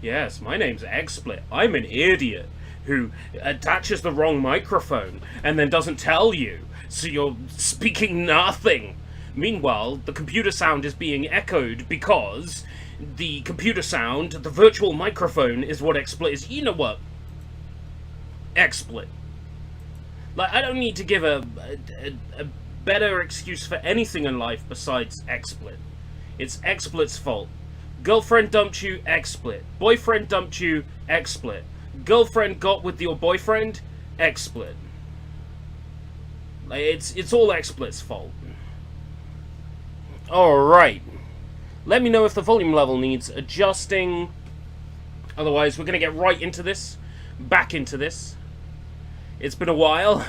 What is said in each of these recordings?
Yes, my name's XSplit. I'm an idiot who attaches the wrong microphone and then doesn't tell you, so you're speaking nothing. Meanwhile, the computer sound is being echoed because the computer sound, the virtual microphone, is what XSplit is. You know what? XSplit. Like, I don't need to give a better excuse for anything in life besides XSplit. It's XSplit's fault. Girlfriend dumped you, XSplit. Boyfriend dumped you, XSplit. Girlfriend got with your boyfriend, XSplit. Like, it's all XSplit's fault. Alright. Let me know if the volume level needs adjusting. Otherwise, we're going to get right into this. Back into this. It's been a while.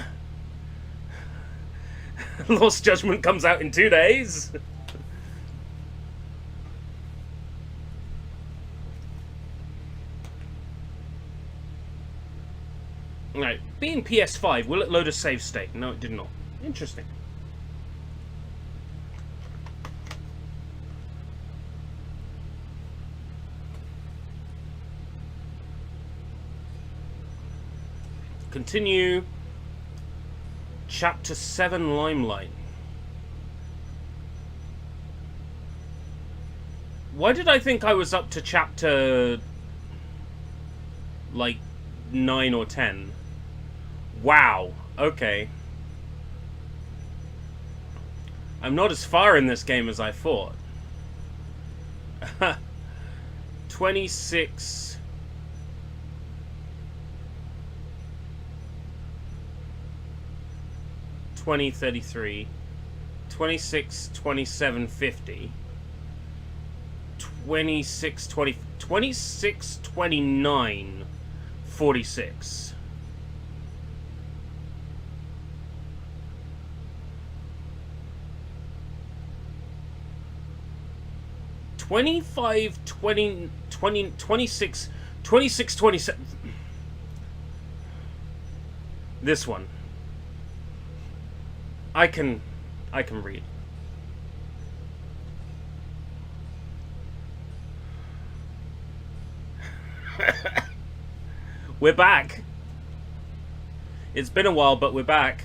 Lost Judgment comes out in 2 days. Right, being PS5, will it load a save state? No, it did not. Interesting. Continue. Chapter 7, Limelight. Why did I think I was up to chapter, like, 9 or 10? Wow, okay. I'm not as far in this game as I thought. 26... 2033, 26, 27, 50. 26, 20, 26, 29, 46. $25, 20, 20, 26, 26, 27. This one. I can read. We're back. It's been a while, but we're back.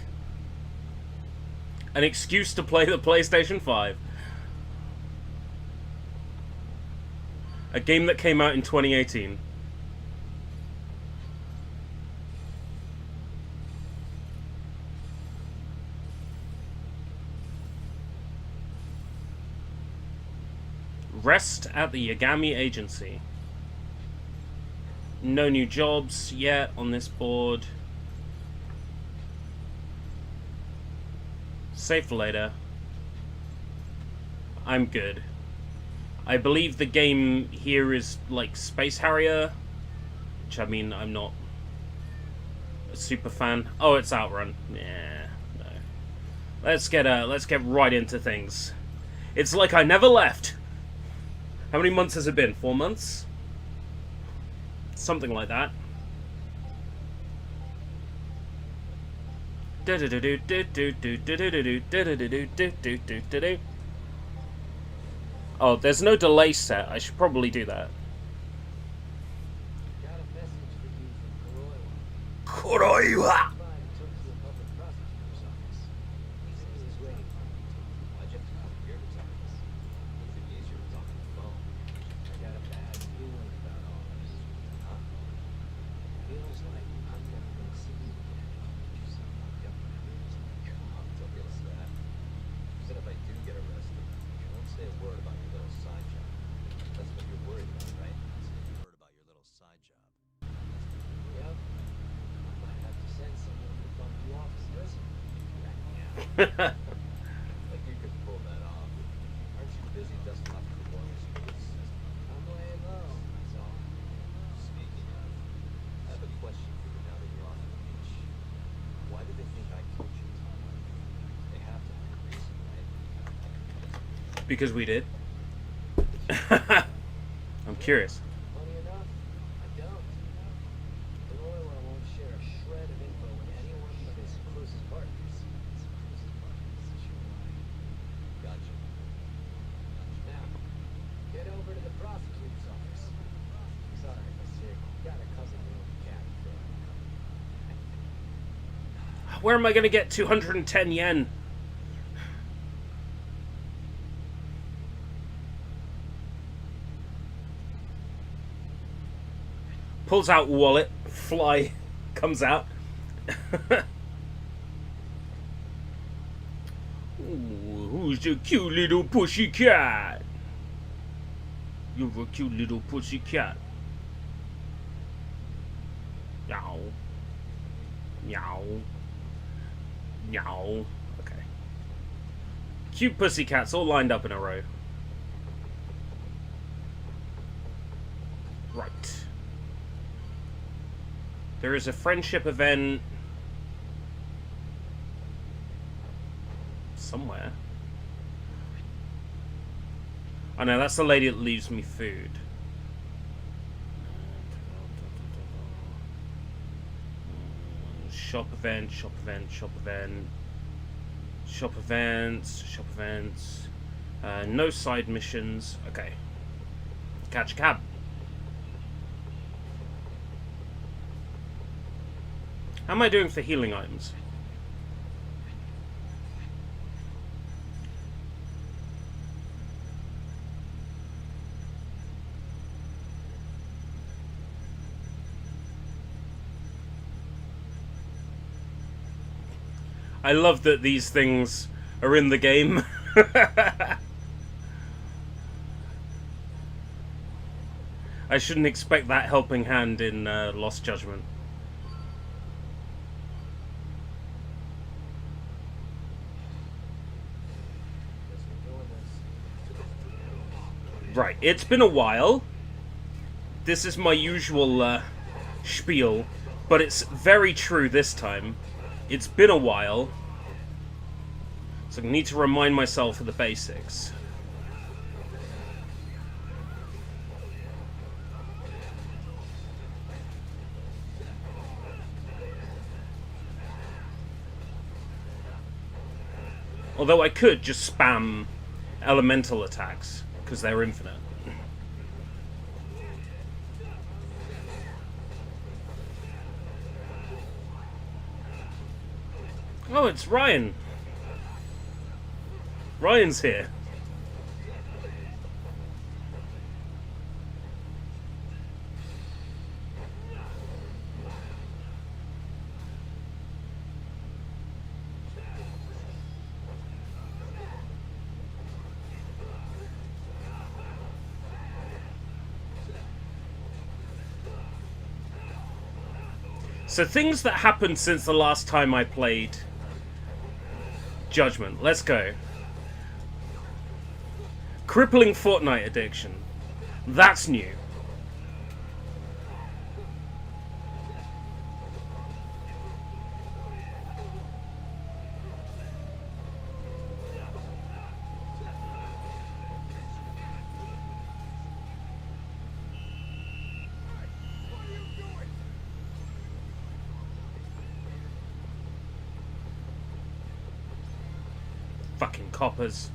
An excuse to play the PlayStation 5. A game that came out in 2018. Rest at the Yagami Agency. No new jobs yet on this board. Save for later. I'm good. I believe the game here is like Space Harrier, which I mean I'm not a super fan. Oh, it's Outrun. Yeah, no. Let's get right into things. It's like I never left. How many months has it been? 4 months? Something like that. Oh, there's no delay set. I should probably do that. Got a message for you from Kuroiwa. Like you could pull that off. Aren't you busy dusting off the warriors for this system? I'm laying low, that's all. Speaking of, I have a question for you now that you're on the beach. Why do they think I killed you? They have to have a reason, right? Because we did. I'm curious. Funny enough, I don't. Kuroiwa won't share a shred of info with anyone but his closest partners. Gotcha. Now, get over to the prosecutor's office. Sorry, mister. Got a cousin who owns a cat. Where am I going to get 210 yen? Pulls out wallet, fly comes out. Ooh, who's the cute little pushy cat? You're a cute little pushy cat. Meow. Meow. Meow. Okay. Cute pussy cats all lined up in a row. Right. There is a friendship event somewhere. Oh no, that's the lady that leaves me food. Shop event, shop event, shop event. Shop events, shop events. No side missions. Okay. Catch a cab. How am I doing for healing items? I love that these things are in the game. I shouldn't expect that helping hand in Lost Judgment. Right, it's been a while. This is my usual spiel, but it's very true this time. It's been a while, so I need to remind myself of the basics. Although I could just spam elemental attacks, because they're infinite. Oh, it's Ryan. Ryan's here. So things that happened since the last time I played Judgment. Let's go. Crippling Fortnite addiction. That's new. Fucking coppers.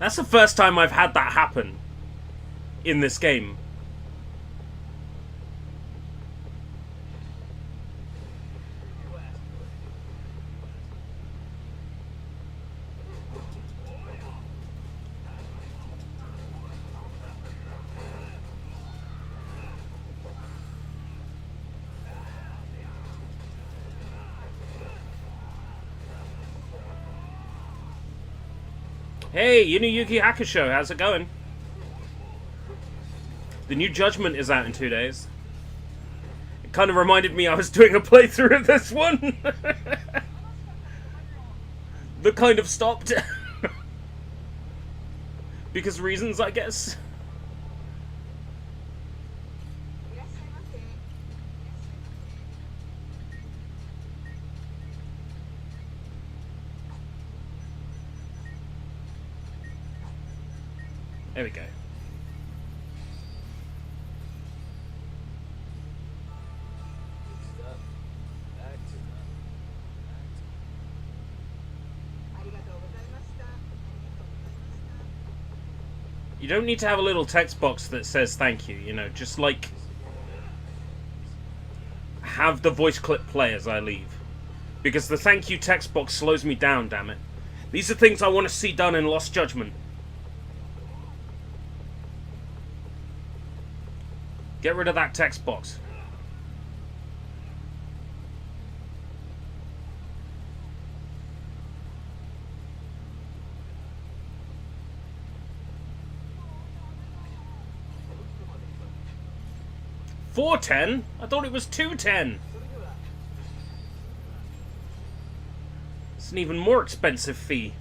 That's the first time I've had that happen in this game. Hey, Yunuyuki Hakusho, how's it going? The new Judgment is out in 2 days. It kind of reminded me I was doing a playthrough of this one. That kind of stopped. Because reasons, I guess. There we go. You don't need to have a little text box that says thank you, you know, just like have the voice clip play as I leave. Because the thank you text box slows me down, damn it. These are things I want to see done in Lost Judgment. Get rid of that text box. $4.10? I thought it was $2.10. It's an even more expensive fee.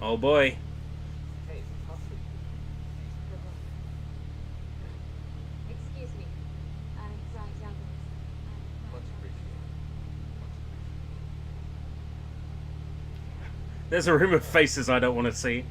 Oh boy. Excuse me. There's a room of faces I don't want to see.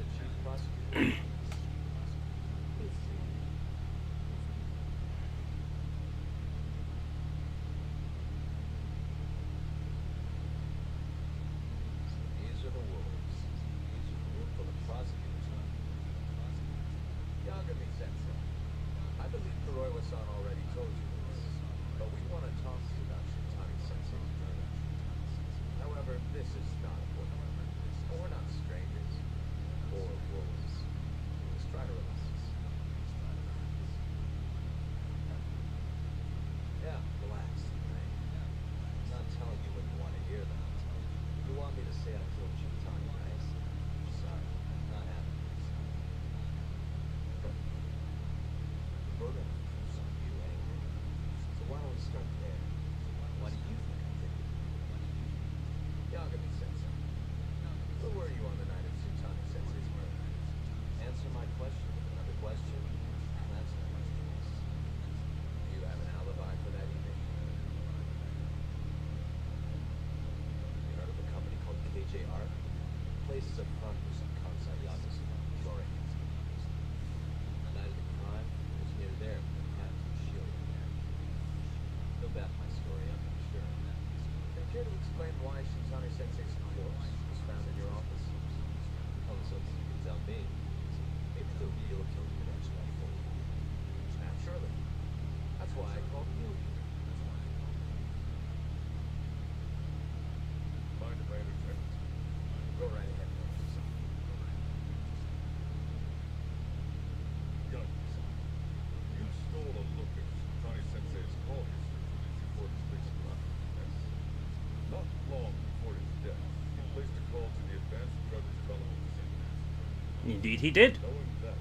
Indeed he did. Knowing that,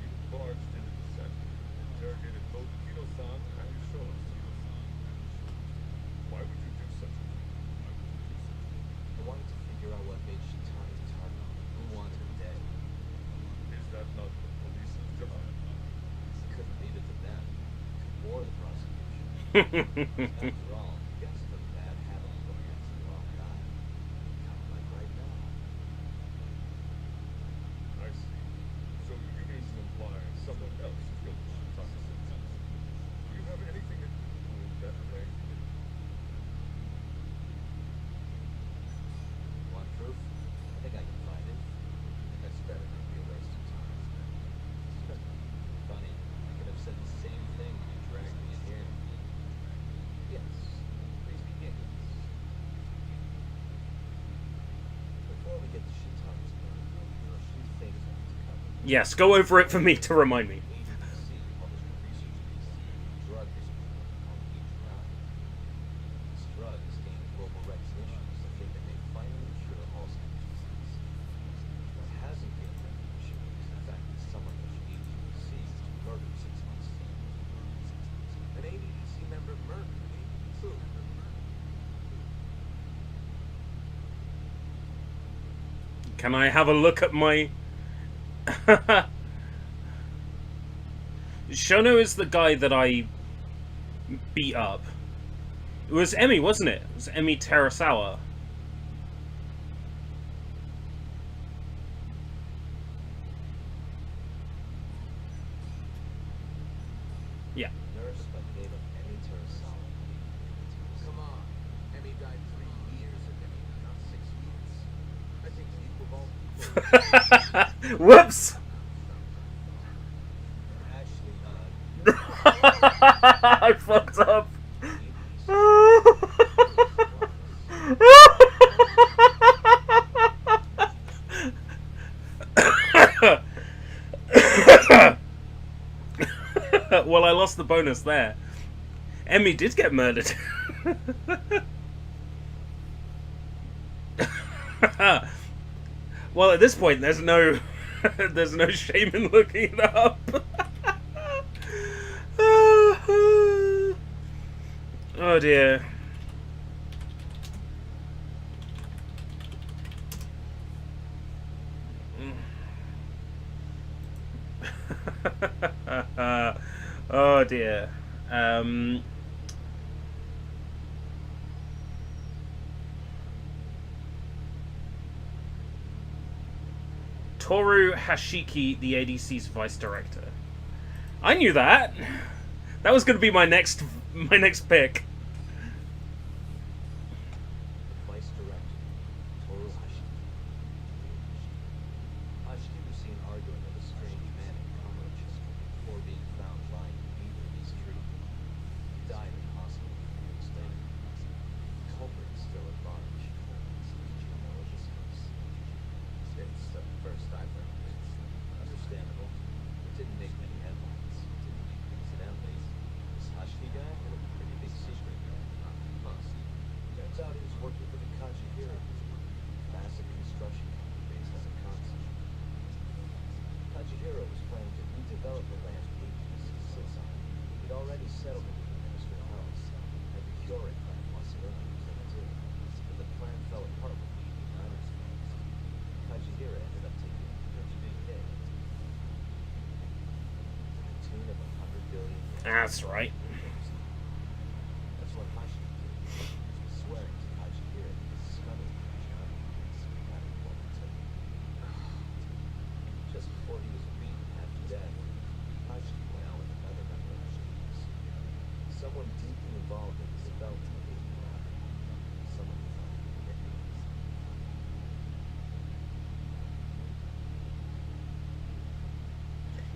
you barged into the center, interrogated both Kino-san and Shona. Why would you do such a thing? I wanted to figure out what made Shitani target. Who wanted him dead? Is that not the police's job? Couldn't leave it to them. Or the prosecution. After all, guess the bad habit of going after the wrong guy. Kind of like right now. I see. So you mean to imply someone else killed Shitani? Do you have anything to prove that claim? Want proof? I think I can find it. That's better than be a waste of time. Funny, I could have said the same thing when you dragged me in here. Yes, please begin. Before we get to Shitani's part, a few things I need to cover. Yes, go over it for me to remind me. ADC published a research piece on drug research called evasion. This drug is gaining global recognition as the thing that may finally cure Alzheimer's disease. What hasn't gained recognition is the fact that someone with ADC was murdered 6 months ago. An ADC member murdered who? Can I have a look at my... Shono is the guy that I beat up. It was Emi, wasn't it? It was Emi Terasawa. Yeah. Nurse by the name of Emi Terasawa. Come on. Emi died 3 years ago, not 6 weeks. I think the equal of all people. Whoops! Actually, I fucked up. Well, I lost the bonus there. Emmy did get murdered. Well, at this point, there's no shame in looking it up. Oh dear. Oh dear. Toru Hashiki, the ADC's vice director. I knew that. That was going to be my next pick. Vice director, Toru Hashiki. Hashiki was seen arguing with a strange man in Kamurocho before being found lying beaten in his tree. He died in hospital a few weeks later. The culprit is still at large. Did you know of this case? It's the first I've heard of it. Understandable. It didn't make many headlines. Incidentally, this Hashiki guy had a pretty big secret. Turns out he was working for the Kajihira Group, a massive construction company based out of Kansai. Kajihira was planning to redevelop the land APC sits on. He'd already settled it with the Ministry of Health, and the Kyorai plant possibility was there too. But the plan fell apart with the miners' plans. Kajihira ended up taking a pretty big hit. To the tune of 100 billion yen. That's right. That's what Hashiki did. He was swearing to Kajihira that he discovered the Kajihira matter of what it took. Just before he was beaten half to death, Hashiki went out with another member of the APC. Someone deeply involved in the development of the lab. Someone who thought he could get me.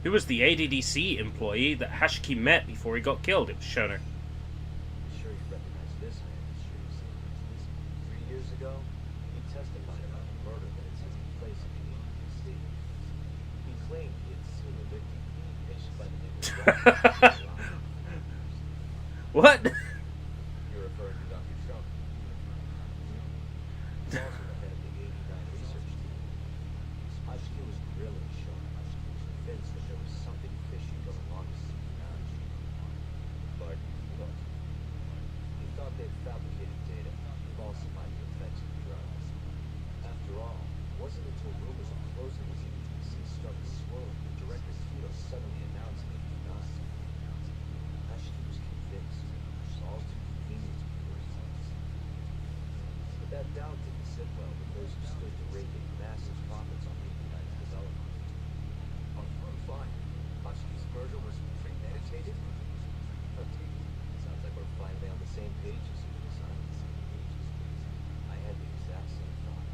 Who was the ADDC employee that Hashiki met before he got killed? It was Shono. I'm sure you recognize this man. He's sure you've seen him. 3 years ago, he testified about the murder that had taken place in the APC. He claimed he had seen a victim, a patient by the name of Gala. What? You're referring to Dr. Shona. He's also the head of the 89 research team. Hashiki was grilling those who stood to rake in massive profits on the United's development. Fine. Hutchins' murder was premeditated? Sounds like we're finally on the same page as you, son. I had the exact same thought.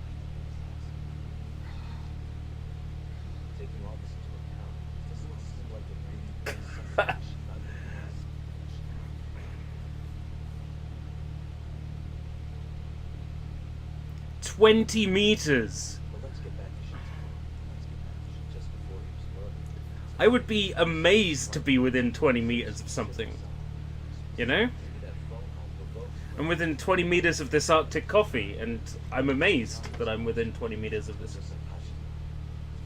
Taking all this into account, doesn't it seem like a really big suspicion about the past? 20 meters. But let's get back to just before he was murdered. I would be amazed to be within 20 meters of something. You know? Maybe that phone call provoked him. I'm within 20 meters of this Arctic coffee, and I'm amazed that I'm within 20 meters of this. Just like Hutchins.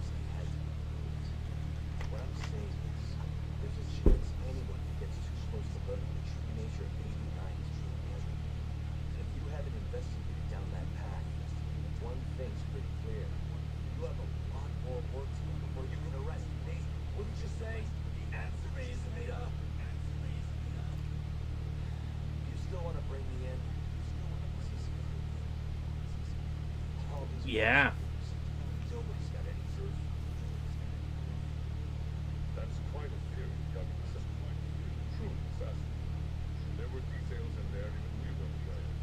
Just like had to be moved. What I'm saying is, there's a chance anyone who gets too close to learning the true nature of 89 is truly deadly. And if you haven't investigated down that path, one thing's pretty clear. You have a lot more work to do before you can arrest me. Wouldn't you say? The answer is Mia. You still want to bring me in? All these Yeah. Nobody's got any proof. That's quite a theory, young son. Truly fascinating. There were details in there even we weren't aware of.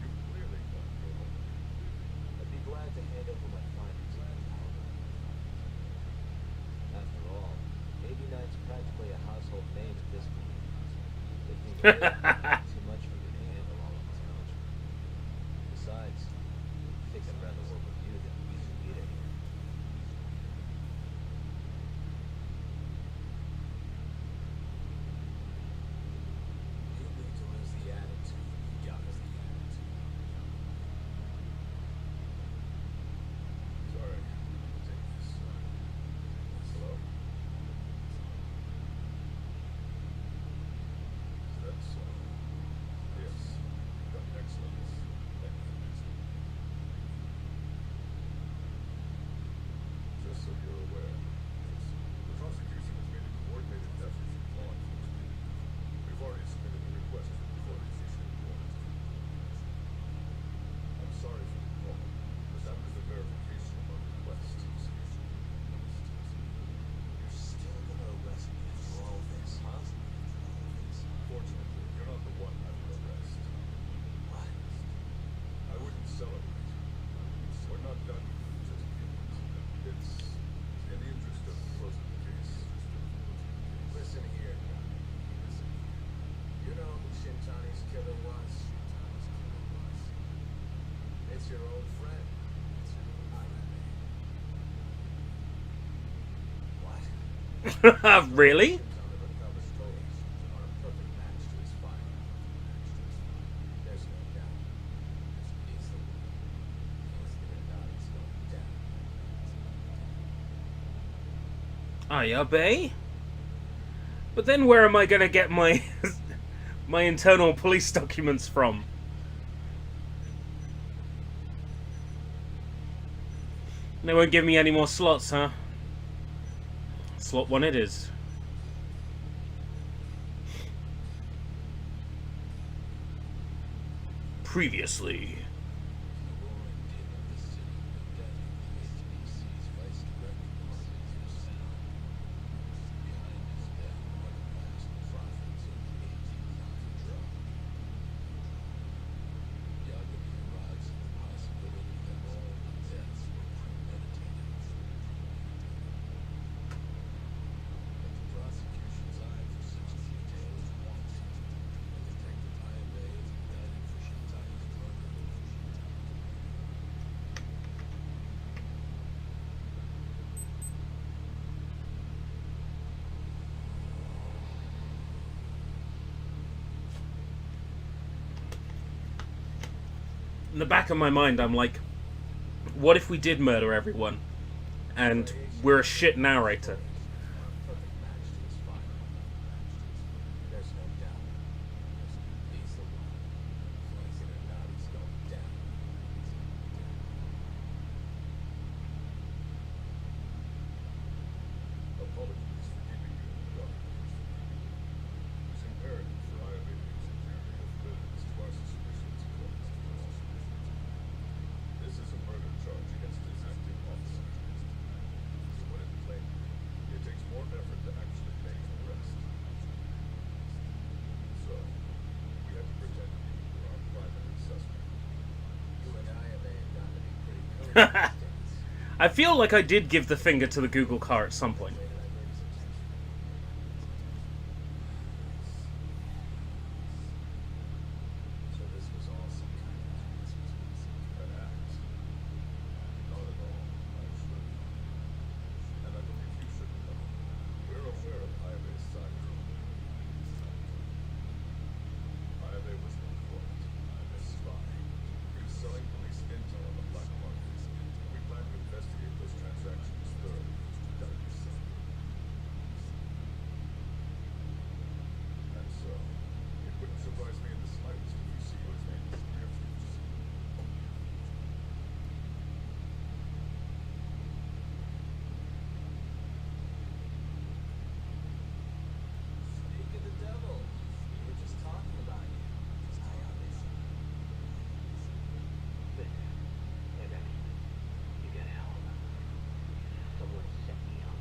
You clearly got your own. I'd be glad to hand over my findings if you help. After all, 89's practically a household name at this point. Lifting the weight is too much for me to handle all of this knowledge. Besides, I think I'd rather work with you than we should meet anywhere. You need to lose the attitude. Yuck is the attitude. Sorry. Take this. Hello? Is that so? Yes. You've done excellent. Thank you. Just so you're aware, the prosecution has made a coordinated effort from law enforcement. We've already submitted a request for the coordination of warrant. I'm sorry for the call, but that was a verification of our request. You're still gonna arrest me for all this, huh? Fortunately, you're not the one I would arrest. What? I wouldn't celebrate. We're not done just yet. It's in the interest of closing the case. Listen here, Doc. You know who Shintani's killer was? It's your old friend. What? Really? On the recovered stories are a perfect match to his file. There's no doubt. He's the one. He's going down. I obey. But then where am I gonna get my my internal police documents from? They won't give me any more slots, huh? Slot 1 it is. Previously. In the back of my mind, I'm like, what if we did murder everyone? And we're a shit narrator. Perfect match to his file. There's no doubt. He's the one. Once in and out, he's going down. Apologies for keeping you in the dark. It's imperative for IOA's integrity of evidence to our suspicions according to the law. This is a murder I feel like I did give the finger to the Google car at some point. So this was all some kind of Perhaps. Not at all, I assure you. And I believe you should know. We're aware of Ive's syndrome. Ive was no fraud. Ive's spy. He was selling police intel on the black market. We plan to investigate those transactions thoroughly. Gotta be said. And so, it wouldn't surprise me in the slightest if you see his name in the near future. Speak of the devil. We were just talking about you. I obviously. Hey, Becky, you get help. Someone set me up.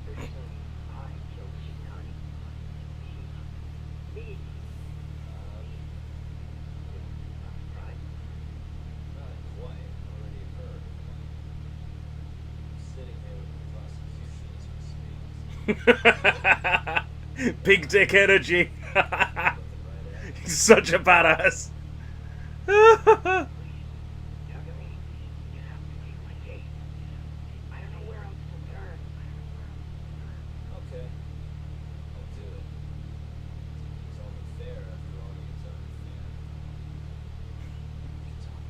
They're saying I killed Shinani. Me. Right? Not quite. Already heard. Sitting here with the prosecution as we speak. Big dick energy. Looking right at it. He's such a badass. Tucker, you have to take my case. I don't know where else to turn. Okay. I'll do it. It's only fair after all you've done. We can talk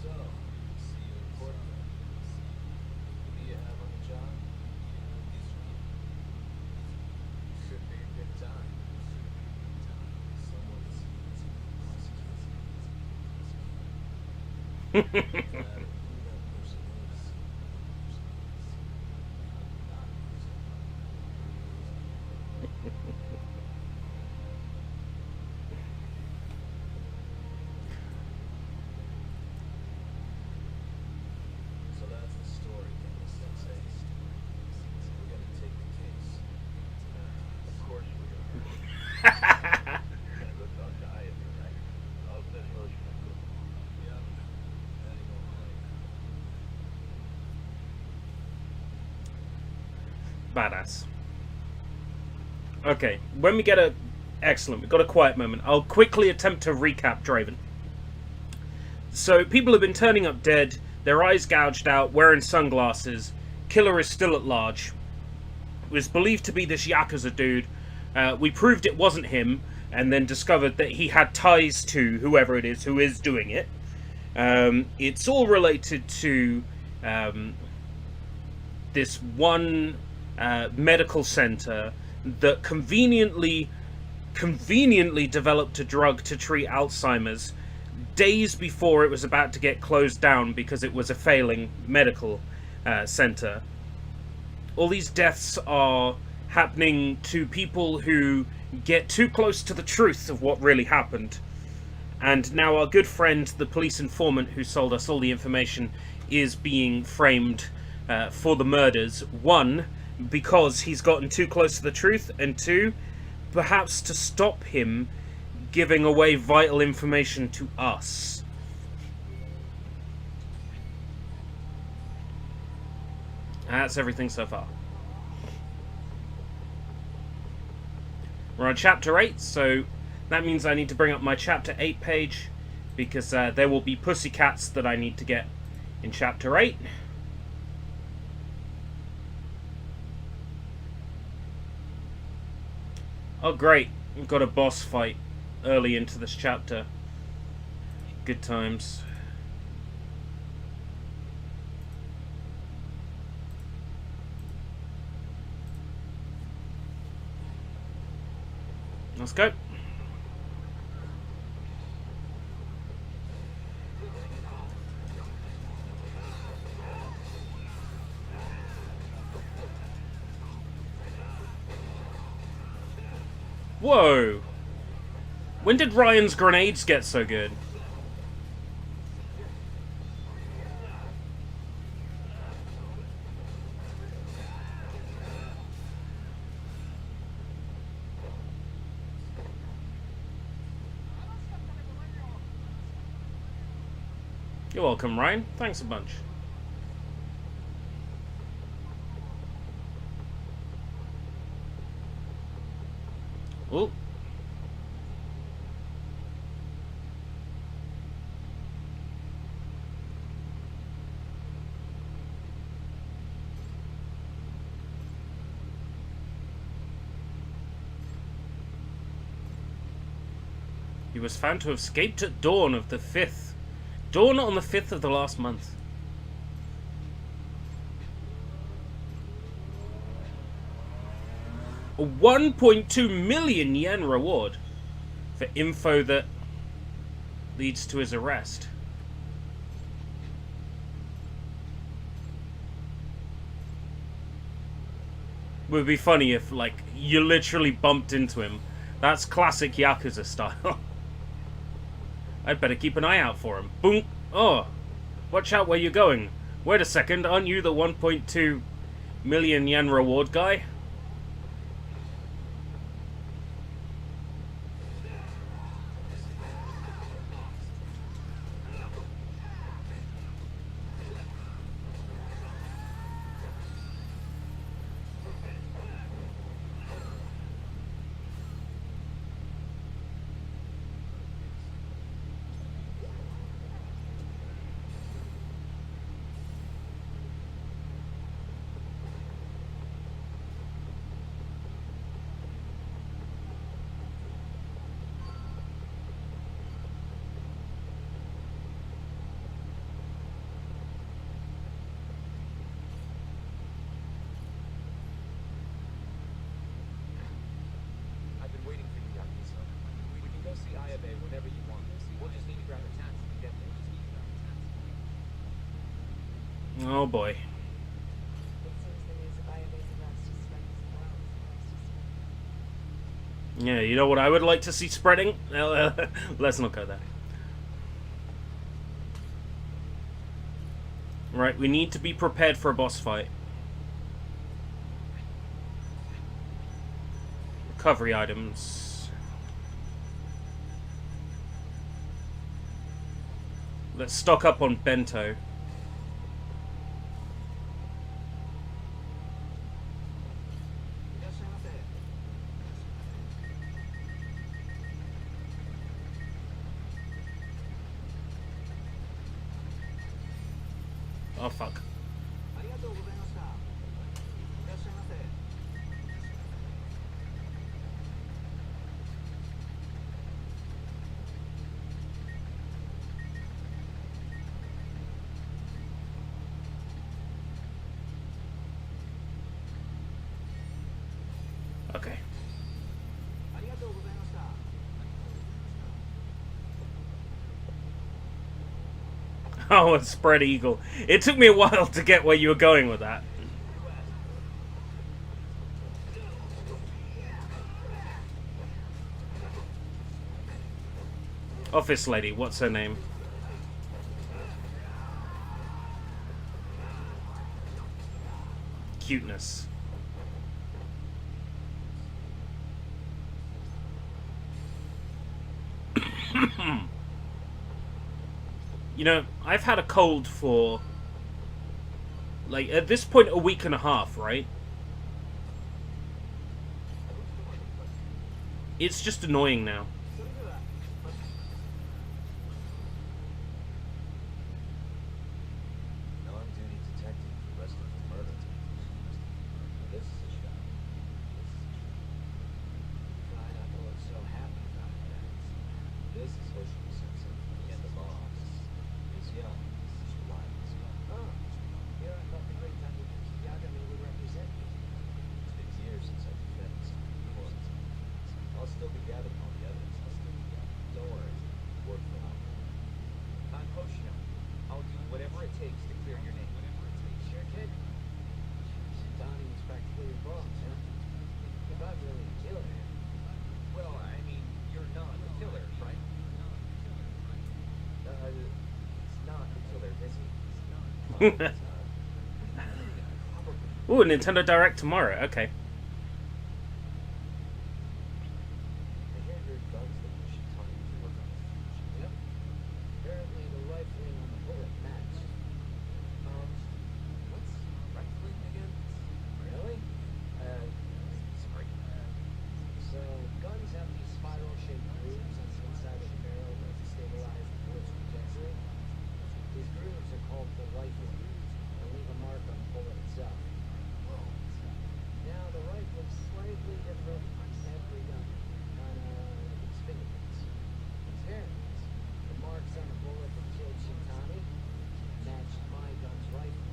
So, see you in court then. Who do you have on the job? Should be a good time. Someone's prosecuting. Who that person is. So that's the story, Gala Sensei. We're gonna take the case. Of course we are. Gonna go talk to Ivy, right? I'll send Roche back over. Yep. Heading over late. Badass. Okay, when we get a... Excellent, we've got a quiet moment. I'll quickly attempt to recap Draven. So, people have been turning up dead, their eyes gouged out, wearing sunglasses. Killer is still at large. It was believed to be this Yakuza dude. We proved it wasn't him, and then discovered that he had ties to whoever it is who is doing it. It's all related to this one medical center that conveniently developed a drug to treat Alzheimer's days before it was about to get closed down because it was a failing medical center. All these deaths are happening to people who get too close to the truth of what really happened. And now our good friend, the police informant who sold us all the information, is being framed for the murders. One, because he's gotten too close to the truth, and two, perhaps to stop him giving away vital information to us. That's everything so far. We're on chapter 8, so that means I need to bring up my chapter 8 page, because there will be pussycats that I need to get in chapter 8. Oh great, we've got a boss fight early into this chapter. Good times. Let's go. Whoa! When did Ryan's grenades get so good? You're welcome, Ryan. Thanks a bunch. Oh. He was found to have escaped at dawn of the 5th. Dawn on the 5th of the last month. A 1.2 million yen reward for info that leads to his arrest. Would be funny if, like, you literally bumped into him. That's classic Yakuza style. I'd better keep an eye out for him. Boom! Oh, watch out where you're going. Wait a second, aren't you the 1.2 million yen reward guy? I've been waiting for you, Yakuza. We can go see Ayabe whenever you want. We'll just need to grab a taxi to get there. Oh boy. It seems the news of Ayabe's arrest is spreading somewhere else. Yeah, you know what I would like to see spreading? Let's not go there. Right, we need to be prepared for a boss fight. Recovery items. Let's stock up on bento. Oh fuck. Okay. Oh, a spread eagle. It took me a while to get where you were going with that. Office lady, what's her name? Cuteness. You know, I've had a cold for, like, at this point, a week and a half, right? It's just annoying now. Non-duty detective arrested for murder. This is a shot. Fine, I was so happy about that. This is Hoshimi-sensei and the boss. He's young. He's wise. Oh, here I thought the great time Yagami would represent you. It's been years since I defended someone. I'll still be gathering all the evidence. Don't worry. Work for now. I'm Hoshino. I'll do whatever it takes to clear your name. Sure, kid. Donnie was practically your boss, huh? If I'm really a killer. Well, I mean, you're not a killer, right? It's not a killer, is he? Ooh, Nintendo Direct tomorrow. Okay. I hear your guns that you should tell you to work on. Yep. Apparently the rifling on the bullet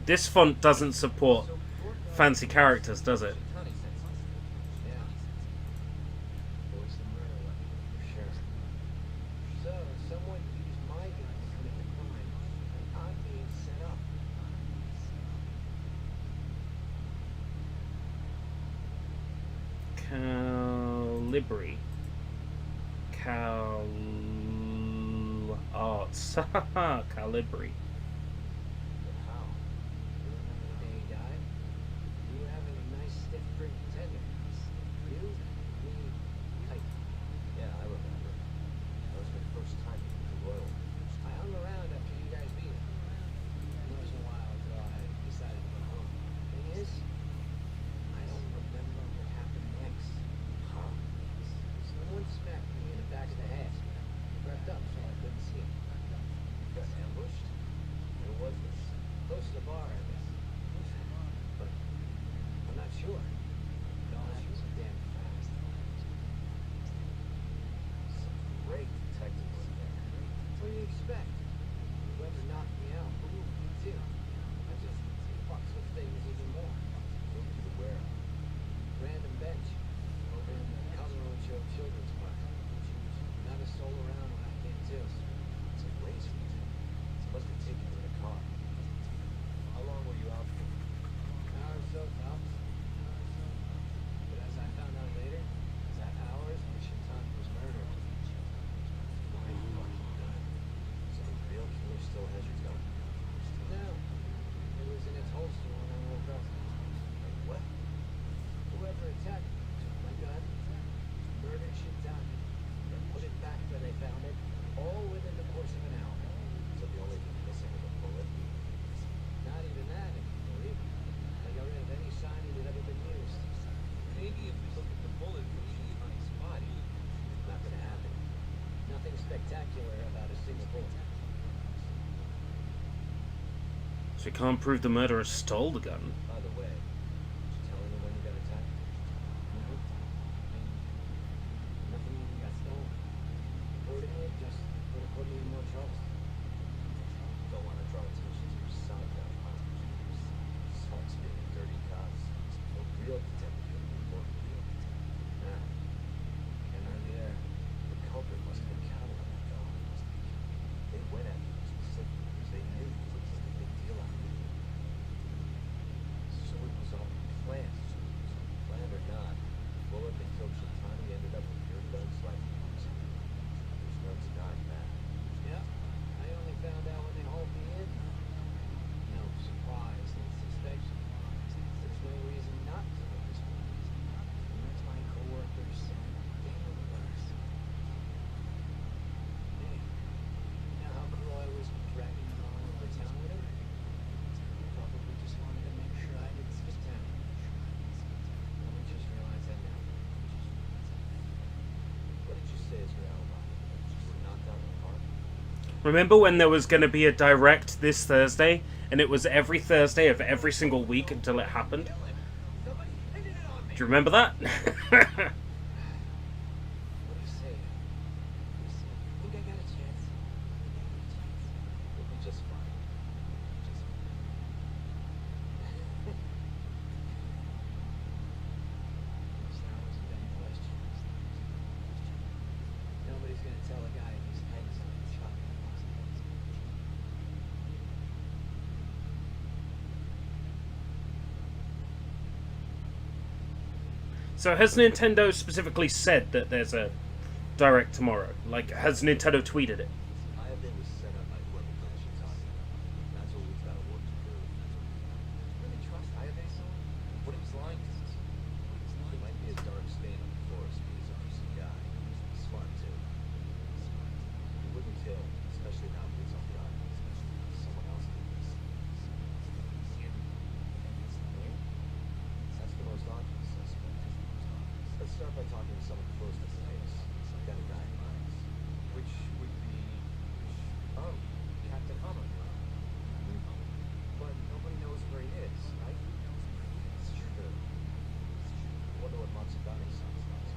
This font doesn't support fancy characters, does it? Tony sent something. Yeah. It was the murder weapon, for sure. So, someone used my gun to commit the crime, and I'm being set up. Calibri. Arts. Calibri. But how? You remember the day he died? You were having a nice stiff drink tender. You, me, Pike. Yeah, I remember. That was my first time with the Royal. I hung around after you guys beat him. It was a while ago I decided to go home. Thing is, I don't remember what happened next. Someone smacked me in the back of the head. Crept up so I couldn't see him. Got ambushed? Where was this? Close to the bar, I guess. But I'm not sure. It all happened so damn fast. Some great detective work there. What do you expect? Whoever knocked me out, me too. I just fucks with things even more. Moved to the where? Random bench. Over in the Calderon Show Children's Park. Not a soul around when I came to. It's a race for you. It must have taken you in a car. How long were you out for? An hour or so, tops. But as I found out later, that hours when Shintani was murdered. My fucking gun. So the real killer still has your gun? No. It was in its holster when I woke up. Like what? Whoever attacked me took my gun, murdered Shintani, then put it back where they found it, all within the course of an hour. So the only thing missing was a bullet? Not even that, if you believe me. I got rid of any sign it had ever been used. Maybe if we look at the bullet from Shintani's body. Not gonna happen. Nothing spectacular about a single bullet. So you can't prove the murderer stole the gun. By the way, did you tell anyone you got attacked? No. Nothing even got stolen. Reporting it just would have put me in more trouble. Don't want to draw attention to your son now, huh? Son's being a dirty cops. A real detective could report real. Nah. And earlier, the culprit must have been counted on that dog. They went after him specifically because they knew he would make a big deal out of it. So it was all planned. Planned or not, the bullet that killed Shintani ended up with your gun's life. There's no denying that. Yeah, I only found out when they hauled me in. No surprise, no suspicion. There's no reason not to look this way. And my coworkers, they know the worst. Hey, you know how Croy was dragging me all over town with him? He probably just wanted to make sure I didn't skip town. I just realized that now. What did you say is your alibi? You were knocked out in the park? Remember when there was going to be a direct this Thursday, and it was every Thursday of every single week until it happened? Somebody pinned it on me! Do you remember that? What do you say? Think I got a chance? We'll be just fine. Just fine. These hours have been questions. Nobody's gonna tell a guy if he's hiding something shot. So has Nintendo specifically said that there's a direct tomorrow? Like, has Nintendo tweeted it? IFA was set up by whoever killed Shintani. That's what we've got to work to prove. Really trust IFA so? What if he's lying to us? He might be a dark stain on the force, but he's a decent guy. He's smart too. He wouldn't kill, especially not with his own gun. Someone else did this. That's the most obvious suspect. Let's start by talking to someone close to the case. I've got a guy in mind. Which would be... Oh, Captain Hummer. But nobody knows where he is, right? It's true. I wonder what Matsubane sounds like.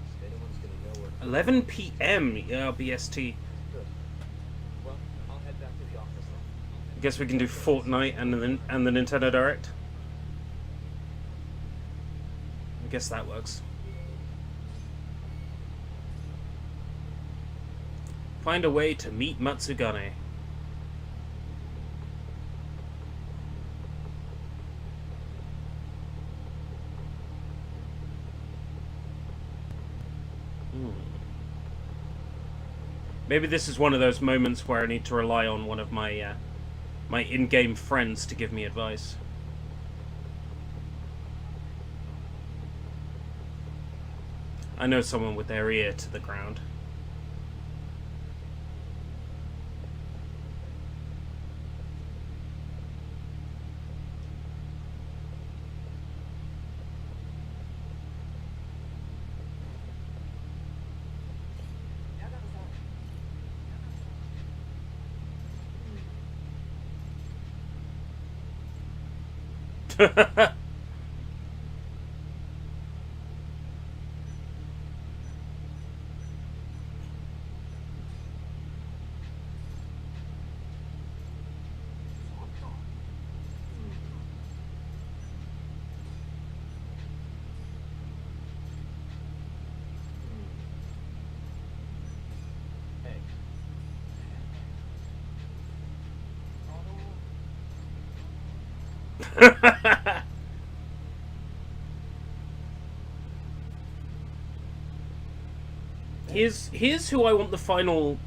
If anyone's gonna know where... 11 p.m. BST. Good. Well, I'll head back to the office then. guess we can do Fortnite and the Nintendo Direct. I guess that works. Find a way to meet Matsugane. Maybe this is one of those moments where I need to rely on one of my my in-game friends to give me advice. I know someone with their ear to the ground. Here's who I want the final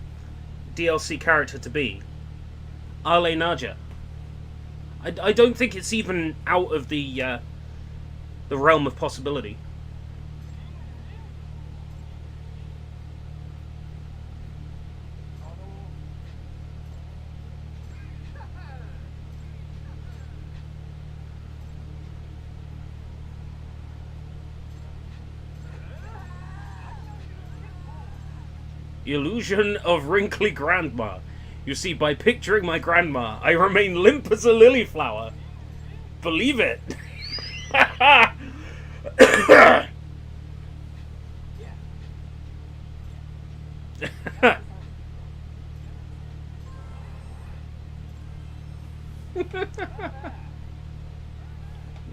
DLC character to be. Ale Naja. I don't think it's even out of the realm of possibility. Illusion of wrinkly grandma. You see, by picturing my grandma, I remain limp as a lily flower. Believe it.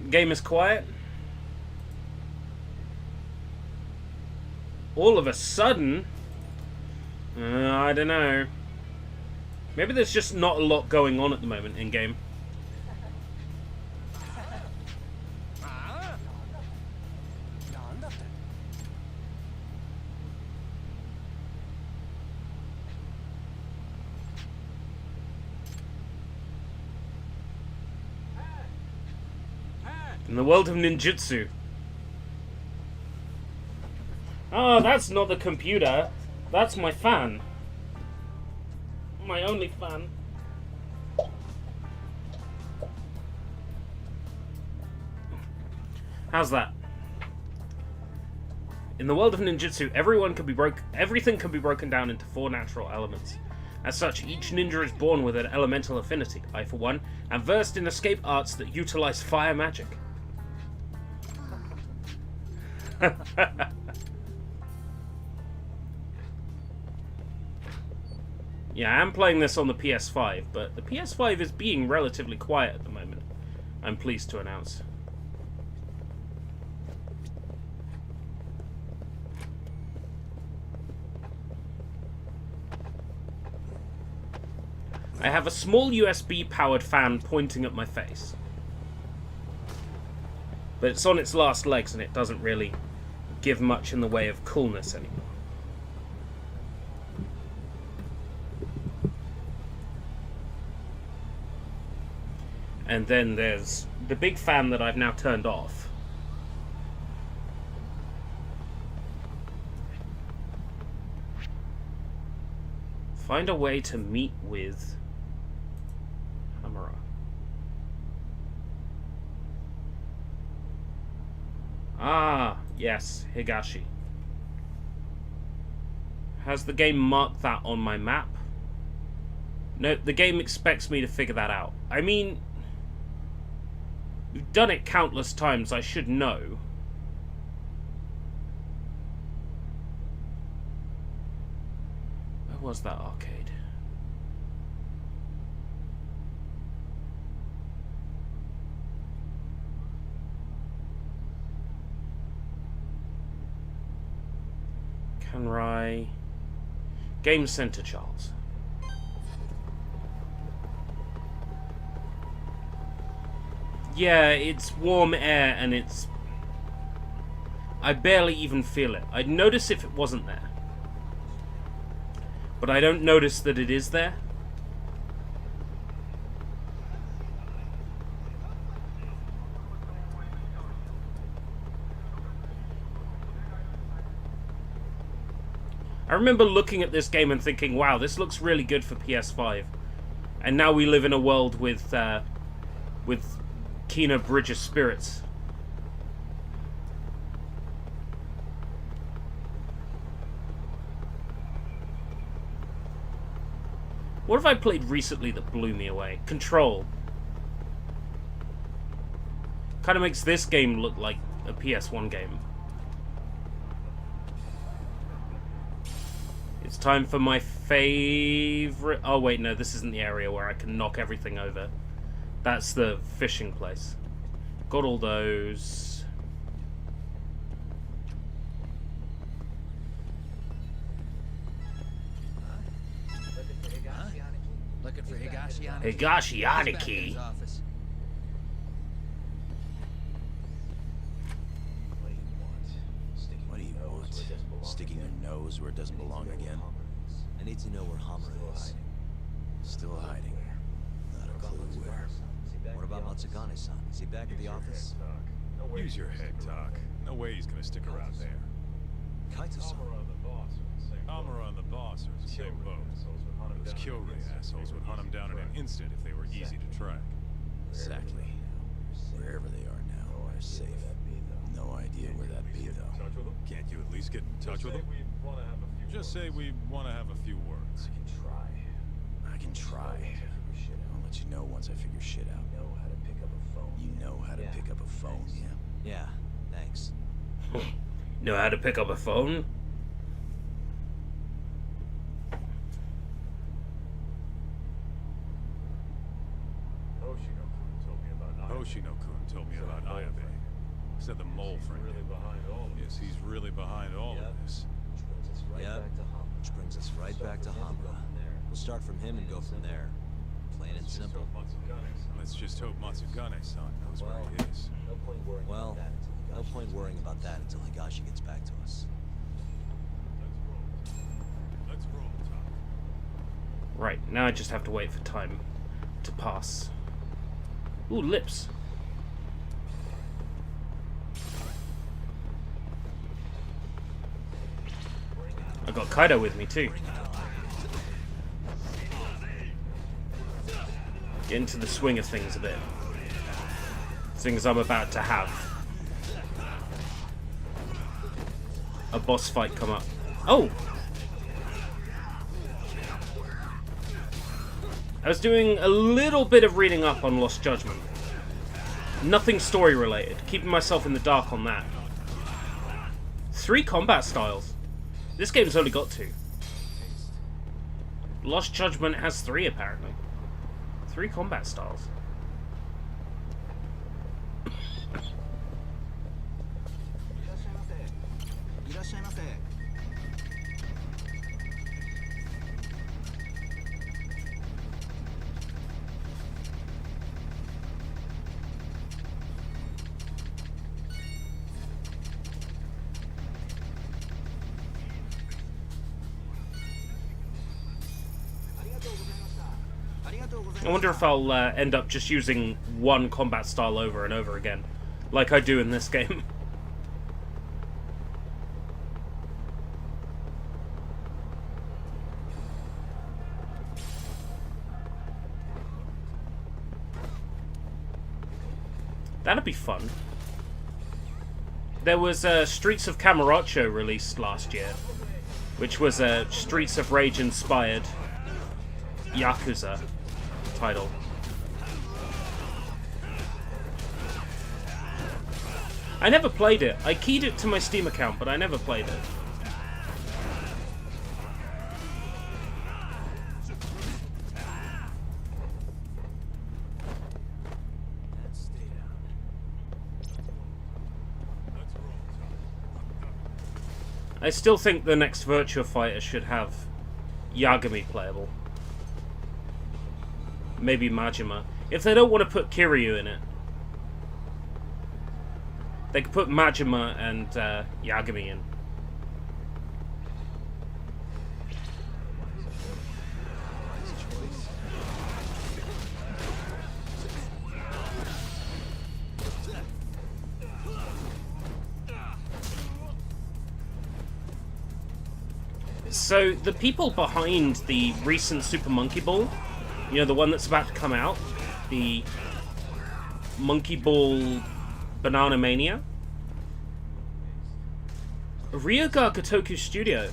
Game is quiet. All of a sudden, I don't know. Maybe there's just not a lot going on at the moment in game. In the world of ninjutsu. Oh, that's not the computer. That's my fan. My only fan. How's that? In the world of ninjutsu, everything can be broken down into 4 natural elements. As such, each ninja is born with an elemental affinity. I, for one, am versed in escape arts that utilize fire magic. Yeah, I am playing this on the PS5, but the PS5 is being relatively quiet at the moment, I'm pleased to announce. I have a small USB-powered fan pointing at my face. But it's on its last legs and it doesn't really give much in the way of coolness anymore. And then there's the big fan that I've now turned off. Find a way to meet with Hamura. Ah, yes, Higashi. Has the game marked that on my map? No, the game expects me to figure that out. I mean, we've done it countless times, I should know. Where was that arcade? Kanrai. Game Center, Charles. Yeah, it's warm air and it's... I barely even feel it. I'd notice if it wasn't there. But I don't notice that it is there. I remember looking at this game and thinking, wow, this looks really good for PS5. And now we live in a world with keener Bridge of Spirits. What have I played recently that blew me away? Control. Kind of makes this game look like a PS1 game. It's time for my favorite... Oh wait, no, this isn't the area where I can knock everything over. That's the fishing place. Got all those. Looking for Higashi Aniki? Higashi Aniki. Office. What do you want? Sticking your nose where it doesn't belong again? I need to know where Hamura is. Still hiding. Not a clue where. What about Matsugane-san? Is he back at the office? Use your head, Doc. No way he's gonna stick around there. Kaito-san. Amara and the boss are in the same boat. Those Kyorai assholes would hunt him down in an instant if they were easy to track. Exactly. Wherever they are now, they're safe. No idea where that'd be, though. Can't you at least get in touch with them? Just say we want to have a few words. I can try. I'll let you know once I figure shit out. You know how to pick up a phone, yeah? Yeah, thanks. Know how to pick up a phone? Hoshino-kun told me about Ayabe. Said the mole friend. Yes, he's really behind all of this. Yeah, which brings us right back to Hamura. We'll start from him and go from there. Plain and simple. Let's just hope Matsugane-san knows where he is. Well, no point worrying about that until Higashi gets back to us. Let's roll, Tom. Right, now I just have to wait for time to pass. Ooh, lips. I got Kaido with me too. Get into the swing of things a bit. Seeing as I'm about to have a boss fight come up. Oh! I was doing a little bit of reading up on Lost Judgment. Nothing story related. Keeping myself in the dark on that. 3 combat styles. This game's only got 2. Lost Judgment has 3 apparently. 3 combat styles. I wonder if I'll end up just using one combat style over and over again, like I do in this game. That'd be fun. There was Streets of Kamurocho released last year, which was a Streets of Rage inspired Yakuza title. I never played it. I keyed it to my Steam account, but I never played it. I still think the next Virtua Fighter should have Yagami playable. Maybe Majima. If they don't want to put Kiryu in it, they could put Majima and Yagami in. So, the people behind the recent Super Monkey Ball, you know, the one that's about to come out, the Monkey Ball Banana Mania, Ryoga Gotoku Studio.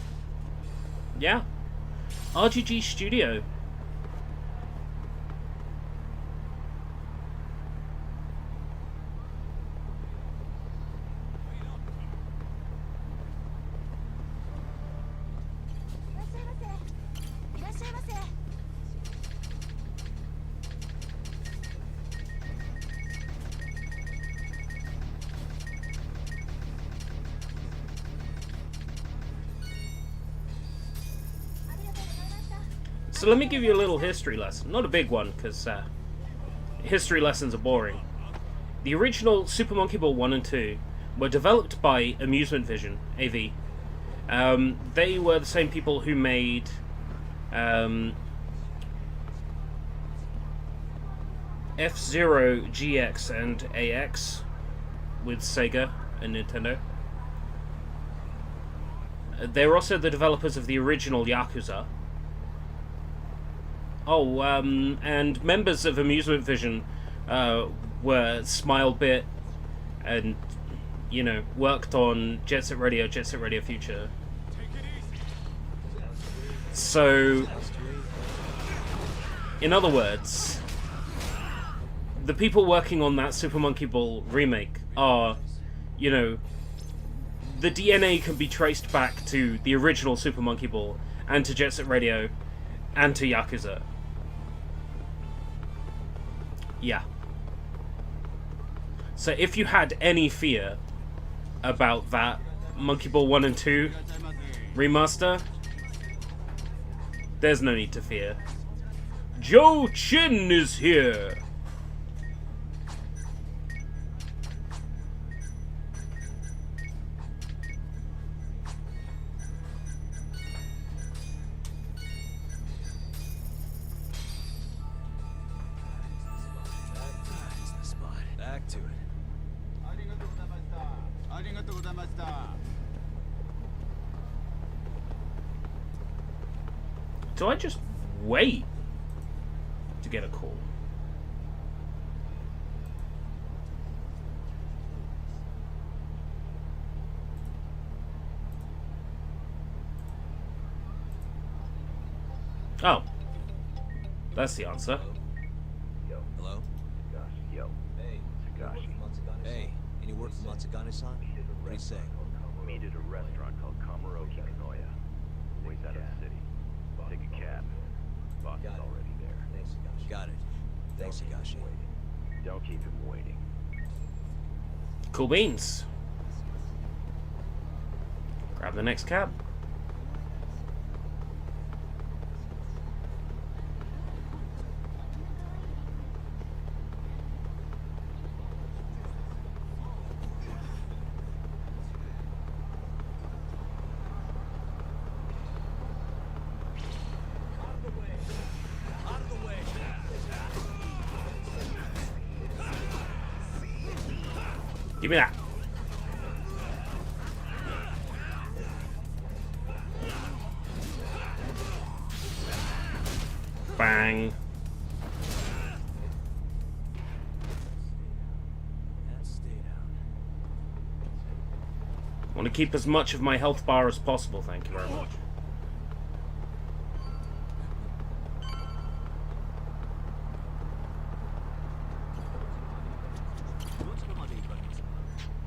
Yeah. RGG Studio. So let me give you a little history lesson. Not a big one, because history lessons are boring. The original Super Monkey Ball 1 and 2 were developed by Amusement Vision, AV. They were the same people who made F-Zero GX and AX with Sega and Nintendo. They were also the developers of the original Yakuza. Oh, and members of Amusement Vision were Smilebit and, you know, worked on Jet Set Radio Future. So, in other words, the people working on that Super Monkey Ball remake are, you know, the DNA can be traced back to the original Super Monkey Ball and to Jet Set Radio and to Yakuza. Yeah. So if you had any fear about that Monkey Ball 1 and 2 remaster, there's no need to fear. Joe Chin is here! Back to it. Do I just wait to get a call? Oh. That's the answer. Yo. Hello? Gosh, yo. Hey. Gosh. Hey, any work for Matsugane-san? What do you say? Meet at a restaurant called Kamuro Kikinoya. Ways out of the city. Take a cab. Boss is Got it. already there. Thanks, Higashi. Got it. Thanks, Don't keep Higashi. him waiting. Don't keep him waiting. Cool beans. Grab the next cab. Give me that. Bang. Stay down. I want to keep as much of my health bar as possible, thank you very much.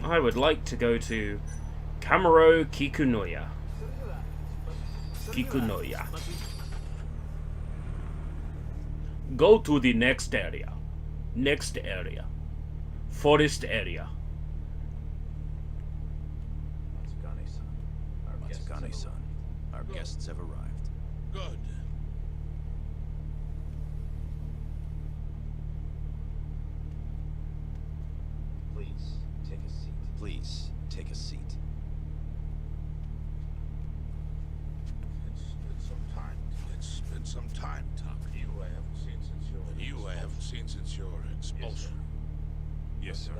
I would like to go to Kamuro Kikunoya. Kikunoya. Go to the next area. Next area. Forest area. Matsugane-san. Matsugane-san, our guests have arrived. Good. Please, take a seat. Please, take a seat. It's been some time, Tom. You I haven't seen since your... You I haven't seen since your expulsion. Yes, sir.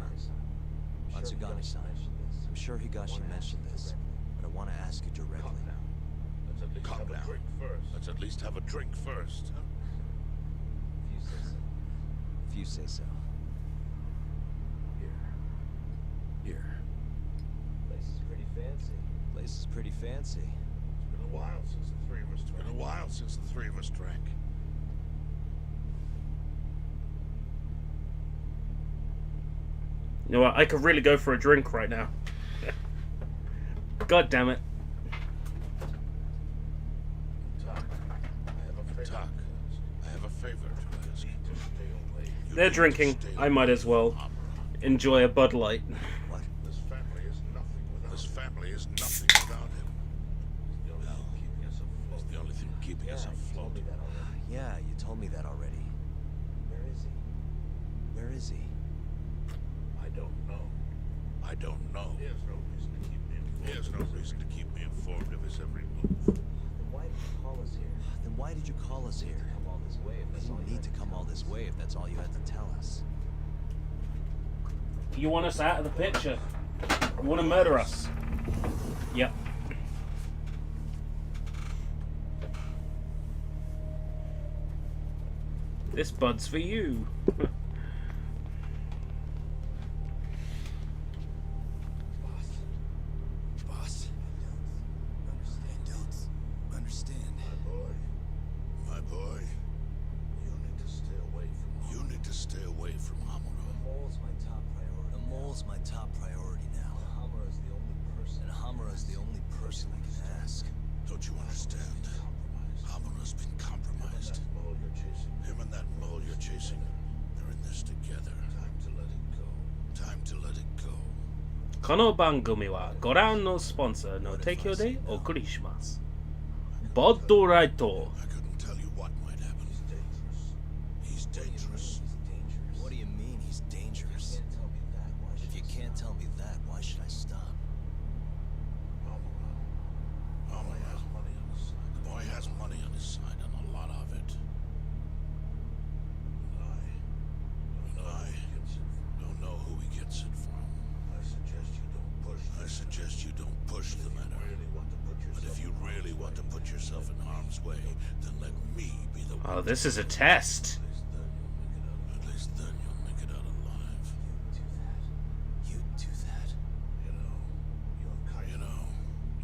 Matsugane-san, I'm sure Higashi mentioned this, but I want to ask you directly. Calm down. Let's at least have a drink first. Huh? If you say so. If you say so. Here. Place is pretty fancy. Place is pretty fancy. It's been a while since the three of us drank. Been a while since the three of us drank. You know what? I could really go for a drink right now. God damn it. Talk. I have a favor to ask. They're drinking. I might as well enjoy a Bud Light. What? This family is nothing without him. He's the only thing keeping us afloat. Yeah, you told me that already. Where is he? Where is he? I don't know. He has no reason to keep me informed of his every move. Then why did you call us here? Then why did you call us here? Come all this way if that's You all didn't you need to come all this way if that's all you had to tell us. You want us out of the picture? You want to murder us? Yep. This Bud's for you. Boss. I don't understand. My boy, you need to stay away from Hamura. Mole's my top priority. The mole's my top priority now. Hamura's the only person. And Hamura's the only person I can ask. Don't you understand? Hamura's been compromised. Him and that mole you're chasing, they're in this together. Time to let it go. この番組はご覧のスポンサーの提供でお送りします。ボッドライト。 I couldn't tell you what might happen. He's dangerous. What do you mean he's dangerous? If you can't tell me that, why should I stop? The boy has money on his side, and a lot of it. And I don't know who he gets it from. I suggest you don't push the matter. But if you really want to put yourself in harm's way, then let me be the one. Oh, this is a test. At least then you'll make it out alive. You do that? You know,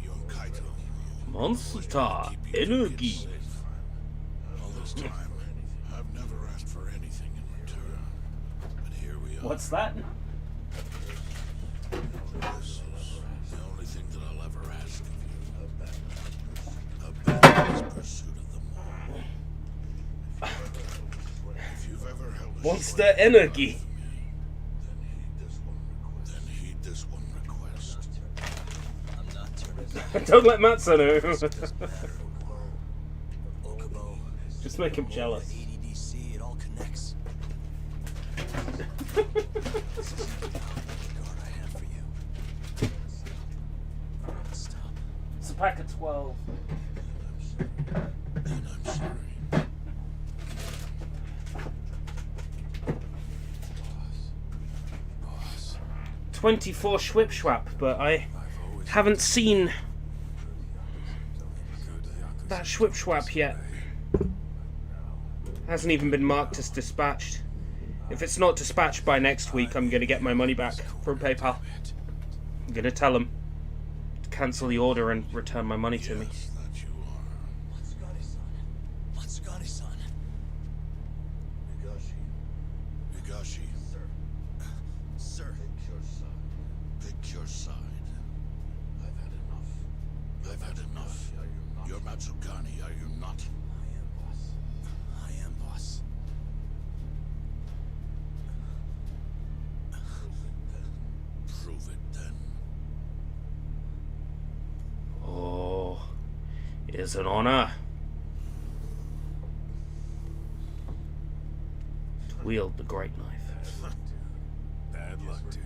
you and Kaito. Monster Energy. All this time, I've never asked for anything in return. But here we are. What's that? This is the only thing that I'll ever ask of you. A badass pursuit of the mole. If you've ever held a Monster sword Energy. then heed this one request. I'm not turning. Don't let Matsu know. Doesn't matter. Okubo, Just make him jealous. ADDC, it all connects. This is the regard I have for you. Stop. It's a pack of 12. And I'm sorry. 24 Schwip Schwap, but I haven't seen that Schwip Schwap yet. Hasn't even been marked as dispatched. If it's not dispatched by next week, I'm going to get my money back from PayPal. I'm going to tell them to cancel the order and return my money to me. Yes, that you are. Matsugane-san. Higashi, Sir. pick your side. I've had enough. You're Matsugane, are you not? I am, boss. Prove it then. Oh. is an honor to wield the great knife. Bad luck, dude.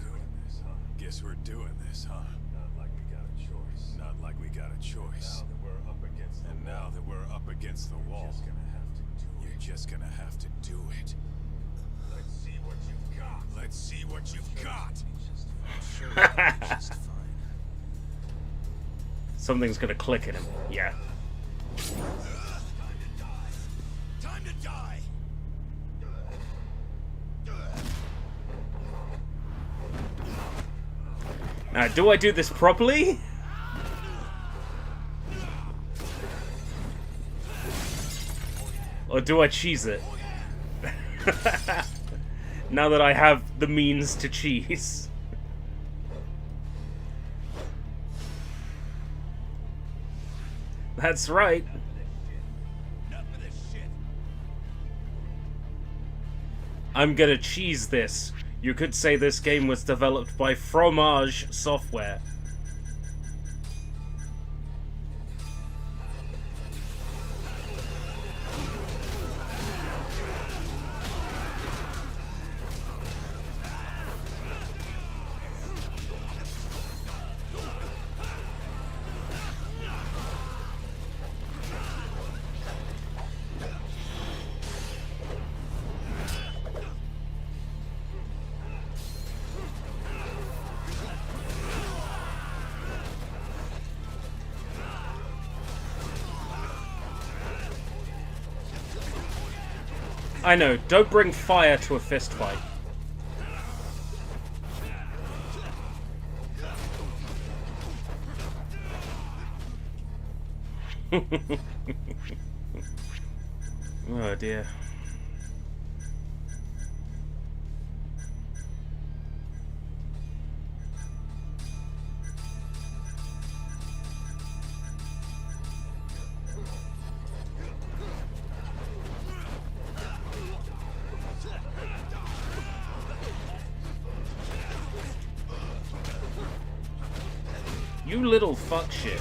Guess we're doing this, huh? Not like we got a choice. Not like we got a choice. Now that we're up against the And now that we're up against the wall, just gonna have to do it. you're just gonna have to do it. Let's see what you've got. Let's see what you've got. Sure, it'll be just fine. Something's gonna click in him. Yeah. Time to die. Now, do I do this properly? Or do I cheese it? Now that I have the means to cheese. That's right. Enough of this shit. I'm gonna cheese this. You could say this game was developed by Fromage Software. I know, don't bring fire to a fist fight. Oh dear. You little fuck shit.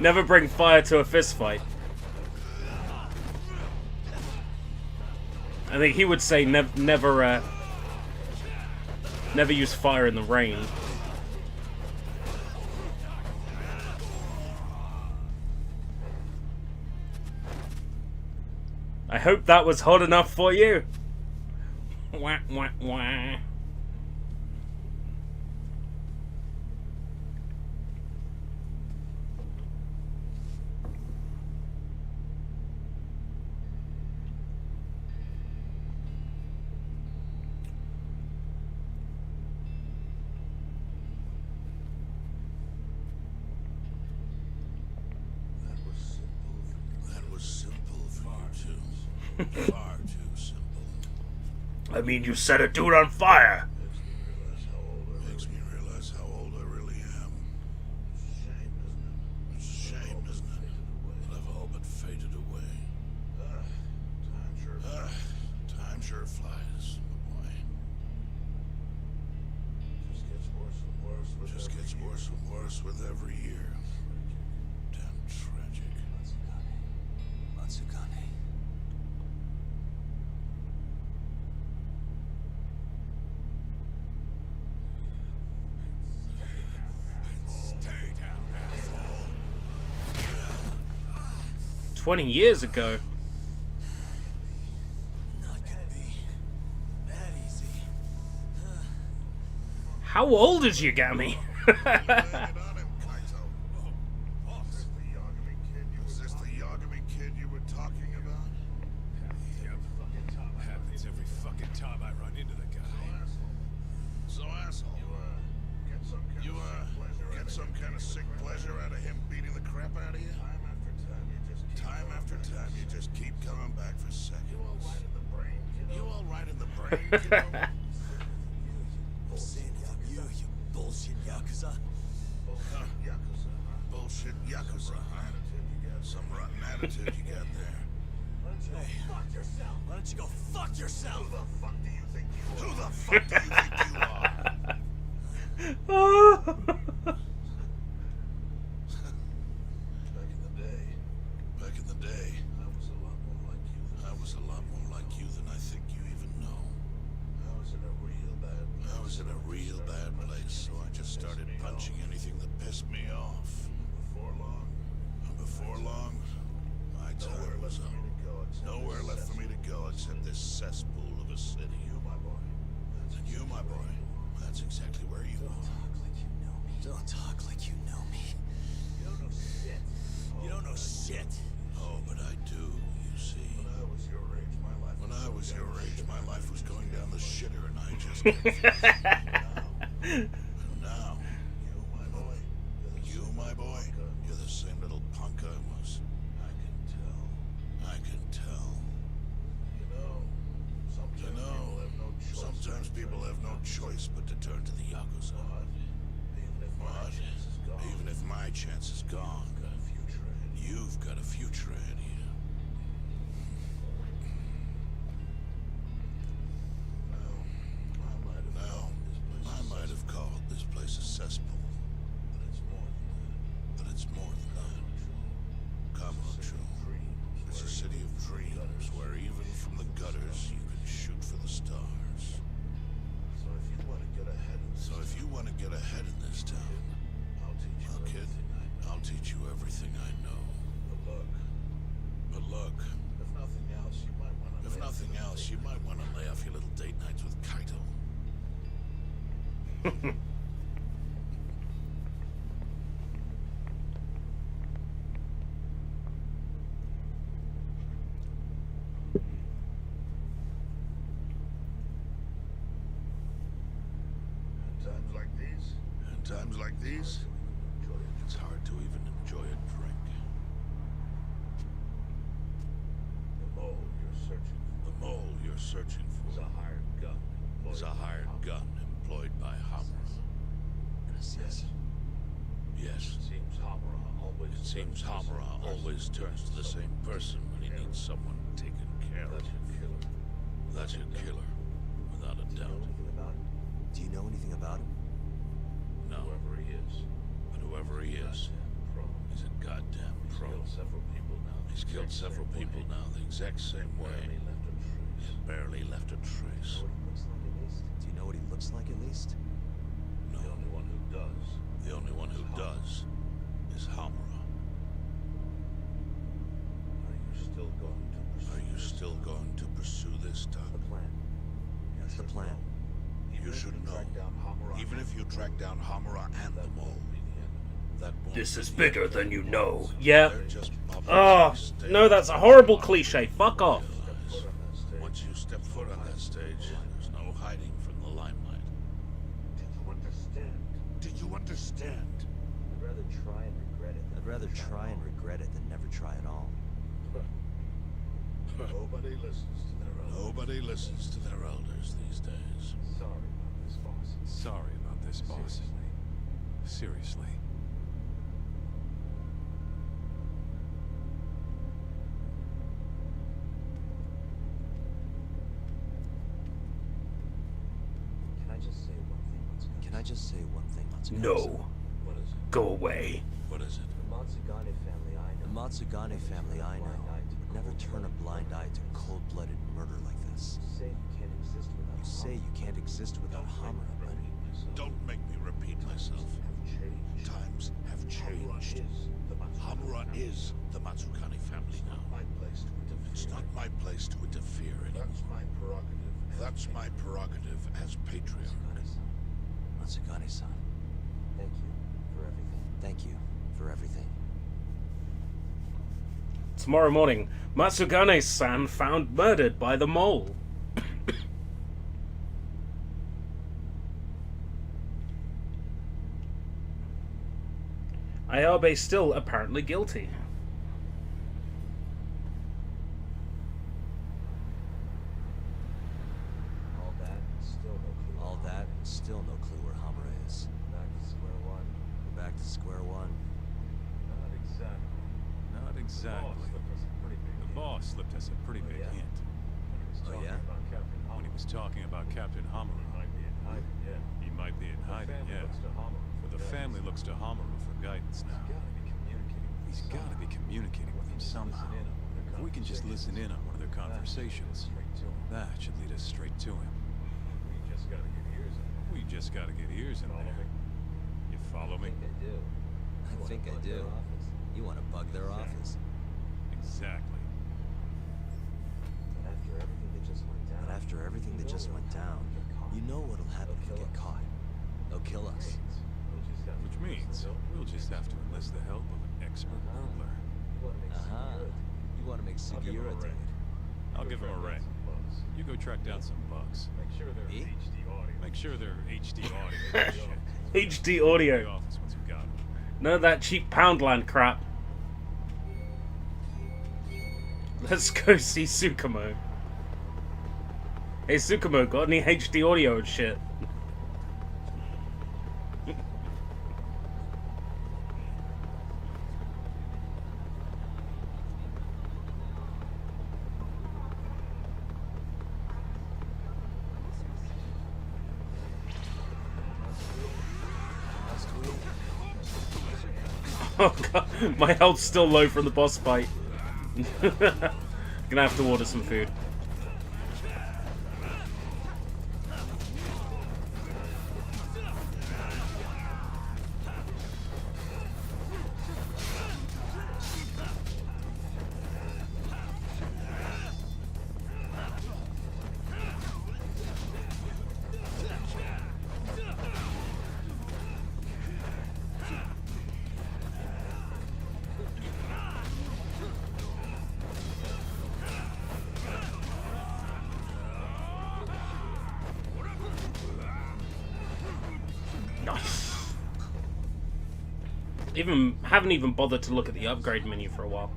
Never bring fire to a fist fight. I think he would say never use fire in the rain. I hope that was hot enough for you. Wah, wah, wah. That was simple for you two. Far too simple. I mean, you set a dude on fire. Makes me realize how old I really am. It's a shame, isn't it? That I've all but faded away. Time sure flies, my boy. Just gets worse and worse with every year. Damn tragic. Matsukane. Stay down, asshole. 20 years ago. Not gonna be that easy. How old is Yagami? Was this the Yagami kid you were talking about? Yep. Happens every fucking time I run into the guy. So asshole. You get some kind of sick pleasure out of him beating the crap out of you? Time after time, you just keep coming back for seconds. You all right in the brain, kiddo? You bullshit Yakuza. Bullshit Yakuza, huh? Some rotten attitude you got there. Hey, fuck yourself. why don't you go fuck yourself? Who the fuck do you think you are? Who the fuck do you think you are? Back in the day, I was a lot more like you than I think you even know. I was in a real bad place, so I just started punching anything that pissed me off. Before long, my time was up. Nowhere left for me to go except this cesspool of a city. You, my boy, that's exactly where you are. Don't talk like you know me. You don't know shit. You don't know shit. Oh, but I do, you see. When I was your age, my life was going down the shitter, and I just kept and now, you, my boy, you're the same little punk I was. I can tell. You know, sometimes people have no choice but to turn to the Yakuza. But even if my chance is gone, you've got a future ahead of you. Now, I might have called this place a cesspool, but it's more than that. Kamurocho, it's a city of dreams where even from the gutters you can shoot for the stars. So if you want to get ahead in this town, kid, I'll teach you everything I know. But look, if nothing else, you might want to lay off your little date nights with Kaito. In times like these, it's hard to even enjoy a drink. The mole you're searching for is a hired gun employed by Hamura. Yes. It seems Hamura always turns to the same person when he needs someone taken care of. That's your killer, without a doubt. Do you know anything about him? No. But whoever he is, he's a goddamn pro. He's killed several people now the exact same way. He's barely left a trace. Do you know what he looks like at least? No. The only one who does is Hamura. Are you still going to pursue this, Doc? That's the plan. You should know. Even if you track down Hamura and the mole, that won't This be is the bigger end. than you know. Yeah. They're just puppets Oh, on stage. no, that's a horrible cliche. Fuck off. Once you step foot on that stage, there's no hiding from the limelight. Did you understand? I'd rather try and regret it than never try at all. Nobody listens to their elders these days. Sorry about this, boss. Seriously. Can I just say one thing, Matsugane? No. Go away. What is it? The Matsugane family I know would never turn a blind eye to cold-blooded murder like this. You say you can't exist without Hamura, but Don't make me repeat myself. Times have changed. Hamura is the Matsukane family now. It's not my place to interfere anymore. That's my prerogative as patriarch. Matsugane-san, thank you for everything. Thank you for everything. Tomorrow morning, Matsugane-san found murdered by the mole. Ayabe still apparently guilty. All that, still no clue where Hamura is. Back to square one. We're back to square one. Not exactly. The boss slipped us a pretty big hint. Oh yeah? When he was talking about Captain Hamaru. He might be in hiding, yeah. But the family looks to Hamaru for guidance now. He's got to be communicating with them somehow. If we can just listen in on one of their conversations, that should lead us straight to him. We just got to get ears in there. You follow me? I think I do. You want to bug their office? Exactly. But after everything that just went down, you know what'll happen if we get caught. They'll kill us. Which means we'll just have to enlist the help of an expert burglar. You want to make Sugi irritated. I'll give him a ring. You go track down some bugs. Me? Make sure they're HD audio. Shit. HD The audio. office once you got 'em. None of that cheap Poundland crap. Let's go see Tsukumo. Hey Tsukumo, got any HD audio and shit? Oh god, my health's still low from the boss fight. Gonna have to order some food. Nice. Haven't even bothered to look at the upgrade menu for a while.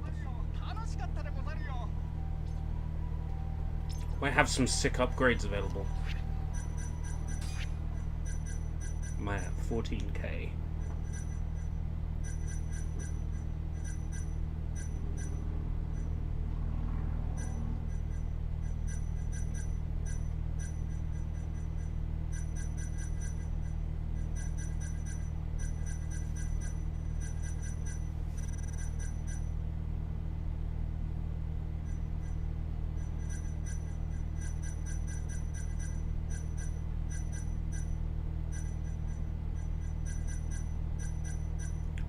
Might have some sick upgrades available. Am I at 14k?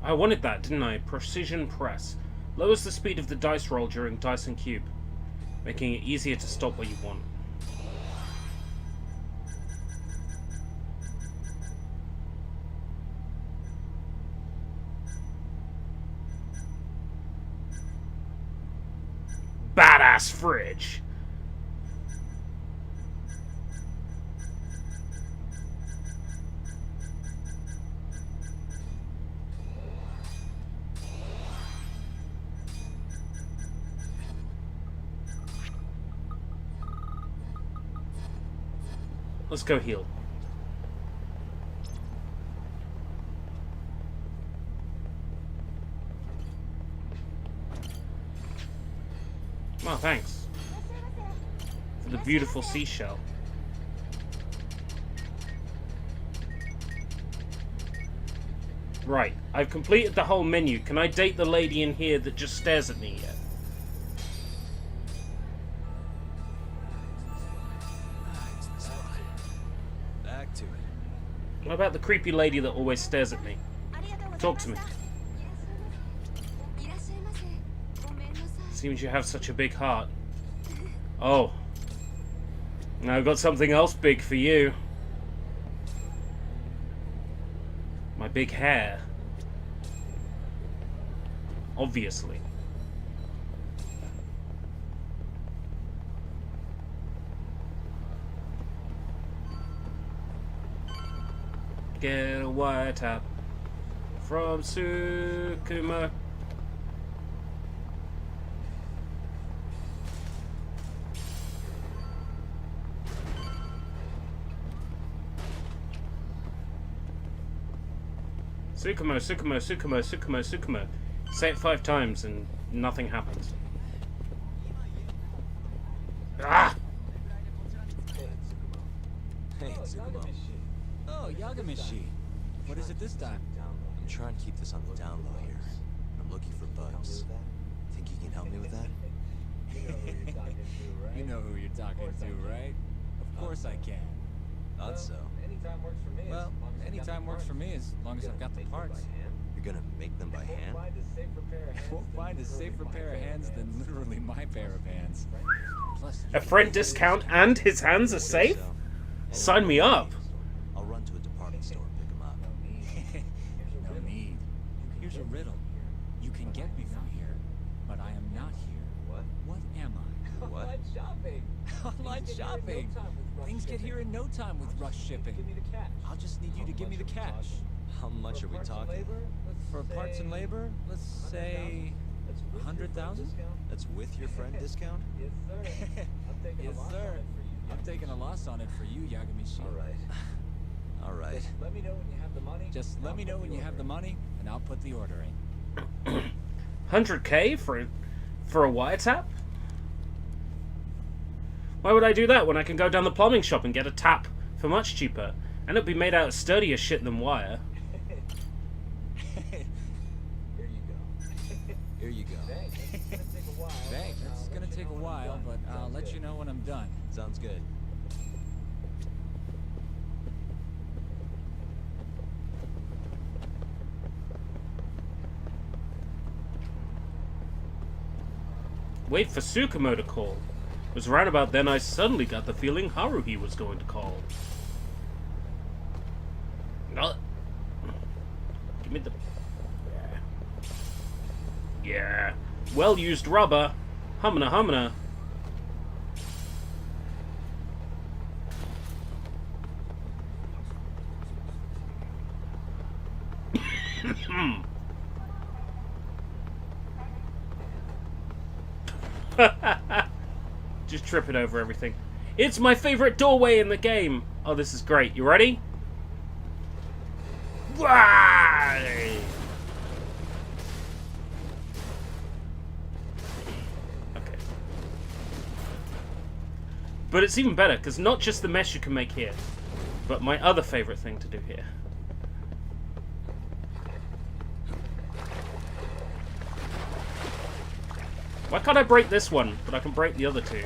I wanted that, didn't I? Precision press. Lowers the speed of the dice roll during dice and cube, making it easier to stop where you want. Badass fridge! Let's go heal. Oh, thanks. For the beautiful seashell. Right, I've completed the whole menu. Can I date the lady in here that just stares at me yet? Back to it. What about the creepy lady that always stares at me? Talk to me. Seems you have such a big heart. Oh. Now I've got something else big for you. My big hair. Obviously. Get a white tap from Tsukumo. Tsukumo, Tsukumo, Tsukumo, Tsukumo, Tsukumo. Say it 5 times and nothing happens. Hey, Tsukumo. Oh, Yagamishi. What is it this time? I'm trying to keep this on the down low here. I'm looking for bugs. Think you can help me with that? You know who you're talking to, right? Of course I can. Thought so. Anytime works for me. Well, anytime works for me as long as I've got the parts. You're gonna make them by hand? Won't find a safer pair of hands than literally my pair of hands. Plus, A friend discount and his hands are safe? So, Sign me up. I'll run to a department store and pick them up. no need. Here's a riddle. You can get me from here, but I am not here. What? What am I? What? Shopping. Online shopping. Things get here in no time with rush shipping. Give me the cash. I'll just need you to give me the cash. How much are we talking? For parts and labor, let's say 100,000. That's with your friend discount? Yes, sir. I'm taking Yes, a loss sir. on it for you. I'm taking a loss on it for you, Yagamishi. All right. All right. Just let me know when you have the money. Just let me know when you have the money, and I'll put the order in. 100k for a wiretap? Why would I do that when I can go down the plumbing shop and get a tap for much cheaper? And it'll be made out of sturdier shit than wire. Here you go. Here you go. Thanks. It's gonna take a while. Thanks, it's gonna take a while, but I'll let you know when I'm done. Sounds good. Wait for Tsukumo to call. It was right about then I suddenly got the feeling Haruhi was going to call. Give me the... Yeah. Well-used rubber. Humana humana. Just tripping over everything. It's my favorite doorway in the game. Oh, this is great. You ready? Why? Okay. But it's even better, because not just the mess you can make here, but my other favorite thing to do here. Why can't I break this one, but I can break the other two?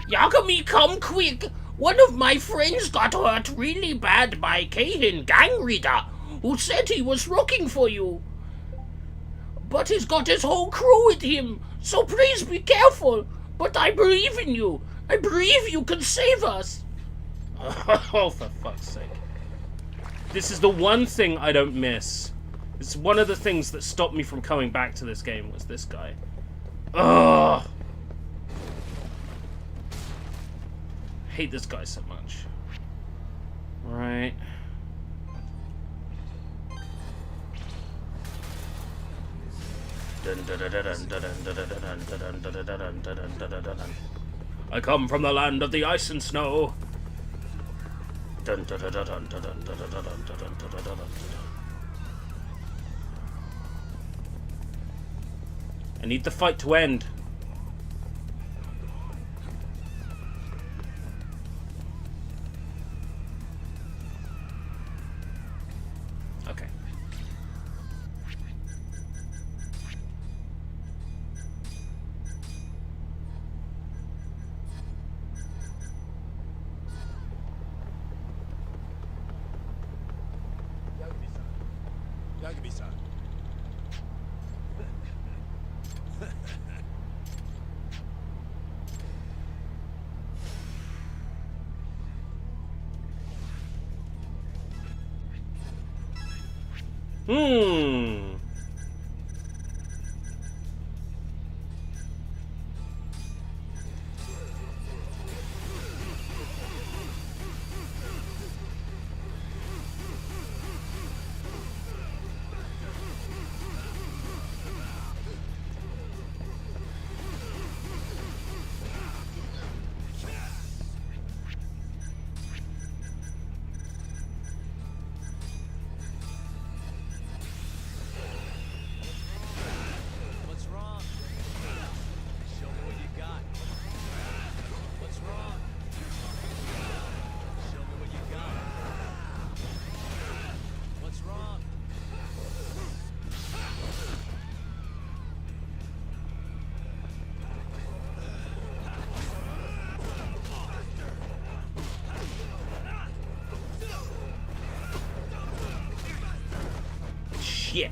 Yagami, come quick! One of my friends got hurt really bad by Keihin gang leader, who said he was looking for you. But he's got his whole crew with him, so please be careful. But I believe in you. I believe you can save us. Oh, for fuck's sake. This is the one thing I don't miss. It's one of the things that stopped me from coming back to this game was this guy. Ugh. Hate this guy so much. Right. I come from the land of the ice and snow. I need the fight to end. Okay. Yagami-san. shit.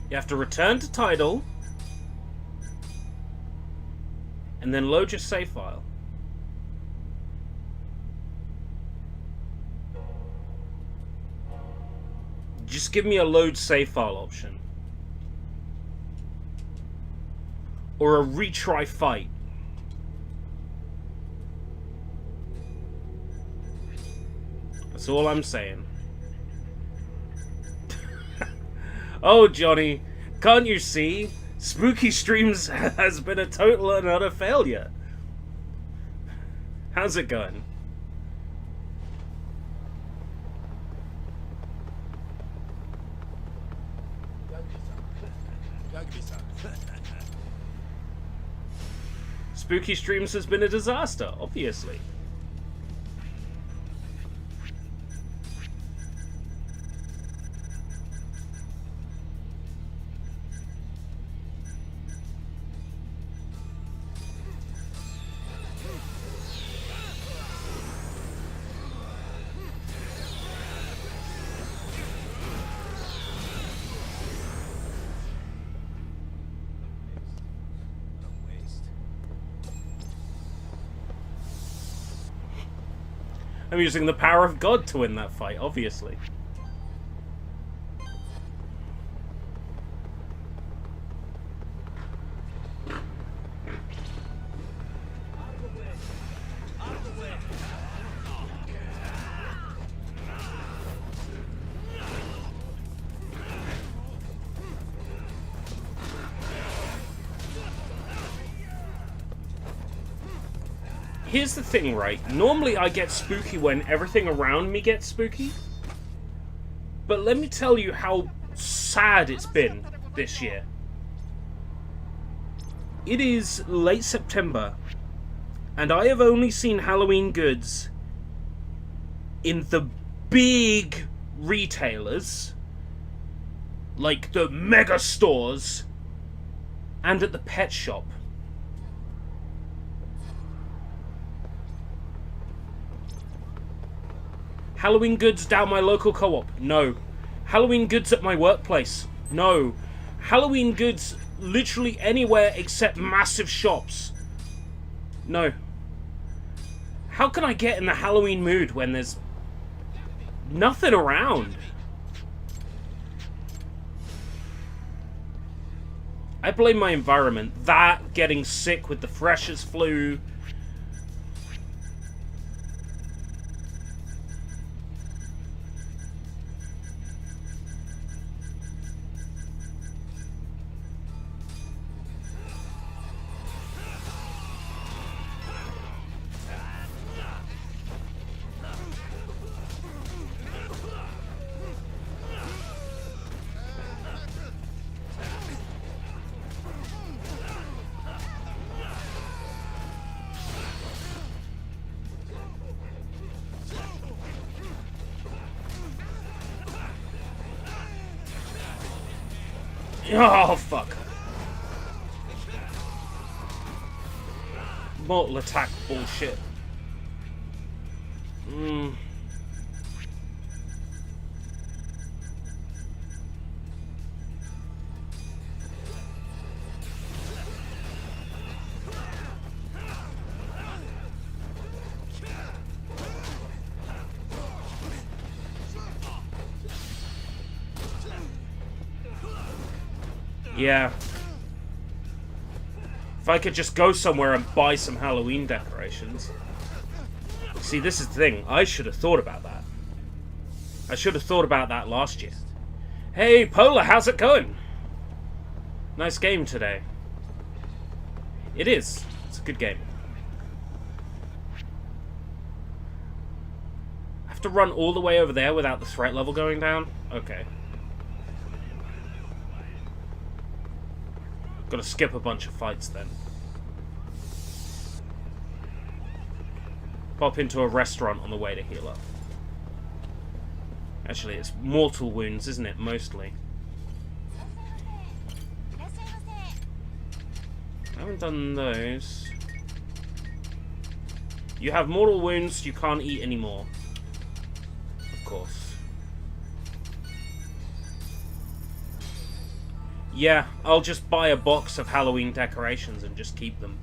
You have to return to title and then load your save file. Just give me a load save file option. Or a retry fight. That's all I'm saying. Oh, Johnny, can't you see? Spooky Streams has been a total and utter failure. How's it going? Spooky Streams has been a disaster, obviously. I'm using the power of God to win that fight, obviously. Here's the thing, right? Normally I get spooky when everything around me gets spooky. But let me tell you how sad it's been this year. It is late September, and I have only seen Halloween goods in the big retailers, like the mega stores, and at the pet shop. Halloween goods down my local co-op? No. Halloween goods at my workplace? No. Halloween goods literally anywhere except massive shops? No. How can I get in the Halloween mood when there's nothing around? I blame my environment. That, getting sick with the freshers flu. Oh, fuck. Mortal attack bullshit. Yeah. If I could just go somewhere and buy some Halloween decorations. See, this is the thing. I should have thought about that. I should have thought about that last year. Hey, Polar, how's it going? Nice game today. It is. It's a good game. I have to run all the way over there without the threat level going down? Okay. Gotta skip a bunch of fights then. Pop into a restaurant on the way to heal up. Actually, it's mortal wounds, isn't it, mostly? I haven't done those. You have mortal wounds, you can't eat anymore. Of course. Yeah, I'll just buy a box of Halloween decorations and just keep them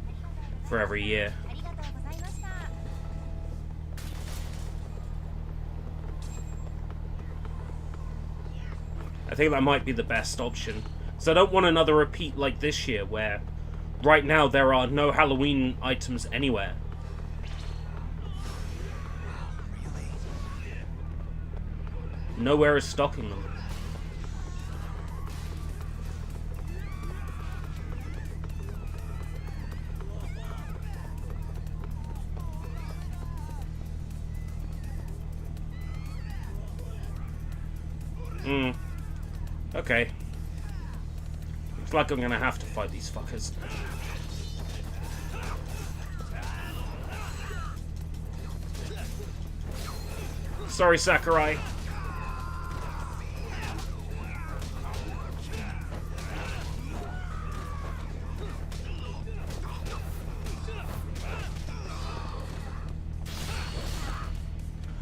for every year. I think that might be the best option. So I don't want another repeat like this year where right now there are no Halloween items anywhere. Nowhere is stocking them. Okay. Looks like I'm gonna have to fight these fuckers. Sorry, Sakurai.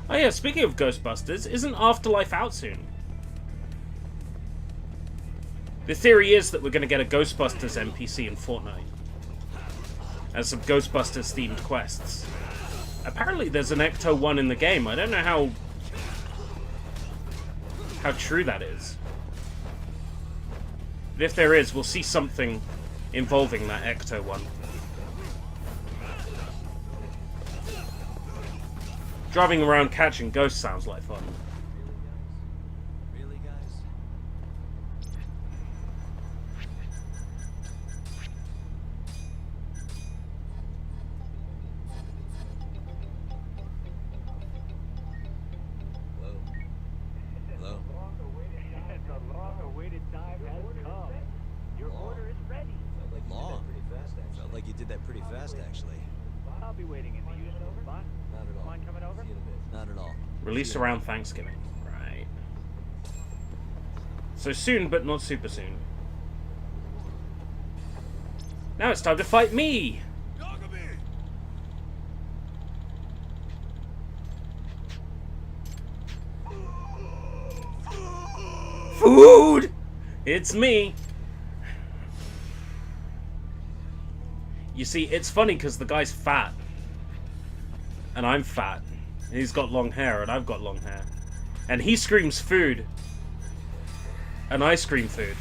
Oh yeah, speaking of Ghostbusters, isn't Afterlife out soon? The theory is that we're going to get a Ghostbusters NPC in Fortnite. As some Ghostbusters themed quests. Apparently there's an Ecto 1 in the game. I don't know how true that is. But if there is, we'll see something involving that Ecto 1. Driving around catching ghosts sounds like fun. Really, guys? Hello? Hello? The long-awaited time has come. Your order is ready. Felt like you did that pretty fast, actually. Felt like you did that pretty fast, actually. I'll be waiting in the usual spot. Not at all. Mind coming over? See you in a bit. Not at all. Released around Thanksgiving. Right. So soon, but not super soon. Now it's time to fight me! Food! It's me! You see, it's funny because the guy's fat. And I'm fat. And he's got long hair, and I've got long hair. And he screams food. And I scream food.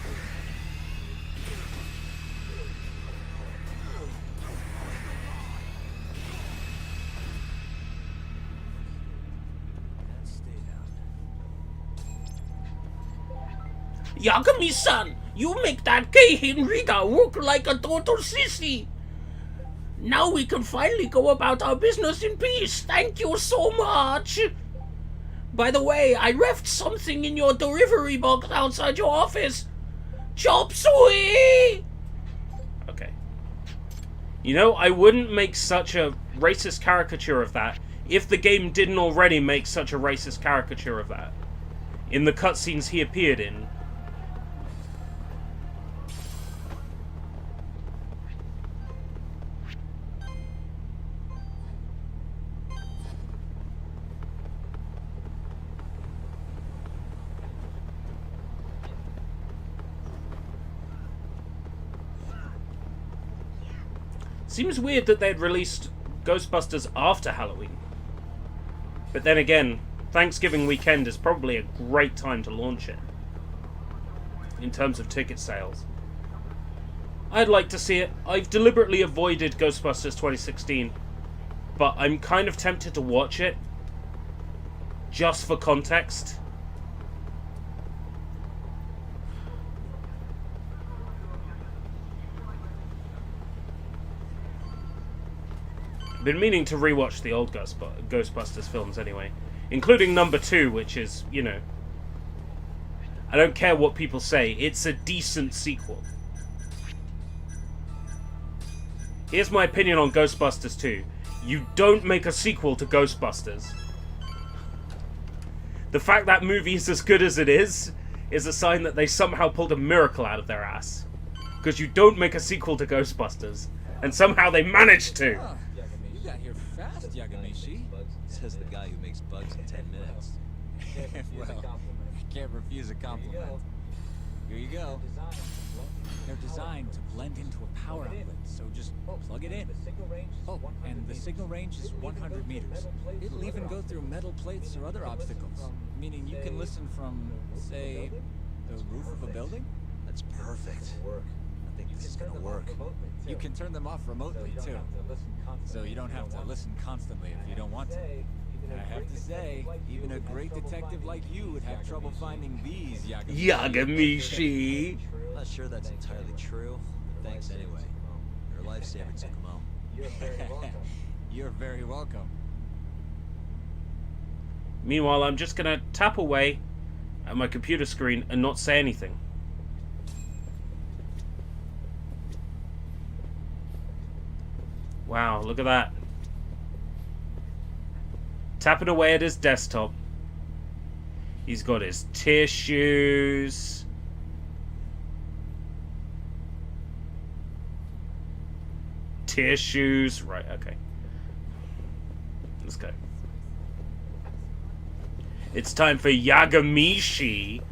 Yagami-san, you make that gay Henrita look like a total sissy. Now we can finally go about our business in peace. Thank you so much. By the way, I left something in your delivery box outside your office. Chop suey! Okay. You know, I wouldn't make such a racist caricature of that if the game didn't already make such a racist caricature of that in the cutscenes he appeared in. Seems weird that they'd released Ghostbusters after Halloween. But then again, Thanksgiving weekend is probably a great time to launch it. In terms of ticket sales. I'd like to see it. I've deliberately avoided Ghostbusters 2016. But I'm kind of tempted to watch it. Just for context. I've been meaning to rewatch the old Ghostbusters films anyway. Including number 2, which is, you know... I don't care what people say, it's a decent sequel. Here's my opinion on Ghostbusters 2. You don't make a sequel to Ghostbusters. The fact that movie is as good as it is a sign that they somehow pulled a miracle out of their ass. Because you don't make a sequel to Ghostbusters, and somehow they managed to. Ah, you got here fast, Yagamishi. Says the guy who makes bugs in 10 minutes. Well, I can't refuse a compliment. Here you go. They're designed to blend into a power outlet, so just plug it in. Oh, and the signal range is 100 meters. It'll even go through metal plates or other obstacles, meaning you can listen from, say, the roof of a building? That's perfect. I think this is gonna work. You can turn them off remotely, too. So you don't have to listen constantly if you don't want to. I have to say, even a great detective like you would have trouble finding these, Yagamishi. Yagamishi. I'm not sure that's entirely true. Thanks anyway. You're a lifesaver, Tsukumo. You're very welcome. Meanwhile, I'm just gonna tap away at my computer screen and not say anything. Wow, look at that. Tapping away at his desktop. He's got his tissues. Tissues. Right, okay. Let's go. It's time for Yagamishi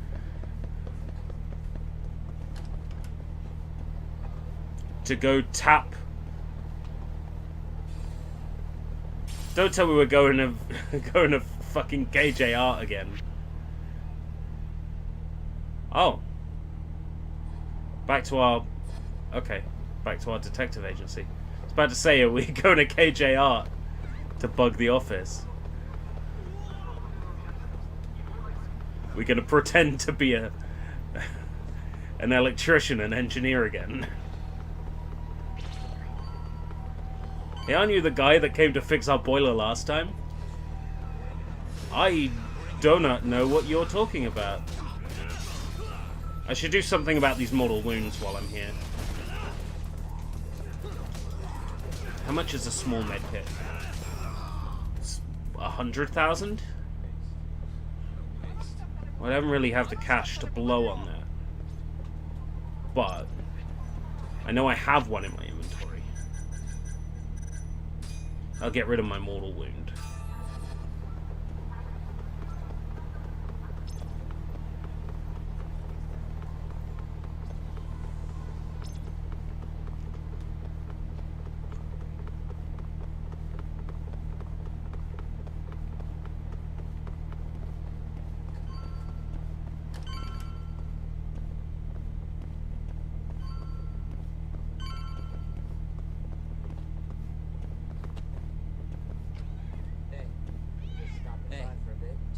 to go tap. Don't tell me we're going to fucking KJR again. Oh. Back to our... Okay. Back to our detective agency. I was about to say, are we going to KJR to bug the office? We're going to pretend to be an electrician and engineer again. Hey, aren't you the guy that came to fix our boiler last time? I do not know what you're talking about. I should do something about these mortal wounds while I'm here. How much is a small med kit? It's 100,000? Well, I don't really have the cash to blow on that. But I know I have one in my inventory. I'll get rid of my mortal wound.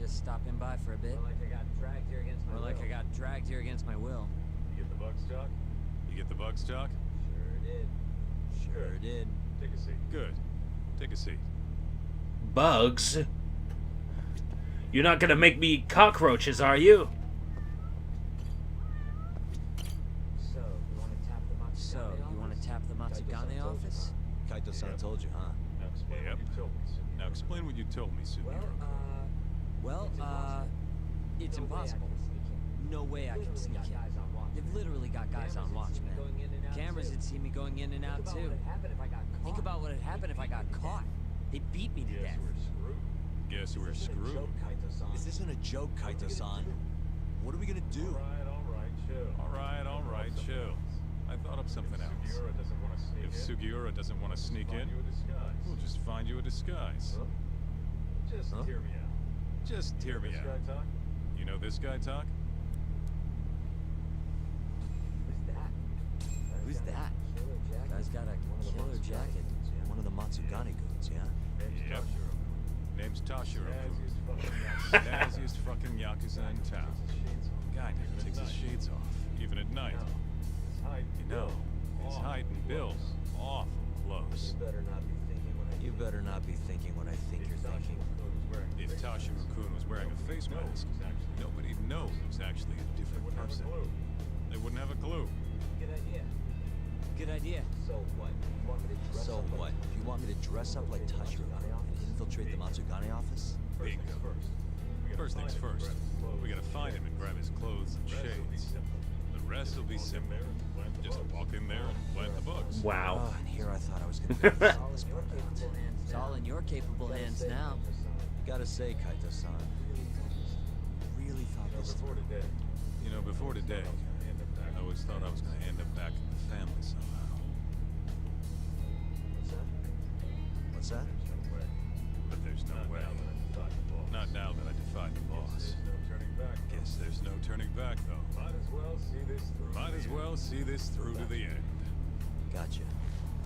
Stopping by for a bit. More like I got dragged here against my will. More like I got dragged here against my will. You get the bug stock? You get the bug stock? Sure did. Sure did. Take a seat. Good. Take a seat. Bugs? You're not gonna make me eat cockroaches, are you? So, you want to tap the Matsugane So, you want to tap the Matsugane office? Kaito-san told you, huh? Now explain what you told me, Sugiyoro. Now explain what you told me, Sugiyoro. Well, it's impossible. No way I can sneak in. They've literally got guys on watch, man. Cameras had seen me going in and out, too. Think about what had happened if I got caught. They beat me to death. Guess we're screwed. This isn't a joke, Kaito-san. What are we gonna do? All right, chill. I thought of something else. If Sugiura doesn't want to sneak in, we'll just find you a disguise. Just hear me out. Just hear me out. You know this guy talk? Who's that? Guy's got a killer jacket. One of the Matsugane goons, yeah? Yep. Name's Toshiro. Snazziest fucking Yakuza in town. Guy never takes his shades off, even at night. You know, his height and build, awful close. You better not be thinking what I think you're thinking. If Toshiro-kun was wearing a face mask, nobody'd know he was actually a different person. They wouldn't have a clue. Good idea. So what? So what? You want me to dress up like Toshiro and infiltrate the Matsugane office? Bingo. First things first, we gotta find him and grab his clothes and shades. The rest will be simple. Just walk in there and plant the bugs. Wow. Oh, and here I thought I was gonna be able to solve this part out. It's all in your capable hands now. Gotta say, Kaito-san, really thought this through. You know, before today, I always thought I was gonna end up back in the family somehow. What's that? But there's no way. Not now that I defied the boss. Guess there's no turning back, though. Might as well see this through to the end. Gotcha.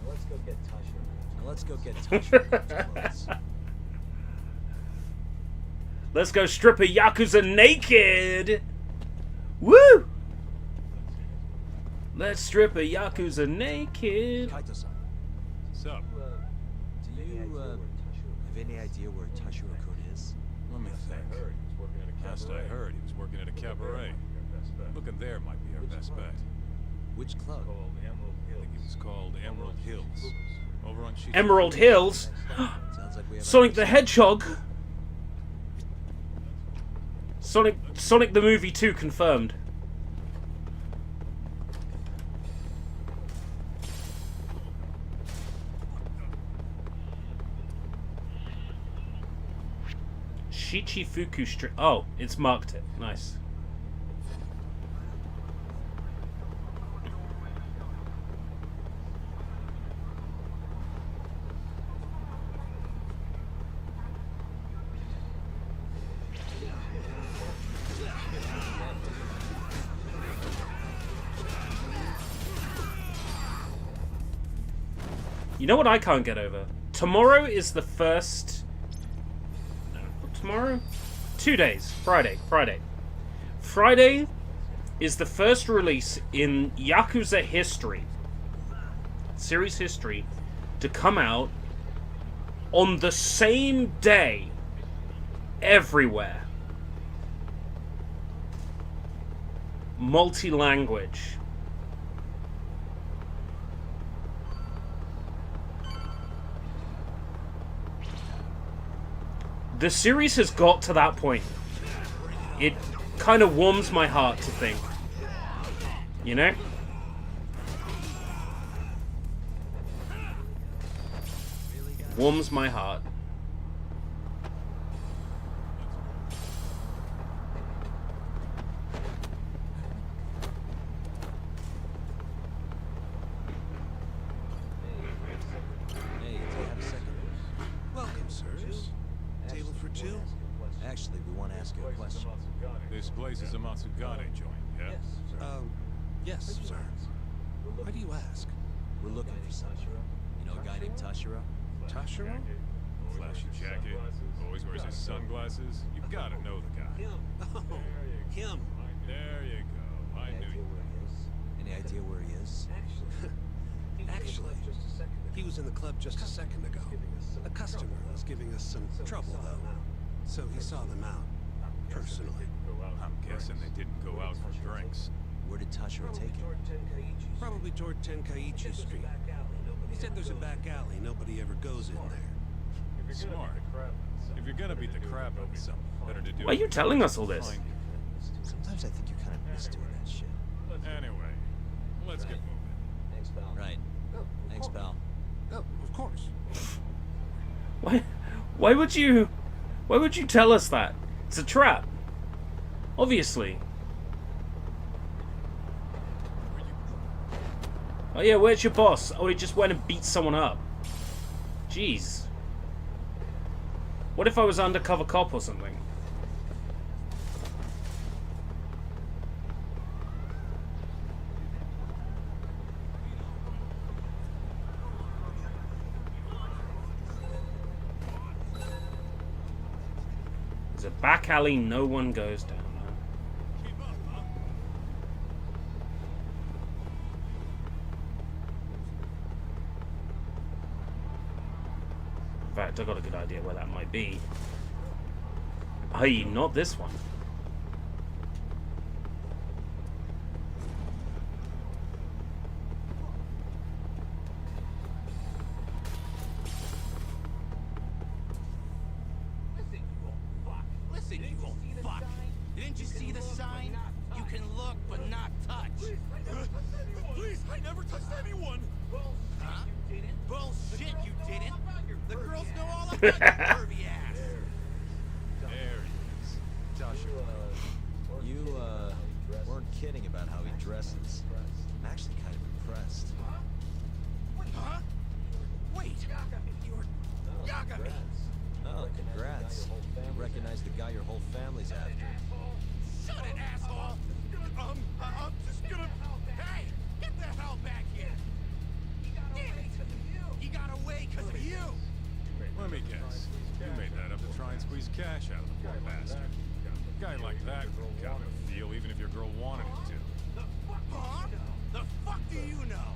Let's go get Tasha. Now let's go get Tasha clothes. Let's go strip a Yakuza naked! Woo! Let's strip a Yakuza naked. Kaito-san, So, do you have any idea where Tashiro-kun is? let me think. Last I heard, he was working at a cabaret. Looking there might be our best bet. Which club? I think it was called Emerald Hills. Over on Shichi. Emerald Hills? Sounds like we have Sonic the Hedgehog? Sonic the Movie 2 confirmed. Shichifuku Street. Oh, it's marked it. Nice. You know what I can't get over? Tomorrow is the first... No, tomorrow? 2 days. Friday. Friday is the first release in Yakuza history, series history, to come out on the same day everywhere. Multi-language. The series has got to that point. It kind of warms my heart to think. You know? Warms my heart. Hey, do you have a second? Welcome, sirs. Table for two? Actually, we want to ask you a question. This place is a Matsugane joint, yeah? Yes, sir. Why do you ask? We're looking for someone. You know a guy named Tashiro? Tashiro? Flashy jacket, always wears his sunglasses. You gotta know the guy. Oh, him. There you go. I knew you. Any idea where he is? Actually, he was in the club just a second ago. A customer was giving us some trouble, though. So he saw them out, personally. I'm guessing they didn't go out for drinks. Where did Tashiro take him? Probably toward Tenkaichi Street. He said there's a back alley, nobody ever goes in there. Smart. If you're gonna beat the crap out of someone, better to do Why are you it telling us all this? find you. Sometimes I think you kind of miss doing that shit. Anyway, let's get moving. Thanks, pal. Right. Thanks, pal. Oh, of course. Why would you tell us that? It's a trap. Obviously. Oh yeah, where's your boss? Oh, he just went and beat someone up. Jeez. What if I was undercover cop or something? There's a back alley no one goes down. In fact, I got a good idea where that might be. Aye, not this one. Listen, you old fuck. Listen, you old Didn't you see the sign? You can look but not touch. Please, I never touched anyone. Huh? Bullshit, you didn't. The girls know all about your curvy ass. There he is. Tasha. You, weren't kidding about how he dresses. I'm actually kind of impressed. Huh? Wait, you're Yagami. Oh, congrats. You recognize the guy your whole family's after. Shut it, asshole. I'm just gonna. Hey, get the hell back here. Damn it. He got away because of you. Let me guess. You made that up to try and squeeze cash out of the poor bastard. A guy like that would got a feel even if your girl wanted him to. Huh? The fuck do you know?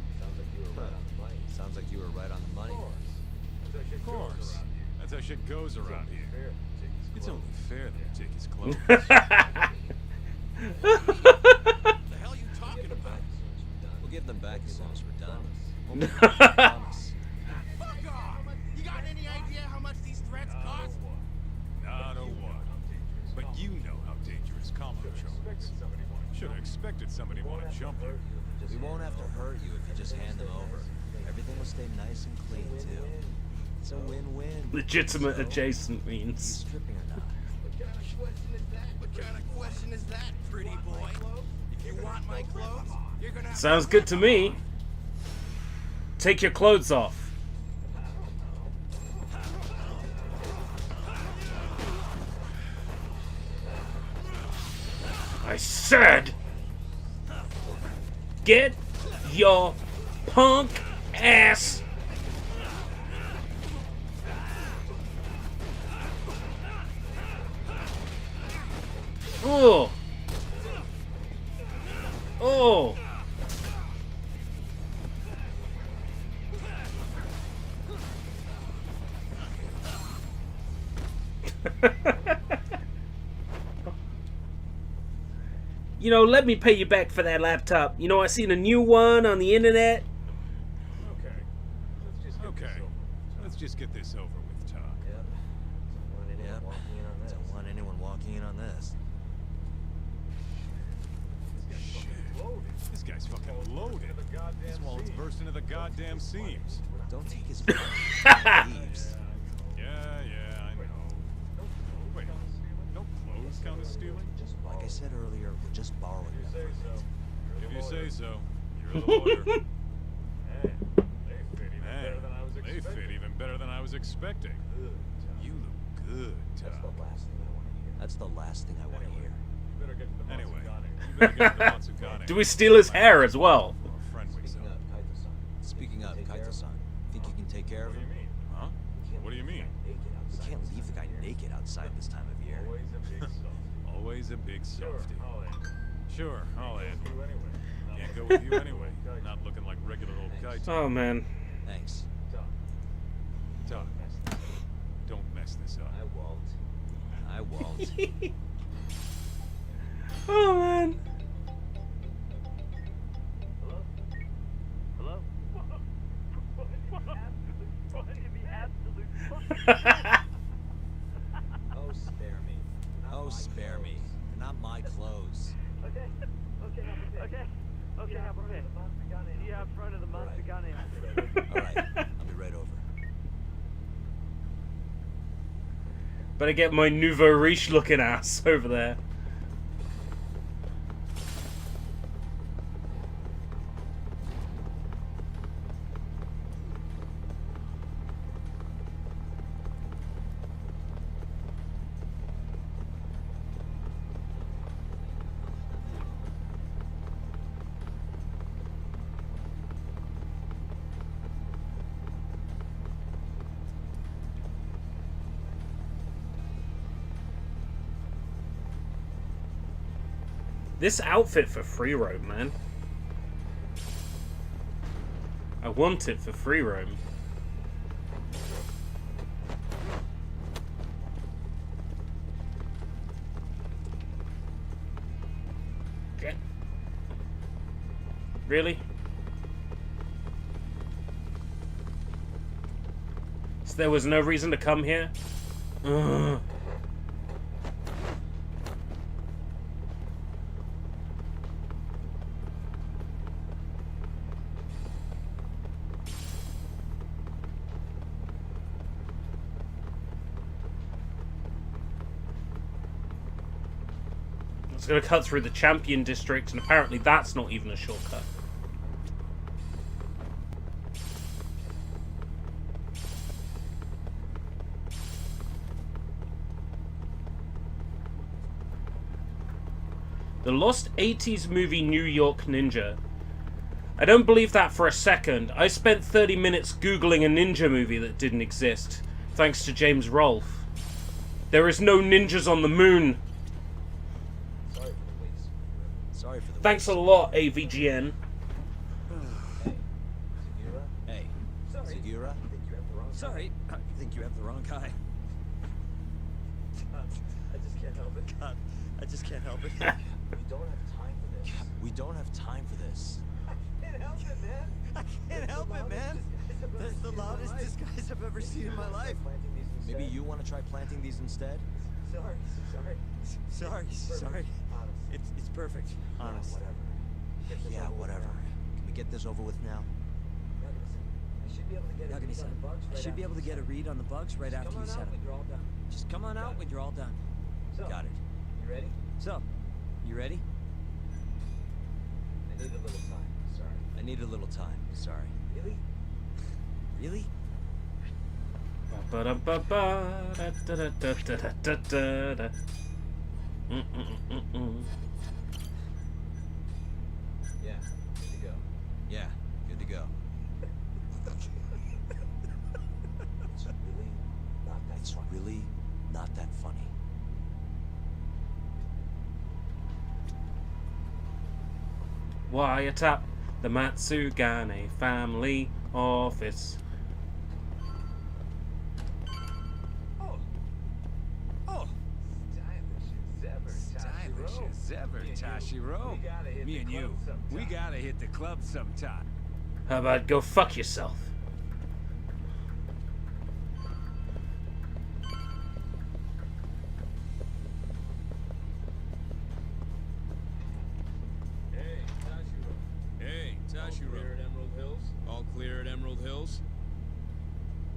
Sounds like you were right on the money. Of course. That's how shit goes around here. It's only fair that you take his clothes. The hell you talking about? We'll give them back as soon as we're done. We'll make a promise. Fuck off! You got any idea how much these threats cost? Not a one. But you know how dangerous combo is. Should have expected somebody to want to jump you. We won't have to hurt you if you just hand them over. Everything will stay nice and clean, too. It's a win-win. Legitimate So, adjacent are you means. stripping or not? What kind of question is that, pretty boy? If you want my clothes, you're gonna have Sounds to good to me. Take your clothes off. I said, get your punk ass. Oh. Oh. You know, let me pay you back for that laptop. You know, I seen a new one on the internet. Okay. Let's just get this over with, Todd. Yep. Don't want anyone walking in on this. Shit. This guy's fucking loaded. His wallet's burst into the goddamn seams. Don't take his money. Leaves. Yeah, I know. Wait, no clothes count as stealing? Like I said earlier, we're just borrowing them. If you say so. You're the lawyer. Man, they fit even better than I was expecting. You look good, Todd. That's the last thing I want to hear. Anyway, you better get to the Matsukane. Do we steal his hair as well? Our friend wakes up. Speaking of, Kaito-san, think you can take care of him? Huh? What do you mean? We can't leave the guy naked outside this time of year. Always a big softy. Sure, I'll add. Can't go with you anyway. Not looking like regular old Kaito. Oh man. Thanks. Todd, don't mess this up. I won't. Oh man. Hello? Oh, spare me. Oh, spare me. They're not my clothes. Okay, I'm okay. See you out front of the Matsukane. All right, I'll be right over. Better get my nouveau riche looking ass over there. This outfit for free roam, man. I want it for free roam. Okay. Really? So there was no reason to come here? Ugh. going to cut through the Champion District, and apparently that's not even a shortcut. The lost 80s movie New York Ninja. I don't believe that for a second. I spent 30 minutes Googling a ninja movie that didn't exist, thanks to James Rolfe. There is no ninjas on the moon. Sorry for the Thanks a lot, AVGN. Hey, Segura? Sorry, I think you have the wrong guy. I just can't help it. God, I just can't help it. We don't have time for this. We don't have time for this. I can't help it, man. I can't help it, man. That's the loudest disguise I've ever seen in my life. Maybe you want to try planting these instead? Sorry. Sorry. Honest. It's perfect. Honest. Whatever. Yeah, whatever. Can we get this over with now? I should be able to get a read on the bugs. I should be able to get a read on the bugs right after you set them. Just come on out when you're all done. Got it. You ready? So, you ready? I need a little time. Sorry. I need a little time. Sorry. Really? Really? Yeah. Good to go. Yeah, good to go. It's really not that funny. Wiretap the Matsugane family office. Stylish as ever, Tashiro. Me and you, we gotta hit the club sometime. How about go fuck yourself? Hey, Tashiro. All clear at Emerald Hills? All clear at Emerald Hills?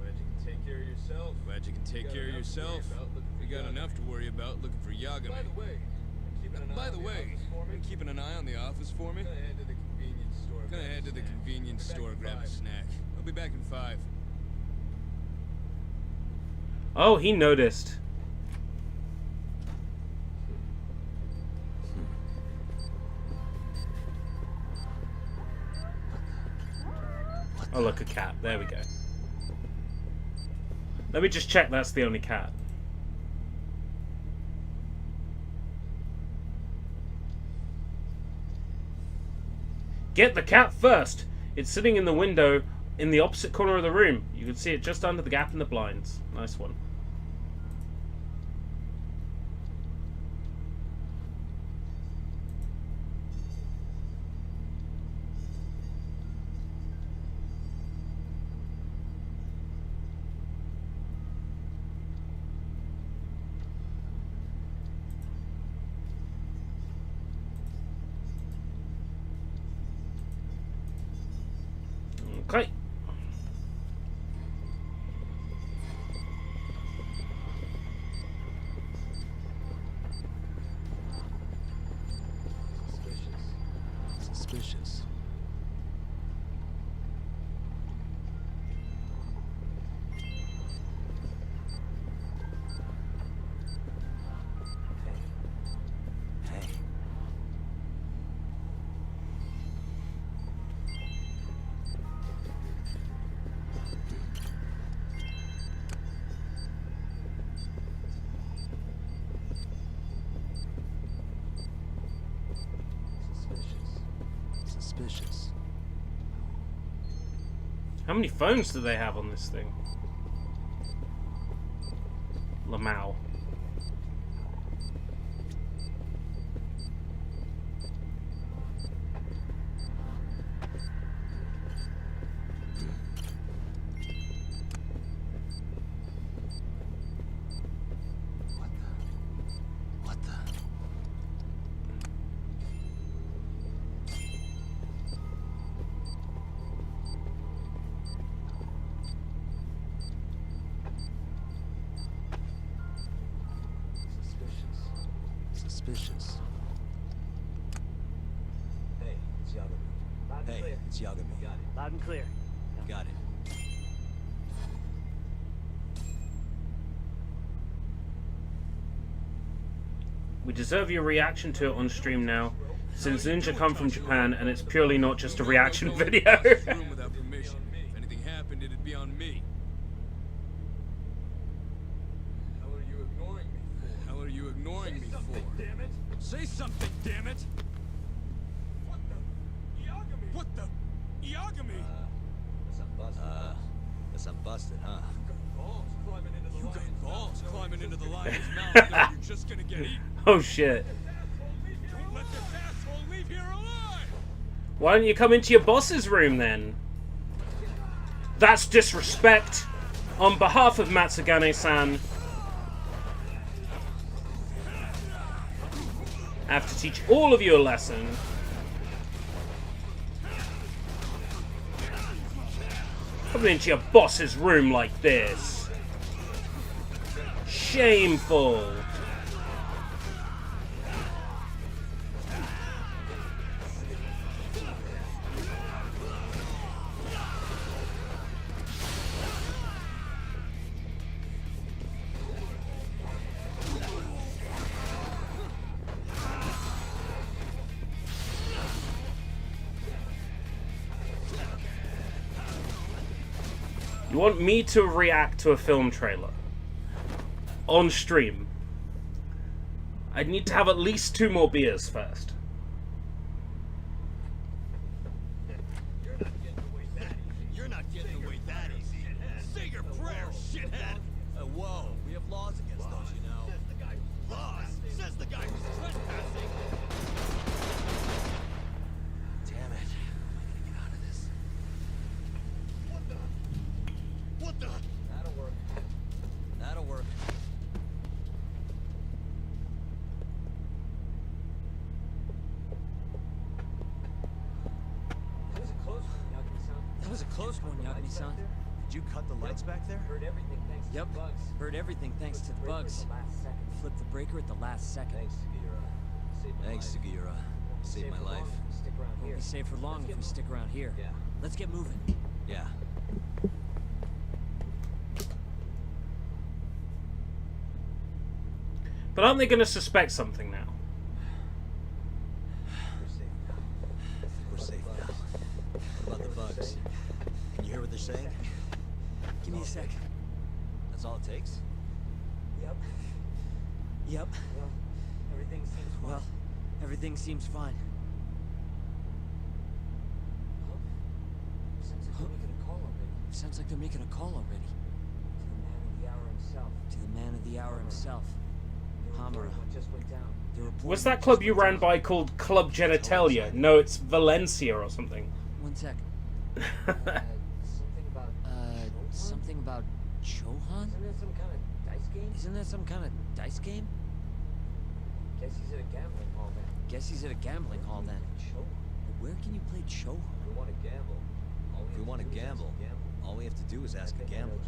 Glad you can take care of yourself. Glad you can take care of yourself. We got enough to worry about looking for Yagami. By the way, keeping an eye on the office for me? Gonna head to the convenience store, grab a snack. I'll be back in 5. Oh, he noticed. Oh, look, a cat. There we go. Let me just check that's the only cat. Get the cat first! It's sitting in the window in the opposite corner of the room. You can see it just under the gap in the blinds. Nice one. Okay. Suspicious. Hey. Suspicious. How many phones do they have on this thing? Lamau. What the? Suspicious. Loud and clear. Got it. We deserve your reaction to it on stream now, since Ninja come from Japan and it's purely not just a reaction video. Room without permission. If anything happened, it'd be on me. How are you ignoring me for? How are you ignoring me for? Damn it! Say something, damn it! What the? Iagami! What the? Iagami! Guess I'm busted, huh? You got balls climbing into the lion's mouth. No, you're just gonna get eaten. Oh shit. Don't let this asshole leave here alive! Why don't you come into your boss's room then? That's disrespect. On behalf of Matsugane-san, I have to teach all of you a lesson. Coming into your boss's room like this. Shameful. You want me to react to a film trailer on stream? I'd need to have at least 2 more beers first. You're not getting away that easy. Say your prayers, shithead! Whoa, we have laws against those, you know. Says the guy who laws. Says the guy who's trespassing. Damn it. How am I gonna get out of this? What the? What the? That'll work. That'll work. That was a close one, Yagami-san. Did you cut the lights back there? Heard everything thanks to the bugs. Heard everything thanks to the bugs. Flipped the breaker at the last second. Thanks, Sugiura. Saved my life. Won't be safe for long if we stick around here. Yeah. Let's get moving. Yeah. But aren't they going to suspect something now? We're safe now. What about the bugs? Can you hear what they're saying? Give me a sec. That's all it takes? Yep. Yep. Well, everything seems fine. Sounds like they're making a call already. To the man of the hour himself. Hamura. What's that club you ran by called Club Genitalia? No, it's Valencia or something. One sec. Something about Chohan? Isn't that some kind of dice game? Isn't that some kind of dice game? Guess he's at a gambling hall then. Guess he's at a gambling hall then. But where can you play Chohan? We want to gamble. If we want to gamble, all we have to do is ask a gambler.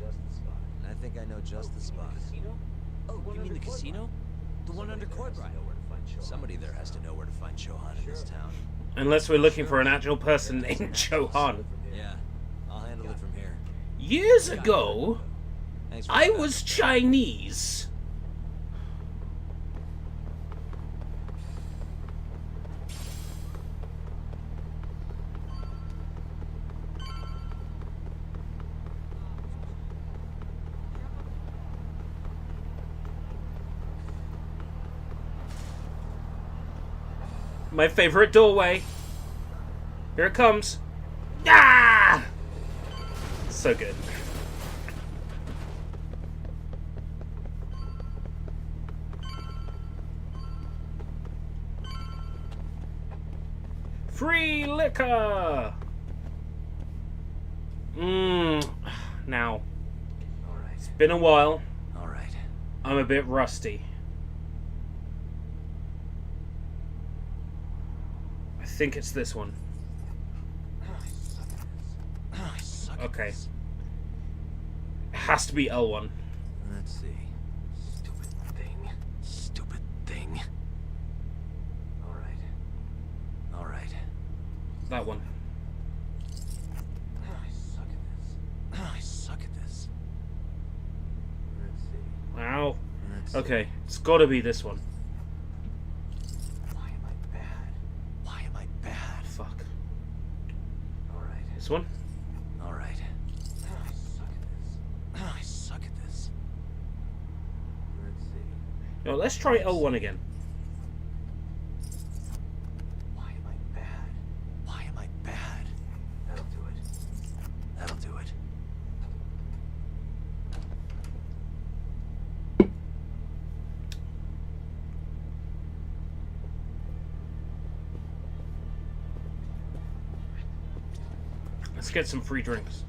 And I think I know just the spot. Oh, you mean the casino? The one under Corbry. Somebody there has to know where to find Chohan in this town. Unless we're looking for an actual person named Chohan. Yeah, I'll handle it from here. Years ago, Thanks for I that. was Chinese. My favorite doorway. Here it comes. Ah! So good. Free liquor! Now. It's been a while. Alright. I'm a bit rusty. I think it's this one. Okay. It has to be L1. Let's see. Stupid thing. Stupid thing. Alright. Alright. That one. Okay, it's gotta be this one. Why am I bad? Why am I bad? Fuck. Alright. This one? Alright. I suck at this. Let's see. No, let's try L1 again. Why am I bad? Why am I bad? That'll do it. That'll do it. Let's get some free drinks.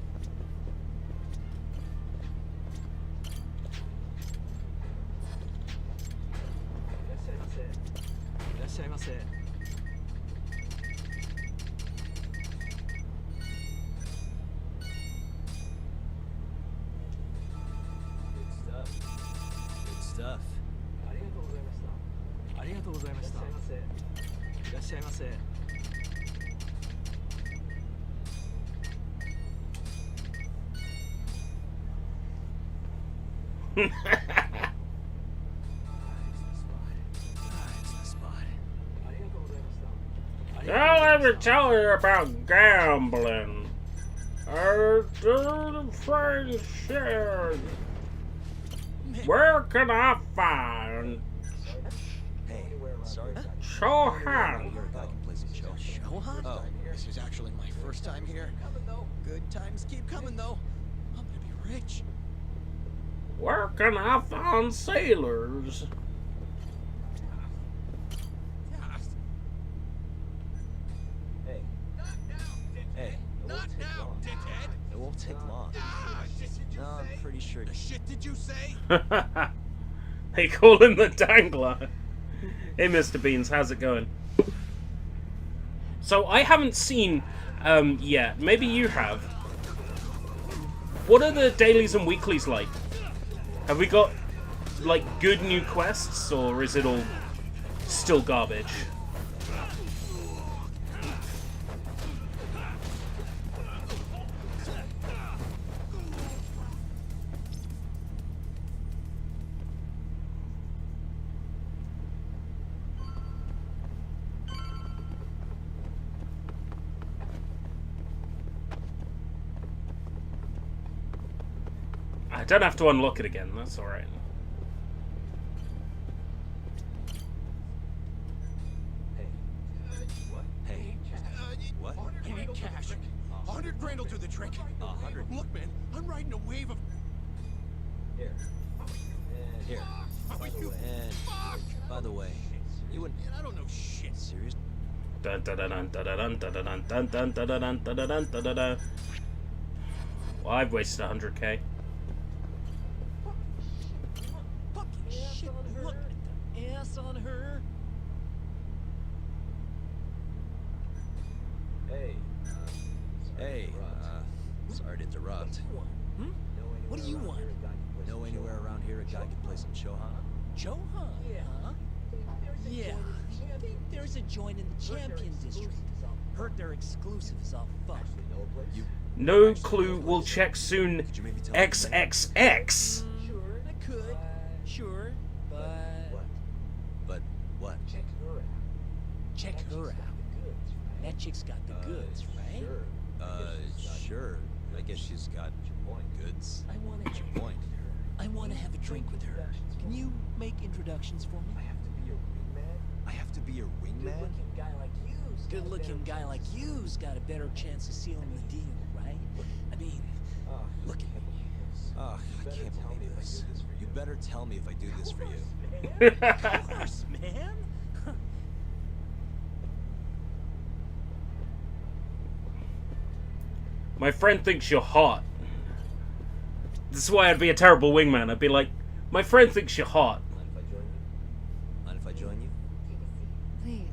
Good stuff. Good stuff. ありがとうございました。ありがとうございました。いらっしゃいませ。いらっしゃいませ。I'll ever tell her about gambling. The friends shared. Where can I find Hey, sorry. Chohan? Here, a guy can play some Chohan. Oh, this is actually my first time here. Good times keep coming, though. I'm gonna be rich. Where can I find sailors? Hey. Hey, Not now, dickhead! it won't take long. No, I'm pretty sure. The shit did you say? They call him the Dangler. Hey, Mr. Beans, how's it going? So, I haven't seen yet. Maybe you have. What are the dailies and weeklies like? Have we got, like, good new quests, or is it all still garbage? I don't have to unlock it again, that's alright. Hey, what? I need cash. 100 grand will do the trick. 100. Look, man, I'm riding a wave of... Here. Here. How are you? And by the way, you wouldn't. Man, I don't know shit. Serious? Dun dun dun dun dun dun dun dun dun dun dun dun dun dun dun. Well, I've wasted 100k. Fucking shit, look at the ass on her. Hey. Hey, sorry to interrupt. Hmm? What do you want? Know anywhere around here a guy can play some Chohan? Chohan? Huh? Yeah. I think there's a joint in the Champion District. Heard their exclusive is all fucked. You No clue, we'll check soon. could you maybe tell me the name? XXX. Sure, I could. Sure, but But what? Check her out. check her out. That chick's got the goods, right? Sure. I guess she's got goods. I want to What's your point? I want to have a drink with her. Can you make introductions for me? I have to be your wingman. I have to be your wingman? Good-looking guy like you's got a Good-looking better guy like chance. you's got a better chance of sealing the deal, right? I mean, look at me. Oh, I can't believe this. You better tell me if I do this for you. Of course, man. My friend thinks you're hot. This is why I'd be a terrible wingman. I'd be like, my friend thinks you're hot. Mind if I join you? Mind if I join you? Please,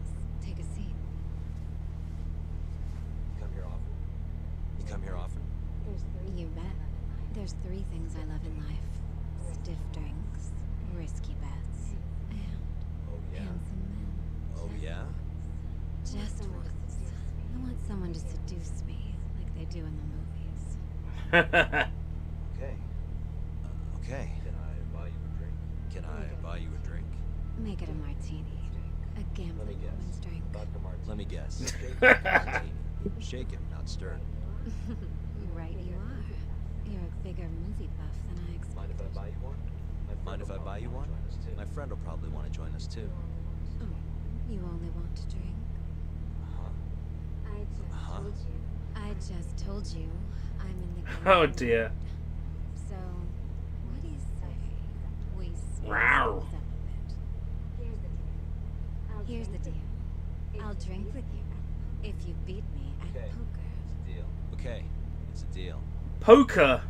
take a seat. Come here often? You come here often? You bet. There's 3 things I love in life. Stiff drinks, risky bets, and Oh yeah. handsome men. Oh, yeah? Just once. I want someone to seduce me, like they do in the movies. Okay. Okay. Can I buy you a drink? Can I buy Make it a martini. A gambling woman's drink. Let me guess. Shaken, not stirred. Right you are. You're a bigger movie buff than I expected. Mind if I buy you one? Mind if I buy you one? My friend will probably want to join us too. Oh, you only want to drink? I just told you I'm in the game. Oh dear. So, what do you say we spice Wow. things up a bit? Here's the deal. I'll drink with you if you beat me at Okay. poker. Deal. Okay, it's a deal. Poker.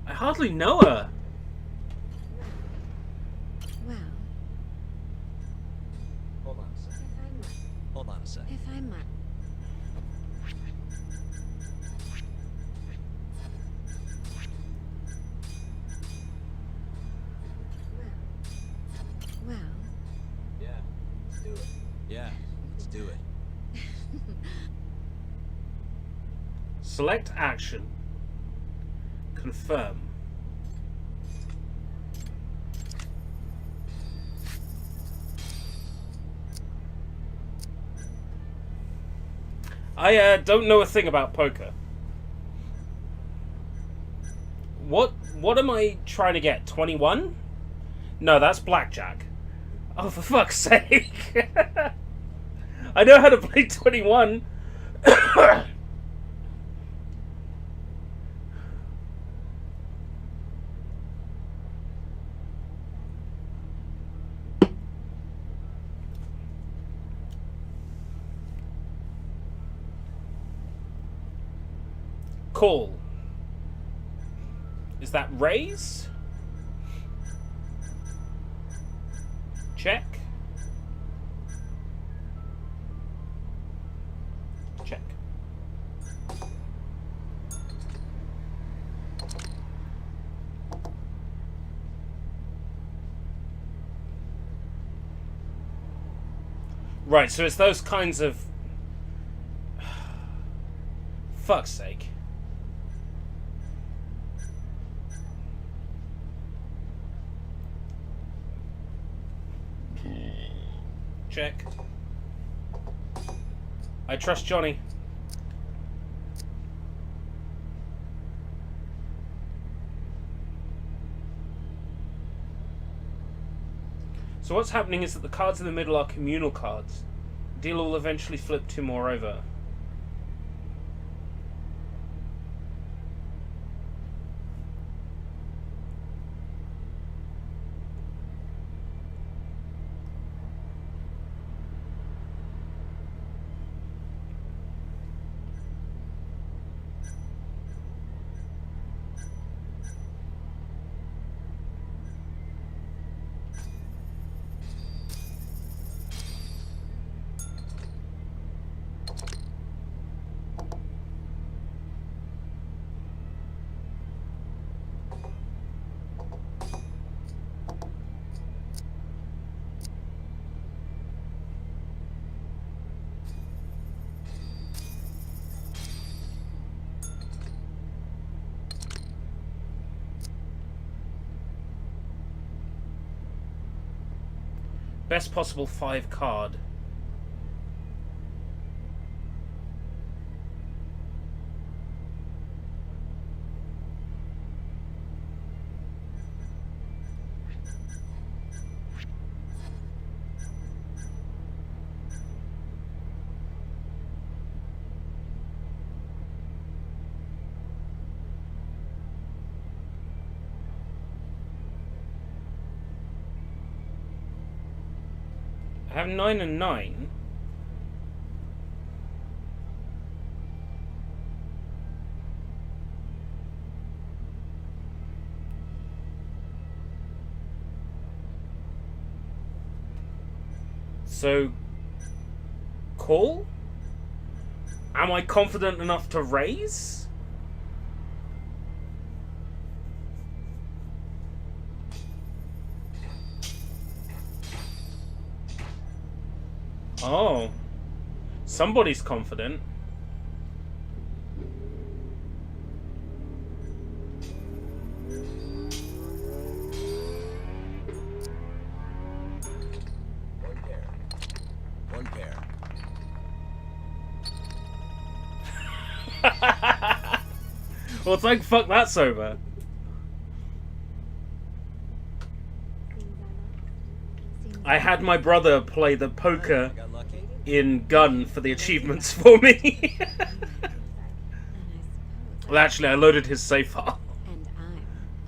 I hardly know her. Well, Hold on a second. Hold on a sec. if I might. Well, Yeah, let's do it. Yeah, let's do it. Select action. Confirm. I don't know a thing about poker. What am I trying to get? 21? No, that's blackjack. Oh, for fuck's sake. I know how to play 21. Call. Is that raise? Check. Check. Right, so it's those kinds of... Fuck's sake. Check. I trust Johnny. So what's happening is that the cards in the middle are communal cards. Deal will eventually flip 2 more over. Best possible 5 card. I have 9 and 9. So, call? Am I confident enough to raise? Oh, somebody's confident. Well, thank fuck that's over. I had my brother play the poker in Gun for the achievements for me. Well, actually, I loaded his save file. And I'm a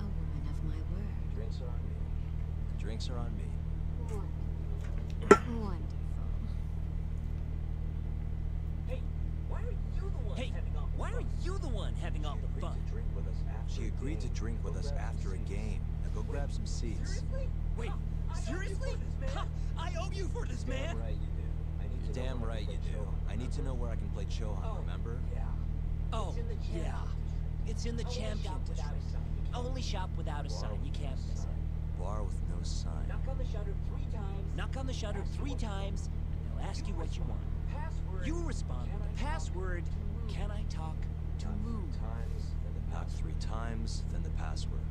woman of my word. Drinks are on me. The drinks are on me. Wonderful. Hey, why are you the one having all the fun? She agreed to drink with us after a game. Now go grab some seats. Wait, seriously? Ha, I owe you for this, man. You're damn right you do. I need to know where I can play Chohan, remember? Oh, yeah. It's in the champion district. Only shop without a sign. You can't miss it. Bar with no sign. Knock on the shutter 3 times, and they'll ask you what you want. You respond with the password, "Can I talk to Moon?" Knock 3 times, then the password.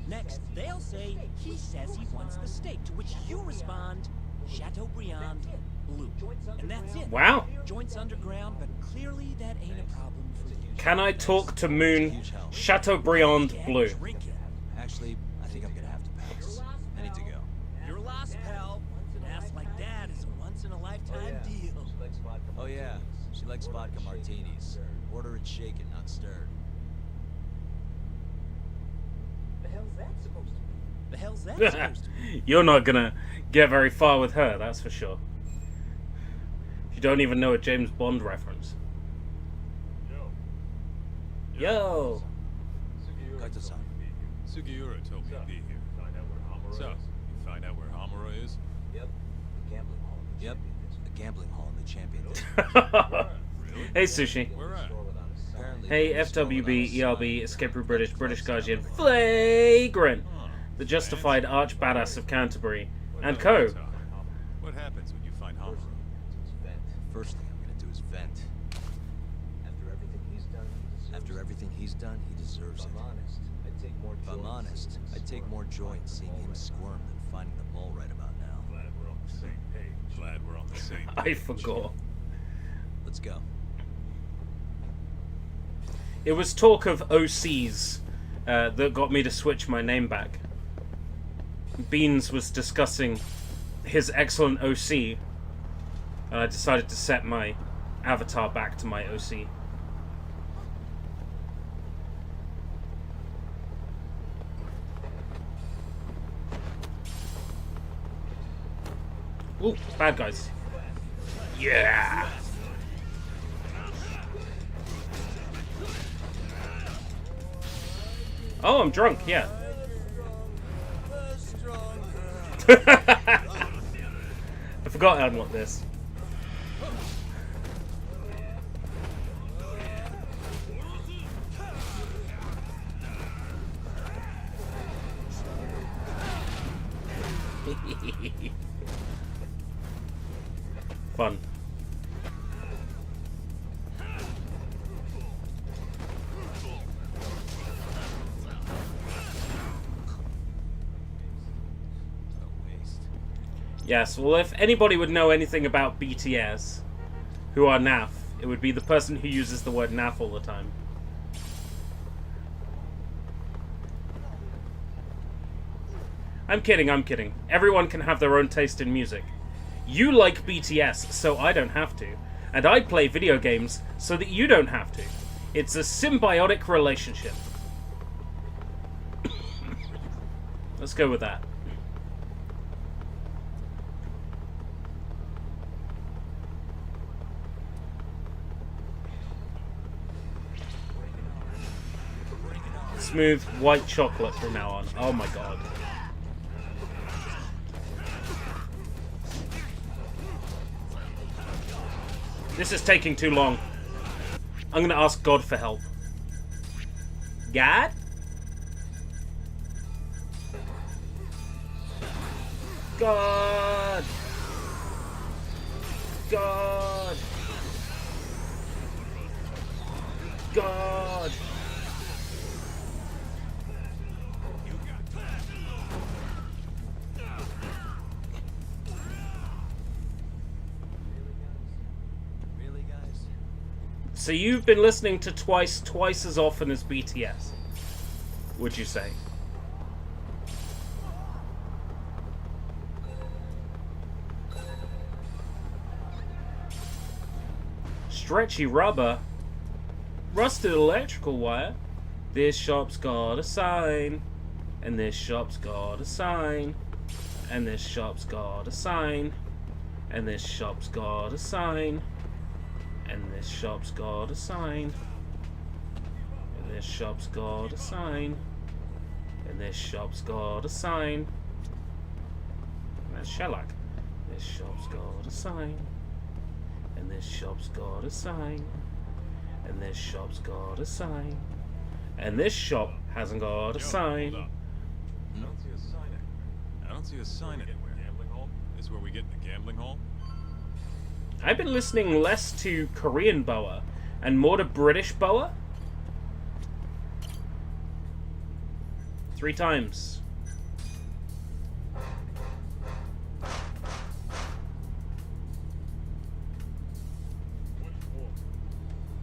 Next, they'll say, "He says he wants the steak," to which you respond, "Chateaubriand Blue." And that's it. Wow. Joints underground, but clearly that ain't a problem for you. Can I talk to Moon? Chateaubriand Blue. Actually, I think I'm gonna have to pass. I need to go. You're lost, pal. An ass like that is a once-in-a-lifetime deal. Oh yeah, she likes vodka martinis. Order it shaken, not stirred. The hell's that supposed to be? You're not gonna get very far with her, that's for sure. You don't even know a James Bond reference. Yo! Kaito-san. Sugiura told me to be here. So, you find out where Hamura is? Yep. Gambling hall. Yep, a gambling hall in the champion district. Hey, Sushi. Where at? Apparently, Hey, the store FWB, without a ERB, sign. Escape Room British Guardian, Flagrant, the justified arch badass of Canterbury, and co. What happens when you find Hamura? First thing I'm gonna do is vent. After everything he's done, After everything he's done, he deserves it. if I'm honest, I'd take more If I'm honest, I'd take more joy in seeing him squirm than finding the mole right about now. Glad we're on the same page. Glad we're on the same I page. forgot. Let's go. It was talk of OCs that got me to switch my name back. Beans was discussing his excellent OC, and I decided to set my avatar back to my OC. Ooh, bad guys. Yeah! Oh, I'm drunk, yeah. I forgot I unlocked this. Fun. Yes, well, if anybody would know anything about BTS, who are NAF, it would be the person who uses the word NAF all the time. I'm kidding, I'm kidding. Everyone can have their own taste in music. You like BTS, so I don't have to. And I play video games so that you don't have to. It's a symbiotic relationship. Let's go with that. Smooth white chocolate from now on. Oh my god. This is taking too long. I'm gonna ask God for help. God? God! God! God! So you've been listening to twice as often as BTS, would you say? Stretchy rubber, rusted electrical wire. This shop's got a sign, and this shop's got a sign, and this shop's got a sign, and this shop's got a sign, and this shop's got a sign, and this shop's got a sign, and this shop's got a sign. That's shellac. This shop's got a sign, and this shop's got a sign, and this shop's got a sign, and this shop hasn't got a sign. Hold up. I don't see a sign anywhere. I don't see a sign anywhere. Gambling hall? This is where we get in the gambling hall? I've been listening less to Korean boa and more to British boa. 3 times.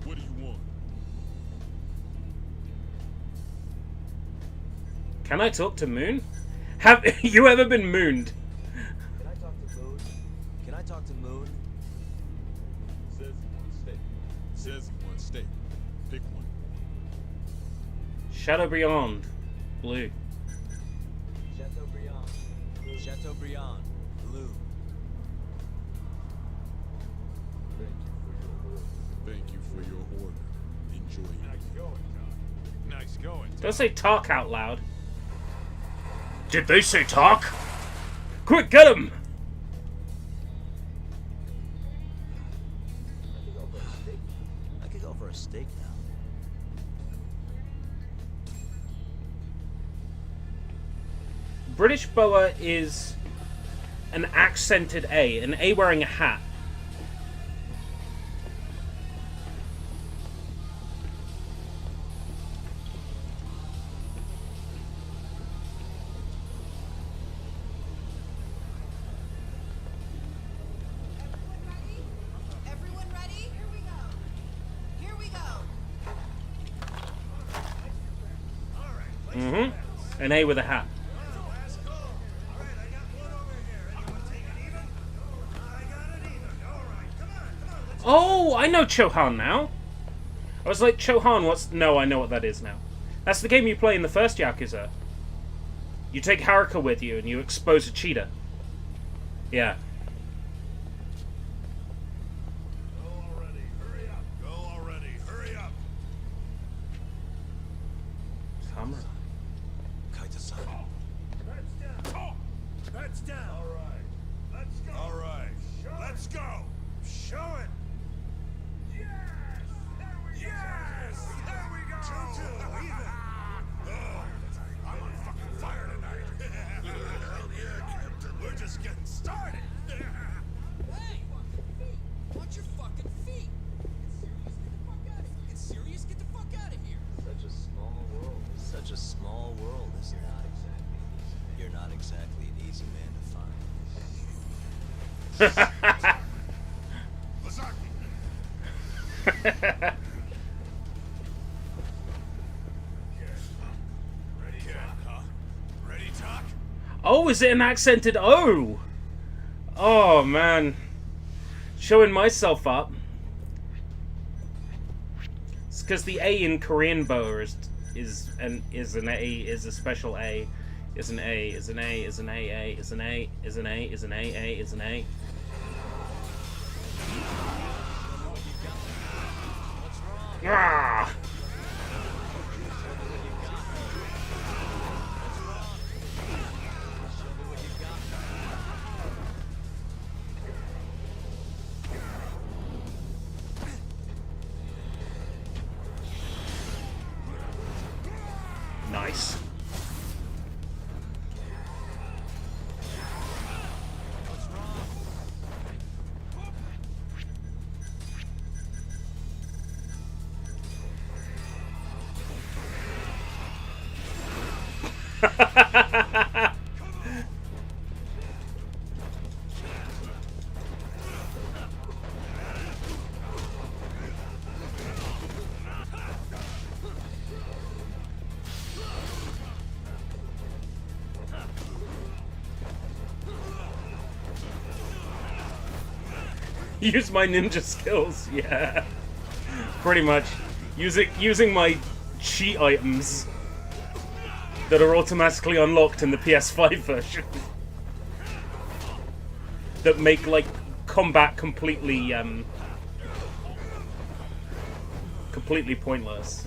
What do you want? Can I talk to Moon? Have you ever been mooned? Can I talk to Moon? Can I talk to Moon? Says he wants steak. Says he wants steak. Pick one. Chateaubriand. Blue. Chateaubriand. Chateaubriand. Blue. Thank you for your order. Enjoy your Nice going, Doc. Nice going, Doc. Don't say talk out loud. Did they say talk? Quick, get him! I could go for a steak now. British boa is an accented A, an A wearing a hat. Everyone ready? Here we go. Here we go. Mm-hmm. An A with a hat. Oh, I know Chohan now. I was like, Chohan, what's... No, I know what that is now. That's the game you play in the first Yakuza. You take Haruka with you and you expose a cheetah. Yeah. Go already. Hurry up. Go already. Hurry up. Hammer. Kaita-san. That's down. That's down. All right. Let's go. All right. Let's go. Show it. Yes. There we go. Yes. There we go. 2-2. Even. Oh, I'm on fucking fire tonight. Hell yeah, Captain. We're just getting started. Hey! Watch your fucking feet! Get serious? Get the fuck out of here! Such a small world. Such a small world, isn't it? You're not exactly an easy man to find. Ready, huh? Ready, talk? Oh, is it an accented O? Oh, man. Showing myself up. It's because the A in Korean boa is a special A. Is an A, is an A, is an A, is an A, is an A, is an A, is an A. Ah! Nice. Use my ninja skills, yeah. Pretty much. Using my cheat items that are automatically unlocked in the PS5 version. That make, like, combat completely, completely pointless.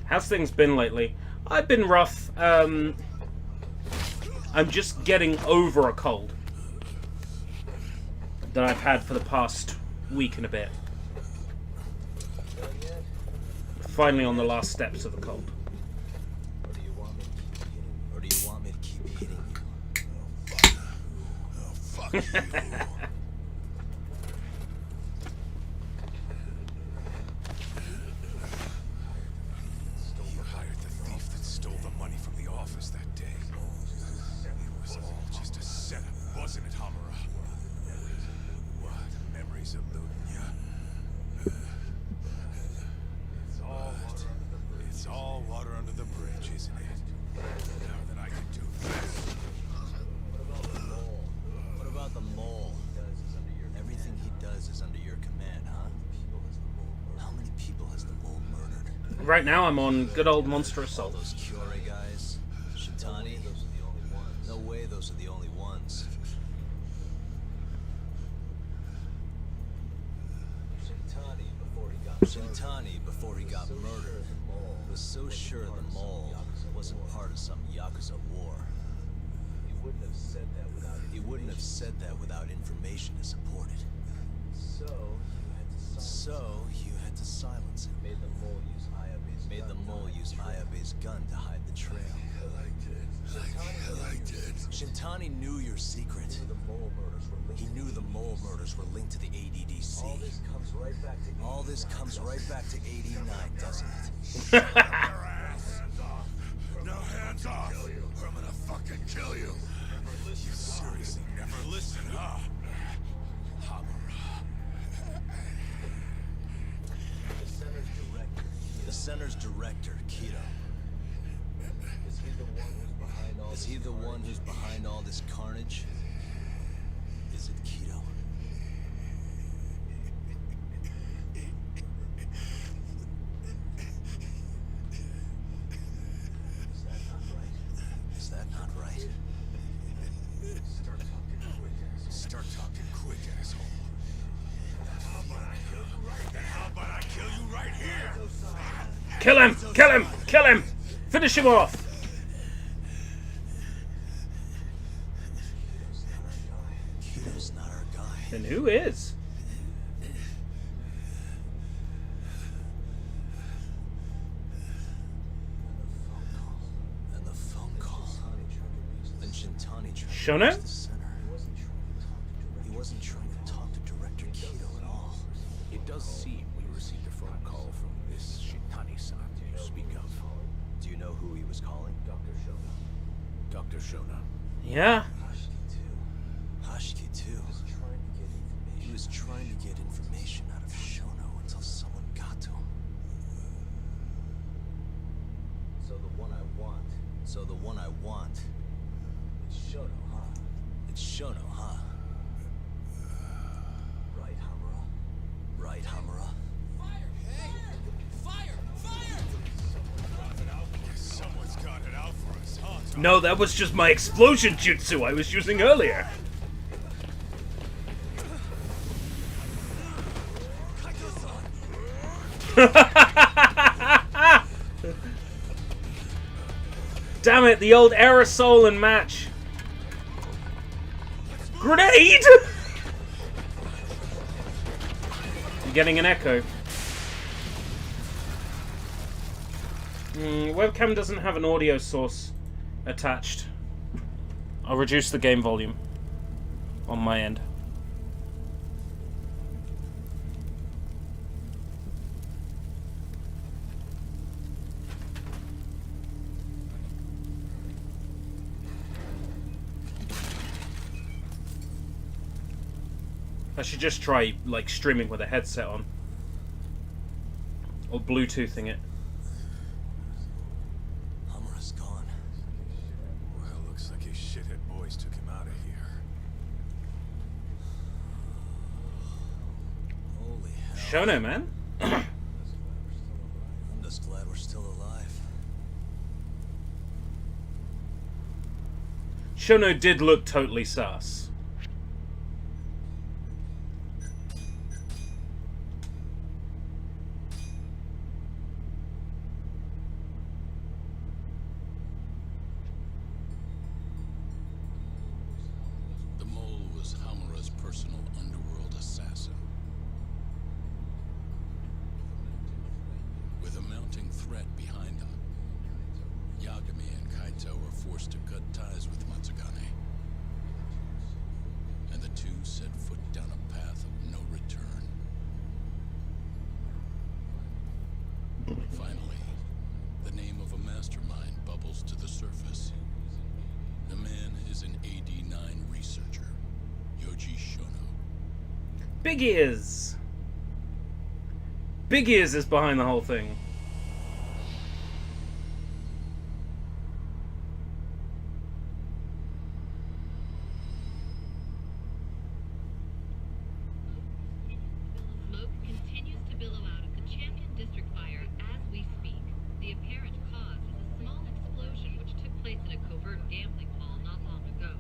How's things been lately? I've been rough. I'm just getting over a cold that I've had for the past week and a bit. Finally on the last steps of the cold. Or do you want me to keep hitting you? Oh, fuck you. You hired the thief that stole the money from the office that day. It was all just a setup, wasn't it, Hamura? What? Memories of looting ya? It's all water under the bridge, isn't it? Now that I can do this. What about the mole? Everything he does is under your command, huh? How many people has the mole murdered? Right now I'm on good old Monster All Assault. those Kyorei guys? Shintani? No way those are the only ones. Shintani, before he got murdered, was so sure the mole wasn't part of some Yakuza war. He wouldn't have said that without information to support it. So you had to silence him. Made the mole use Ayabe's gun to hide the trail. I did. Shintani knew your secret. He knew the mole murders were linked to the ADDC. All this comes right back to 89, doesn't it? No hands off, or I'm gonna fucking kill you. You seriously never listen, huh? Hamura. The center's director, Kido. Is he the one who's behind all this carnage? Is it Kido? Is that not right? Start talking quick, asshole. How about I kill you right here? Kill him! Kill him! Kill him! Finish him off! Kido's not our guy. Then who is? And the phone call. Then Shintani tried to Shono? reach the center. He wasn't trying to talk to Director Kido at all. It does seem we received a phone call from this Shintani-san you speak of. Do you know who he was calling? Dr. Shona. Yeah. Hashiki too. He was trying to get information out of Shono until someone got to him. So the one I want. It's Shono, huh? Right, Hamura? Someone's got it out for us, huh? No, that was just my explosion jutsu I was using earlier. Damn it, the old aerosol and match. Grenade! I'm getting an echo. Webcam doesn't have an audio source attached. I'll reduce the game volume on my end. I should just try, like, streaming with a headset on. Or Bluetoothing it. Hamura's gone. Well, looks like his shithead boys took him out of here. Holy hell. Shono, man. I'm just glad we're still alive. Shono did look totally sus. The mole was Hamura's personal underworld assassin. With a mounting threat behind them, Yagami and Kaito were forced to cut ties with Matsugane. And the two set foot down a path of no return. Finally, the name of a mastermind bubbles to the surface. The man is an AD-9 researcher, Yoji Shono. Big Ears! Big Ears is behind the whole thing. Smoke continues to billow out of the Champion District fire as we speak. The apparent cause is a small explosion which took place in a covert gambling hall not long ago.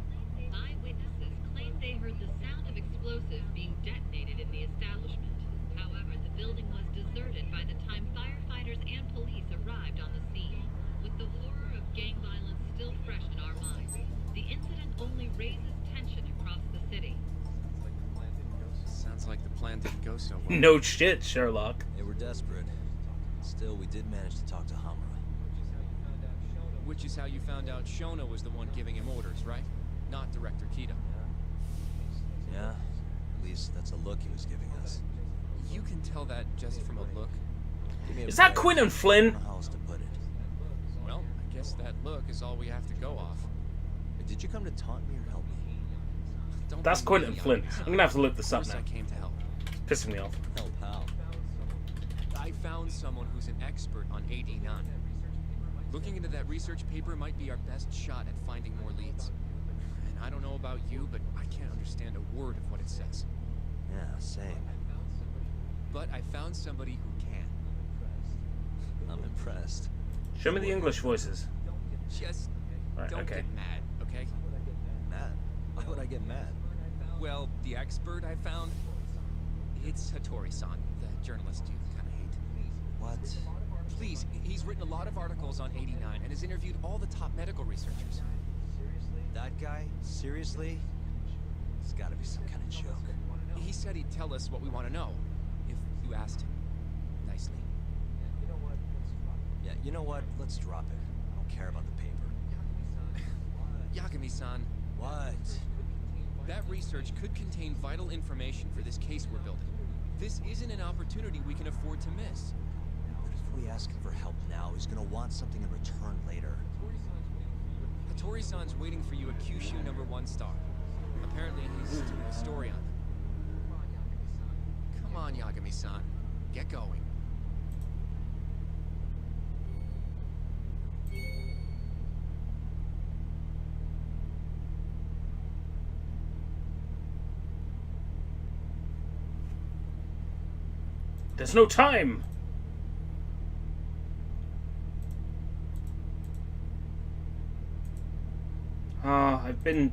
Eyewitnesses claim they heard the sound of explosives being detonated in the establishment. However, the building was deserted by the time firefighters and police arrived on the scene. With the horror of gang violence still fresh in our minds, the incident only raises tension across the city. Sounds like the plan didn't go so well. No shit, Sherlock. They were desperate. Still, we did manage to talk to Hamura. Which is how you found out Shono was the one giving him orders, right? Not Director Kita. Yeah, at least that's a look he was giving us. You can tell that just from a look. Give me a Is that break. Quinn and Flynn? I don't know how else to put it. Well, I guess that look is all we have to go off. Did you come to taunt me or help me? Don't That's blame Quinn and me, Flynn. Yagami-san. I'm gonna have to look this Of up course now. I came to help. Pissing me off. Help how? I found someone who's an expert on AD-9. Looking into that research paper might be our best shot at finding more leads. And I don't know about you, but I can't understand a word of what it says. Yeah, same. But I found somebody who can. I'm impressed. Show me the English voices. Just Right, don't okay. get mad, okay? Mad? Why would I get mad? Well, the expert I found, it's Hattori-san, the journalist you kind of hate. What? Please, he's written a lot of articles on 89 and has interviewed all the top medical researchers. That guy? Seriously? It's gotta be some kind of joke. He said he'd tell us what we want to know, if you asked him nicely. Yeah, you know what? Let's drop it. I don't care about the paper. Yagami-san, What? that research could contain vital information for this case we're building. This isn't an opportunity we can afford to miss. But if we ask him for help now, he's gonna want something in return later. Hattori-san's waiting for you at Kyushu #1 star. Apparently he's doing a story on them. Come on, Yagami-san. Get going. There's no time! I've been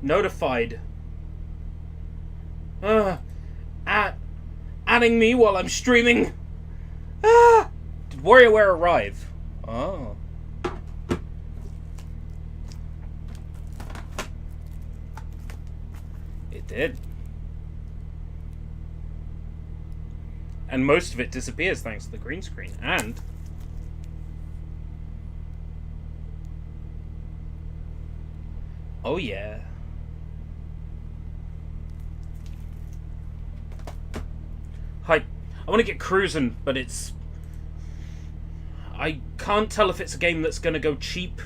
notified. Adding me while I'm streaming. Did WarioWare arrive? Oh. It did. And most of it disappears thanks to the green screen. And oh yeah. Hi. I want to get cruising, but it's... I can't tell if it's a game that's going to go cheap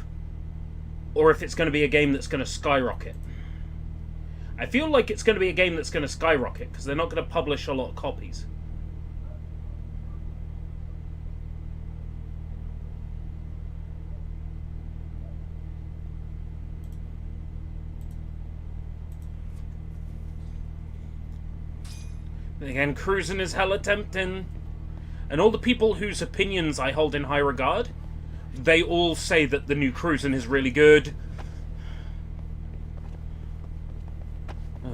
or if it's going to be a game that's going to skyrocket. I feel like it's going to be a game that's going to skyrocket, because they're not going to publish a lot of copies. Again, cruising is hella tempting. And all the people whose opinions I hold in high regard, they all say that the new cruising is really good.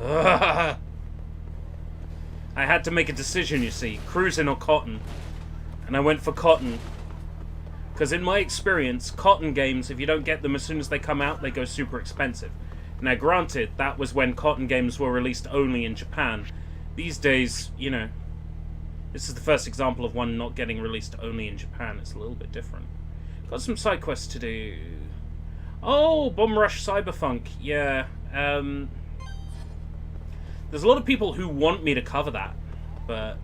Ugh. I had to make a decision, you see. Cruising or Cotton. And I went for Cotton. Because in my experience, Cotton games, if you don't get them as soon as they come out, they go super expensive. Now granted, that was when Cotton games were released only in Japan. These days, you know, this is the first example of one not getting released only in Japan. It's a little bit different. Got some side quests to do. Oh, Bomb Rush Cyberpunk. Yeah. There's a lot of people who want me to cover that, but...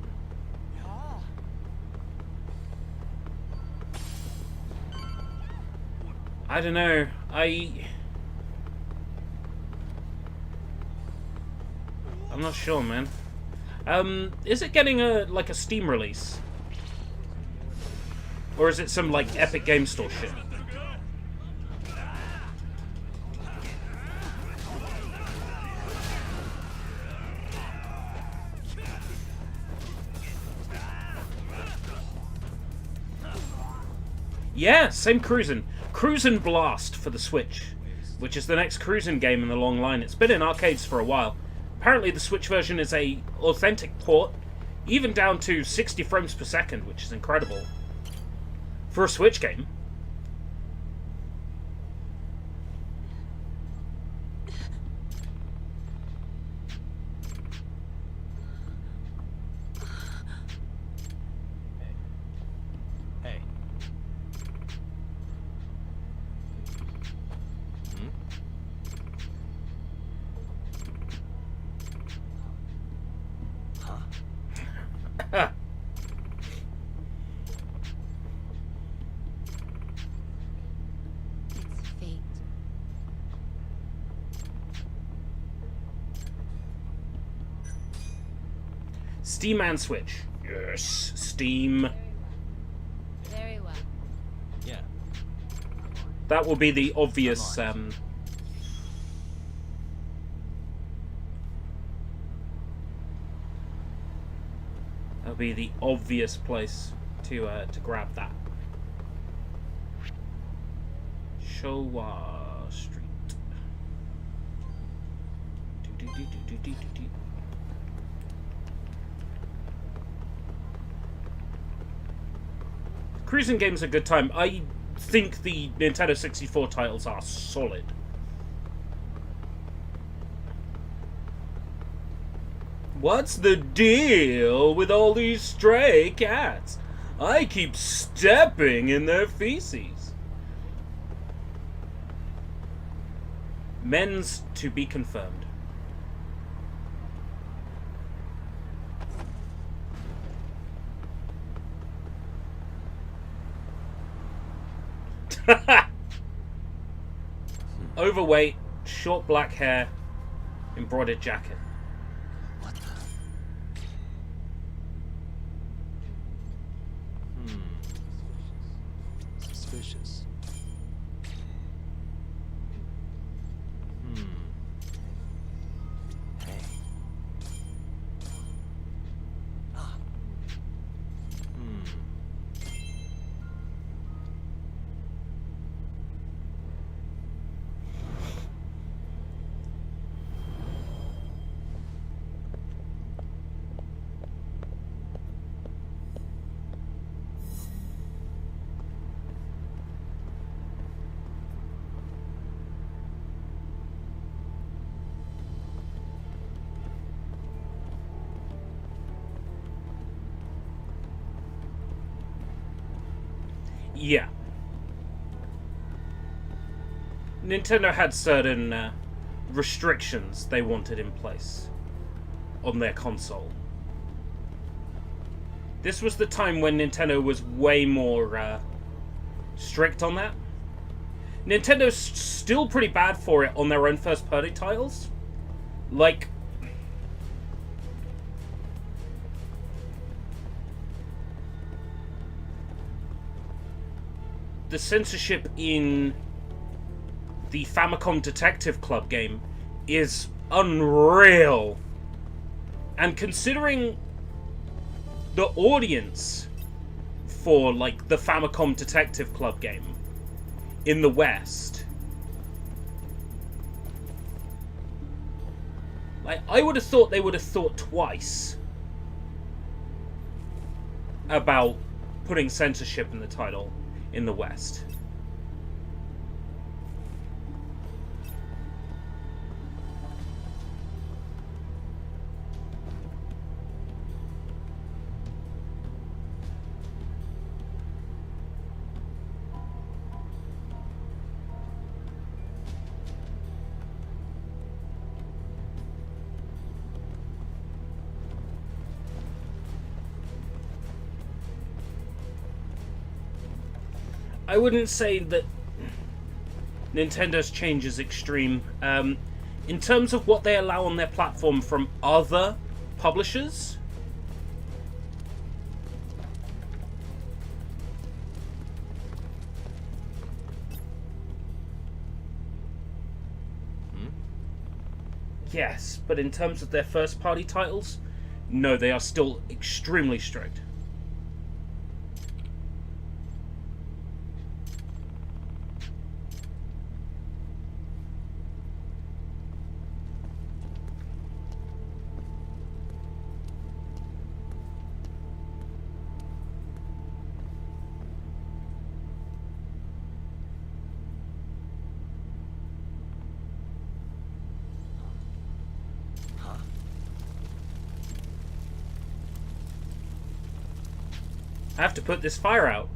I don't know. I'm not sure, man. Is it getting like a Steam release? Or is it some like Epic Game Store shit? Yeah, same Cruisin'. Cruisin' Blast for the Switch, which is the next Cruisin' game in the long line. It's been in arcades for a while. Apparently the Switch version is a authentic port, even down to 60 frames per second, which is incredible. For a Switch game. Hey. It's fate. Steam and Switch. Yes, Steam. Very well. Yeah. That will be the obvious, that'll be the obvious place to grab that. Showa Street. Do-do-do-do-do-do-do. Cruising game's a good time. I think the Nintendo 64 titles are solid. What's the deal with all these stray cats? I keep stepping in their feces. Men's to be confirmed. Overweight, short black hair, embroidered jacket. What the? Suspicious. Hey. Ah. Yeah. Nintendo had certain restrictions they wanted in place on their console. This was the time when Nintendo was way more strict on that. Nintendo's still pretty bad for it on their own first-party titles, Like, the censorship in the Famicom Detective Club game is unreal. And considering the audience for, like, the Famicom Detective Club game in the West, like, I would have thought they would have thought twice about putting censorship in the title in the West. I wouldn't say that Nintendo's change is extreme. In terms of what they allow on their platform from other publishers, yes, but in terms of their first-party titles, no, they are still extremely strict. I have to put this fire out.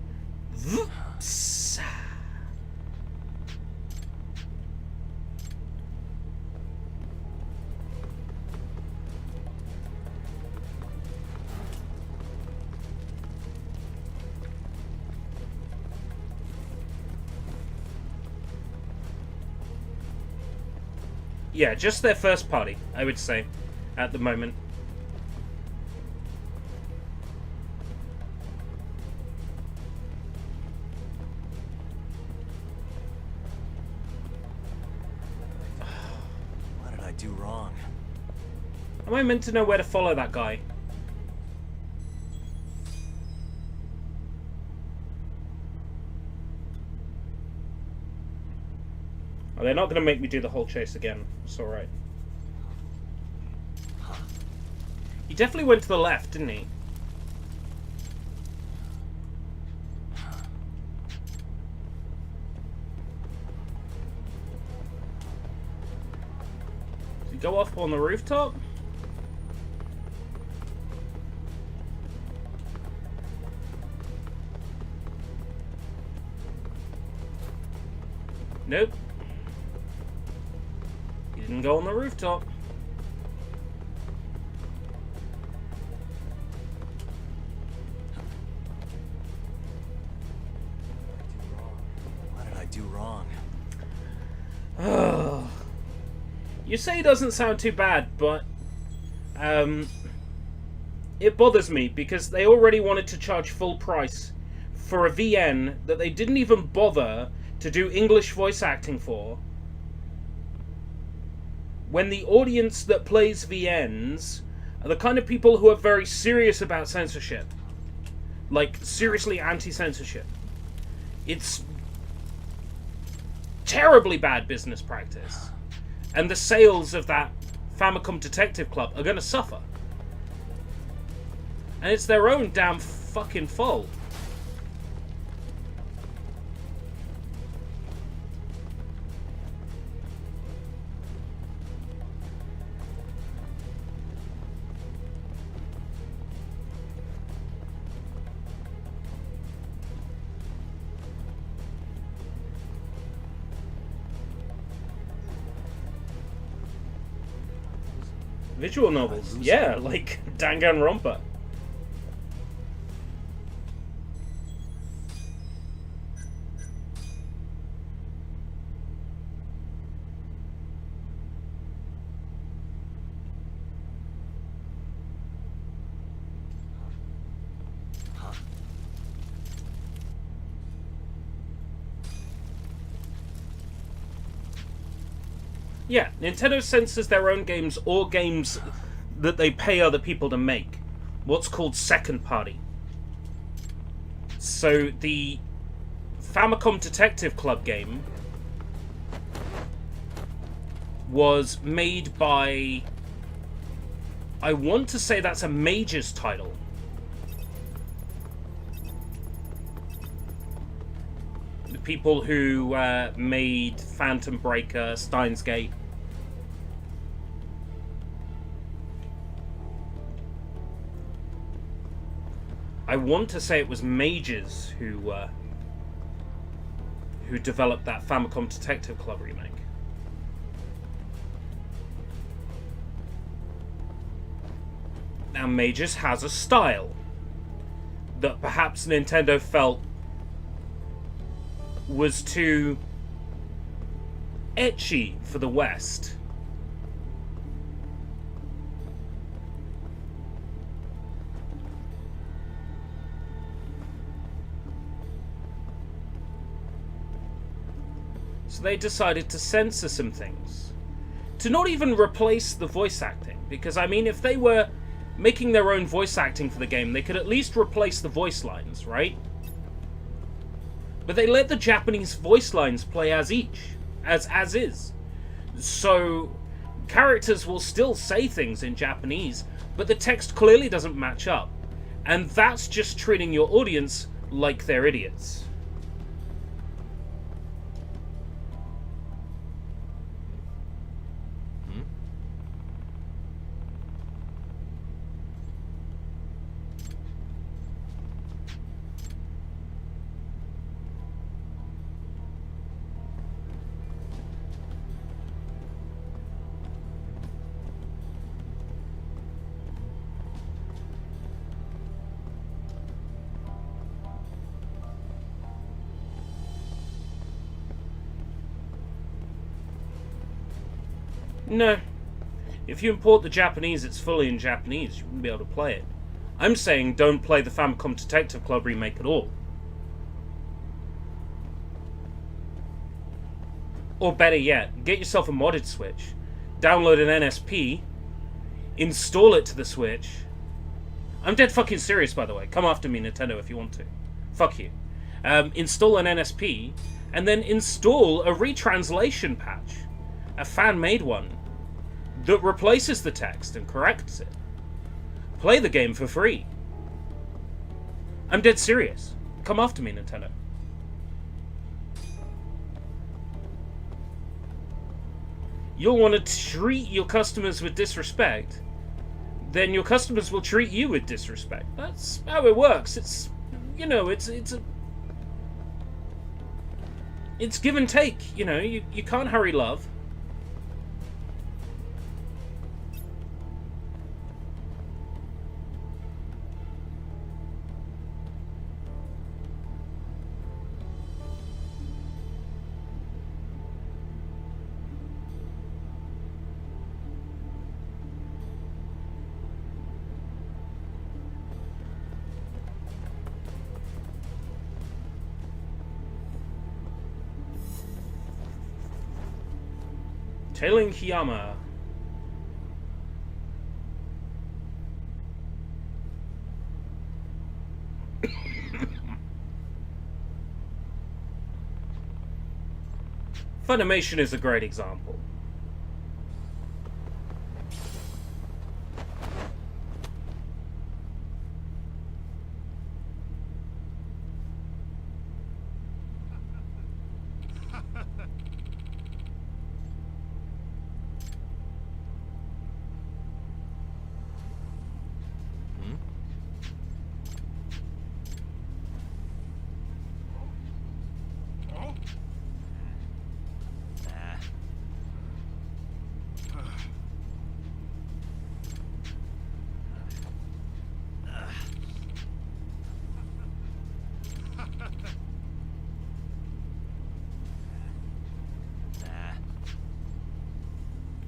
Yeah, just their first party, I would say, at the moment. What did I do wrong? Am I meant to know where to follow that guy? Oh, they're not going to make me do the whole chase again. It's alright. He definitely went to the left, didn't he? Did he go off on the rooftop? Nope. He didn't go on the rooftop. What did I do wrong? You say it doesn't sound too bad, but it bothers me because they already wanted to charge full price for a VN that they didn't even bother to do English voice acting for, when the audience that plays VNs are the kind of people who are very serious about censorship. Like, seriously anti-censorship. It's terribly bad business practice. And the sales of that Famicom Detective Club are going to suffer. And it's their own damn fucking fault. Visual novels, yeah, like Danganronpa. Yeah, Nintendo censors their own games or games that they pay other people to make. What's called second party. So the Famicom Detective Club game was made by... I want to say that's a Major's title. The people who made Phantom Breaker, Steins Gate. I want to say it was Majors who developed that Famicom Detective Club remake. Now, Majors has a style that perhaps Nintendo felt was too ecchi for the West. So they decided to censor some things. To not even replace the voice acting. Because, I mean, if they were making their own voice acting for the game, they could at least replace the voice lines, right? But they let the Japanese voice lines play as is. So, characters will still say things in Japanese, but the text clearly doesn't match up. And that's just treating your audience like they're idiots. No. If you import the Japanese, it's fully in Japanese. You wouldn't be able to play it. I'm saying don't play the Famicom Detective Club remake at all. Or better yet, get yourself a modded Switch. Download an NSP. Install it to the Switch. I'm dead fucking serious, by the way. Come after me, Nintendo, if you want to. Fuck you. Install an NSP, and then install a retranslation patch. A fan-made one that replaces the text and corrects it. Play the game for free. I'm dead serious. Come after me, Nintendo. You'll want to treat your customers with disrespect, then your customers will treat you with disrespect. That's how it works. It's, you know, it's give and take. You know, you can't hurry love. Tailing Hiyama. Funimation is a great example.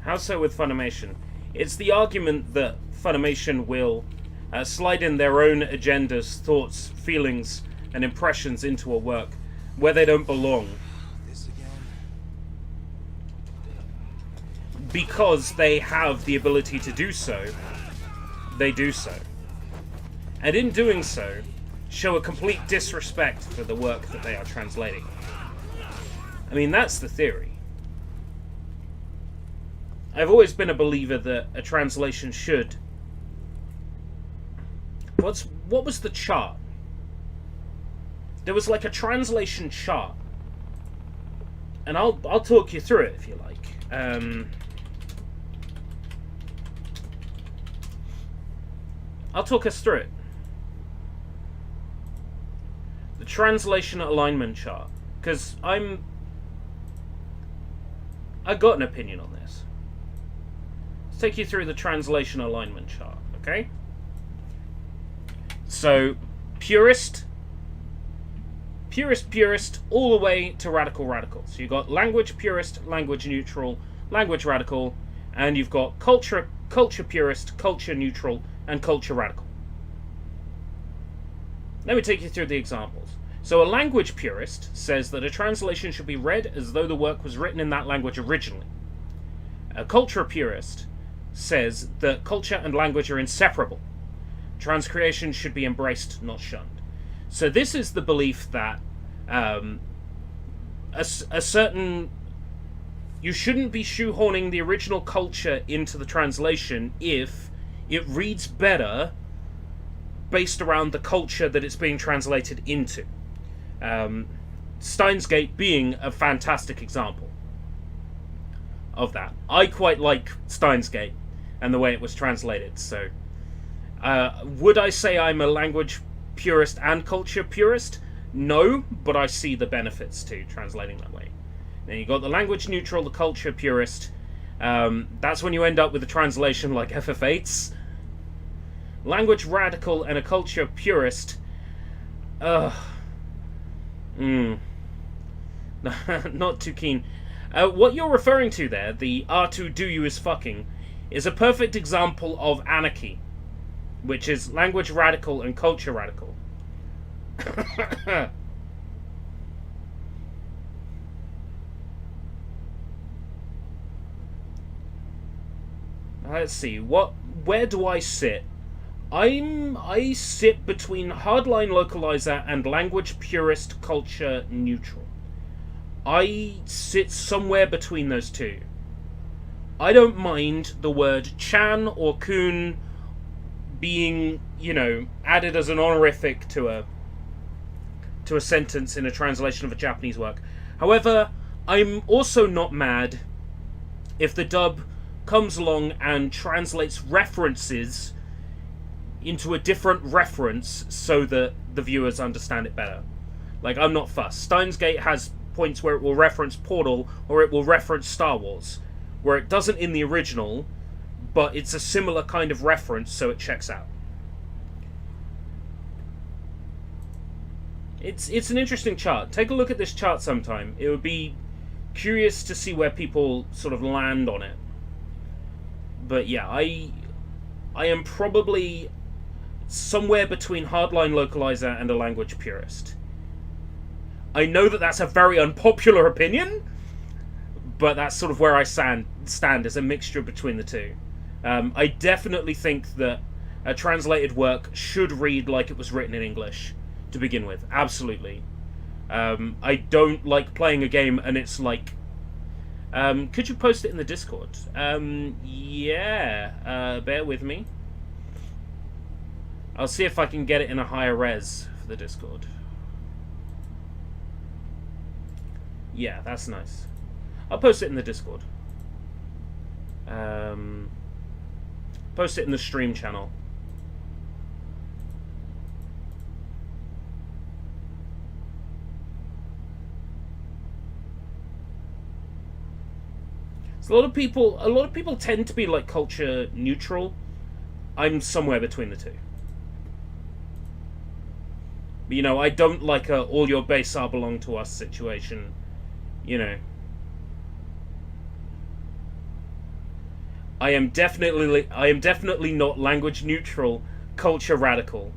How so with Funimation? It's the argument that Funimation will slide in their own agendas, thoughts, feelings, and impressions into a work where they don't belong. This again? because they have the ability to do so, they do so. And in doing so, show a complete disrespect for the work that they are translating. I mean, that's the theory. I've always been a believer that a translation should... What was the chart? There was like a translation chart. And I'll talk you through it if you like. I'll talk us through it. The translation alignment chart. Because I got an opinion on this. Let's take you through the translation alignment chart, okay? So, purist, all the way to radical. So you've got language purist, language neutral, language radical, and you've got culture purist, culture neutral, and culture radical. Let me take you through the examples. So a language purist says that a translation should be read as though the work was written in that language originally. A culture purist says that culture and language are inseparable. Transcreation should be embraced, not shunned. So this is the belief that you shouldn't be shoehorning the original culture into the translation if it reads better based around the culture that it's being translated into. Steins Gate being a fantastic example of that. I quite like Steins Gate and the way it was translated, so would I say I'm a language purist and culture purist? No, but I see the benefits to translating that way. Then you got the language neutral, the culture purist. That's when you end up with a translation like FF8's. Language radical and a culture purist. Not too keen. What you're referring to there, the R2 do you is fucking, is a perfect example of anarchy, which is language radical and culture radical. Let's see, where do I sit? I sit between hardline localizer and language purist culture neutral. I sit somewhere between those two. I don't mind the word chan or kun being, added as an honorific to a sentence in a translation of a Japanese work. However, I'm also not mad if the dub comes along and translates references into a different reference so that the viewers understand it better. Like, I'm not fussed. Steins Gate has points where it will reference Portal or it will reference Star Wars, where it doesn't in the original, but it's a similar kind of reference, so it checks out. It's an interesting chart. Take a look at this chart sometime. It would be curious to see where people sort of land on it. But yeah, I am probably somewhere between hardline localizer and a language purist. I know that that's a very unpopular opinion, but that's sort of where I stand as a mixture between the two. I definitely think that a translated work should read like it was written in English to begin with. Absolutely. I don't like playing a game and it's like... could you post it in the Discord? Yeah. Bear with me. I'll see if I can get it in a higher res for the Discord. Yeah, that's nice. I'll post it in the Discord. Post it in the stream channel. So a lot of people tend to be like culture neutral. I'm somewhere between the two. But, I don't like a all your base are belong to us situation. I am definitely not language neutral, culture radical.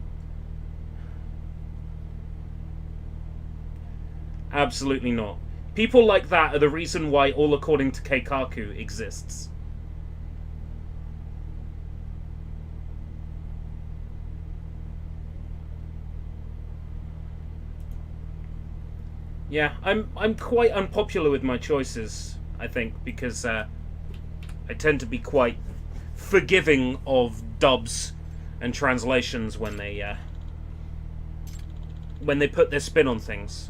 Absolutely not. People like that are the reason why All According to Keikaku exists. Yeah, I'm quite unpopular with my choices, I think, because I tend to be quite forgiving of dubs and translations when they put their spin on things.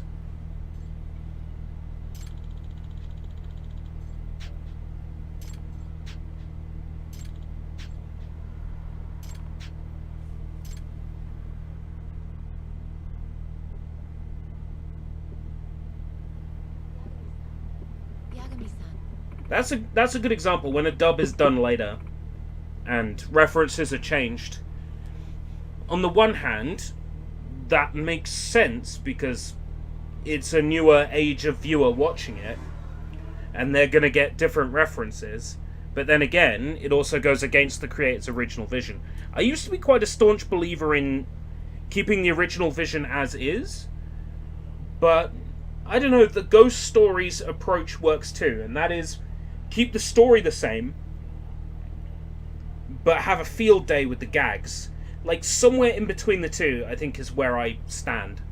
That's a good example when a dub is done later and references are changed. On the one hand, that makes sense because it's a newer age of viewer watching it and they're going to get different references. But then again, it also goes against the creator's original vision. I used to be quite a staunch believer in keeping the original vision as is, but I don't know, the Ghost Stories approach works too, and that is keep the story the same, but have a field day with the gags. Like, somewhere in between the two, I think, is where I stand.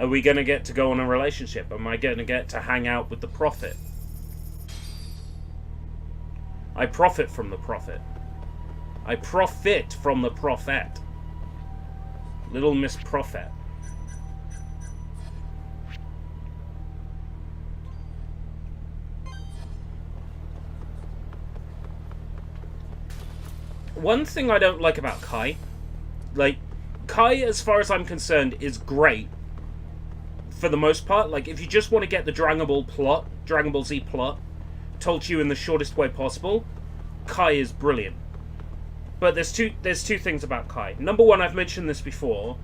Are we going to get to go on a relationship? Am I going to get to hang out with the prophet? I profit from the prophet. I profit from the prophet. Little Miss Prophet. One thing I don't like about Kai, like, Kai, as far as I'm concerned, is great for the most part. Like, if you just want to get the Dragon Ball Z plot told to you in the shortest way possible, Kai is brilliant. But there's two things about Kai. Number one, I've mentioned this before,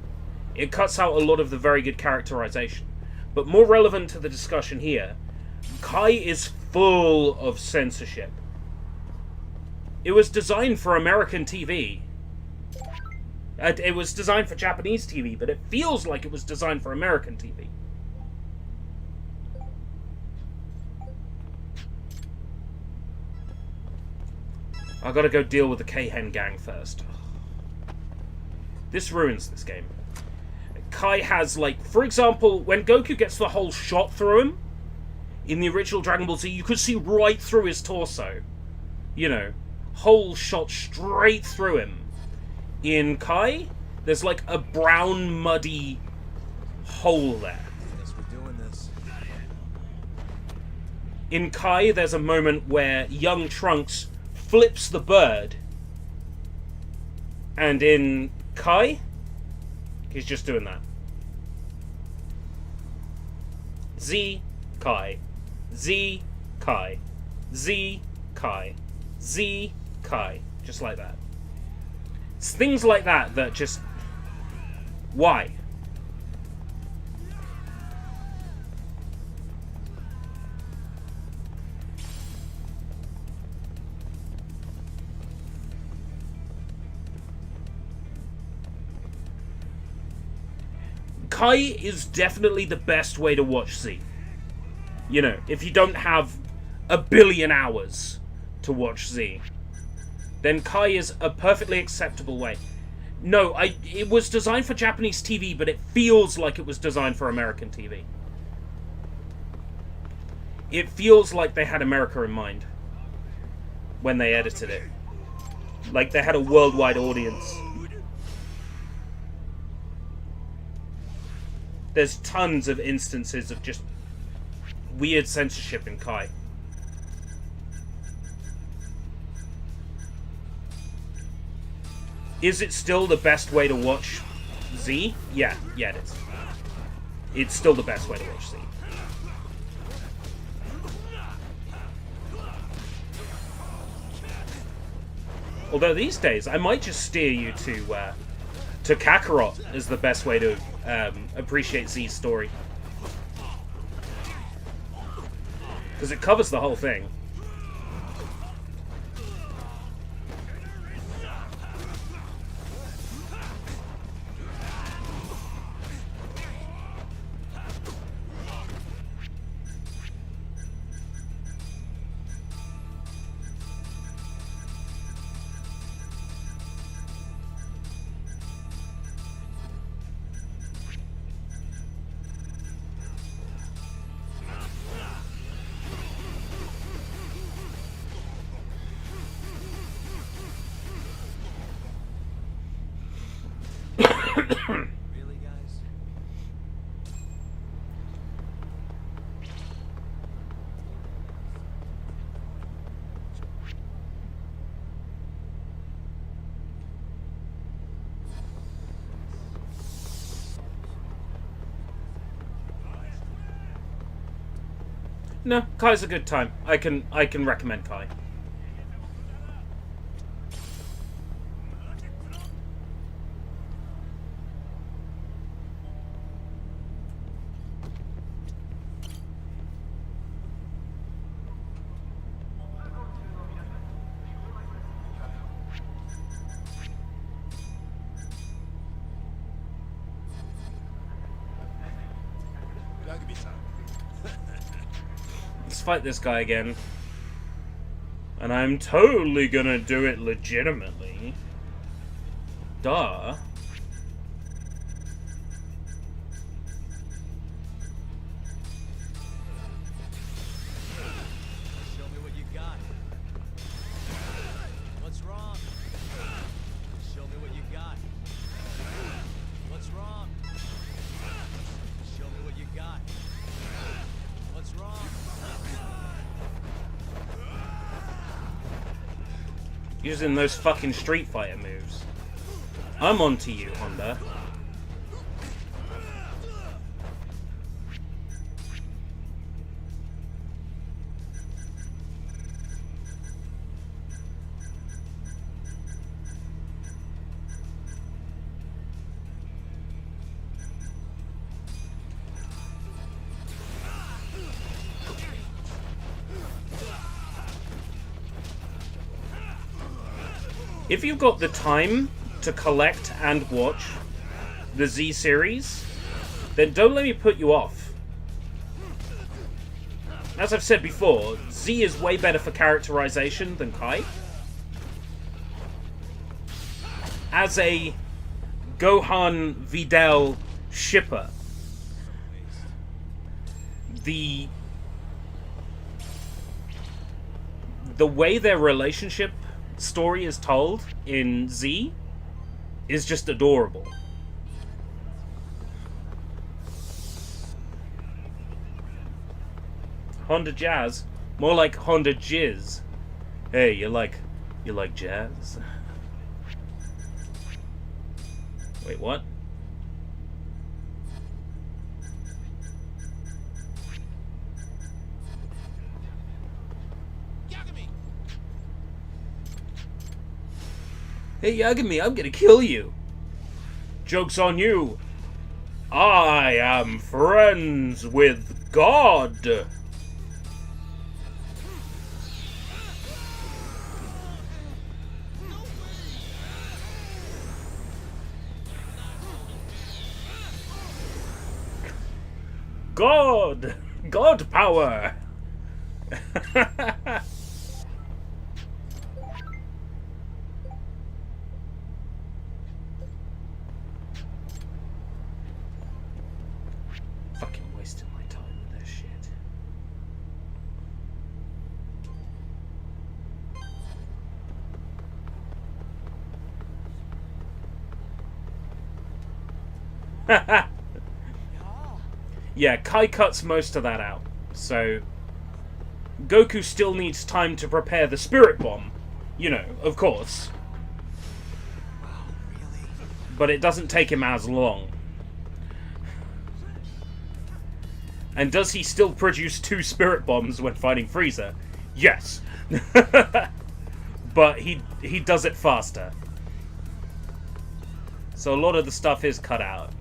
it cuts out a lot of the very good characterization. But more relevant to the discussion here, Kai is full of censorship. It was designed for American TV. It was designed for Japanese TV, but it feels like it was designed for American TV. I gotta go deal with the K-Hen gang first. This ruins this game. Kai has, like, for example, when Goku gets the whole shot through him, in the original Dragon Ball Z, you could see right through his torso. You know, whole shot straight through him. In Kai, there's like a brown, muddy hole there. Guess we're doing this. In Kai, there's a moment where young Trunks flips the bird. And in Kai, he's just doing that. Z, Kai. Z, Kai. Z, Kai. Z, Kai. Just like that. It's things like that that just... Why? Kai is definitely the best way to watch Z. You know, if you don't have a billion hours to watch Z, then Kai is a perfectly acceptable way. No, it was designed for Japanese TV, but it feels like it was designed for American TV. It feels like they had America in mind when they edited it. Like they had a worldwide audience. There's tons of instances of just weird censorship in Kai. Is it still the best way to watch Z? Yeah, it is. It's still the best way to watch Z. Although these days, I might just steer you to Kakarot as the best way to appreciate Z's story. Because it covers the whole thing. No, Kai's a good time. I can recommend Kai. Let's fight this guy again. And I'm totally gonna do it legitimately. Duh. Show me what you got. What's wrong? Show me what you got. What's wrong? Show me what you got. What's wrong? Using those fucking Street Fighter moves. I'm onto you, Honda. If you've got the time to collect and watch the Z series, then don't let me put you off. As I've said before, Z is way better for characterization than Kai. As a Gohan Videl shipper, the way their relationship story is told in Z is just adorable. Honda Jazz, more like Honda Jizz. Hey, you like jazz? Wait, what? Hey, Yagami, I'm gonna kill you. Joke's on you. I am friends with God. God power. Fucking wasting my time with this shit. Yeah, Kai cuts most of that out. So Goku still needs time to prepare the Spirit Bomb. You know, of course. But it doesn't take him as long. And does he still produce 2 Spirit Bombs when fighting Frieza? Yes. But he does it faster. So a lot of the stuff is cut out.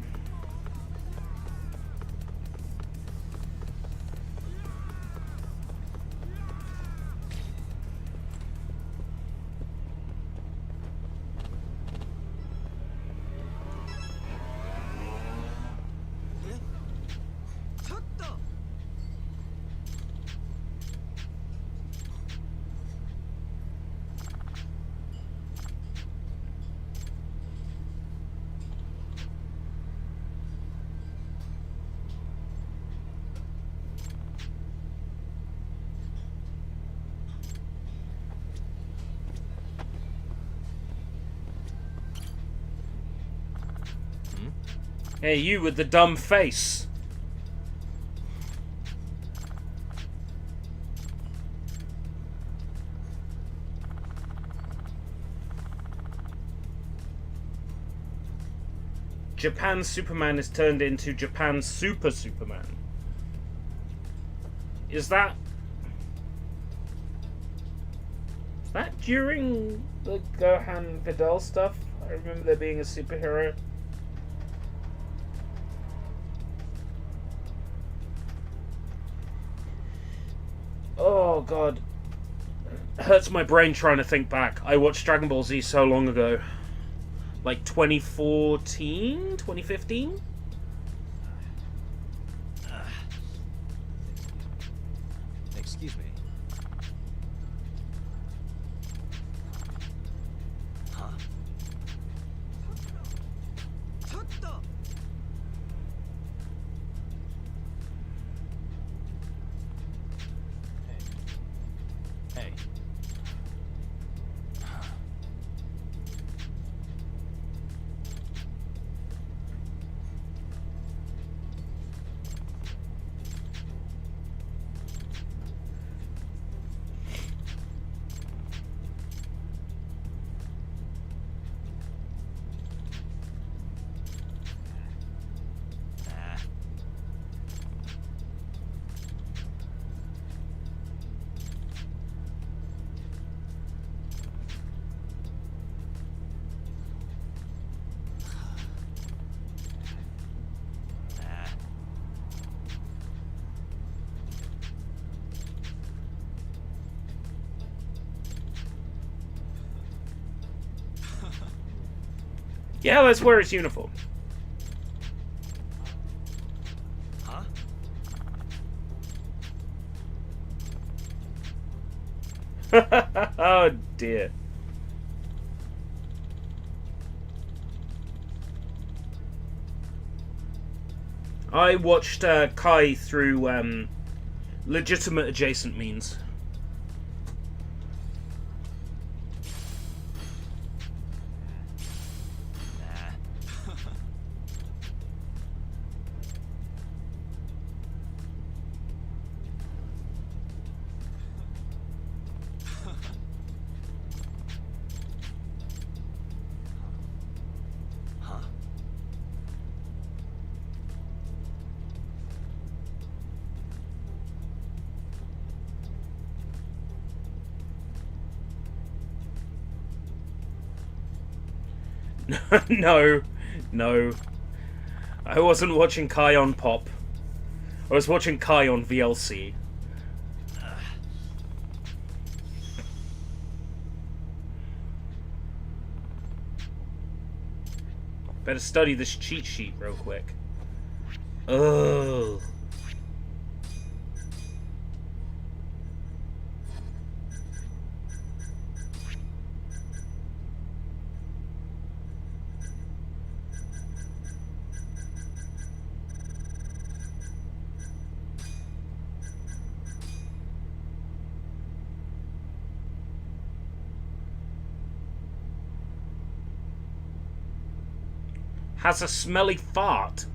Hey, you with the dumb face. Japan's Superman is turned into Japan's Super Superman. Is that during the Gohan Vidal stuff? I remember there being a superhero. Oh god. Hurts my brain trying to think back. I watched Dragon Ball Z so long ago. Like 2014? 2015? Excuse me. Huh? Hey. Yeah, let's wear his uniform. Huh? Oh dear. I watched Kai through legitimate adjacent means. No, no. I wasn't watching Kai on Pop. I was watching Kai on VLC. Better study this cheat sheet real quick. Ugh. Has a smelly fart.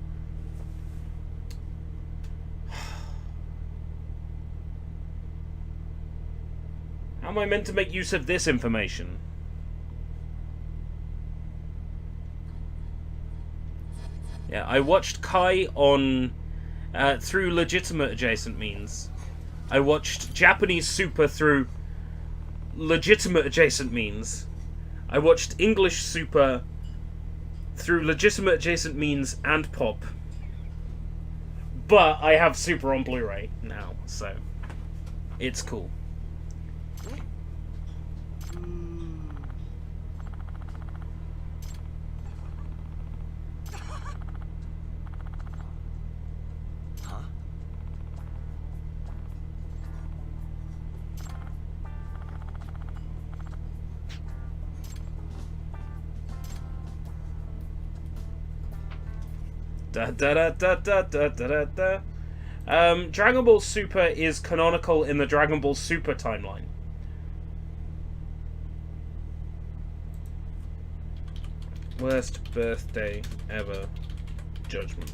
How am I meant to make use of this information? Yeah, I watched Kai on through legitimate adjacent means. I watched Japanese Super through legitimate adjacent means. I watched English Super through legitimate adjacent means and Pop. But I have Super on Blu-ray now, so it's cool. Da da da da da da da da. Dragon Ball Super is canonical in the Dragon Ball Super timeline. Worst birthday ever. Judgment.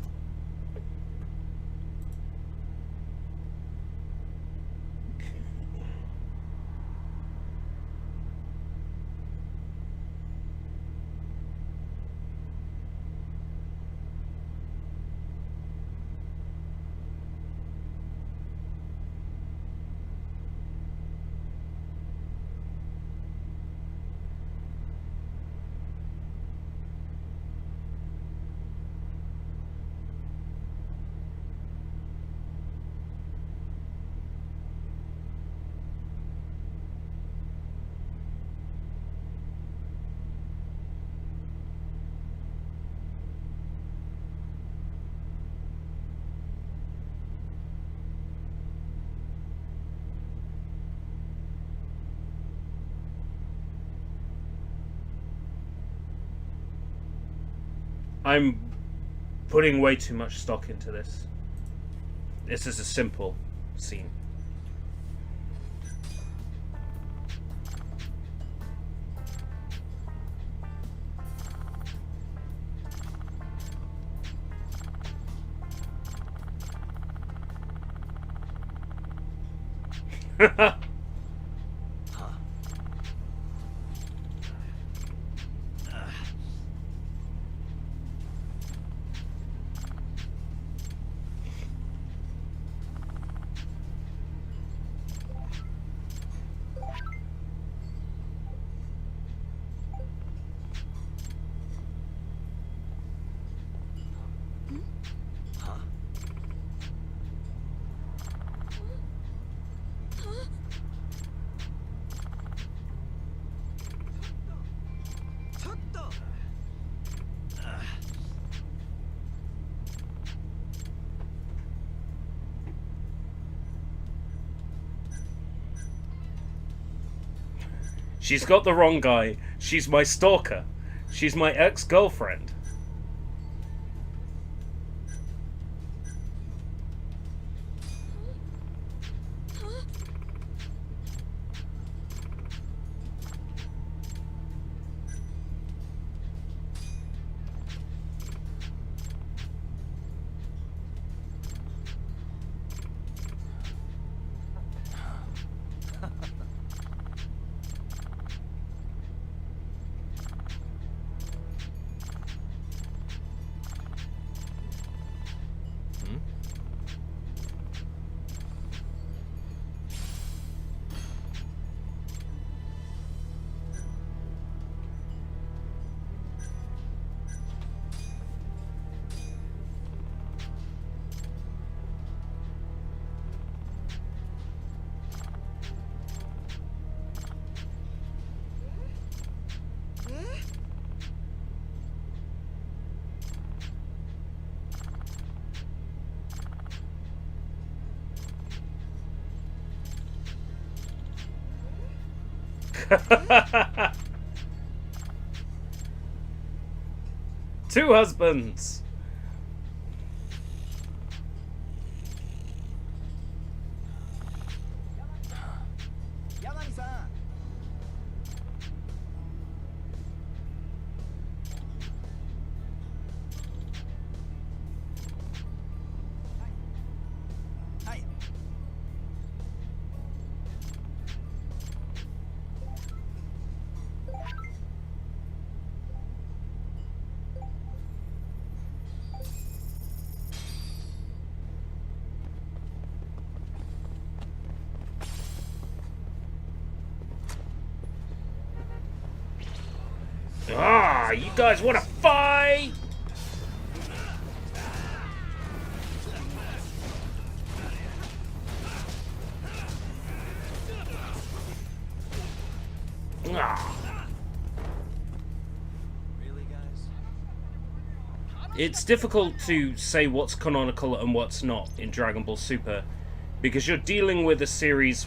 I'm putting way too much stock into this. This is a simple scene. She's got the wrong guy. She's my stalker. She's my ex-girlfriend. Two husbands. Ah, you guys want to fight? Ah. Really, guys? It's difficult to say what's canonical and what's not in Dragon Ball Super, because you're dealing with a series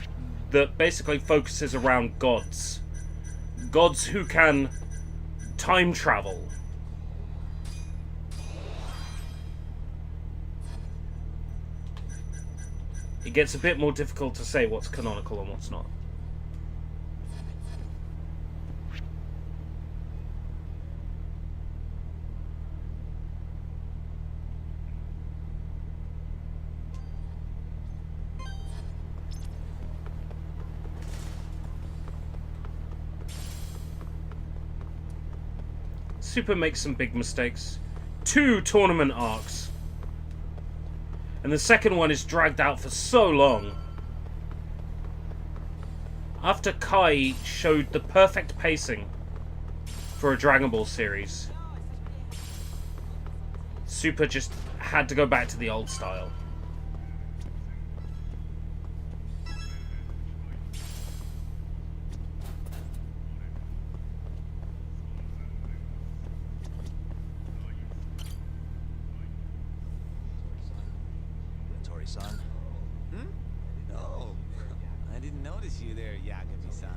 that basically focuses around gods. Gods who can time travel. It gets a bit more difficult to say what's canonical and what's not. Super makes some big mistakes. 2 tournament arcs. And the second one is dragged out for so long. After Kai showed the perfect pacing for a Dragon Ball series, Super just had to go back to the old style. Son? Oh, I didn't notice you there, Yagami-san.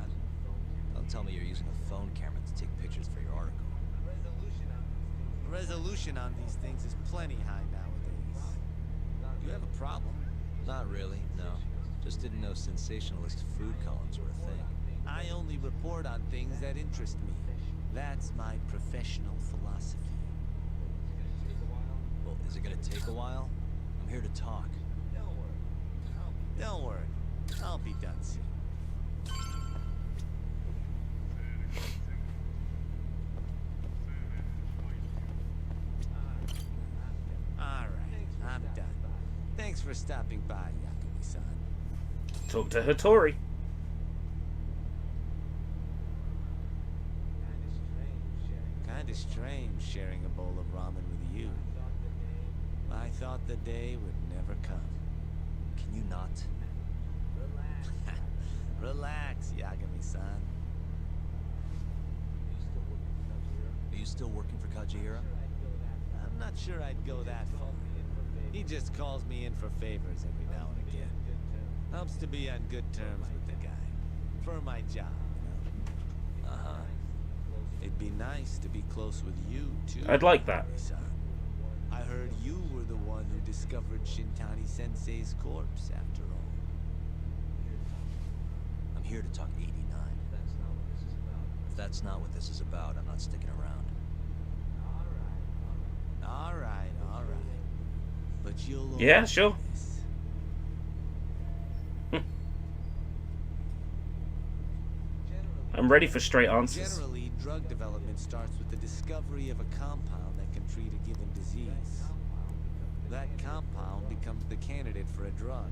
Don't tell me you're using a phone camera to take pictures for your article. Resolution on these things is plenty high nowadays. You have a problem? Not really, no. Just didn't know sensationalist food columns were a thing. I only report on things that interest me. That's my professional philosophy. Well, is it gonna take a while? I'm here to talk. Don't worry. I'll be done soon. Alright, I'm done. Thanks for stopping by, Yakumi-san. Talk to Hattori. Kinda strange sharing a bowl of ramen with you. I thought the day would never come. Can you not? Relax, Yagami-san. Are you still working for Kajihira? I'm not sure I'd go that far. He just calls me in for favors every now and again. Helps to be on good terms with the guy. For my job, you know? Uh-huh. It'd be nice to be close with you, too. I'd like that. Yagami-san. I heard you were the one who discovered Shintani-sensei's corpse, after all. I'm here to talk 89. If that's not what this is about, I'm not sticking around. Alright. But you'll... Yeah, sure. I'm ready for straight answers. Generally, drug development starts with the discovery of a compound that can treat a given disease. That compound becomes the candidate for a drug.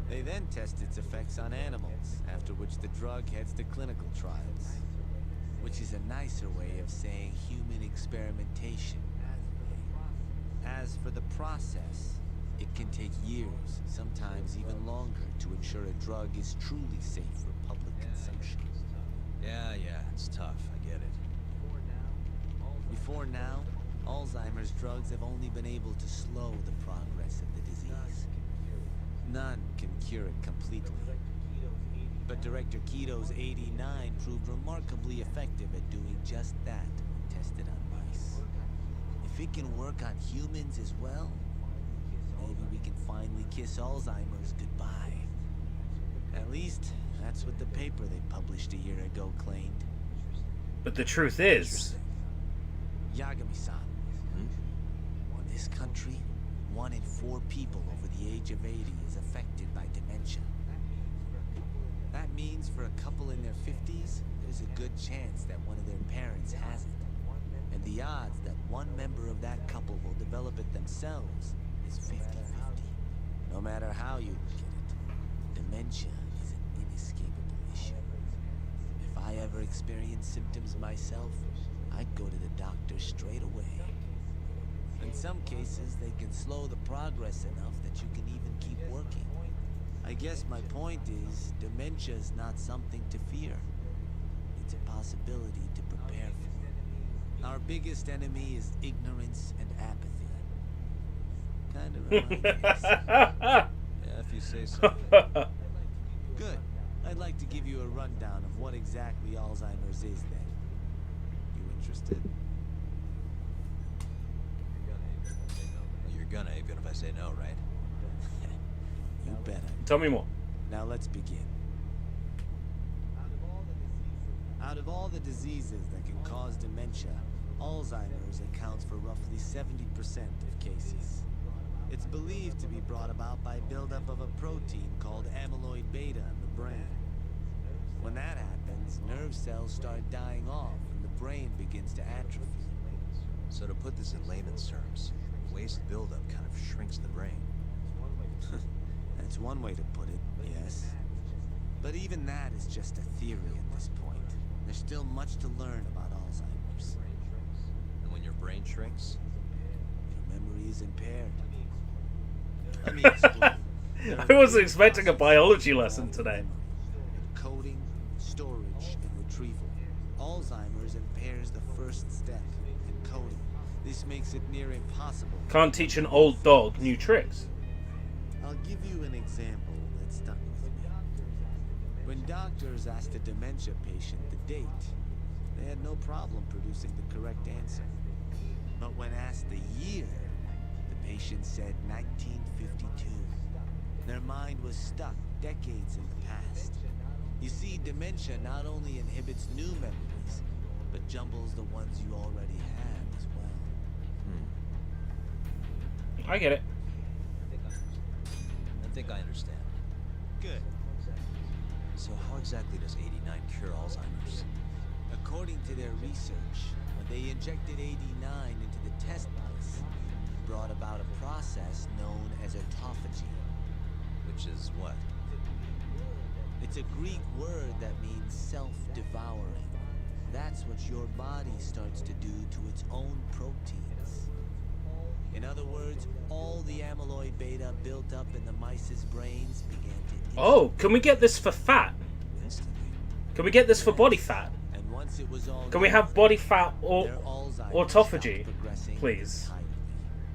They then test its effects on animals, after which the drug heads to clinical trials. Which is a nicer way of saying human experimentation. As for the process, it can take years, sometimes even longer, to ensure a drug is truly safe for public consumption. Yeah, it's tough, I get it. Before now, Alzheimer's drugs have only been able to slow the progress of the disease. None can cure it completely. But Director Keto's 89 proved remarkably effective at doing just that when tested on mice. If it can work on humans as well, maybe we can finally kiss Alzheimer's goodbye. At least, that's what the paper they published a year ago claimed. But the truth is... Yagami-san. In this country, 1 in 4 people over the age of 80 is affected by dementia. That means for a couple in their 50s, there's a good chance that one of their parents has it. And the odds that one member of that couple will develop it themselves is 50-50. No matter how you look at it, dementia is an inescapable issue. If I ever experience symptoms myself, I'd go to the doctor straight away. In some cases, they can slow the progress enough that you can even keep working. I guess my point is, dementia is not something to fear. It's a possibility to prepare for. Our biggest enemy is ignorance and apathy. Kind of reminds me of something. Yeah, if you say so. Good. I'd like to give you a rundown of what exactly Alzheimer's is then. You interested? You're gonna, even if I say no, right? You better. Tell me more. Now let's begin. Out of all the diseases that can cause dementia, Alzheimer's accounts for roughly 70% of cases. It's believed to be brought about by buildup of a protein called amyloid beta in the brain. When that happens, nerve cells start dying off and the brain begins to atrophy. So to put this in layman's terms, waste buildup kind of shrinks the brain. That's one way to put it, yes. But even that is just a theory at this point. There's still much to learn about Alzheimer's. And when your brain shrinks? Your memory is impaired. Let me explain. I wasn't expecting a biology lesson today. Encoding, storage, and retrieval. Alzheimer's impairs the first step, encoding. This makes it near impossible. Can't teach an old dog new tricks. I'll give you an example that stuck with me. When doctors asked a dementia patient the date, they had no problem producing the correct answer. But when asked the year, the patient said 1952. Their mind was stuck decades in the past. You see, dementia not only inhibits new memories, but jumbles the ones you already have as well. I get it. I think I understand. Good. So how exactly does 89 cure Alzheimer's? According to their research, when they injected 89 into the test mice, it brought about a process known as autophagy. Which is what? It's a Greek word that means self-devouring. That's what your body starts to do to its own proteins. In other words, all the amyloid beta built up in the mice's brains began to... Oh, can we get this for fat? Can we get this for body fat? And once it was all Can we have body fat or autophagy, please?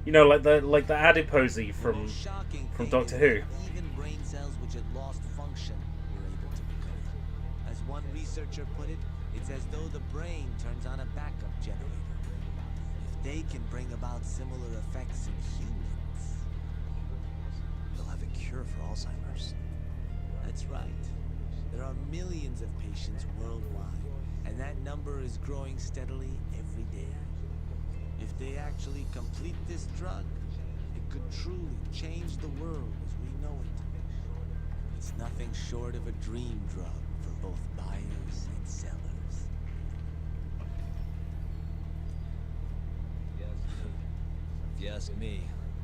You know, like the adipose from Doctor Who. Even brain cells which had lost function were able to recover. As one researcher put it, it's as though the brain turns on a backup generator. If they can bring about similar effects in humans, they'll have a cure for Alzheimer's. That's right. There are millions of patients worldwide, and that number is growing steadily every day. If they actually complete this drug, it could truly change the world as we know it. It's nothing short of a dream drug for both buyers and sellers. If you ask me,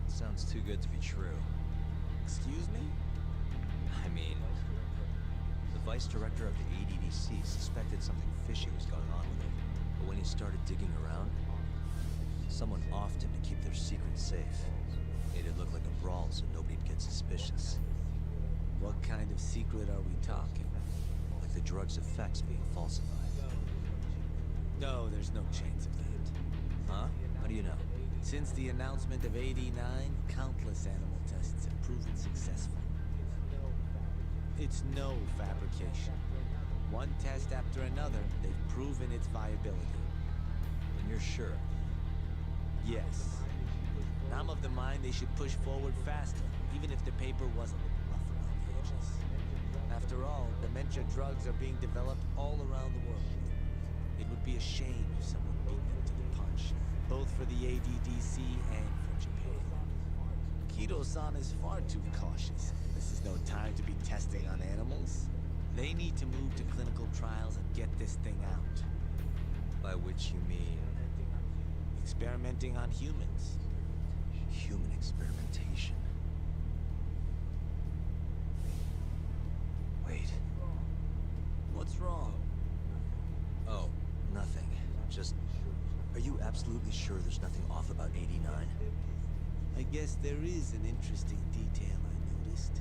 it sounds too good to be true. Excuse me? I mean, the vice director of the ADDC suspected something fishy was going on with it, but when he started digging around, someone offed him to keep their secret safe. Made it look like a brawl so nobody'd get suspicious. What kind of secret are we talking? Like the drug's effects being falsified. No, there's no chance of that. Huh? How do you know? Since the announcement of 89, countless animal tests have proven successful. It's no fabrication. One test after another, they've proven its viability. And you're sure? Yes. And I'm of the mind they should push forward faster, even if the paper wasn't rough around the edges. After all, dementia drugs are being developed all around the world. It would be a shame if someone beat them to the punch, both for the ADDC and for Japan. Kido-san is far too cautious. This is no time to be testing on animals. They need to move to clinical trials and get this thing out. By which you mean? Experimenting on humans. Human experimentation. Wait. What's wrong? Oh, nothing. Just... Are you absolutely sure there's nothing off about 89? I guess there is an interesting detail I noticed.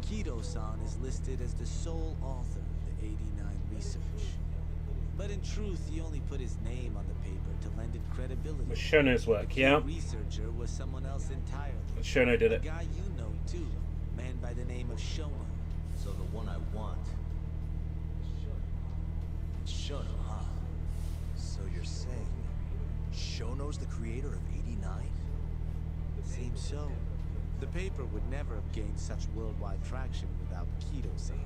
Kido-san is listed as the sole author of the 89 research. But in truth, he only put his name on the paper to lend it credibility. With Shono's work, yeah. The researcher was someone else entirely. Shono did it. A guy you know too, a man by the name of Shono. So the one I want. Shono, huh? So you're saying Shono's the creator of 89? Seems so. The paper would never have gained such worldwide traction without Kido-san.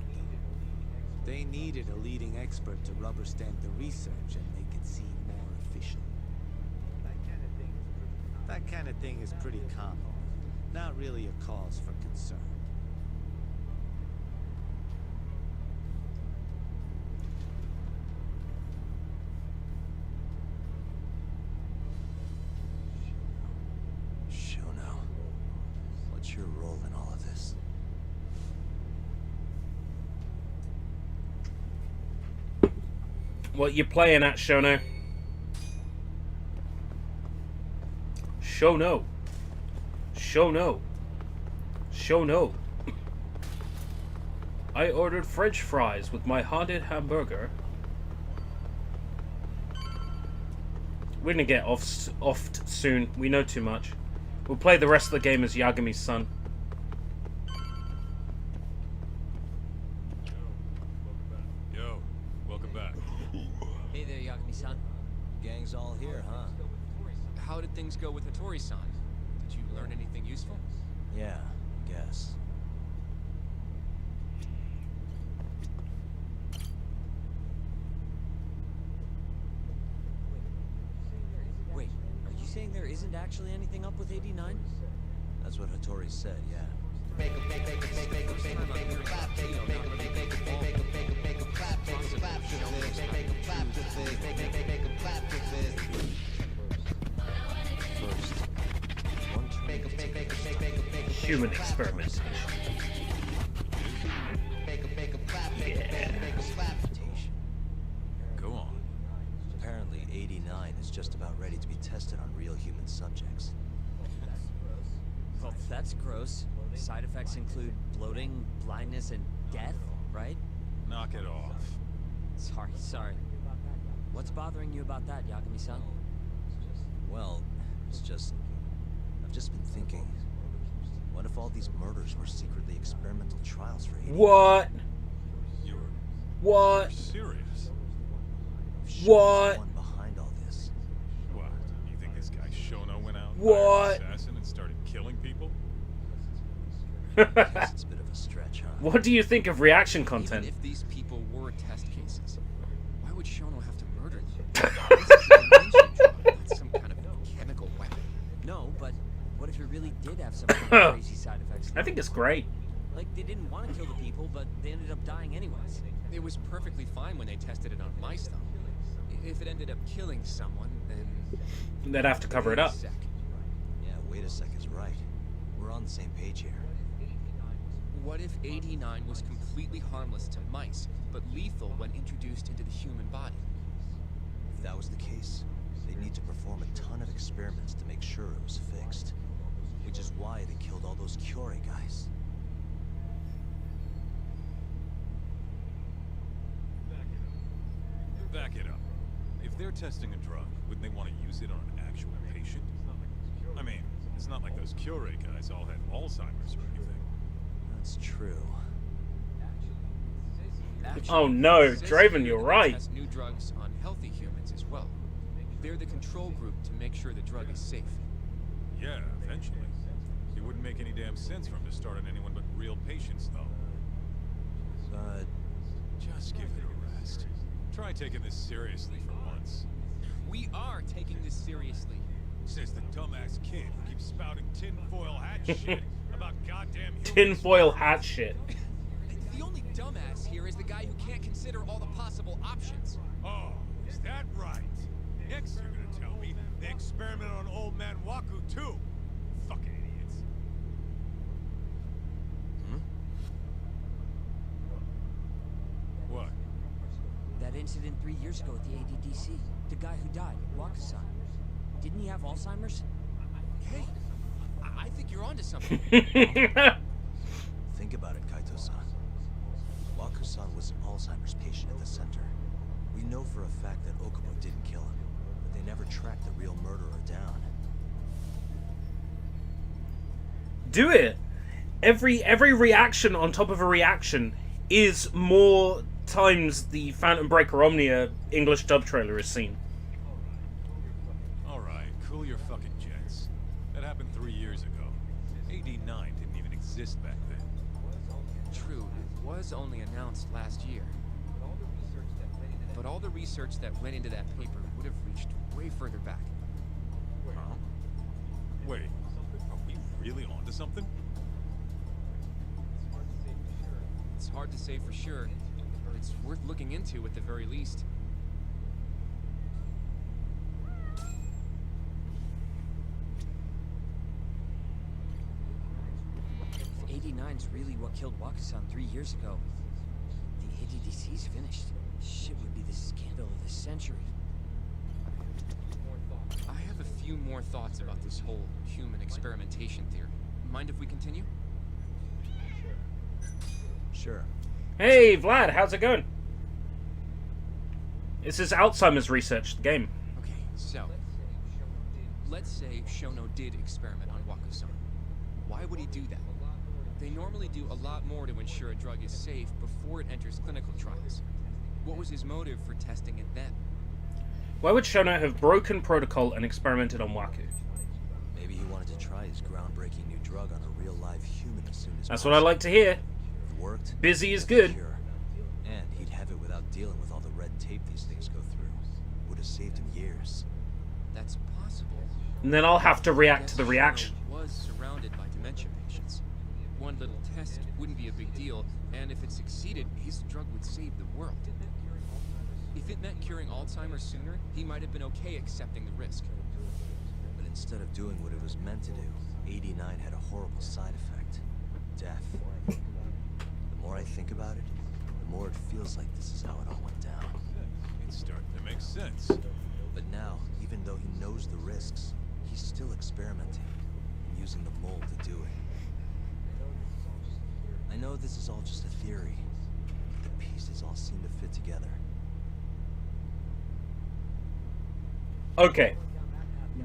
They needed a leading expert to rubber stamp the research and make it seem more official. That kind of thing is pretty common. Not really a cause for concern. Shono, what's your role in all of this? What you playing at, Shono? Shono. Shono. Shono. I ordered French fries with my haunted hamburger. We're gonna get offed soon. We know too much. We'll play the rest of the game as Yagami's son. Yo, welcome back. Hey there, Yagami-san. Gang's It's all here, huh? How did things go with Hattori-san? Did you learn anything useful? Yeah, guess. Wait, are you saying there isn't actually anything up with 89? That's what Hattori said, yeah. Human experimentation. Yeah. Go on. Apparently 89 is just about ready to be tested on real human subjects. Well, that's gross. Side effects include bloating, blindness, and death, right? Knock it off. Sorry. What's bothering you about that, Yagami-san? Well, it's just... I've just been thinking. What if all these murders were secretly experimental trials for 89? What? What? You're serious? What? One behind all this. What? You think this guy Shono went out, What? hired an assassin, and started killing people? Guess it's a bit of a stretch, huh? What do you think of reaction content? Even if these people were test cases, why would Shono have to murder them? This is a dementia drug, not some kind of chemical weapon. No, but what if it really did have some kind of crazy side effects? I think it's great. Like, they didn't want to kill the people, but they ended up dying anyways. It was perfectly fine when they tested it on mice, though. If it ended up killing someone, then... They'd have to cover it up. Yeah, wait a sec is right. We're on the same page here. What if 89 was completely harmless to mice, but lethal when introduced into the human body? If that was the case, they'd need to perform a ton of experiments to make sure it was fixed. Which is why they killed all those Curie guys. Back it up. If they're testing a drug, wouldn't they want to use it on an actual patient? I mean, it's not like those Curie guys all had Alzheimer's or anything. That's true. Oh no, Draven, you're right. Test new drugs on healthy humans as well. They're the control group to make sure the drug is safe. Yeah, eventually. It wouldn't make any damn sense for him to start on anyone but real patients, though. But... just give it a rest. Try taking this seriously for once. We are taking this seriously. Says the dumbass kid who keeps spouting tinfoil hat shit about goddamn humans. Tinfoil hat shit. The only dumbass here is the guy who can't consider all the possible options. Oh, is that right? Next you're gonna tell me they experimented on old man Waku too. Fucking idiots. What? That incident 3 years ago at the ADDC. The guy who died, Wakasan. Didn't he have Alzheimer's? Hey, I think you're onto something. Think about it, Kaito-san. Waku-san was an Alzheimer's patient at the center. We know for a fact that Okubo didn't kill him, but they never tracked the real murderer down. Do it. Every reaction on top of a reaction is more times the Phantom Breaker Omnia English dub trailer is seen. Alright, cool your fucking jets. That happened 3 years ago. AD-9 didn't even exist back then. True, it was only announced last year. But all the research that went into that paper would have reached way further back. Huh? Wait, are we really onto something? It's hard to say for sure, but it's worth looking into at the very least. If 89's really what killed Wakasan 3 years ago, the ADDC's finished. Shit would be the scandal of the century. I have a few more thoughts about this whole human experimentation theory. Mind if we continue? Sure. Hey, Vlad, how's it going? This is Alzheimer's research, the game. Okay, so let's say Shono did experiment on Wakasan. Why would he do that? They normally do a lot more to ensure a drug is safe before it enters clinical trials. What was his motive for testing it then? Why would Shono have broken protocol and experimented on Waku? Maybe he wanted to try his groundbreaking new drug on a real live human as soon as That's what I like to hear. It worked. Busy is good. And he'd have it without dealing with all the red tape these things go through. Would have saved him years. That's possible. And then I'll have to react to the reaction. Shono was surrounded by dementia patients. One little test wouldn't be a big deal, and if it succeeded, his drug would save the world. If it meant curing Alzheimer's sooner, he might have been okay accepting the risk. But instead of doing what it was meant to do, 89 had a horrible side effect. Death. The more I think about it, the more it feels like this is how it all went down. It's starting to make sense. But now, even though he knows the risks, he's still experimenting and using the mold to do it. I know this is all just a theory, but the pieces all seem to fit together. Okay.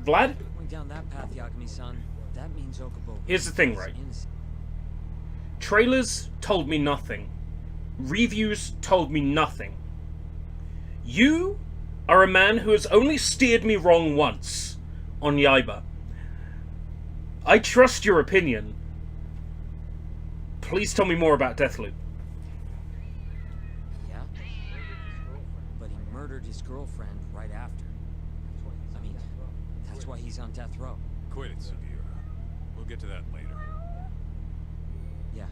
Vlad? Going down that path, Yagami-san, that means Okubo. Here's the thing, right? Trailers told me nothing. Reviews told me nothing. You are a man who has only steered me wrong once on Yaiba. I trust your opinion. Please tell me more about Deathloop. Yeah? But he murdered his girlfriend right after. I mean, that's why he's on death row. Quit it, Sugiura. We'll get to that later. Yeah.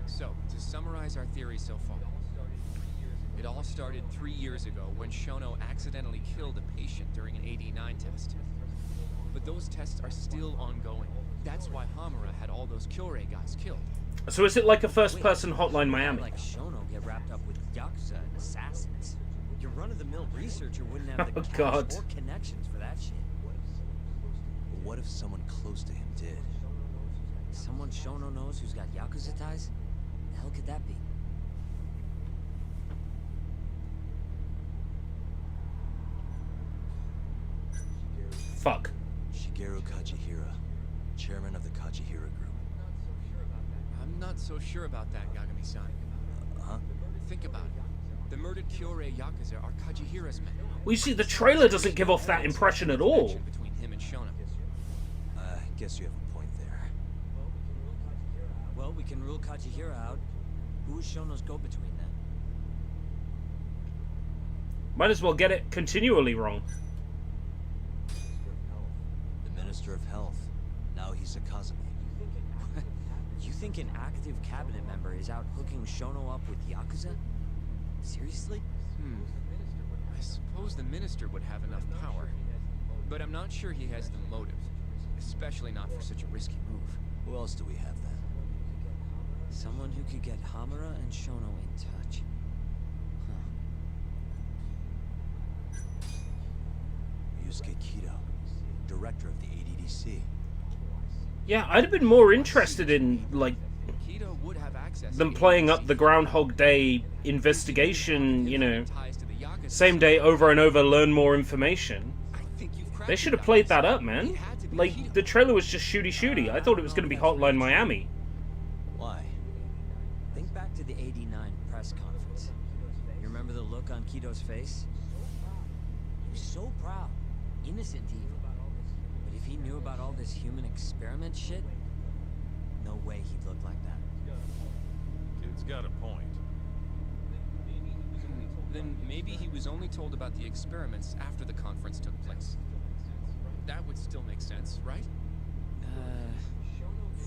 So, to summarize our theory so far, it all started 3 years ago when Shono accidentally killed a patient during an 89 test. But those tests are still ongoing. That's why Hamura had all those Kyorei guys killed. So is it like a first-person Hotline Miami? Like Shono get wrapped up with Yakuza and assassins. Your run-of-the-mill researcher wouldn't have the cash or connections for that shit. But what if someone close to him did? Someone Shono knows who's got Yakuza ties? The hell could that be? Fuck. Shigeru Kajihira, chairman of the Kajihira Group. I'm not so sure about that, Yagami-san. Huh? Think about it. The murdered Kyorei Yakuza are Kajihira's men. Well, you see, the trailer doesn't give off that impression at all. Between him and Shono. I guess you have a point there. Well, we can rule Kajihira out. Who is Shono's go-between then? Might as well get it continually wrong. The Minister of Health. Now he's a Kazumi. You think an active cabinet member is out hooking Shono up with Yakuza? Seriously? I suppose the minister would have enough power. But I'm not sure he has the motive. Especially not for such a risky move. Who else do we have then? Someone who could get Hamura and Shono in touch. Ryusuke Kido, director of the ADDC. Yeah, I'd have been more interested in, like, them playing up the Groundhog Day investigation, you know, same day over and over, learn more information. They should have played that up, man. Like, the trailer was just shooty-shooty. I thought it was going to be Hotline Miami. Why? Think back to the 89 press conference. You remember the look on Kido's face? He was so proud. Innocent even. But if he knew about all this human experiment shit, no way he'd look like that. Kid's got a point. Then maybe he was only told about the experiments after the conference took place. That would still make sense, right?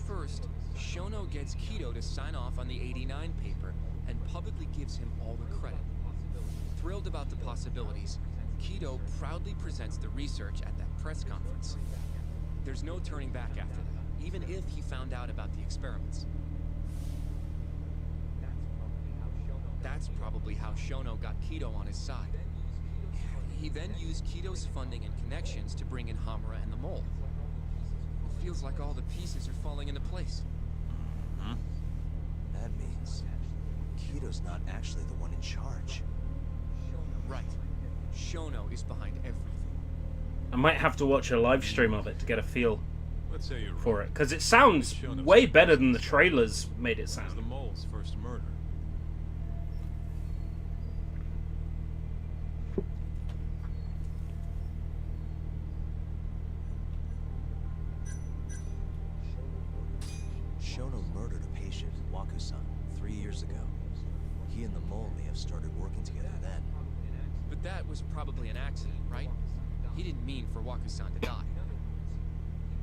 First, Shono gets Kido to sign off on the 89 paper and publicly gives him all the credit. Thrilled about the possibilities, Kido proudly presents the research at that press conference. There's no turning back after that, even if he found out about the experiments. That's probably how Shono got Kido on his side. He then used Kido's funding and connections to bring in Hamura and the Mole. It feels like all the pieces are falling into place. That means Kido's not actually the one in charge. Right. Shono is behind everything. I might have to watch a live stream of it to get a feel. Let's say you're for right. it, because it sounds way better than the trailers made it It was sound. the mole's first murder. Shono murdered a patient, Waku-san, 3 years ago. He and the mole may have started working together then. But that was probably an accident, right? He didn't mean for Waku-san to die.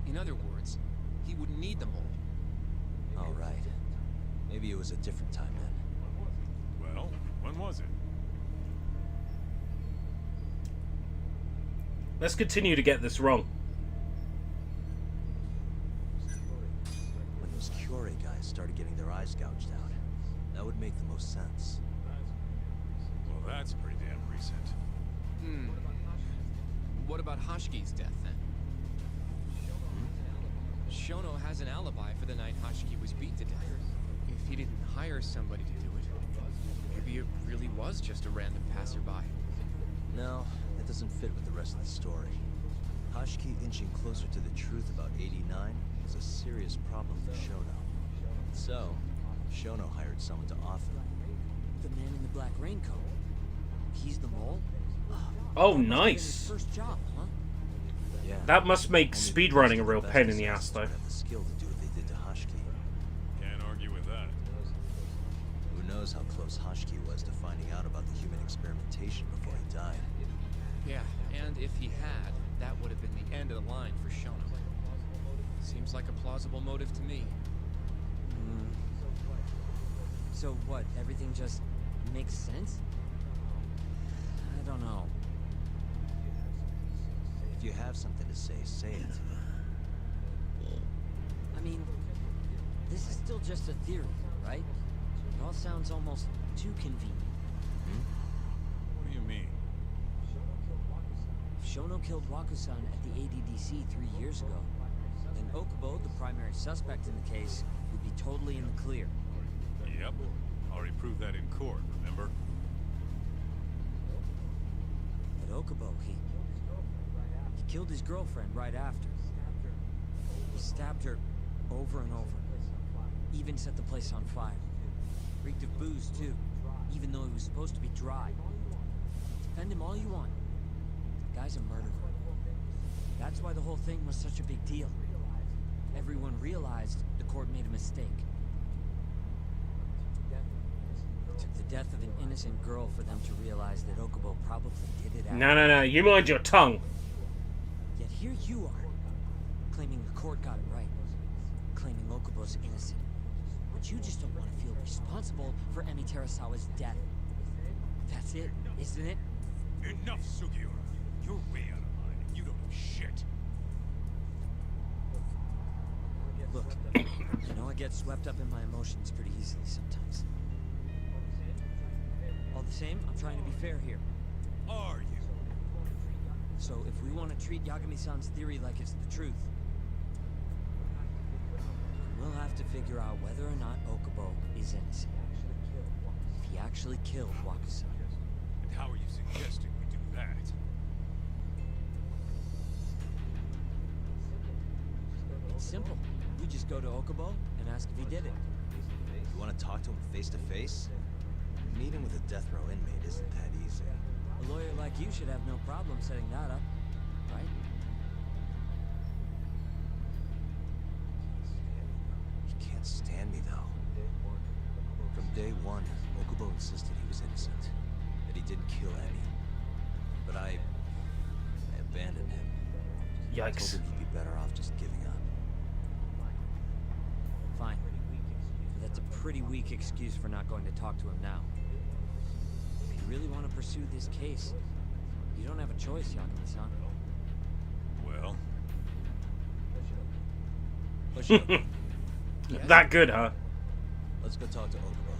In other words, he wouldn't need the mole. Oh, right. Maybe it was a different time then. Well, when was it? Let's continue to get this wrong. When those Kyorei guys started getting their eyes gouged out. That would make the most sense. Well, that's pretty damn recent. What about Hashki's death, then? Shono has an alibi for the night Hashki was beat to death. If he didn't hire somebody to do it, maybe it really was just a random passerby. No, that doesn't fit with the rest of the story. Hashki inching closer to the truth about 89 was a serious problem for Shono. So, Shono hired someone to author. The man in the black raincoat. He's the mole? Oh, That must have been his nice. first job, huh? Yeah. That must make speedrunning a real pain in the ass, though. Have the skill to do what they did to Hashki. Can't argue with that. Who knows how close Hashki was to finding out about the human experimentation before he died. Yeah, and if he had, that would have been the end of the line for Shono. Seems like a plausible motive to me. So what, everything just makes sense? I don't know. If you have something to say, say it. I mean, this is still just a theory, right? It all sounds almost too convenient. What do you mean? If Shono killed Waku-san at the ADDC 3 years ago, then Okubo, the primary suspect in the case, would be totally in the clear. Yep. Already proved that in court, remember? But Okubo, he killed his girlfriend right after. He stabbed her over and over. Even set the place on fire. Reeked of booze, too. Even though it was supposed to be dry. Defend him all you want. The guy's a murderer. That's why the whole thing was such a big deal. Everyone realized the court made a mistake. It took the death of an innocent girl for them to realize that Okubo probably did it after. No, you mind your tongue. Yet here you are, claiming the court got it right. Claiming Okubo's innocent. But you just don't want to feel responsible for Emi Terasawa's death. That's it, isn't it? Enough, Sugiura. You're way out of line, and you don't know shit. Look, I know I get swept up in my emotions pretty easily sometimes. All the same, I'm trying to be fair here. Are you? So if we want to treat Yagami-san's theory like it's the truth, we'll have to figure out whether or not Okubo is innocent. If he actually killed Waku-san. And how are you suggesting we do that? It's simple. We just go to Okubo and ask if he did it. You want to talk to him face to face? Meeting with a death row inmate isn't that easy. A lawyer like you should have no problem setting that up, right? He can't stand me, though. From day one, Okubo insisted he was innocent, that he didn't kill Emi. But I abandoned him. I told Yikes. him he'd be better off just giving up. Fine. But that's a pretty weak excuse for not going to talk to him now. If you really want to pursue this case, you don't have a choice, Yagami-san. Well, That good, huh? Let's go talk to Okubo.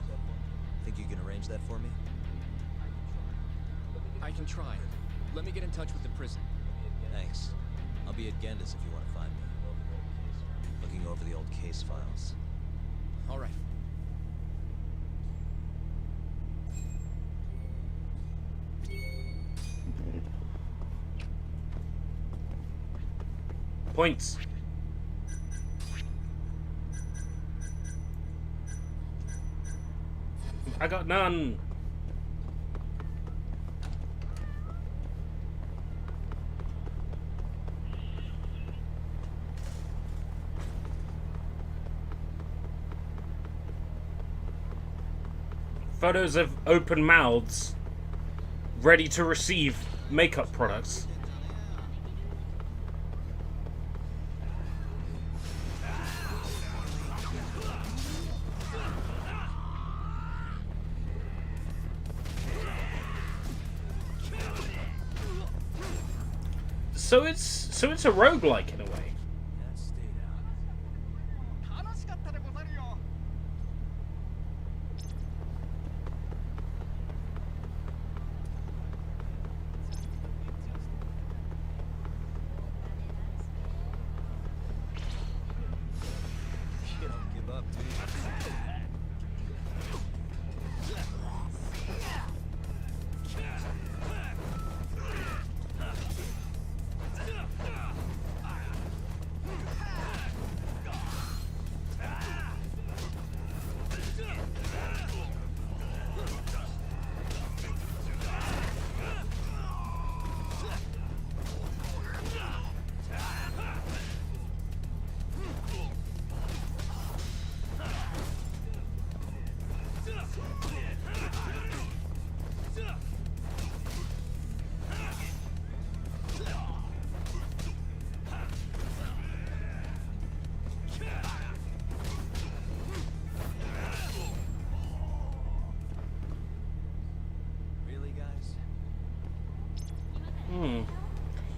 Think you can arrange that for me? I can try. Let me get in touch with the prison. Thanks. I'll be at Genda's if you want to find me. Looking over the old case files. All right. Points. I got none. Photos of open mouths ready to receive makeup products. So it's a roguelike in a way.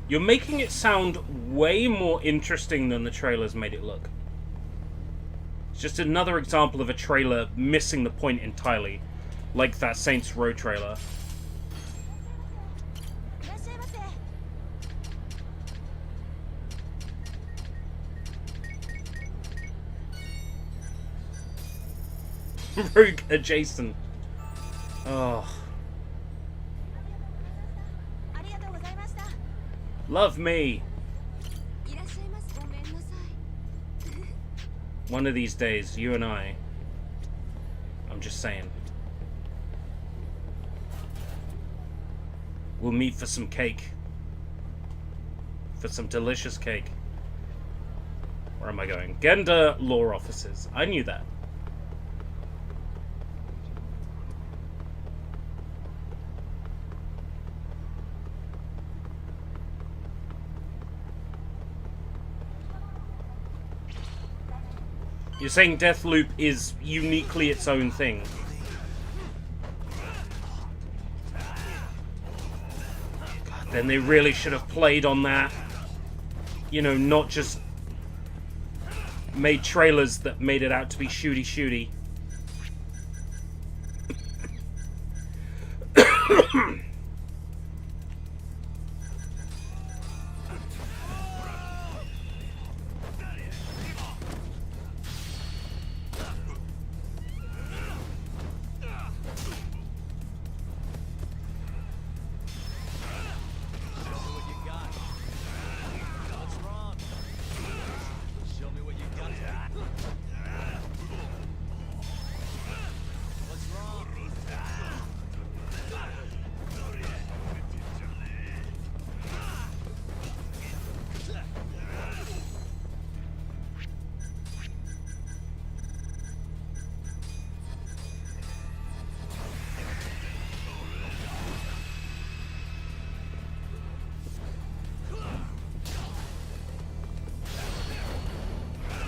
You're making it sound way more interesting than the trailers made it look. It's just another example of a trailer missing the point entirely, like that Saints Row trailer. Rogue adjacent. Oh. Love me. One of these days, you and I. I'm just saying. We'll meet for some cake. For some delicious cake. Where am I going? Gender law offices. I knew that. You're saying Deathloop is uniquely its own thing. God, then they really should have played on that. You know, not just made trailers that made it out to be shooty-shooty.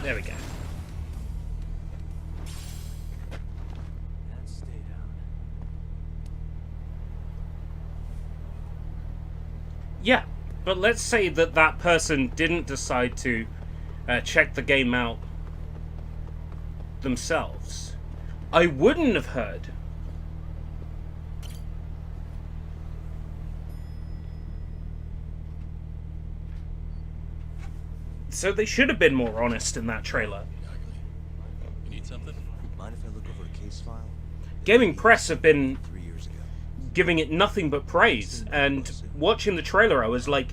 There we go. Yeah, but let's say that that person didn't decide to check the game out themselves. I wouldn't have heard. So they should have been more honest in that trailer. You need something? Mind if I look over a case file? Gaming press have been giving it nothing but praise, and watching the trailer I was like,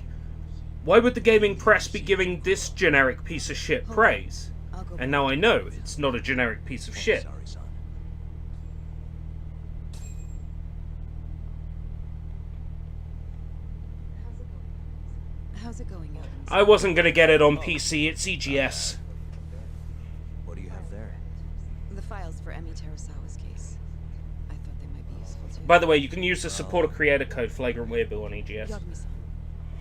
why would the gaming press be giving this generic piece of shit praise? And now I know it's not a generic piece of shit. Sorry, son. I wasn't gonna get it on PC. It's EGS. What do you have there? The files for Emi Terasawa's case. I thought they might be useful too. By the way, you can use the supporter creator code FlagrantWeeaboo on EGS. Yagami-san,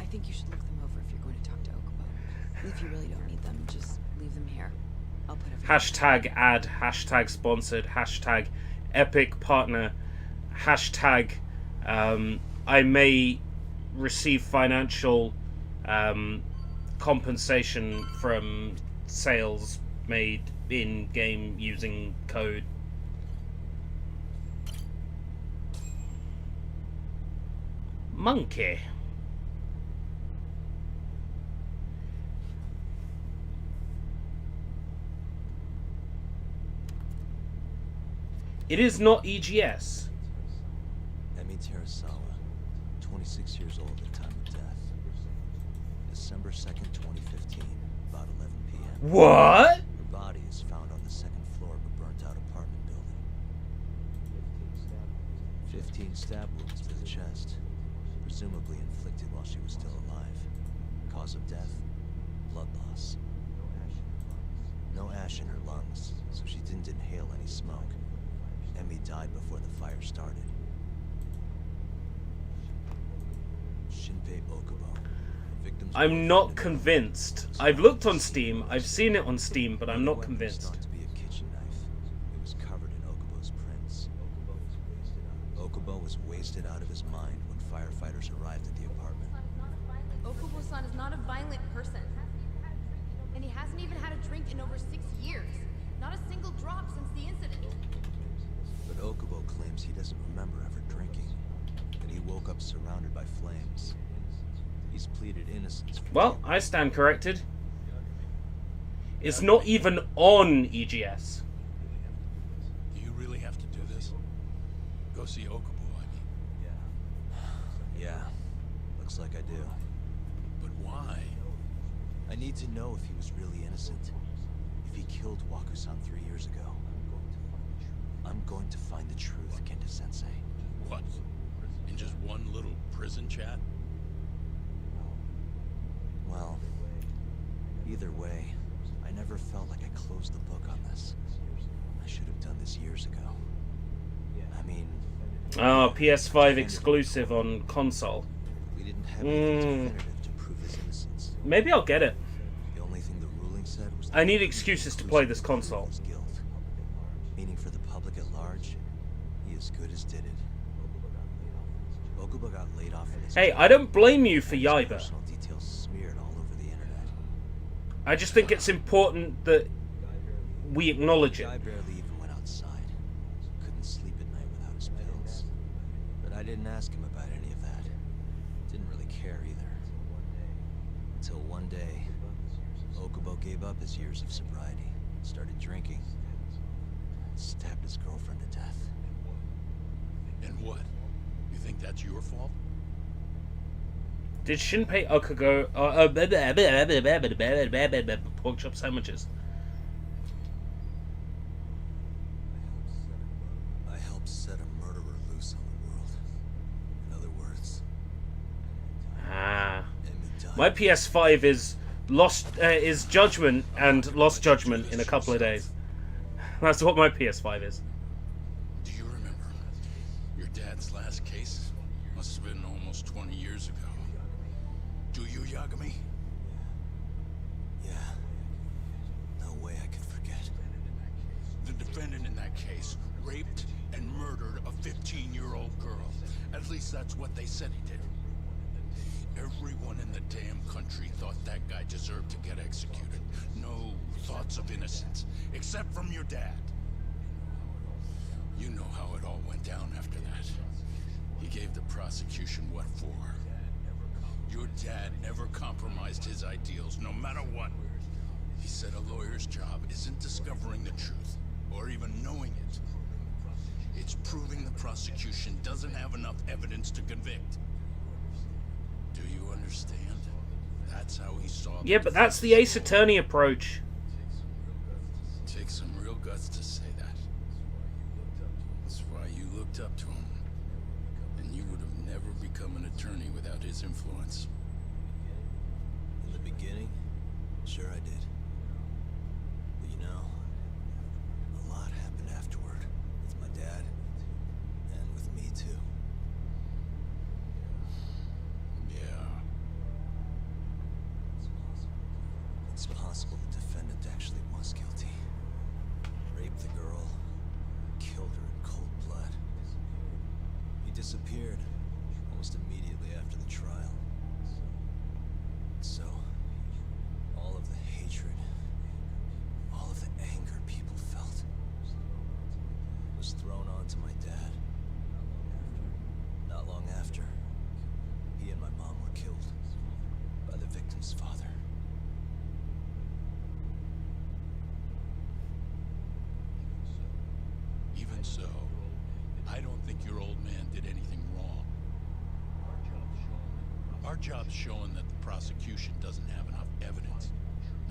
I think you should look them over if you're going to talk to Okubo. If you really don't need them, just leave them here. I'll put everything. Hashtag ad, hashtag sponsored, hashtag epic partner, hashtag I may receive financial compensation from sales made in game using code. Monkey. It is not EGS. Emi Terasawa, 26 years old at time of death. December 2nd, 2015, about 11 p.m. What? Her body is found on the second floor of a burnt-out apartment building. 15 stab wounds to the chest, presumably inflicted while she was still alive. Cause of death? Blood loss. No ash in her lungs, so she didn't inhale any smoke. Emi died before the fire started. Shinpei Okubo. Victims I'm not convinced. I've looked on Steam, I've seen it on Steam, but I'm not convinced. Thought to be a kitchen knife. It was covered in Okubo's prints. Okubo was wasted out of his mind when firefighters arrived at the apartment. Okubo-san is not a violent person. And he hasn't even had a drink in over 6 years. Not a single drop since the incident. But Okubo claims he doesn't remember ever drinking. And he woke up surrounded by flames. He's pleaded innocence. Well, I stand corrected. It's not even on EGS. Do you really have to do this? Go see Okubo, I mean. Yeah, looks like I do. But why? I need to know if he was really innocent. If he killed Waku-san 3 years ago. I'm going to find the truth, Kenta-sensei. What? In just one little prison chat? Well, either way, I never felt like I closed the book on this. I should have done this years ago. I mean... Oh, PS5 exclusive on console. We didn't have anything definitive to prove his innocence. Maybe I'll get it. The only thing the ruling said was... I need excuses to play this console. Guilt. Meaning for the public at large, he as good as did it. Okubo got laid off from his Hey, job. I don't blame you for His Yaiba. personal details smeared all over the internet. I just think it's important that we acknowledge it. I barely even went outside. Couldn't sleep at night without his pills. But I didn't ask him about any of that. Didn't really care either. Until one day, Okubo gave up his years of sobriety, started drinking, stabbed his girlfriend to death. And what? You think that's your fault? Did Shinpei Okubo pork chop sandwiches? I helped set a murderer loose on the world. In other words, Ah, my PS5 is is Judgment and Lost Judgment in a couple of days. That's what my PS5 is. Do you remember your dad's last case? Must have been almost 20 years ago. Do you, Yagami? yeah. No way I could forget. The defendant in that case raped and murdered a 15-year-old girl. At least that's what they said he did. Everyone in the damn country thought that guy deserved to get executed. No thoughts of innocence, except from your dad. You know how it all went down after that. He gave the prosecution what for. Your dad never compromised his ideals, no matter what. He said a lawyer's job isn't discovering the truth, or even knowing it. It's proving the prosecution doesn't have enough evidence to convict. Do you understand? That's how he saw Yeah, but that's the Ace Attorney approach. Takes some real guts to say that. That's why you looked up to him. And you would have never become an attorney without his influence. In the beginning, possible the defendant actually was guilty? Raped the girl, killed her in cold blood. He disappeared almost immediately after the trial. So, all of the hatred, all of the anger people felt was thrown onto my dad. Not long after, he and my mom were killed by the victim's father. Even so, I don't think your old man did anything wrong. Our job's showing that the prosecution doesn't have enough evidence,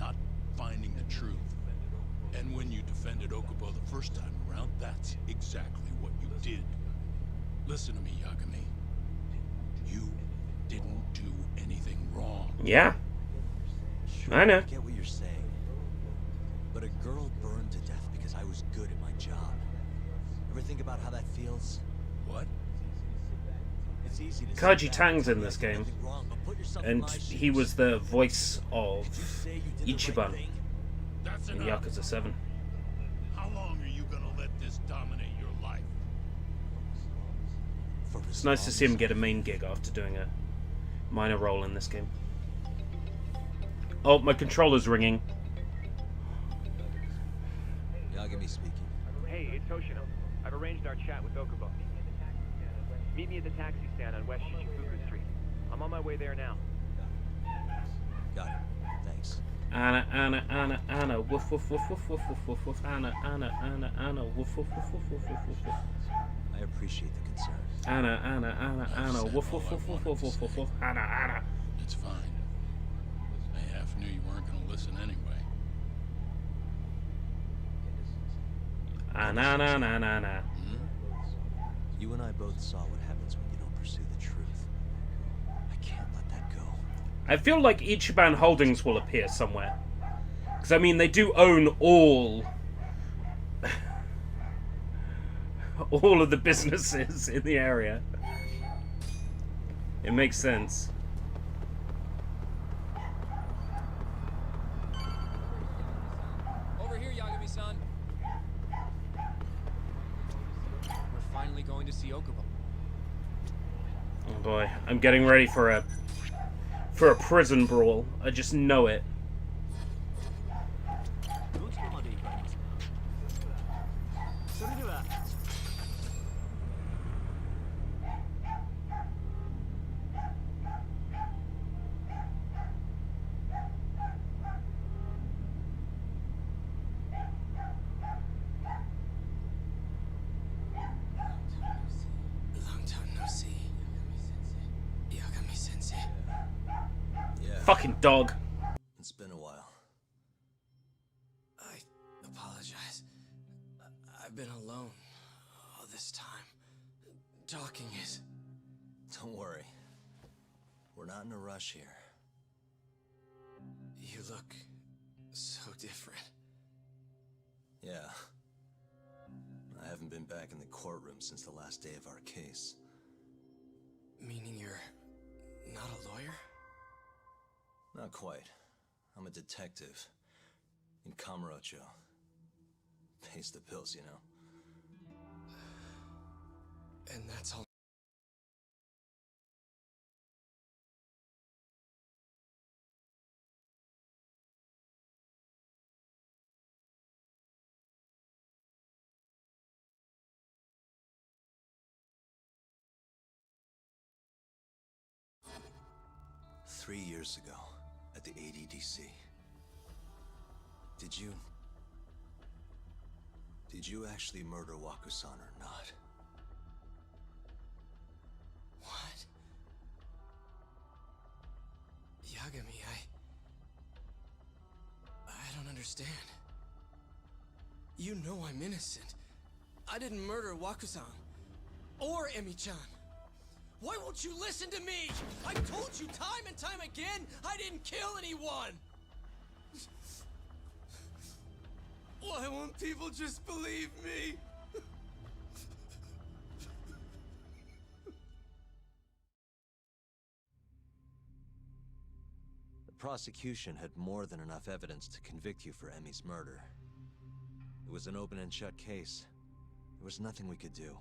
not finding the truth. And when you defended Okubo the first time around, that's exactly what you did. Listen to me, Yagami. You didn't do anything wrong. Yeah. Sure, I know. I get what you're saying. But a girl burned to death because I was good at my job. Ever think about how that feels? What? It's easy to Kaji sit back Tang's and in tell this me I did game, nothing wrong, but put yourself in and my shoes. he was the voice of Did you say you did the right Ichiban thing? That's in enough. Yakuza 7. How long are you gonna let this dominate your life? For It's as nice to long see him as get a main gig after doing a minor role in this game. Oh, my controller's ringing. Yagami speaking. Hey, it's Hoshino. I've arranged our chat with Okubo. Meet me at the taxi stand on West Shichibuku Street. I'm on my way there now. Got it. Thanks. Anna, woof woof woof woof woof woof woof woof, Anna, woof woof woof woof woof woof woof. I appreciate the concern. Anna, woof woof woof woof woof woof woof woof, Anna. It's fine. I half knew you weren't gonna listen anyway. Anna. You and I both saw what happens when you don't pursue the truth. I can't let that go. I feel like Ichiban Holdings will appear somewhere. Because, I mean, they do own all of the businesses in the area. It makes sense. Over here, Yagami-san. We're finally going to see Okubo. Oh boy, I'm getting ready for a prison brawl. I just know it. Long time no see. Yagami-sensei. Yeah. Fucking dog. It's been a while. I apologize. I've been alone all this time. Talking is... Don't worry. We're not in a rush here. You look so different. Yeah. I haven't been back in the courtroom since the last day of our case. Meaning you're not a lawyer? Not quite. I'm a detective. In Kamurocho. Pays the bills, you know. And that's all. Three years ago, at the ADDC. Did you actually murder Waku-san or not? What? Yagami, I don't understand. You know I'm innocent. I didn't murder Waku-san. Or Emi-chan. Why won't you listen to me? I've told you time and time again, I didn't kill anyone! Why won't people just believe me? The prosecution had more than enough evidence to convict you for Emmy's murder. It was an open and shut case. There was nothing we could do.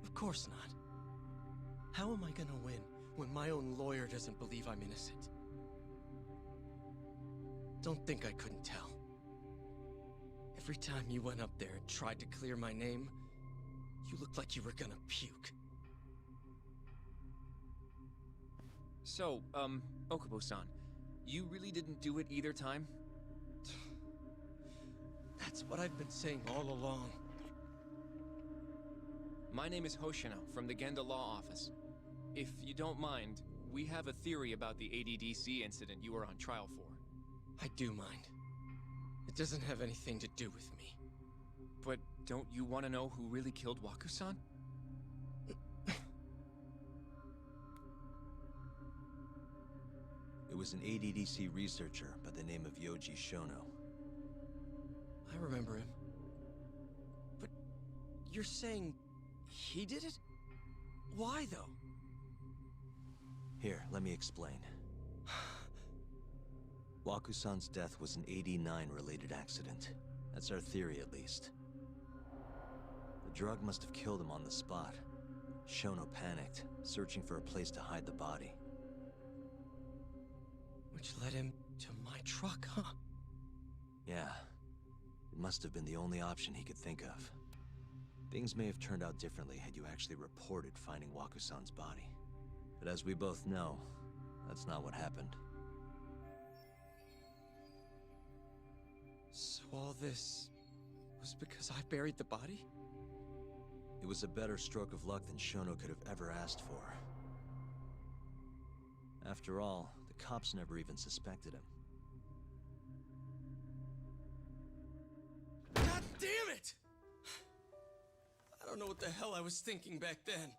Of course not. How am I gonna win when my own lawyer doesn't believe I'm innocent? Don't think I couldn't tell. Every time you went up there and tried to clear my name, you looked like you were gonna puke. So, Okubo-san, you really didn't do it either time? That's what I've been saying all along. My name is Hoshino from the Genda Law Office. If you don't mind, we have a theory about the ADDC incident you were on trial for. I do mind. It doesn't have anything to do with me. But don't you want to know who really killed Waku-san? It was an ADDC researcher by the name of Yoji Shono. I remember him. But you're saying he did it? Why, though? Here, let me explain. Waku-san's death was an 89-related accident. That's our theory, at least. The drug must have killed him on the spot. Shono panicked, searching for a place to hide the body. Which led him to my truck, huh? Yeah. It must have been the only option he could think of. Things may have turned out differently had you actually reported finding Waku-san's body. But as we both know, that's not what happened. So all this was because I buried the body? It was a better stroke of luck than Shono could have ever asked for. After all, the cops never even suspected him. God damn it! I don't know what the hell I was thinking back then.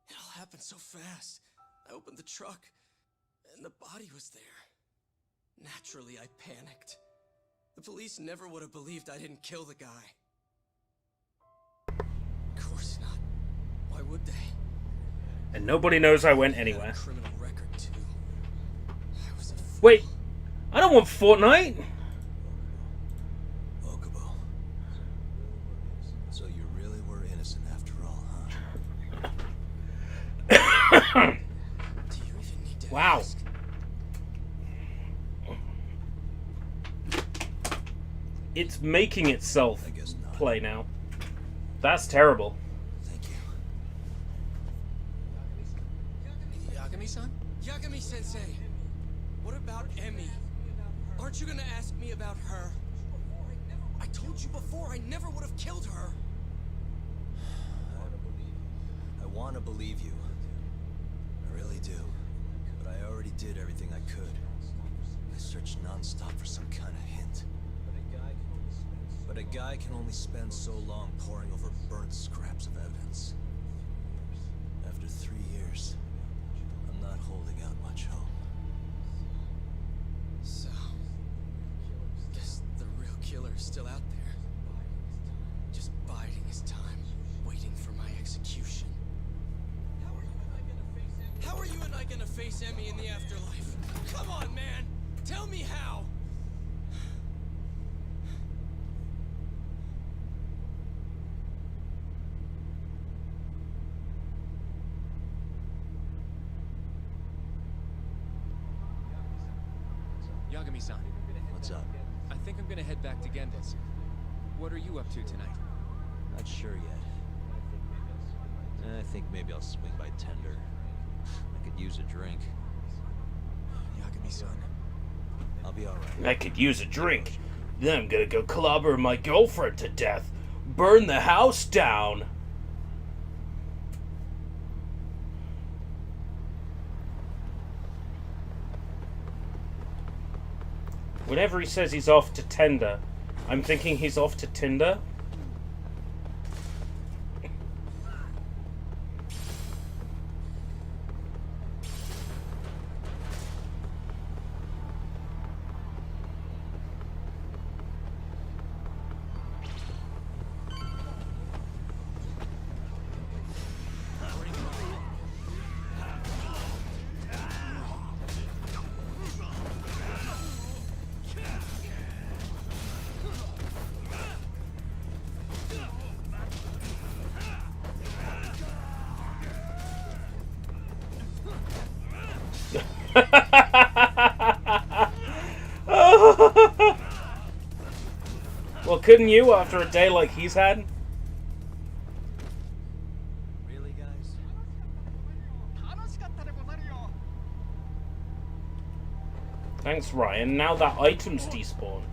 It all happened so fast. I opened the truck, and the body was there. Naturally, I panicked. The police never would have believed I didn't kill the guy. Of course not. Why would they? And nobody knows I went anywhere. Criminal record too. I was a fool. Wait, I don't want Fortnite. Okubo. So you really were innocent after all, huh? Do you even need to Wow. ask? It's making itself play now. That's terrible. Thank you. Yagami-san? Yagami-sensei! What about Emmy? Aren't you gonna ask me about her? I told you before, I never would have killed her! I want to believe you. I really do. But I already did everything I could. I searched non-stop for some kind of hint. But a guy can only spend so long poring over burnt scraps of evidence. After 3 years, I'm not holding out much hope. So, guess the real killer is still out there. Just biding his time, waiting for my execution. How are you and I gonna face Emmy in the afterlife? Come on, man! Tell me how! Yagami-san, What's up? I think I'm gonna head back to Genda soon. What are you up to tonight? Not sure yet. I think maybe I'll swing by Tender. I could use a drink. Yagami-san. I'll be alright. I could use a drink. Then I'm gonna go clobber my girlfriend to death. Burn the house down. Whenever he says he's off to Tender, I'm thinking he's off to Tinder. Couldn't you after a day like he's had? Really, guys? Thanks, Ryan. Now that item's despawned.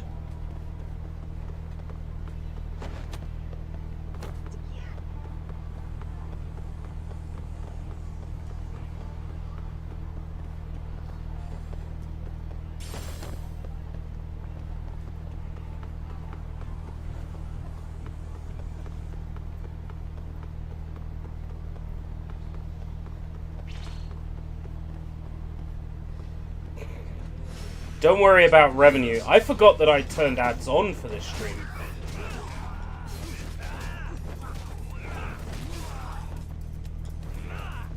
Don't worry about revenue. I forgot that I turned ads on for this stream.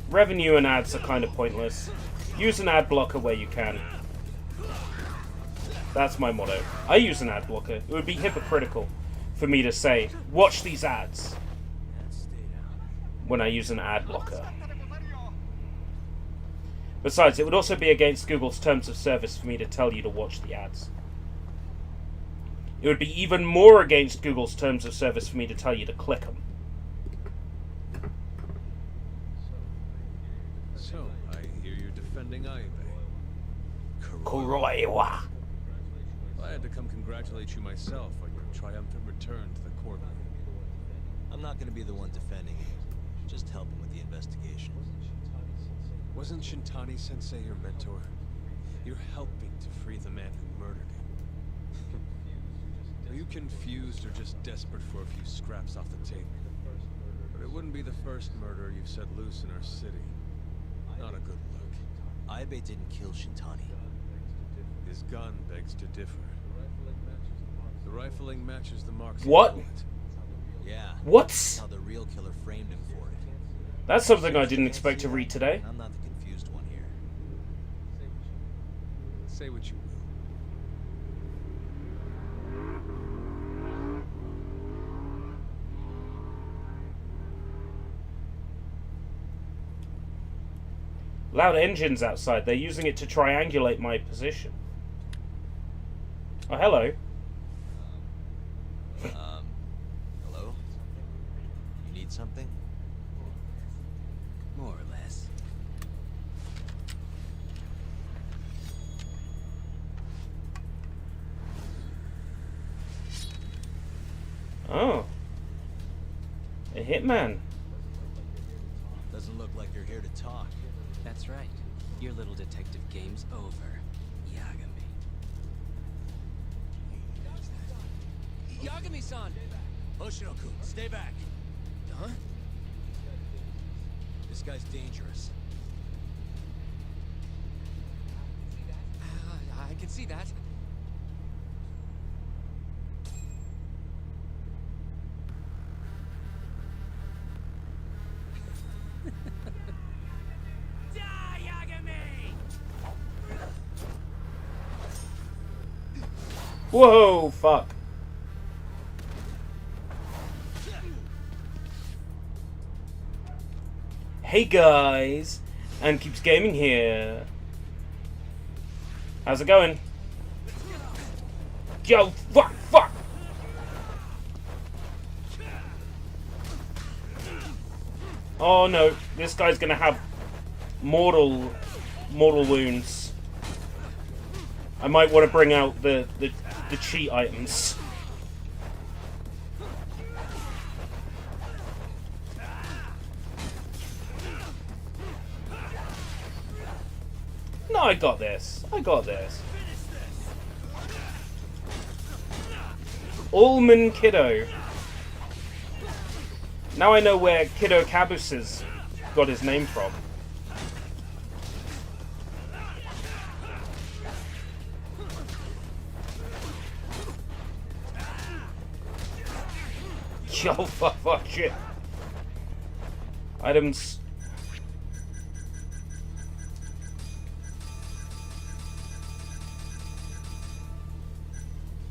Revenue and ads are kind of pointless. Use an ad blocker where you can. That's my motto. I use an ad blocker. It would be hypocritical for me to say, watch these ads, when I use an ad blocker. Besides, it would also be against Google's terms of service for me to tell you to watch the ads. It would be even more against Google's terms of service for me to tell you to click them. So, I hear you're defending Aibe. Kuroiwa. I had to come congratulate you myself on your triumphant return to the courtroom. I'm not going to be the one defending you. Just helping with the investigation. Wasn't Shintani-sensei your mentor? You're helping to free the man who murdered him. Are you confused or just desperate for a few scraps off the table? But it wouldn't be the first murder you've set loose in our city. Not a good look. Aibe didn't kill Shintani. His gun begs to differ. The rifling matches the marks. What? Yeah. What? That's how the real killer framed him for it. That's something I didn't expect to read today. I'm not the confused one here. Say what you will. Loud engines outside. They're using it to triangulate my position. Oh, hello. Hello? You need something? More or less. Oh. A hitman. Doesn't look like you're here to talk. That's right. Your little detective game's over, Yagami. Yagami-san! Hoshino-kun, stay back. Huh? This guy's dangerous. I can see that. Whoa, fuck. Hey guys, and keeps gaming here. How's it going? Yo, fuck, fuck. Oh no, this guy's gonna have mortal wounds. I might want to bring out the cheat items. No, I got this. I got this. Ullman Kiddo. Now I know where Kiddo Cabus's got his name from. Yo, fuck, shit. Items.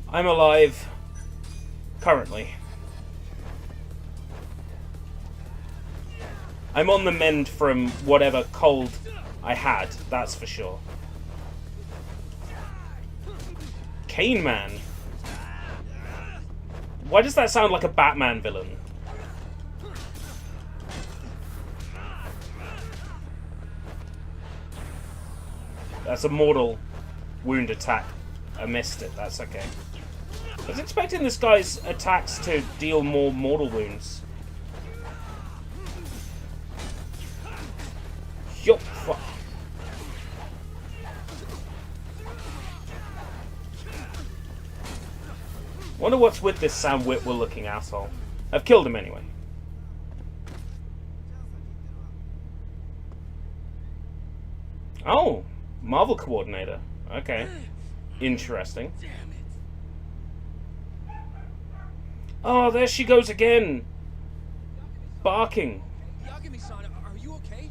I'm alive. Currently. I'm on the mend from whatever cold I had, that's for sure. Cane Man. Why does that sound like a Batman villain? That's a mortal wound attack. I missed it. That's okay. I was expecting this guy's attacks to deal more mortal wounds. Yup. Fuck. Wonder what's with this Sam Witwer looking asshole. I've killed him anyway. Oh, Marvel coordinator. Okay. Interesting. Oh, there she goes again. Barking. Yagami-san, are you okay?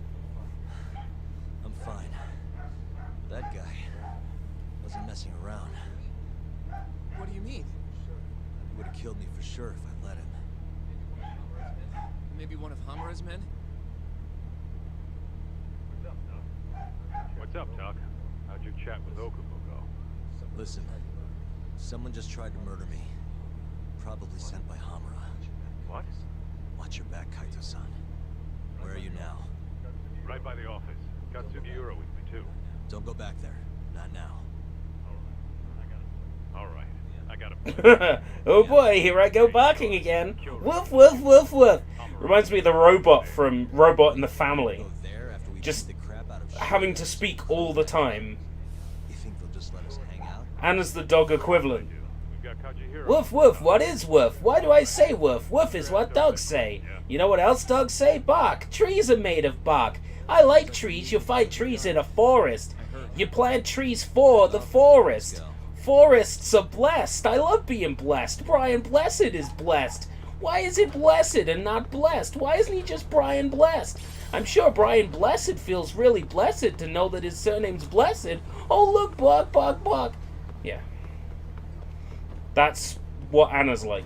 I'm fine. That guy wasn't messing around. What do you mean? He would have killed me for sure if I let him. Maybe one of Hamura's men? What's up, Doc? How'd your chat with Okubo go? Listen, someone just tried to murder me. Probably sent by Hamura. What? Watch your back, Kaito-san. Where are you now? Right by the office. Got Sugiura with me, too. Don't go back there. Not now. Alright. I gotta... Oh boy, here I go barking again. Woof, woof, woof, woof. Reminds me of the robot from Robot in the Family. Just having to speak all the time. You think they'll just let us hang out? And as the dog equivalent. Woof, woof, what is woof? Why do I say woof? Woof is what dogs say. You know what else dogs say? Bark. Trees are made of bark. I like trees. You'll find trees in a forest. You plant trees for the forest. Forests are blessed. I love being blessed. Brian Blessed is blessed. Why is it blessed and not blessed? Why isn't he just Brian Blessed? I'm sure Brian Blessed feels really blessed to know that his surname's Blessed. Oh, look, Buck, Buck, Buck. Yeah. That's what Anna's like.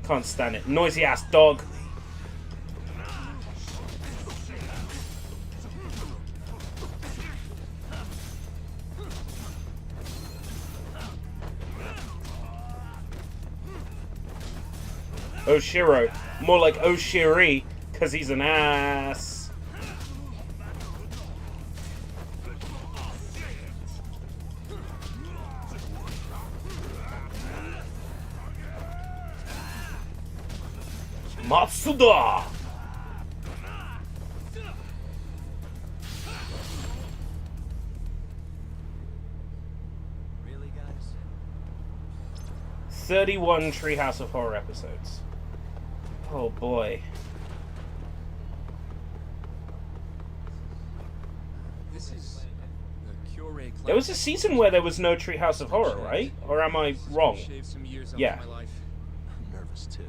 Can't stand it. Noisy ass dog. Oshiro. More like Oshiri, because he's an ass. Matsuda! Really, guys? 31 Treehouse of Horror episodes. Oh boy. This is the Cure There was a season where there was no Treehouse of Horror, right? Or am I wrong? Yeah. I'm nervous too.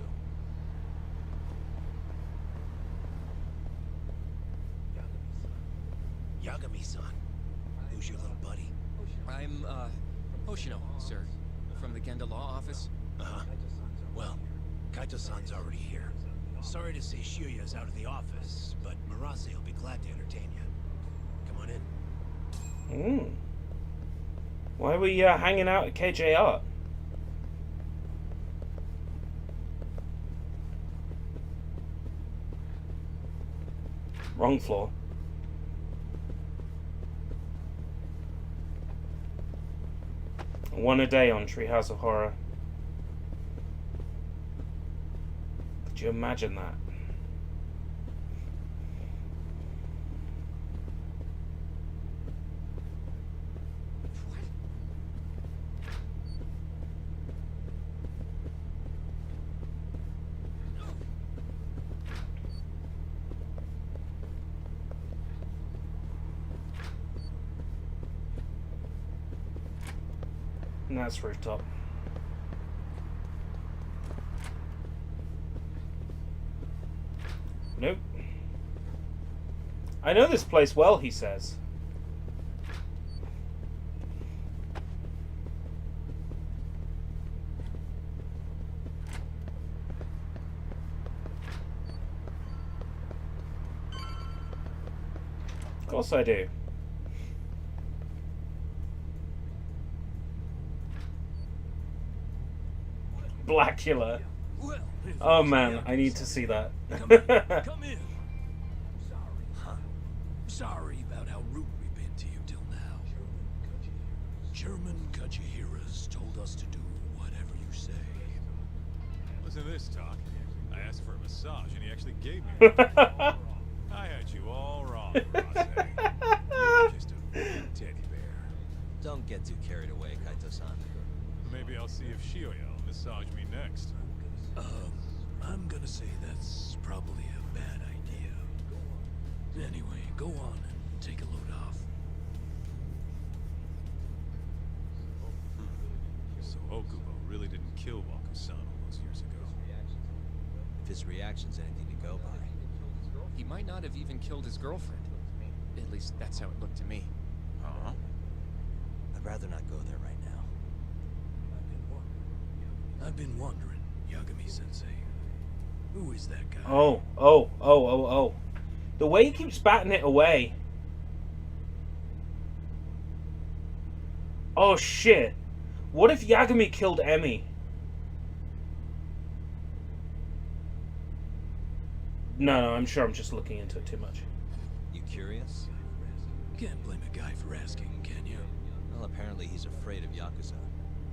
Yagami-san, who's your little buddy? I'm, Hoshino, sir. From the Genda Law Office. Uh-huh. Well, Kaito-san's already here. Sorry to say Shirya's out of the office, but Murase will be glad to entertain you. Come on in. Why are we hanging out at KJR? Wrong floor. One a day on Treehouse of Horror. Could you imagine that? And that's rooftop. Nope. I know this place well, he says. Of course I do. Blackula. Oh man, I need to see that. Come in. Sorry about how rude we've been to you till now. German Kachihiras told us to do whatever you say. Listen to this talk. I asked for a massage and he actually gave me one. I had you all wrong, Rase. You're just a big teddy bear. Don't get too carried away, Kaito-san. Maybe I'll see if Shioya will massage me next. I'm gonna say that's probably a bad idea. Anyway, go on and take a load off. So Okubo really didn't kill Waku-san all those years ago. If his reaction's anything to go by. He might not have even killed his girlfriend. At least that's how it looked to me. Uh-huh. I'd rather not go there right now. I've been wondering, Yagami-sensei. Who is that guy? Oh. The way he keeps batting it away. Oh shit. What if Yagami killed Emi? No, I'm sure I'm just looking into it too much. You curious? Can't blame a guy for asking, can you? Well, apparently he's afraid of Yakuza.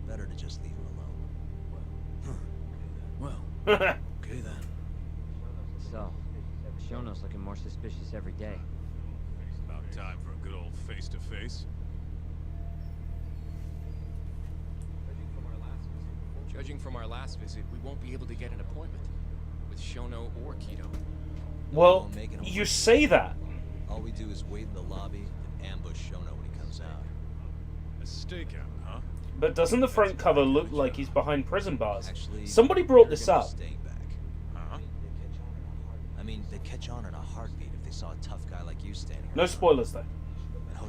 Better to just leave him alone. Well, okay then. So, Shono's looking more suspicious every day. About time for a good old face-to-face. Judging from our last visit, we won't be able to get an appointment with Shono or Kido. Well, you say that. All we do is wait in the lobby and ambush Shono when he comes out. A stakeout, huh? But doesn't the front cover look like he's behind prison bars? Somebody brought this up. Huh? I mean, they'd catch on in a heartbeat if they saw a tough guy like you standing No around. spoilers though.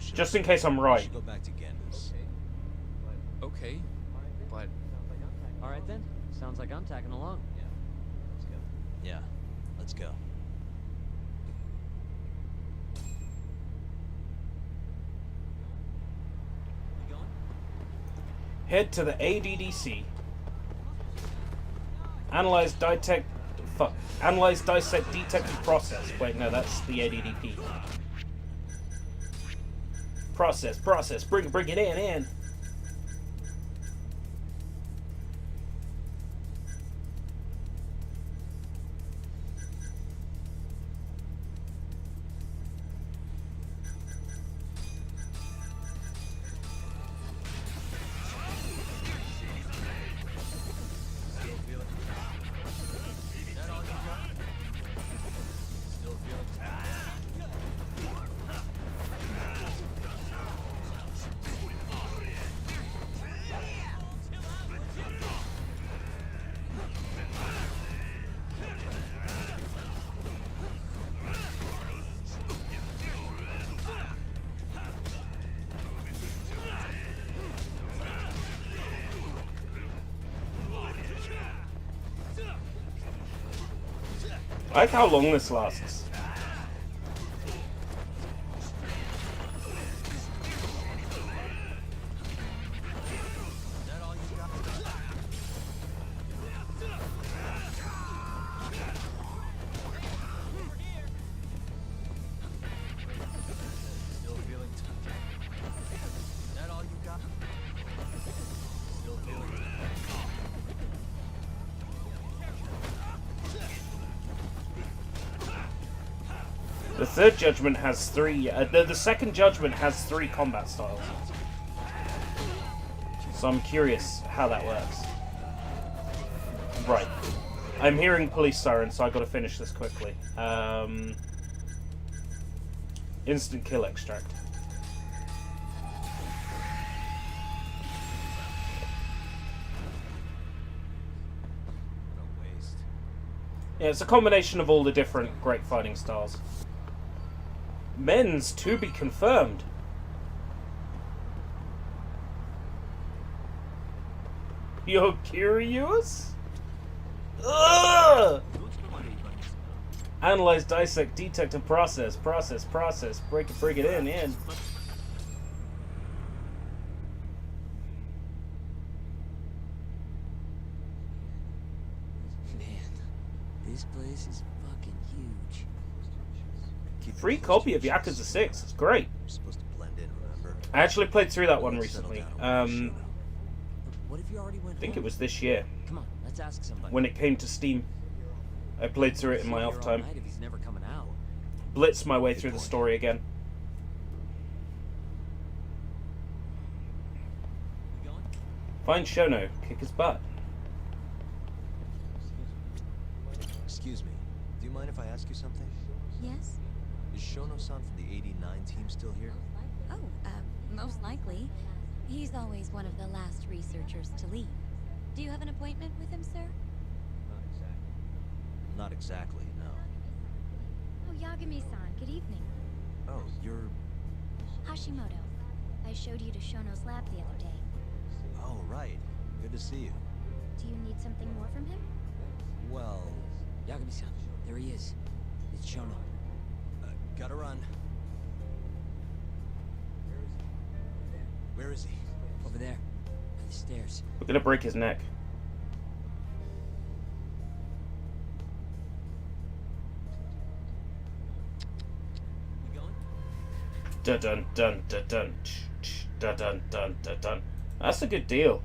Just in case I'm We right. should go back to Genda's. Okay, but... Alright then, sounds like I'm tagging along. Yeah, let's go. Head to the ADDC. Analyze, dissect, detective process. Wait, no, that's the ADDP. Process, bring it in. I like how long this lasts. The third judgment has three. The second judgment has 3 combat styles. So I'm curious how that works. Right. I'm hearing police sirens, so I gotta finish this quickly. Instant kill extract. Yeah, it's a combination of all the different great fighting styles. Men's to be confirmed. You're curious? Ugh! Analyze, dissect, detect, and process. Break it in. This place is fucking huge. Free copy of Yakuza 6. It's great. You're supposed to blend in, remember? I actually played through that one recently. What if you already went I think home? it was this year. Come on, let's ask somebody. When it came to Steam. I played through it in my Sit off here all time. night if he's never coming out. Blitzed my way through the story again. Find Shono, kick his butt. Excuse me. Do you mind if I ask you something? Yes? Is Shono-san from the 89 team still here? Oh, most likely. He's always one of the last researchers to leave. Do you have an appointment with him, sir? Not exactly, no. Oh, Yagami-san, good evening. Oh, you're... Hashimoto. I showed you to Shono's lab the other day. Oh, right. Good to see you. Do you need something more from him? Well... Yagami-san, there he is. It's Shono. Gotta run. Where is he? Over there, by the stairs. We're gonna break his neck. Dun dun dun dun dun dun dun dun dun dun. That's a good deal.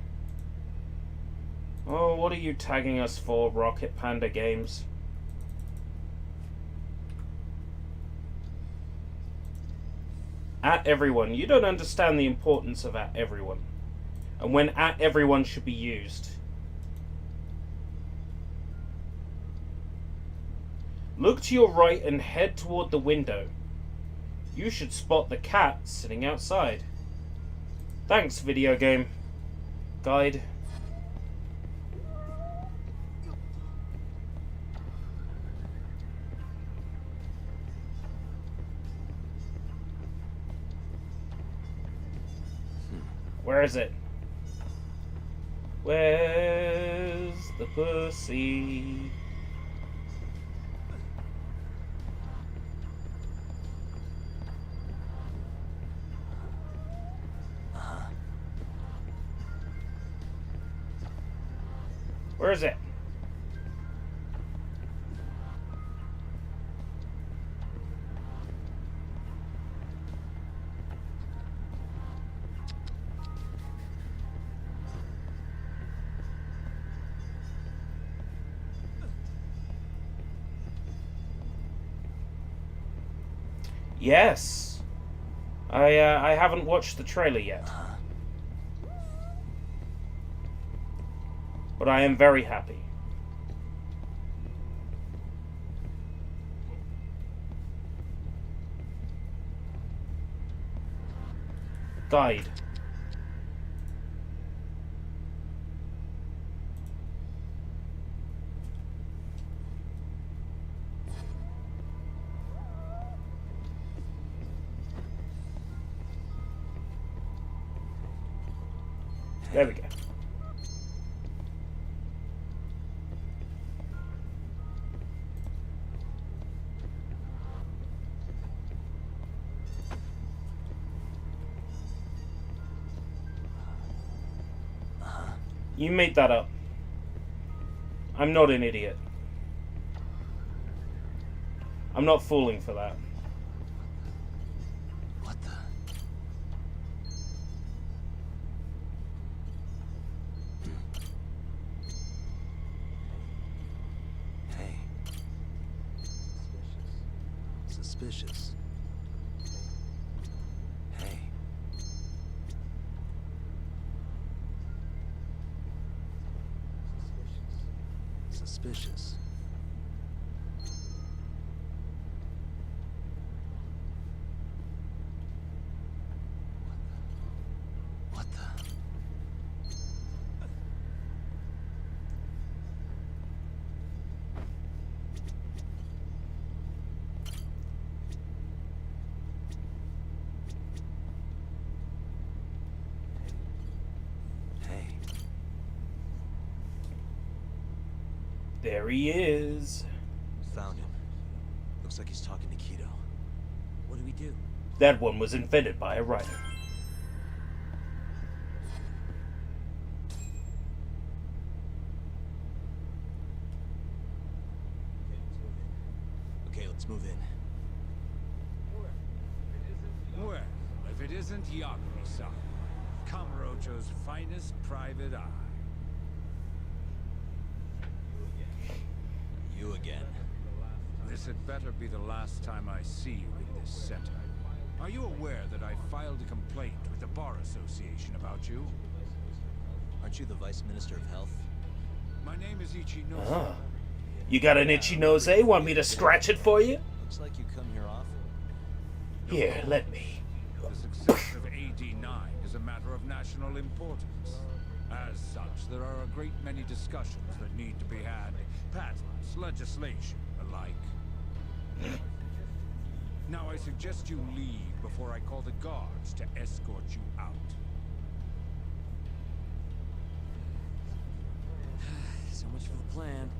Oh, what are you tagging us for, Rocket Panda Games? At everyone. You don't understand the importance of at everyone. And when at everyone should be used. Look to your right and head toward the window. You should spot the cat sitting outside. Thanks, video game. Guide. Where is it? Where's the pussy? Where is it? Yes. I haven't watched the trailer yet. But I am very happy. Guide. There we go. You made that up. I'm not an idiot. I'm not falling for that. What the? Hey. Suspicious. Hey. Suspicious. What the? Hey. There he is. Found him. Looks like he's talking to Keto. What do we do? That one was invented by a writer. it isn't Yagami-san, Kamurocho's finest private eye. You again. This had better be the last time I see you in this center. Are you aware that I filed a complaint with the Bar Association about you? Aren't you the Vice Minister of Health? My name is Ichinose. Ah. You got an itchy nose, eh? Want me to scratch it for you? Looks like you come here often. Here, let me. The success of AD-9 is a matter of national importance. As such, there are a great many discussions that need to be had. Patents, legislation, alike. Now I suggest you leave before I call the guards to escort you out. So much for the plan.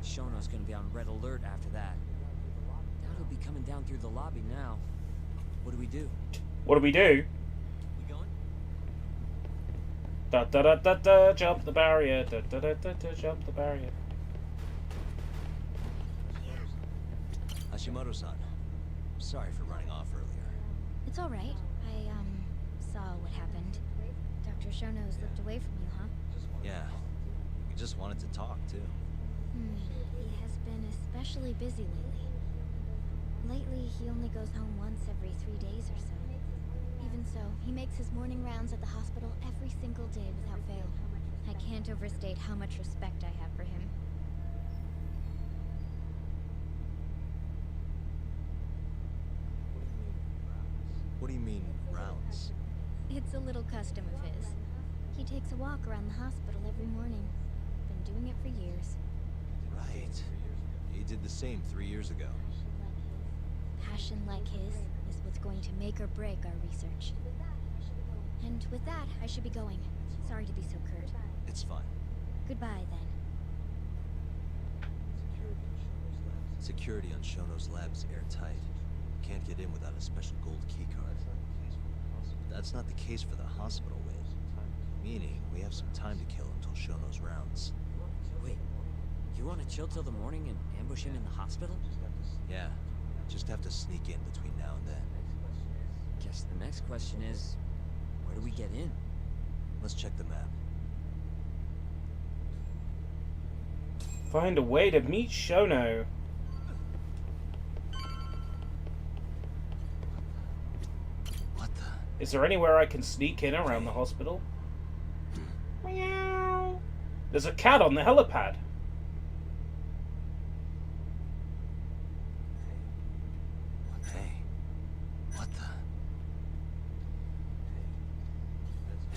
Shono's gonna be on red alert after that. Doubt he'll be coming down through the lobby now. What do we do? What do we do? We going? Da da da da da, jump the barrier. Da da da da da, jump the barrier. Hashimoto-san, sorry for running off earlier. It's all right. I saw what happened. Dr. Shono slipped away from you, huh? Yeah, we just wanted to talk too. He has been especially busy lately. Lately, he only goes home once every 3 days or so. Even so, he makes his morning rounds at the hospital every single day without fail. I can't overstate how much respect I have for him. What do you mean, rounds? It's a little custom of his. He takes a walk around the hospital every morning. Been doing it for years. Right. He did the same 3 years ago. Passion like his is what's going to make or break our research. And with that, I should be going. Sorry to be so curt. It's fine. Goodbye, then. Security on Shono's lab is airtight. Can't get in without a special gold keycard. That's not the case for the hospital wing. Meaning, we have some time to kill until Shono's rounds. Wait, you want to chill till the morning and ambush him in the hospital? Yeah, just have to sneak in between now and then. Guess the next question is, where do we get in? Let's check the map. Find a way to meet Shono. What the? Is there anywhere I can sneak in around the hospital? Meow. There's a cat on the helipad. Hey. What the?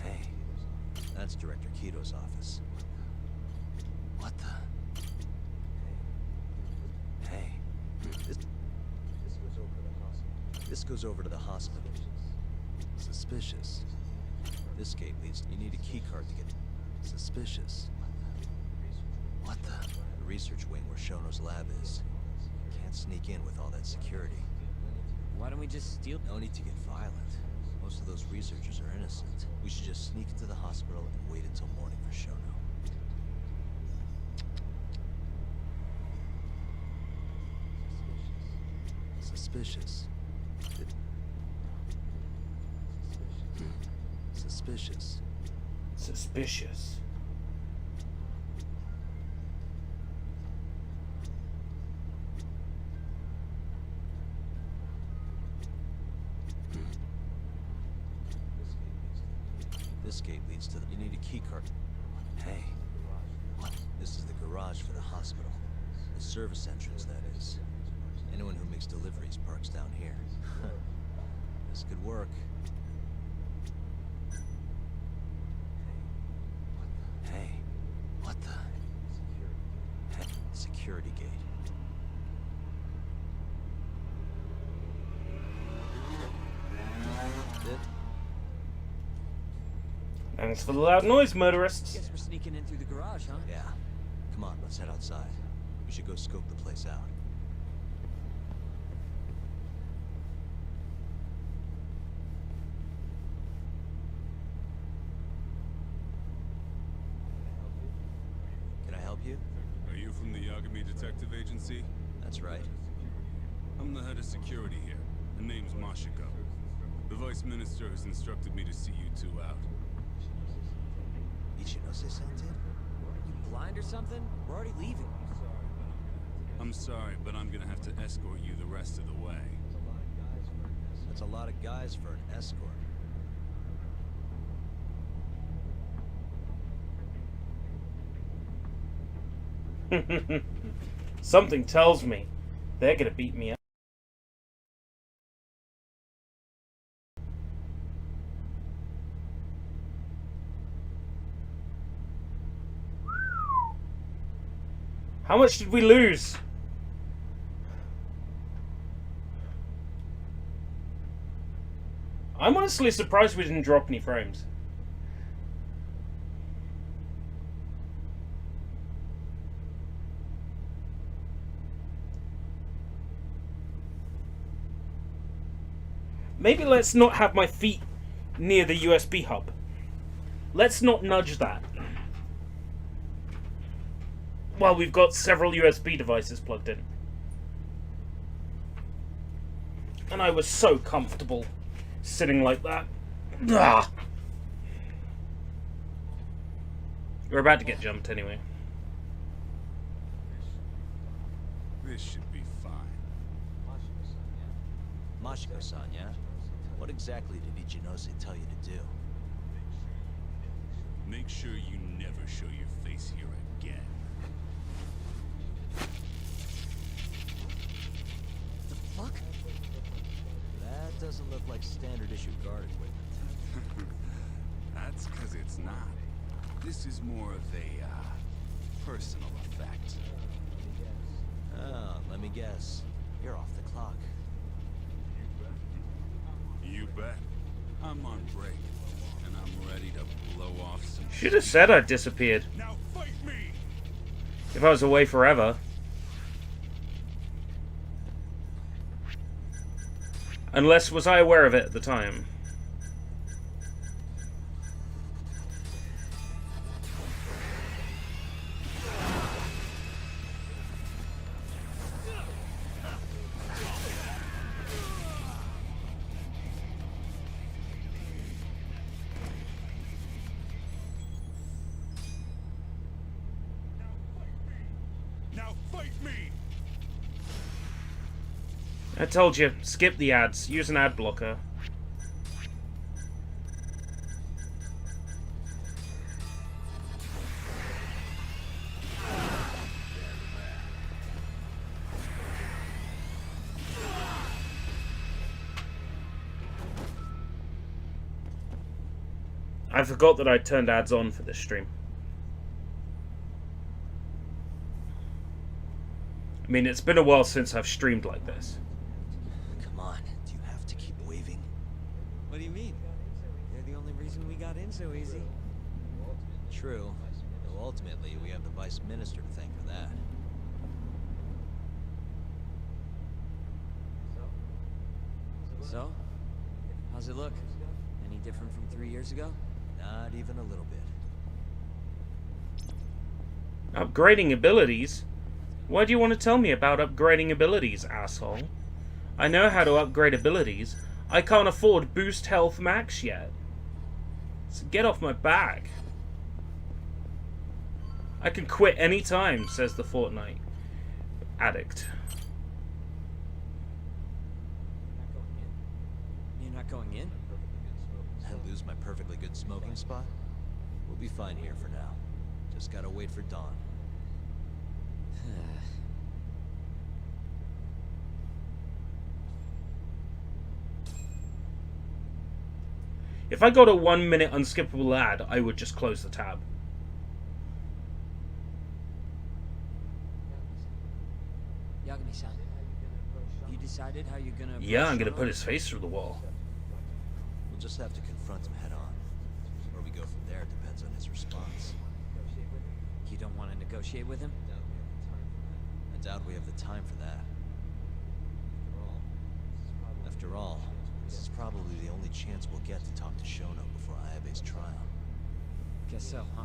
Hey. That's Director Kito's office. What the? Hey. This goes over to the hospital. Suspicious. This gate leads. You need a key card to get. Suspicious. What the? The research wing where Shono's lab is. Can't sneak in with all that security. Why don't we just steal? No need to get violent. Most of those researchers are innocent. We should just sneak into the hospital and wait until morning for Shono. Suspicious. Suspicious. Suspicious. This gate leads to the... You need a key card. Hey. What? This is the garage for the hospital. The service entrance, that is. Anyone who makes deliveries parks down here. This could work. Hey. What the? Hey. Security gate. Thanks for the loud noise, motorists. Guess we're sneaking in through the garage, huh? Yeah. Come on, let's head outside. We should go scope the place out. Can I help you? Are you from the Yagami Detective Agency? That's right. I'm the head of security here. The name's Mashiko. The Vice Minister has instructed me to see you two out. You blind or something? We're already leaving. I'm sorry, but I'm gonna have to escort you the rest of the way. That's a lot of guys for an escort. Something tells me they're gonna beat me up. How much did we lose? I'm honestly surprised we didn't drop any frames. Maybe let's not have my feet near the USB hub. Let's not nudge that. Well, we've got several USB devices plugged in. And I was so comfortable sitting like that. Ah. We're about to get jumped anyway. This should be fine. Mashiko-san, yeah? What exactly did Ichinose tell you to do? Make sure you never show your face here again. The fuck? That doesn't look like standard issue guard equipment. That's because it's not. This is more of a, personal effect. Oh, let me guess. You're off the clock. You bet. I'm on break, and I'm ready to blow off some... Should have said I disappeared. Now fight me! If I was away forever. Unless, was I aware of it at the time? I told you, skip the ads. Use an ad blocker. I forgot that I turned ads on for this stream. I mean, it's been a while since I've streamed like this. Come on, do you have to keep waving? What do you mean? They're the only reason we got in so easy. True. Though ultimately, we have the Vice Minister to thank for that. So? How's it look? Any different from 3 years ago? Not even a little bit. Upgrading abilities? Why do you want to tell me about upgrading abilities, asshole? I know how to upgrade abilities. I can't afford Boost Health Max yet. So get off my back. I can quit any time, says the Fortnite addict. You're not going in? And lose my perfectly good smoking spot? We'll be fine here for now. Just gotta wait for dawn. If I got a 1 minute unskippable ad, I would just close the tab. Yagami-san, you decided how you're gonna... Yeah, I'm gonna put his face through the wall. We'll just have to confront him head on. Where we go from there depends on his response. You don't want to negotiate with him? I doubt we have the time for that. After all, this is probably the only chance we'll get to talk to Shono before Ayabe's trial. Guess so, huh?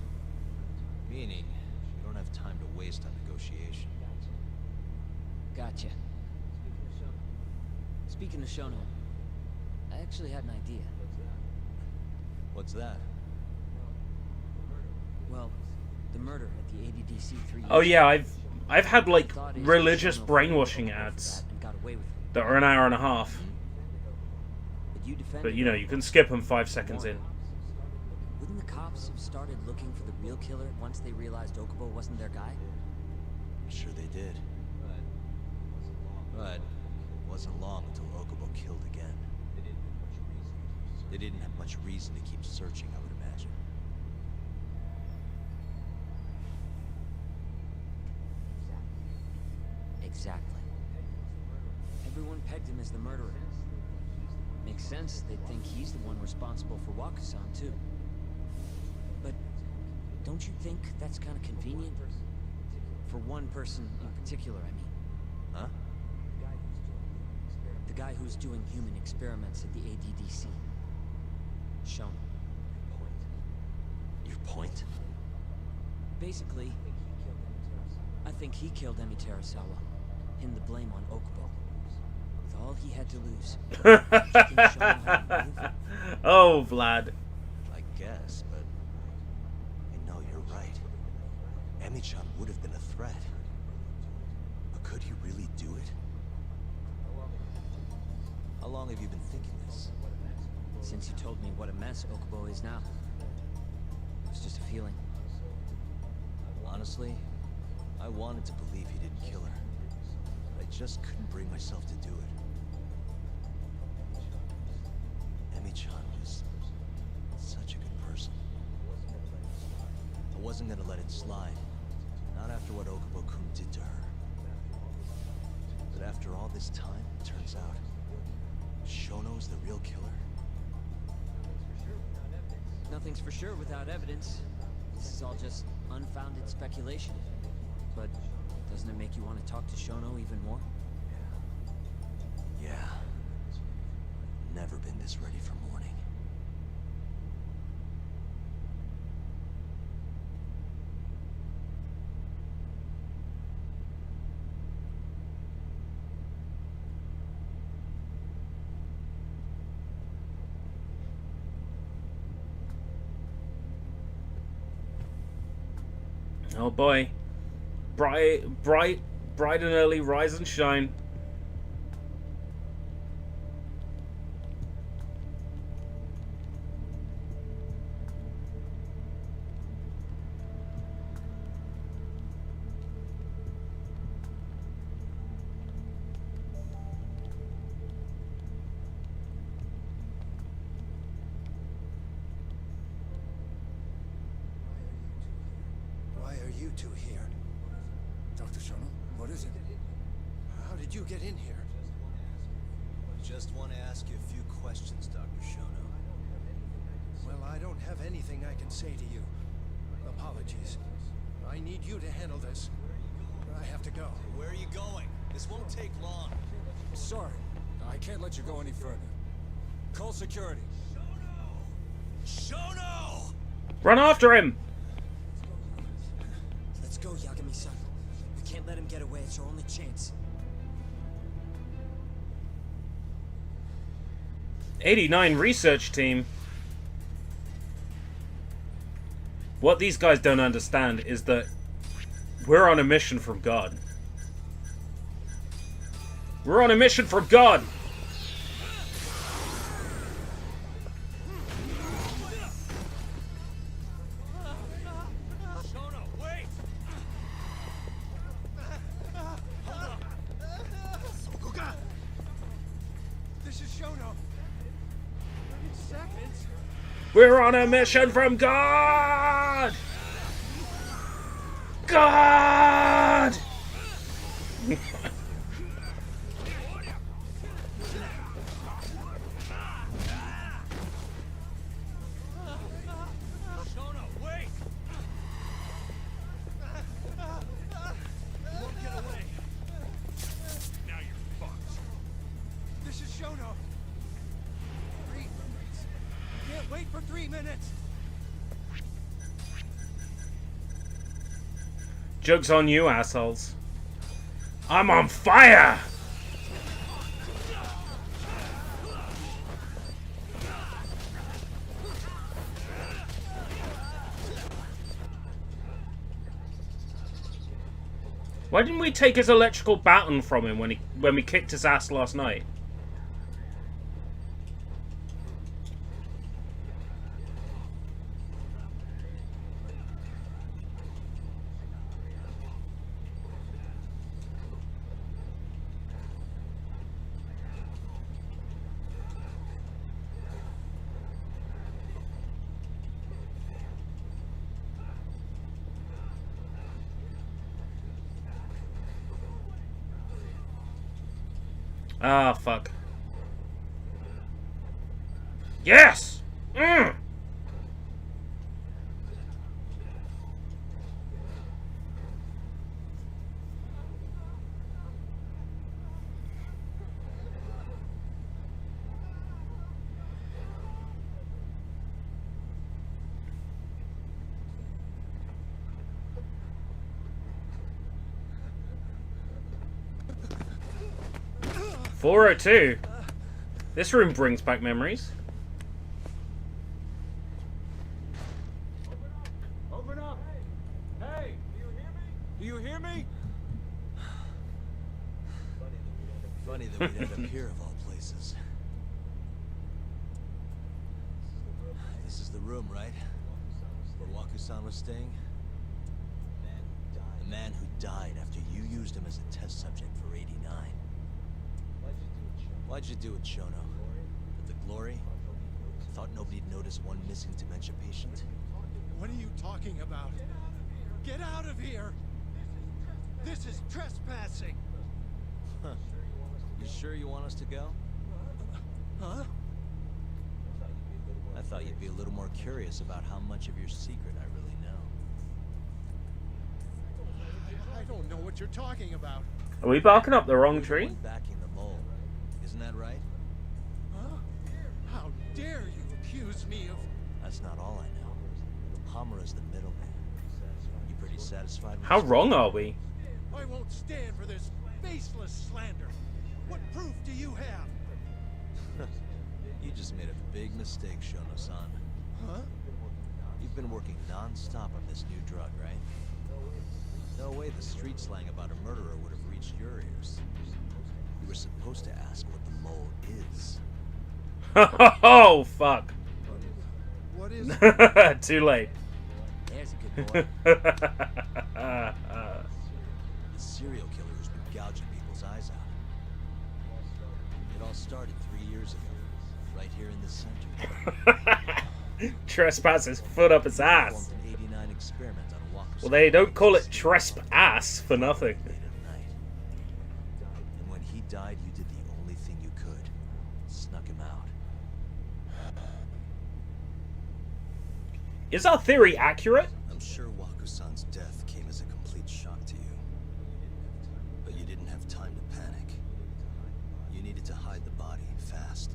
Meaning, we don't have time to waste on negotiation. Gotcha. Speaking of Shono, I actually had an idea. What's that? Well, the murder at the ADDC 3 years Oh yeah, ago. I've had like Thought is religious Shono brainwashing fell for ads that and got away with it. that are an hour and a half. But you defended But you know, you can skip them 5 seconds in. Wouldn't the cops have started looking for the real killer once they realized Okubo wasn't their guy? Sure they did. But it wasn't long until Okubo killed again. They didn't have much reason to keep searching, I would imagine. Exactly. Everyone pegged him as the murderer. Makes sense, they'd think he's the one responsible for Wakusan, too. But don't you think that's kind of convenient? For one person in particular, I mean. Huh? The guy who's doing human experiments at the ADDC. Shono. Your point? Basically, I think he killed Emi Terasawa. Pinned the blame on Okubo. With all he had to lose. Do you think Shono had a motive? Oh, Vlad. I guess, but I know you're right. Emi-chan would have been a threat. But could he really do it? How long have you been thinking this? Since you told me what a mess Okubo is now. It was just a feeling. Honestly, I wanted to believe he didn't kill her. But I just couldn't bring myself to do it. Emi-chan was such a good person. I wasn't gonna let it slide. Not after what Okubo-kun did to her. But after all this time, it turns out Shono's the real killer. Nothing's for sure without evidence. This is all just unfounded speculation. But doesn't it make you want to talk to Shono even more? Yeah. Never been this ready for morning. Oh boy. Bright and early, rise and shine. Why are you two here? Dr. Shono, what is it? How did you get in here? Just want to ask you a few questions, Dr. Shono. Well, I don't have anything I can say to you. Apologies. I need you to handle this. I have to go. Where are you going? This won't take long. Sorry, I can't let you go any further. Call security. Shono! Run after him! Let's go, Yagami-san. We can't let him get away. It's our only chance. 89 research team. What these guys don't understand is that we're on a mission from God. We're on a mission from God! This is Shono. In seconds. We're on a mission from God! God! Shono, wait! You won't get away. Now you're fucked. This is Shono. 3 minutes. Can't wait for 3 minutes. Joke's on you, assholes. I'm on fire! Why didn't we take his electrical baton from him when we kicked his ass last night? Ah, fuck. Yes! 402. This room brings back memories. Open up! Hey! Do you hear me? Funny that we'd end up here of all places. This is the room, right? Where Waku-san was staying? The man who died after you used him as a test subject for 89. Why'd you do it, Shono? For the glory? Thought nobody'd notice one missing dementia patient? What are you talking about? Get out of here! This is trespassing! Huh. You sure you want us to go? Huh? I thought you'd be a little more curious about how much of your secret I really know. I don't know what you're talking about. Are we barking up the wrong tree? Backing the mole. Isn't that right? Huh? How dare you accuse me of... That's not all I know. Hamura's the middleman. You pretty satisfied with How wrong are we? I won't stand for this baseless slander. What proof do you have? You just made a big mistake, Shono-san. Huh? You've been working non-stop on this new drug, right? No way the street slang about a murderer would have reached your ears. You were supposed to ask what the mole is. Oh, fuck. What is Too late. There's a good boy. The serial killer who's been gouging people's eyes out. It all started 3 years ago, right here in this center. Trespass foot up his ass. An 89 experiment on Waku-san. Well, they don't call it trespass for nothing. And when he died, you did the only thing you could. Snuck him out. Is our theory accurate? I'm sure Waku-san's death came as a complete shock to you. But you didn't have time to panic. You needed to hide the body fast.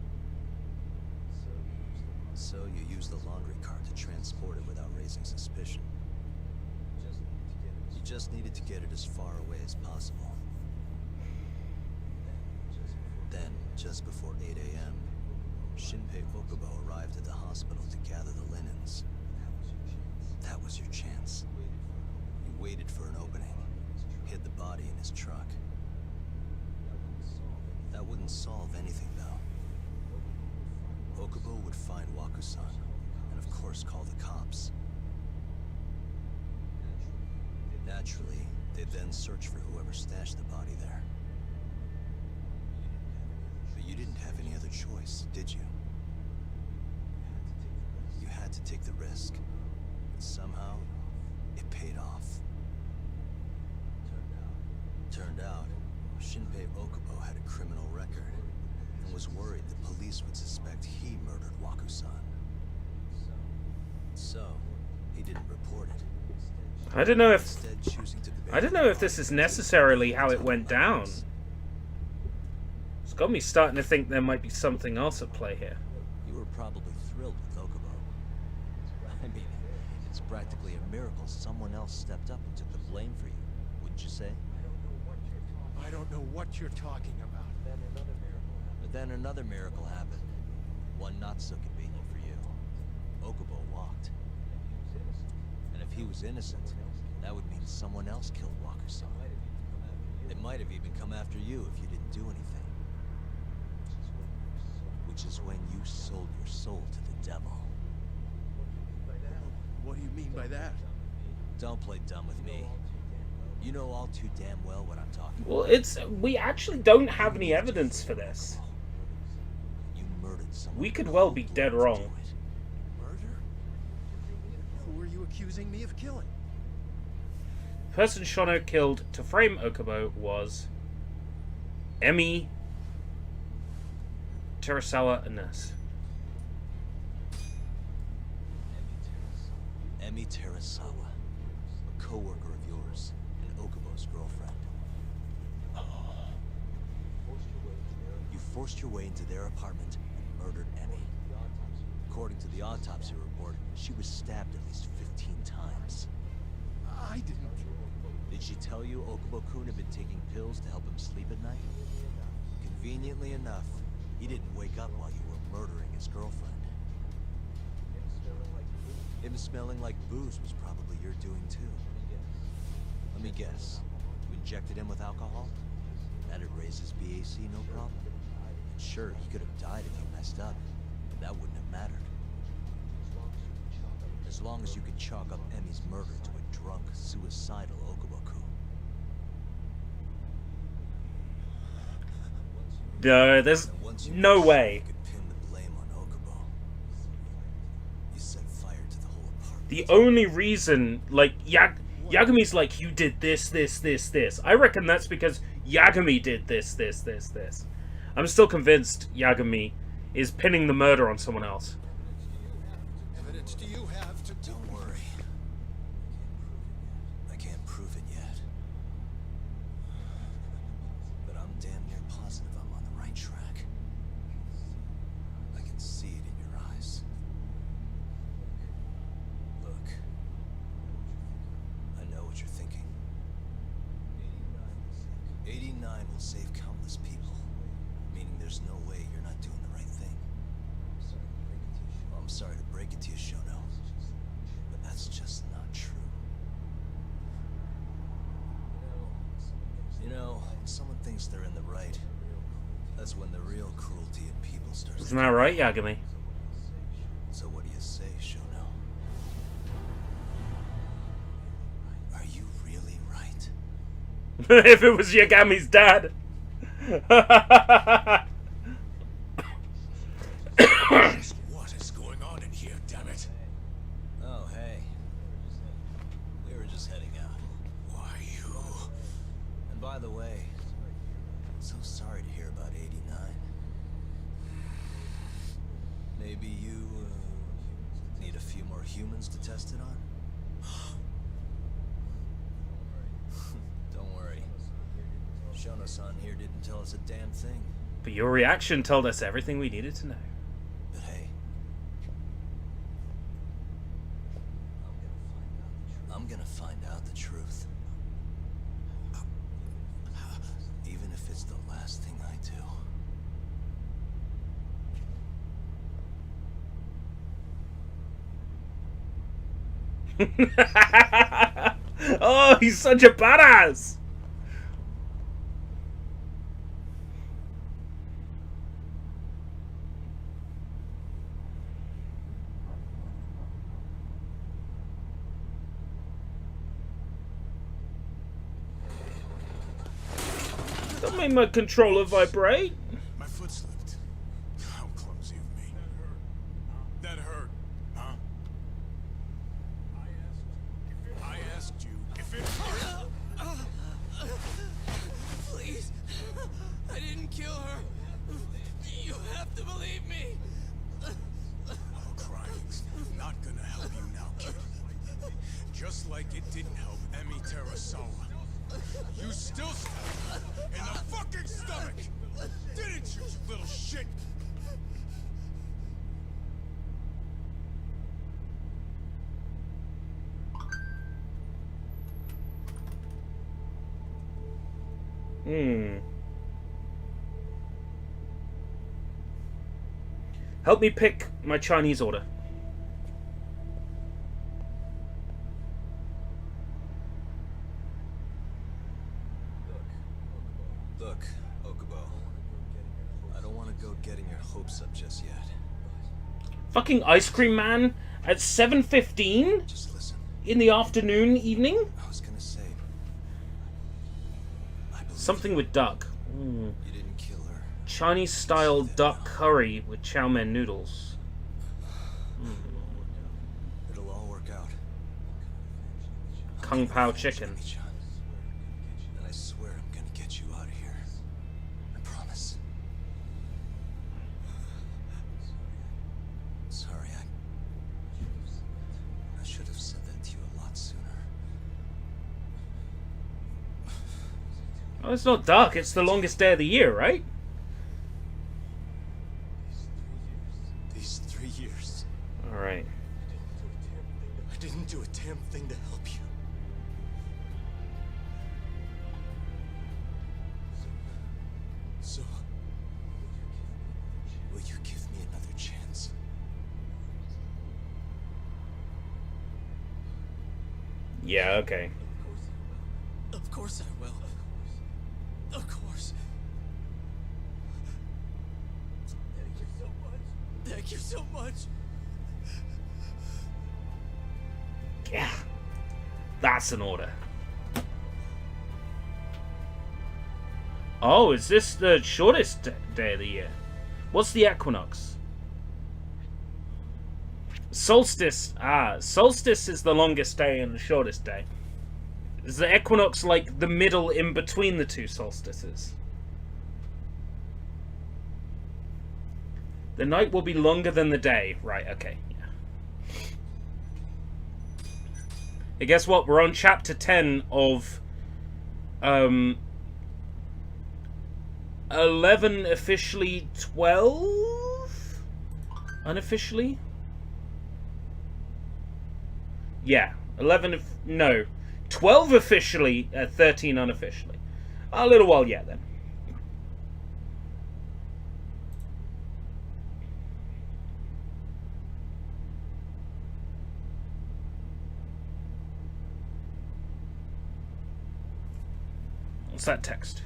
So you used the laundry cart to transport it without raising suspicion. You just needed to get it as far away as possible. Then, just before 8 a.m., Shinpei Okubo arrived at the hospital to gather the linens. That was your chance. You waited for an opening, hid the body in his truck. That wouldn't solve anything, though. Okubo would find Waku-san, and of course call the cops. Naturally, they'd then search for whoever stashed the body there. But you didn't have any other choice, did you? You had to take the risk. And somehow, it paid off. Turned out, Shinpei Okubo had a criminal record and was worried the police would suspect he murdered Waku-san. So, he didn't report it. I don't know if this is necessarily how it went down. It's got me starting to think there might be something else at play here. You were probably thrilled with Okubo. I mean, it's practically a miracle someone else stepped up and took the blame for you, wouldn't you say? I don't know what you're talking about. But then another miracle happened. One not so convenient for you. Okubo walked. And if he was innocent, that would mean someone else killed Waku-san. They might have even come after you if you didn't do anything. Which is when you sold your soul to the devil. What do you mean by that? Don't play dumb with me. You know all too damn well what I'm talking about. Well, we actually don't have any evidence for this. You murdered someone. We could well be dead wrong. Murder? Who are you accusing me of killing? The person Shono killed to frame Okubo was Emi Terasawa, a nurse. Emi Terasawa, a co-worker of yours, and Okubo's girlfriend. You forced your way into their apartment and murdered Emi. According to the autopsy report, she was stabbed at least 15 times. I didn't. Did she tell you Okubo-kun had been taking pills to help him sleep at night? Conveniently enough, he didn't wake up while you were murdering his girlfriend. Him smelling like booze was probably your doing too. Let me guess. You injected him with alcohol? That'd raise his BAC, no problem. And sure, he could have died if you messed up, but that wouldn't have mattered. As long as you could chalk up Emi's murder to a drunk, suicidal Okubo-kun. No, there's no way. The only reason, like, Yagumi's like, you did this. I reckon that's because Yagami did this. I'm still convinced Yagami is pinning the murder on someone else. Evidence do you have to... Don't worry. I can't prove it yet. But I'm damn near positive I'm on the right track. I can see it in your eyes. Look. I know what you're thinking. 89 will save countless people. Meaning there's no way you're not doing the right thing. Well, I'm sorry to break it to you, Shono. But that's just not true. You know, when someone thinks they're in the right, that's when the real cruelty in people starts. Isn't that right, Yagami? So what do you say, Shono? Are you really right? If it was Yagami's dad. What is going on in here, damn it? Oh, hey. We were just heading out. Why you? And by the way, I'm so sorry to hear about 89. Maybe you need a few more humans to test it on? Don't worry. Shono-san here didn't tell us a damn thing. But your reaction told us everything we needed to know. But hey, I'm gonna find out the truth. Even if it's the last thing I do. Oh, he's such a badass! Don't make my controller vibrate. My foot slipped. How clumsy of me. That hurt, huh? I asked you if it hurt. Please, I didn't kill her. You have to believe me. Oh, crying's not gonna help you now, kid. Just like it didn't help Emi Terasawa. You still stabbed her in the fucking stomach! Didn't you, you little shit? Help me pick my Chinese order. Fucking ice cream man at 7:15 in the afternoon, evening. I was gonna say. Something with duck. You didn't kill her. Chinese style duck curry with chow mein noodles. It'll all work out. Kung Pao chicken. And I swear I'm gonna get you out of here. I promise. Sorry, I should have said that to you a lot sooner. Oh, it's not duck. It's the longest day of the year, right? These 3 years. All right. I didn't do a damn thing to help you. So, will you give me another chance? Yeah, okay. Of course I will. Of course. Thank you so much. Thank you so much. Yeah. That's an order. Oh, is this the shortest day of the year? What's the equinox? Solstice. Ah, solstice is the longest day and the shortest day. Is the equinox like the middle in between the two solstices? The night will be longer than the day. Right, okay. Yeah. I guess what? We're on chapter 10 of 11 officially, 12 unofficially? Yeah, 11 no. 12 officially, 13 unofficially. A little while yet then. What's that text?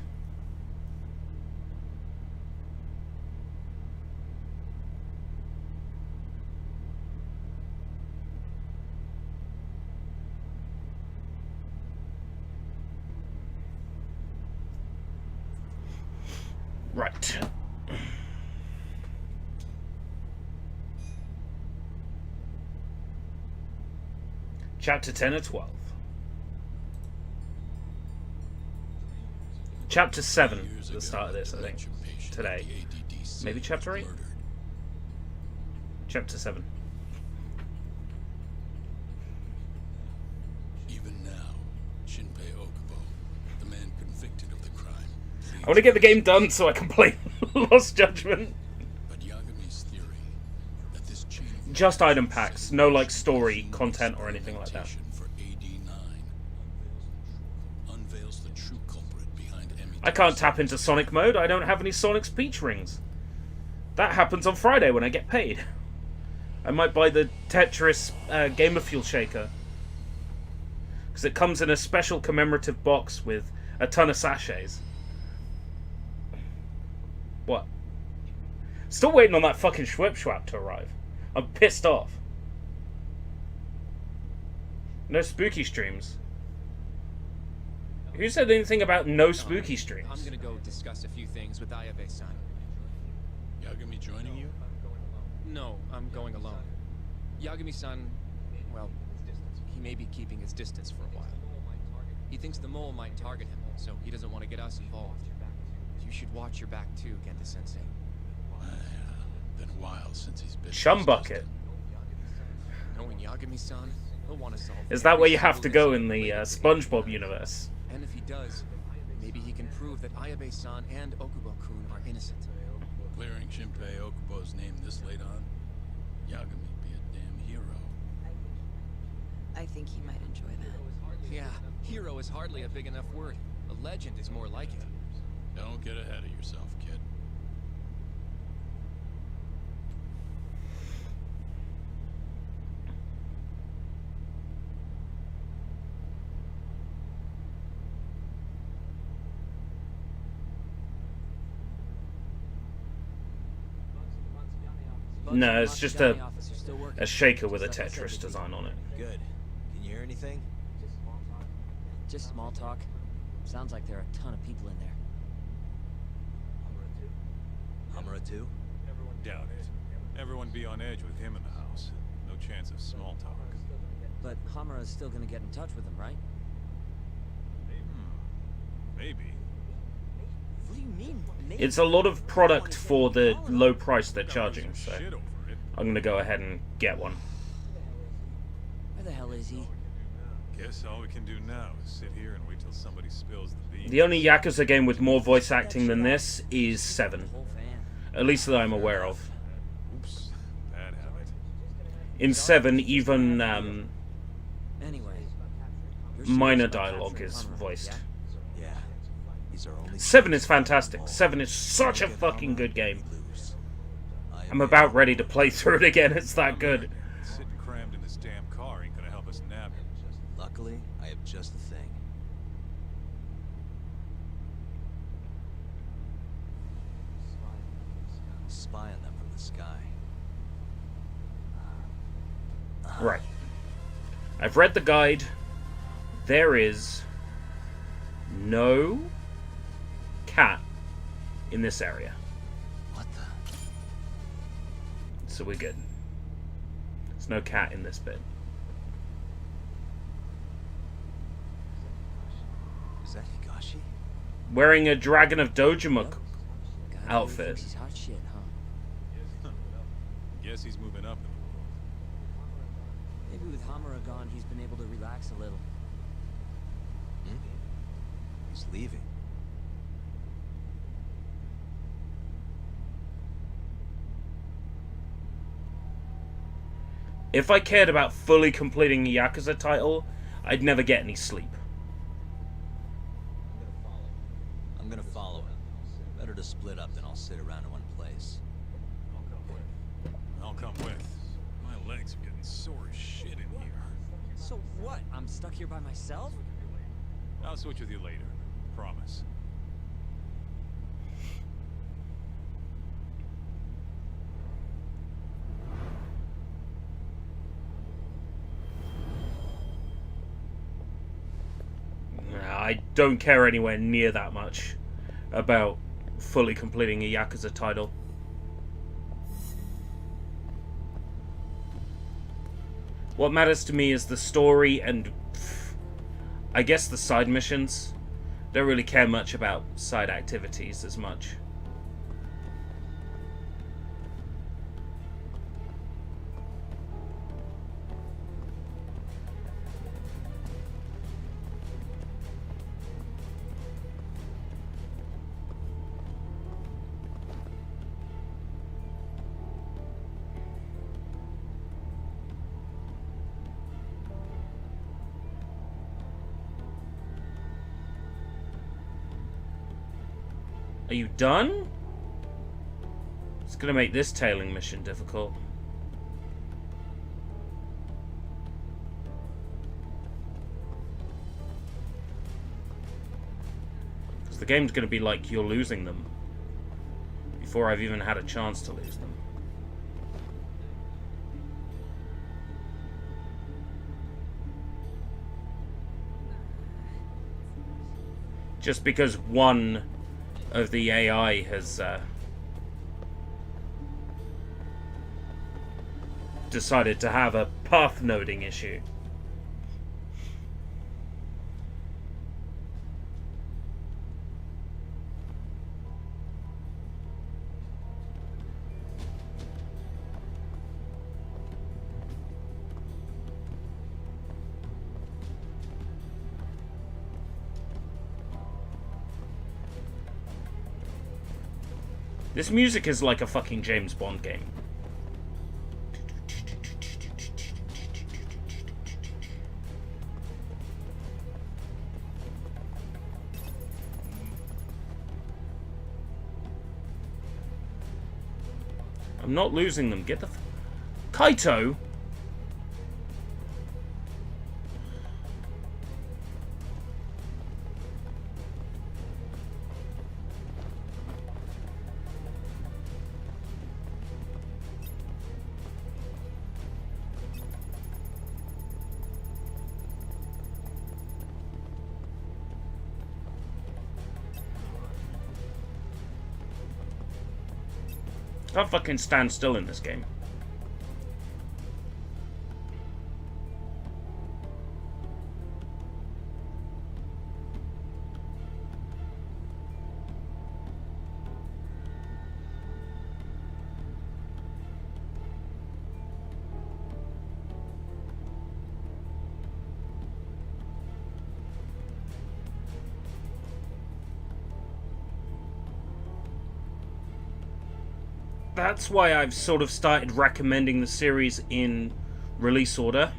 Right. Chapter 10 or 12. Chapter 7 is the start of this, I think. Today. Maybe chapter 8? Chapter 7. Even now, Shinpei Okubo, the man convicted of the crime, I want to get the game done so I can play Lost Judgment. but Yagami's theory that this chain of Just item packs, no like story content or anything like that. for AD9 unveils the true culprit behind Emi. I can't tap into Sonic mode, I don't have any Sonic's Peach rings. That happens on Friday when I get paid. I might buy the Tetris Gamer Fuel Shaker. Because it comes in a special commemorative box with a ton of sachets. What? Still waiting on that fucking Schwip Schwap to arrive. I'm pissed off. No spooky streams. Who said anything about no spooky streams? I'm gonna go discuss a few things with Ayabe-san. Yagami joining you? No, I'm going alone. Yagami-san, well, he may be keeping his distance for a while. He thinks the mole might target him, so he doesn't want to get us involved. You should watch your back too, Genda-sensei. Been a while since he's been. Shumbucket. Knowing Yagami-san, he'll want to solve. Is that where you have to go in the SpongeBob universe? And if he does, maybe he can prove that Ayabe-san and Okubo-kun are innocent. Clearing Shinpei Okubo's name this late on? Yagami'd be a damn hero. I think he might enjoy that. Yeah, hero is hardly a big enough word. A legend is more like it. Don't get ahead of yourself, kid. No, it's just a shaker with a Tetris design on it. Good. Can you hear anything? Just small talk. Sounds like there are a ton of people in there. Hamura too? Doubt it. Everyone be on edge with him in the house. No chance of small talk. But Hamura's still gonna get in touch with him, right? Maybe. What do you mean, maybe? It's a lot of product for the low price they're charging, so I'm gonna go ahead and get one. Where the hell is he? Guess all we can do now is sit here and wait till somebody spills the beans. The only Yakuza game with more voice acting than this is 7. At least that I'm aware of. Oops, bad habit. In 7, even Anyway, minor dialogue is voiced. Yeah. These are only 7 is fantastic. 7 is such a fucking good game. I'm about ready to play through it again. It's that good. Sitting crammed in this damn car ain't gonna help us nab him. Luckily, I have just the thing. Spy on them from the sky. Right. I've read the guide. There is no cat in this area. What the? So we're good. There's no cat in this bit. Is that Higashi? Wearing a Dragon of Dojima outfit. He's hot shit, huh? Guess he's moving up in the world. Maybe with Hamura gone, he's been able to relax a little. He's leaving. If I cared about fully completing a Yakuza title, I'd never get any sleep. I'm gonna follow him. Better to split up than I'll sit around in one place. I'll come with. My legs are getting sore as shit in here. So what? I'm stuck here by myself? I'll switch with you later. Promise. I don't care anywhere near that much about fully completing a Yakuza title. What matters to me is the story and I guess the side missions. Don't really care much about side activities as much. Are you done? It's gonna make this tailing mission difficult. Because the game's gonna be like you're losing them before I've even had a chance to lose them. Just because one of the AI has decided to have a path noding issue. This music is like a fucking James Bond game. I'm not losing them. Get the Kaito! Can't fucking stand still in this game. That's why I've sort of started recommending the series in release order.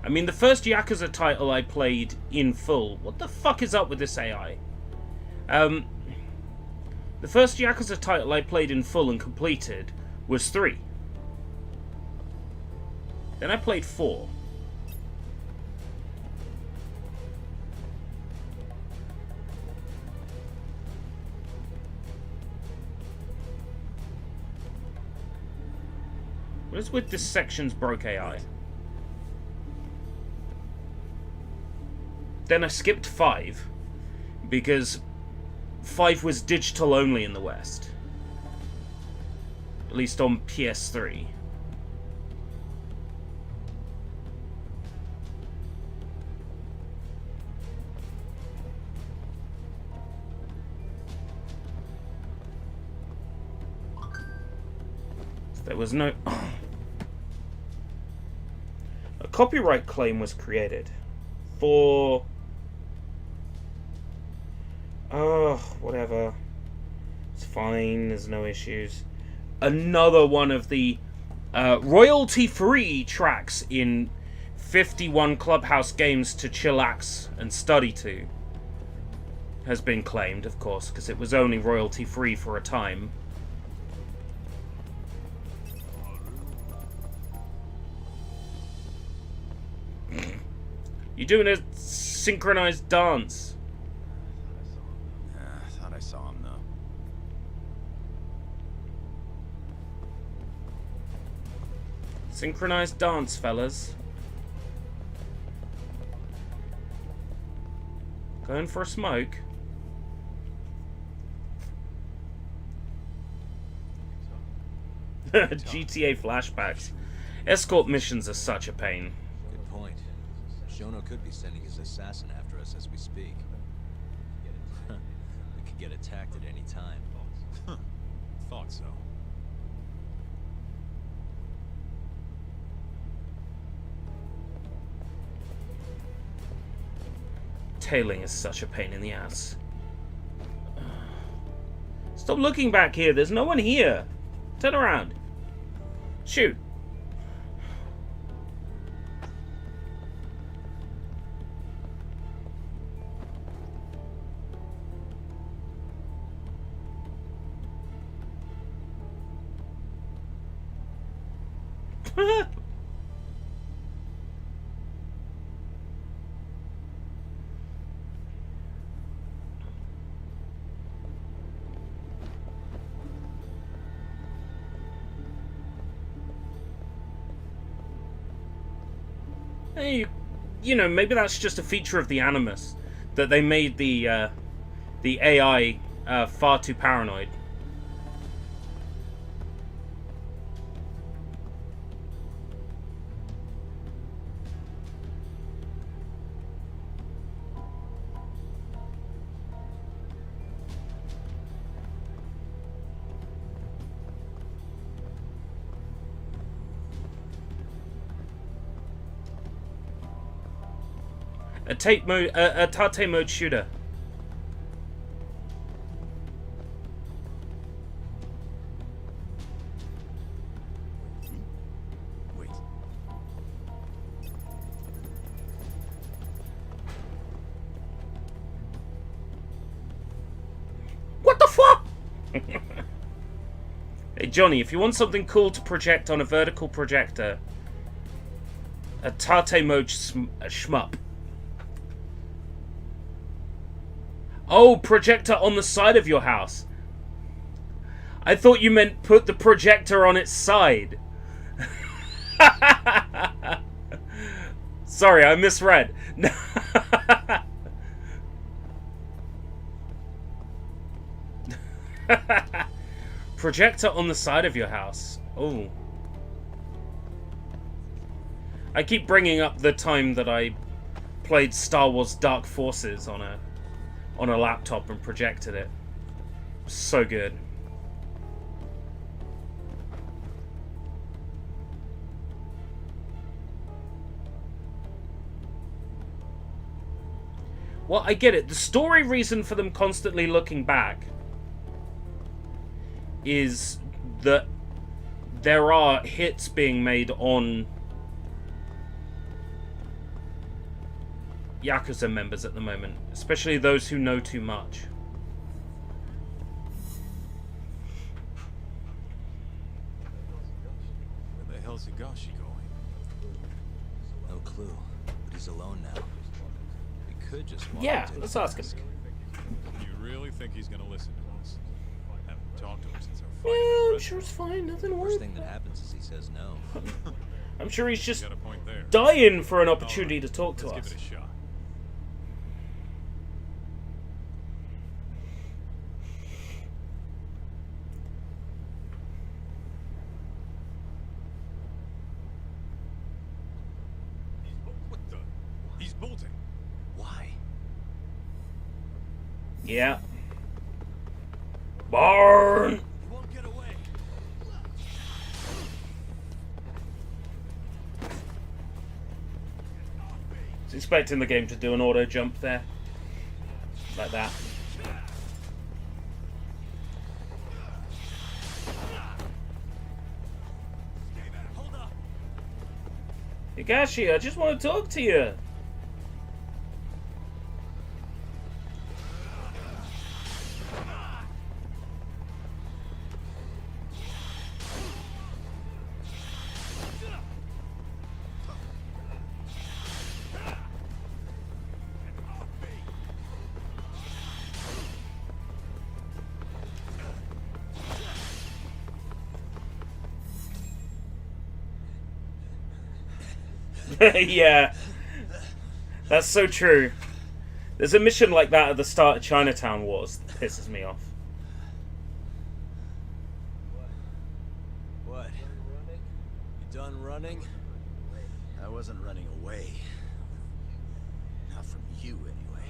I mean, the first Yakuza title I played in full... What the fuck is up with this AI? The first Yakuza title I played in full and completed was 3. Then I played 4. What is with this section's broke AI? Then I skipped 5 because 5 was digital only in the West. At least on PS3. There was no... A copyright claim was created for... Oh, whatever. It's fine, there's no issues. Another one of the royalty-free tracks in 51 Clubhouse games to chillax and study to has been claimed, of course, because it was only royalty-free for a time. You're doing a synchronized dance. I thought I saw him, though. Synchronized dance, fellas. Going for a smoke. GTA flashbacks. Escort missions are such a pain. Good point. Shono could be sending his assassin after us as we speak. We could get attacked at any time. Thought so. Tailing is such a pain in the ass. Stop looking back here. There's no one here. Turn around. Shoot. Hey, you know, maybe that's just a feature of the Animus, that they made the AI far too paranoid. A tape mode, a Tate mode shooter. Wait. What the fuck? Hey Johnny, if you want something cool to project on a vertical projector, a Tate mode shmup. Oh, projector on the side of your house. I thought you meant put the projector on its side. Sorry, I misread. Projector on the side of your house. Oh. I keep bringing up the time that I played Star Wars Dark Forces on a laptop and projected it. So good. Well, I get it. The story reason for them constantly looking back is that there are hits being made on Yakuza members at the moment, especially those who know too much. Where the hell's Higashi going? No clue, but he's alone now. We could just walk Yeah, up to let's him. ask him. You really think he's gonna listen to us? Haven't talked to him since our Yeah, fight. I'm sure it's fine. Nothing First worth. thing that happens is he says no. I'm sure he's just Got a point there. dying for an opportunity to talk to Let's us. give it a shot. What the? He's bolting. Why? Yeah. Barn. He won't get away. I was expecting the game to do an auto jump there. Like that. Hold up. Higashi, I just want to talk to you. Yeah. That's so true. There's a mission like that at the start of Chinatown Wars that pisses me off. What? You done running? I wasn't running away. Not from you, anyway.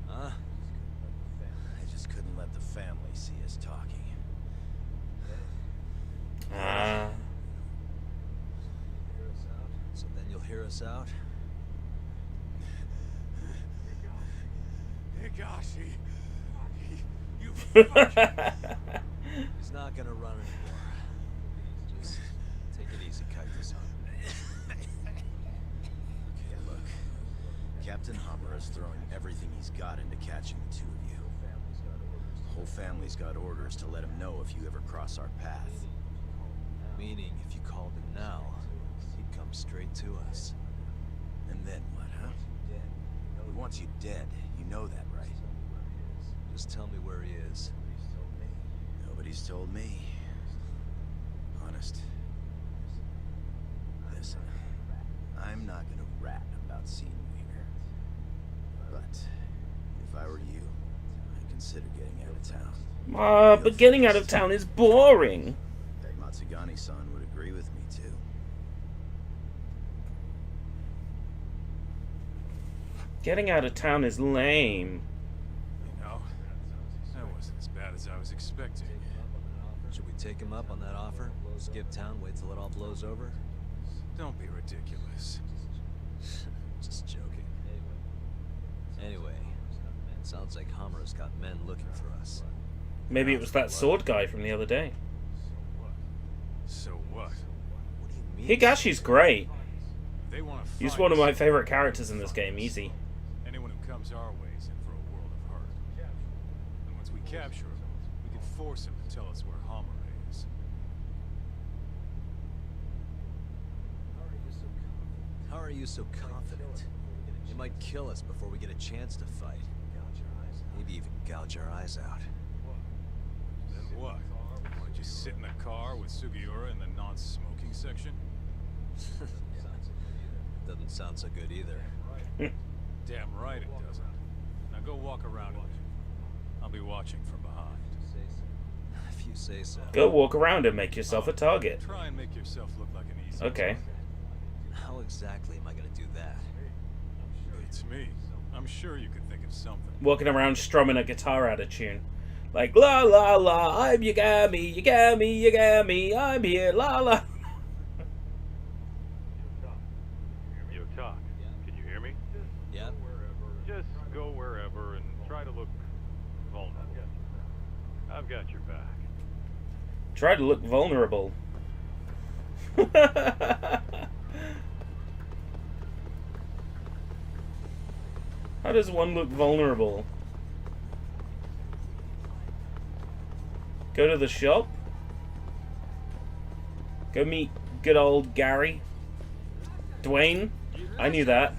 Huh? I just couldn't let the family see us talking. So then you'll hear us out? Higashi. You He's not gonna run anymore. Just take it easy, Cactus. Okay, look. Captain Hummer is throwing everything he's got into catching the two of you. The whole family's got orders to let him know if you ever cross our path. Meaning, if you called him now, he'd come straight to us. And then what, huh? He wants you dead. You know that, right? Just tell me where he is. Nobody's told me. Honest. Listen, I'm not gonna rat about seeing you here. But if I were you, I'd consider getting out of town. But getting out of town is boring. Matsugani-san would agree with me, too. Getting out of town is lame. You know, that wasn't as bad as I was expecting. Should we take him up on that offer? Skip town, wait till it all blows over? Don't be ridiculous. Just joking. Anyway, it sounds like Hamura's got men looking for us. Maybe it was that sword guy from the other day. So what? Higashi's great. They want to fight. He's one of my favorite characters in this game, easy. Anyone who comes our way is in for a world of hurt. And once we capture him, we can force him to tell us where Hamura is. How are you so confident? They might kill us before we get a chance to fight. Maybe even gouge our eyes out. Then what? Want to just sit in the car with Sugiura in the non-smoking section? Doesn't sound so good either. Damn right it doesn't. Now go walk around with him. I'll be watching from behind. you say so. Go walk around and make yourself a target. Try and make yourself look like an easy Okay. How exactly am I gonna do that? It's me. I'm sure you could think of something. Walking around strumming a guitar out of tune. Like, la la la, I'm Yagami, Yagami, Yagami, I'm here, la la. Yo, Talk. Can you hear me? Yeah. Just go wherever and try to look vulnerable. I've got your back. Try to look vulnerable. How does one look vulnerable? Go to the shop? Go meet good old Gary? Dwayne? I knew that.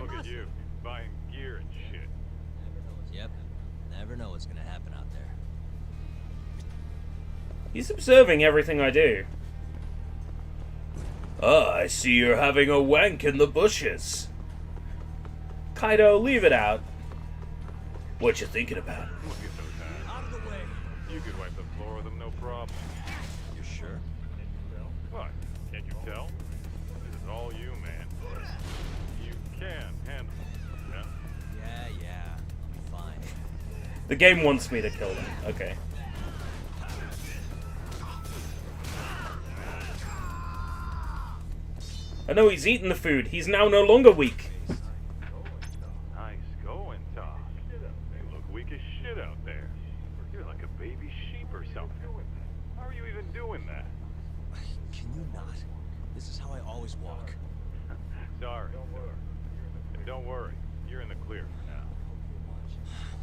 Look at you, buying gear and shit. Yep. Never know what's gonna happen out there. He's observing everything I do. Ah, I see you're having a wank in the bushes. Kaido, leave it out. What you thinking about? Look at those hands. Out of the way. You could wipe the floor with them, no problem. You sure? What? Can't you tell? This is all you, man. You can handle it, yeah? Yeah. I'll be fine. The game wants me to kill them. Okay. I know he's eaten the food. He's now no longer weak. Nice going, Talk. You look weak as shit out there. You're like a baby sheep or something. How are you even doing that? Can you not? This is how I always walk. Sorry. And don't worry. You're in the clear for now.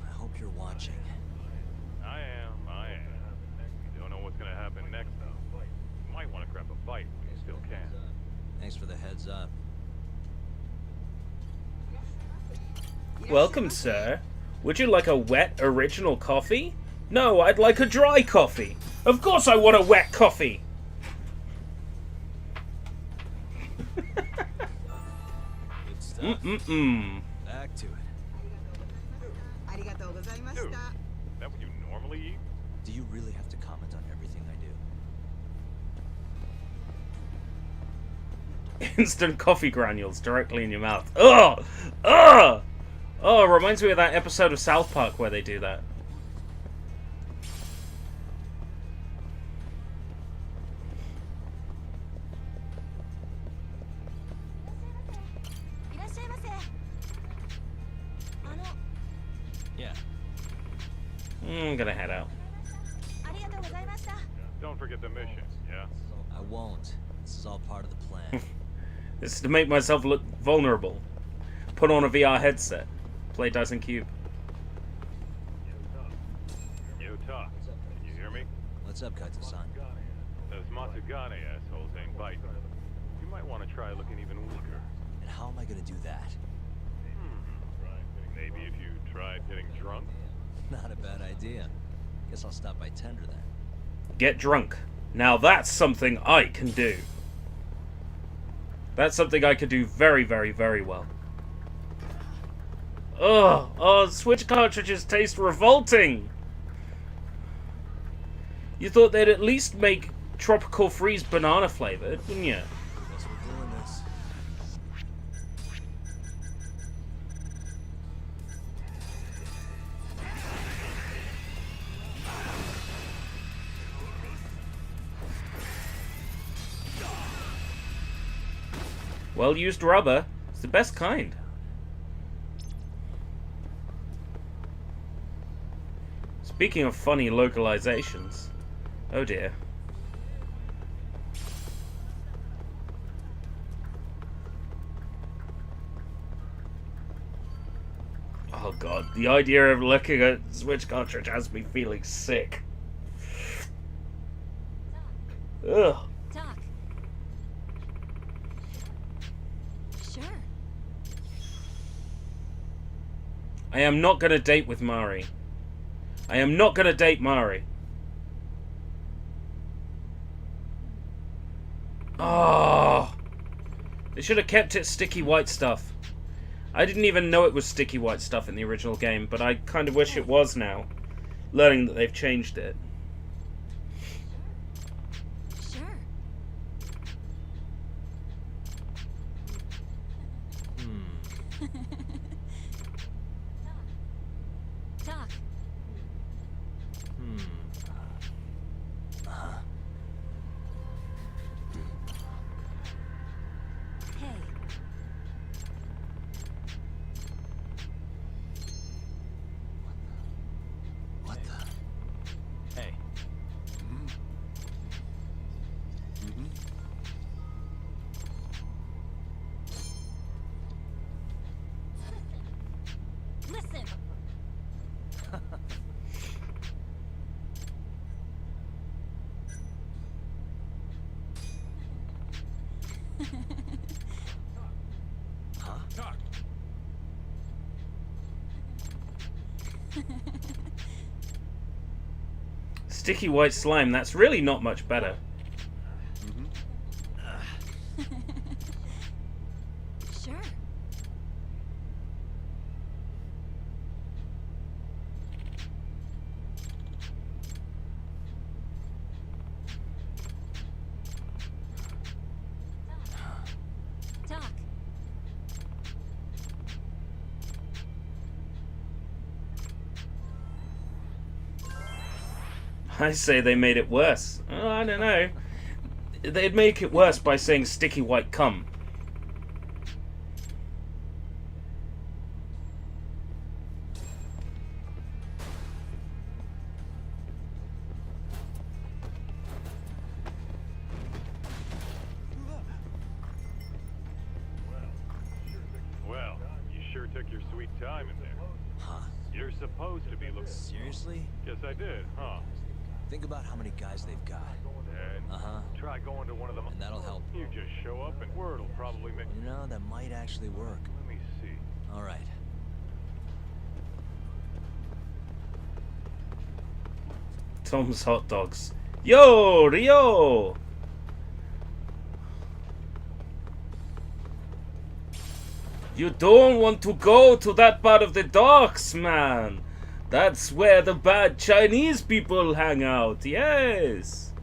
I hope you're watching. I am. You don't know what's gonna happen next, though. You might want to grab a bite when you still can. Thanks for the heads up. Welcome, sir. Would you like a wet original coffee? No, I'd like a dry coffee. Of course I want a wet coffee. Good stuff. Back to it. Dude, that what you normally eat? Do you really have to comment on everything I do? Instant coffee granules directly in your mouth. Ugh! Ugh! Oh, it reminds me of that episode of South Park where they do that. Yeah. I'm gonna head out. Don't forget the mission, yeah? I won't. This is all part of the plan. This is to make myself look vulnerable. Put on a VR headset. Play Dyson Cube. Yo, Talk. Can you hear me? What's up, Kaito-san? Those Matsugane assholes ain't biting. You might want to try looking even weaker. And how am I gonna do that? Maybe if you tried getting drunk? Not a bad idea. Guess I'll stop by Tender then. Get drunk. Now that's something I can do. That's something I could do very, very, very well. Ugh! Oh, Switch cartridges taste revolting! You thought they'd at least make Tropical Freeze banana flavored, wouldn't you? Guess we're doing this. Well used rubber. It's the best kind. Speaking of funny localizations. Oh dear. Oh god, the idea of looking at Switch cartridge has me feeling sick. Ugh. Doc. Sure. I am not gonna date with Mari. I am not gonna date Mari. Oh. They should have kept it sticky white stuff. I didn't even know it was sticky white stuff in the original game, but I kind of wish it was now, learning that they've changed it. Sure. Doc. Hey. What the? Hey. Listen. Huh? Doc. Sticky white slime, that's really not much better. Sure. Doc. I say they made it worse. Oh, I don't know. They'd make it worse by saying sticky white cum. Well, you sure took your sweet time in there. Huh? You're supposed to be looking... Seriously? Yes, I did, huh? Think about how many guys they've got. And try going to one of them. And that'll help. You just show up and word'll probably make... You know, that might actually work. Let me see. All right. Tom's hot dogs. Yo, Rio! You don't want to go to that part of the docks, man. That's where the bad Chinese people hang out, yes.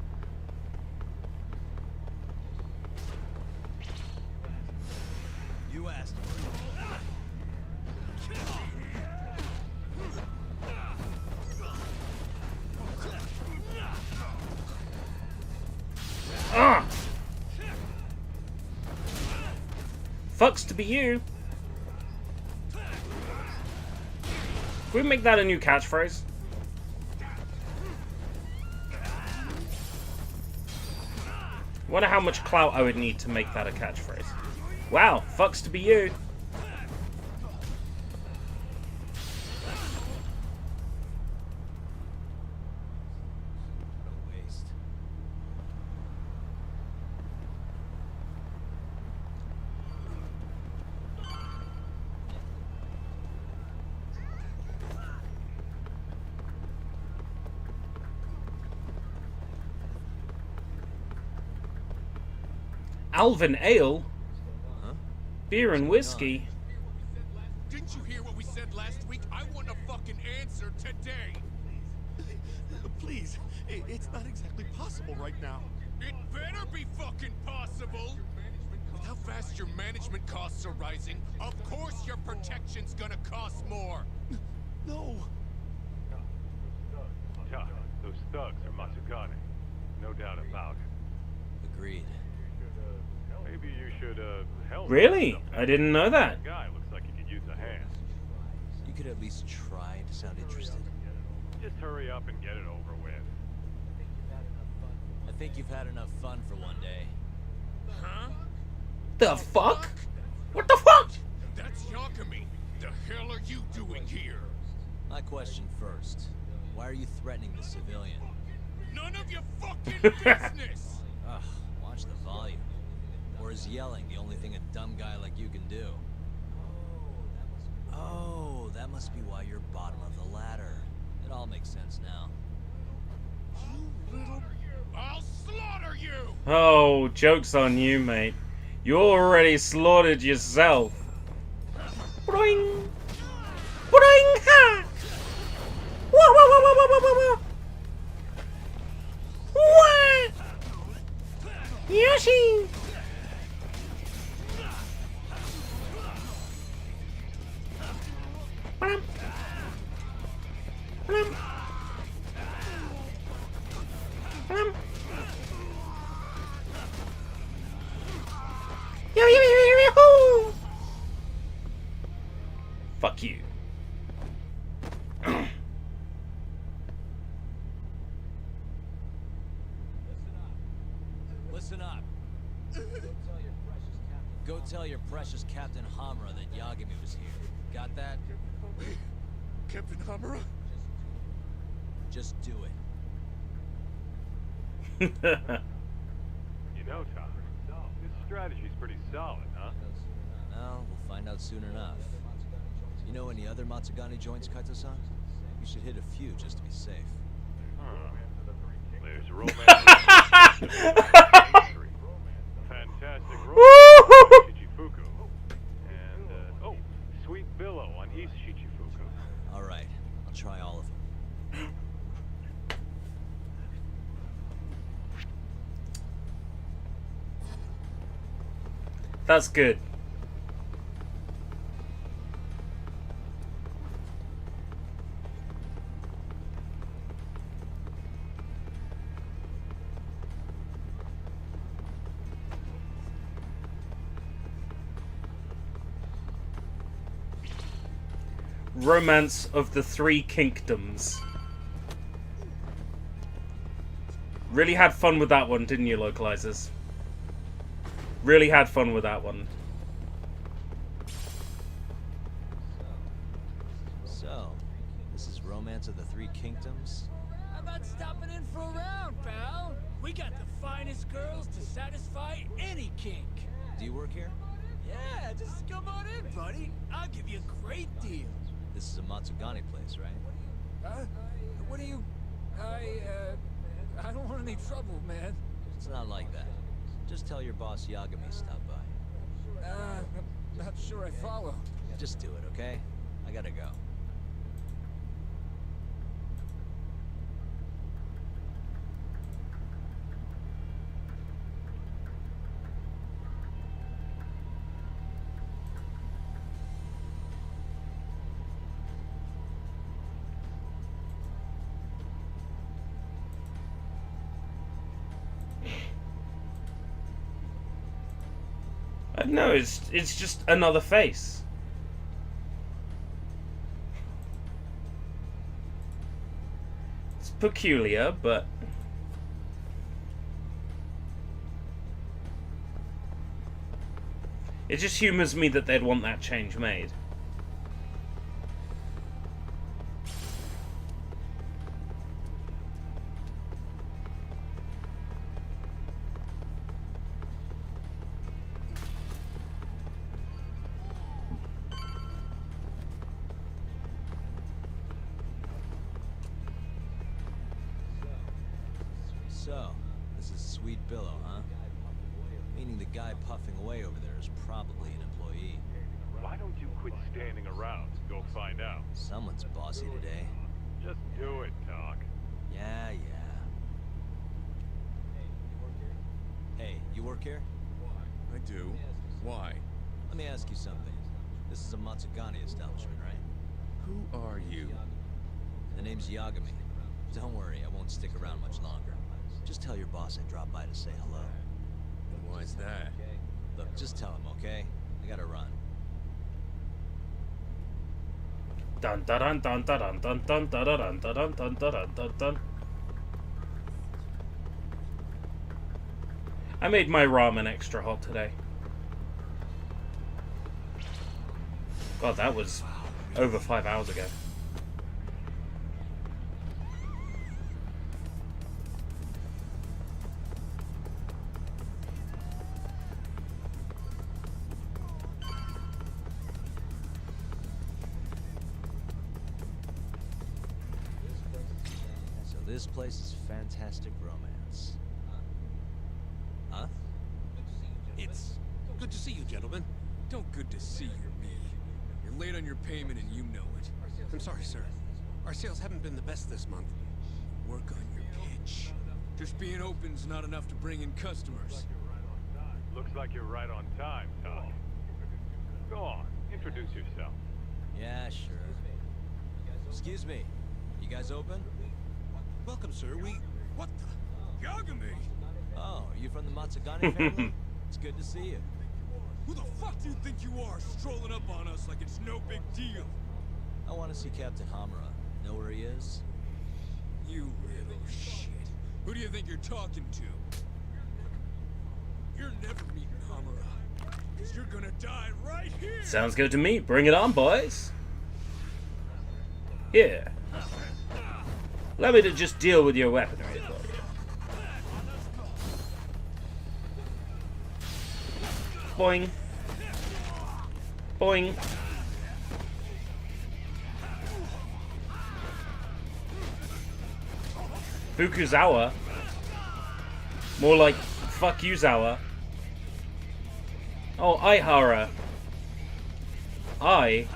You asked. Fucks to be you. Can we make that a new catchphrase? Wonder how much clout I would need to make that a catchphrase. Wow, fucks to be you. Alvin Ale? Huh? Beer and whiskey? Didn't you hear what we said last week? I want a fucking answer today. Please, it's not exactly possible right now. It better be fucking possible. With how fast your management costs are rising, of course your protection's gonna cost more. No. Tough. Those thugs are Matsukane. No doubt about it. Agreed. Maybe you should, help. Really? I didn't know that. Guy looks like he could use a hand. You could at least try to sound interested. Just hurry up and get it over with. I think you've had enough fun for one day. Huh? The fuck? What the fuck? That's Yakami. The hell are you doing here? My question first. Why are you threatening the civilian? None of your fucking business! Ugh, watch the volume. Or is yelling the only thing a dumb guy like you can do? Oh, that must be why you're bottom of the ladder. It all makes sense now. You little... I'll slaughter you! Oh, joke's on you, mate. You already slaughtered yourself. Boing! Boing! Ha! Wah, wah, wah, wah, wah, wah, wah, wah! Yoshi! Blam. Blam. Blam. Yo, yo, yo, yo, yo. Fuck you. Listen up. Go tell your precious Captain Hamura that Yagami was here. Got that? Captain Hamura? Just do it. You know, Tom, this strategy's pretty solid, huh? Well, we'll find out soon enough. You know any other Matsugani joints, Kaito-san? You should hit a few just to be safe. There's romance. Fantastic romance on Shichifuku. And, oh, Sweet Billow on East Shichifuku. Alright, I'll try all of them. That's good. Romance of the Three Kingdoms. Really had fun with that one, didn't you, localizers? Really had fun with that one. So, this is Romance of the Three Kingdoms? How about stopping in for a round, pal? We got the finest girls to satisfy any kink. Do you work here? Yeah, just come on in, buddy. I'll give you a great deal. This is a Matsugani place, right? Huh? What do you... I don't want any trouble, man. It's not like that. Just tell your boss Yagami stopped by. I'm not sure I follow. Just do it, okay? I gotta go. No, it's just another face. It's peculiar, but it just humors me that they'd want that change made. So, this is Sweet Billow, huh? Meaning the guy puffing away over there is probably an employee. Why don't you quit standing around and go find out? Someone's bossy today. Just do it, Doc. Yeah, yeah. Hey, you work here? I do. Why? Let me ask you something. This is a Matsugani establishment, right? Who are you? The name's Yagami. Don't worry, I won't stick around much longer. Just tell your boss I dropped by to say hello. And why's that? Look, just tell him, okay? I gotta run. Dun dun dun dun dun dun dun dun dun dun dun dun dun dun dun. I made my ramen extra hot today. God, that was over 5 hours ago. This place is fantastic romance. Huh? It's... Good gentlemen. Don't good to see you, me. You're late on your payment and you know it. I'm sorry, sir. Our sales haven't been the best this month. Work on your pitch. Just being open's not enough to bring in customers. Looks like you're right on time, Todd. Go on, introduce yourself. Yeah, sure. Excuse me. You guys open? Welcome, sir. What the? Yagami! Oh, are you from the Matsugane family? It's good to see you. Who the fuck do you think you are, strolling up on us like it's no big deal? I want to see Captain Hamura. Know where he is? You little shit. Who do you think you're talking to? You're never meeting Hamura. Because you're gonna die right here! Sounds good to me. Bring it on, boys. Here. Allow me to just deal with your weaponry. Boing. Boing. Fukuzawa. More like fuck you, Zawa. Oh, Ihara. Ihara.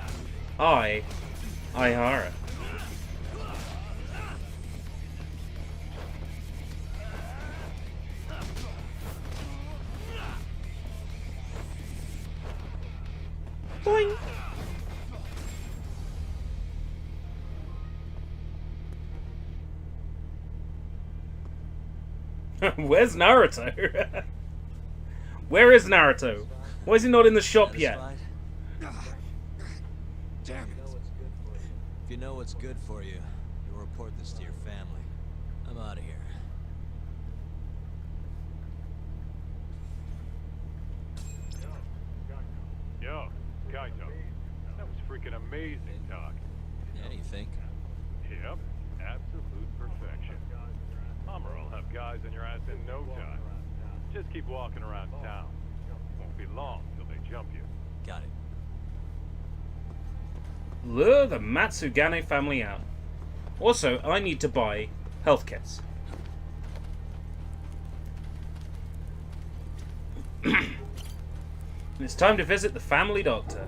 Boing. Where's Naruto? Where is Naruto? Why is he not in the shop yet? Damn it. If you know what's good for you, you'll report this to your family. I'm out of here. Yo, Kaito. That was freaking amazing, Doc. Yeah, you think? Yep, absolute perfection. Hamura will have guys on your ass in no time. Just keep walking around town. Won't be long till they jump you. Got it. Lure the Matsugane family out. Also, I need to buy health kits. It's time to visit the family doctor.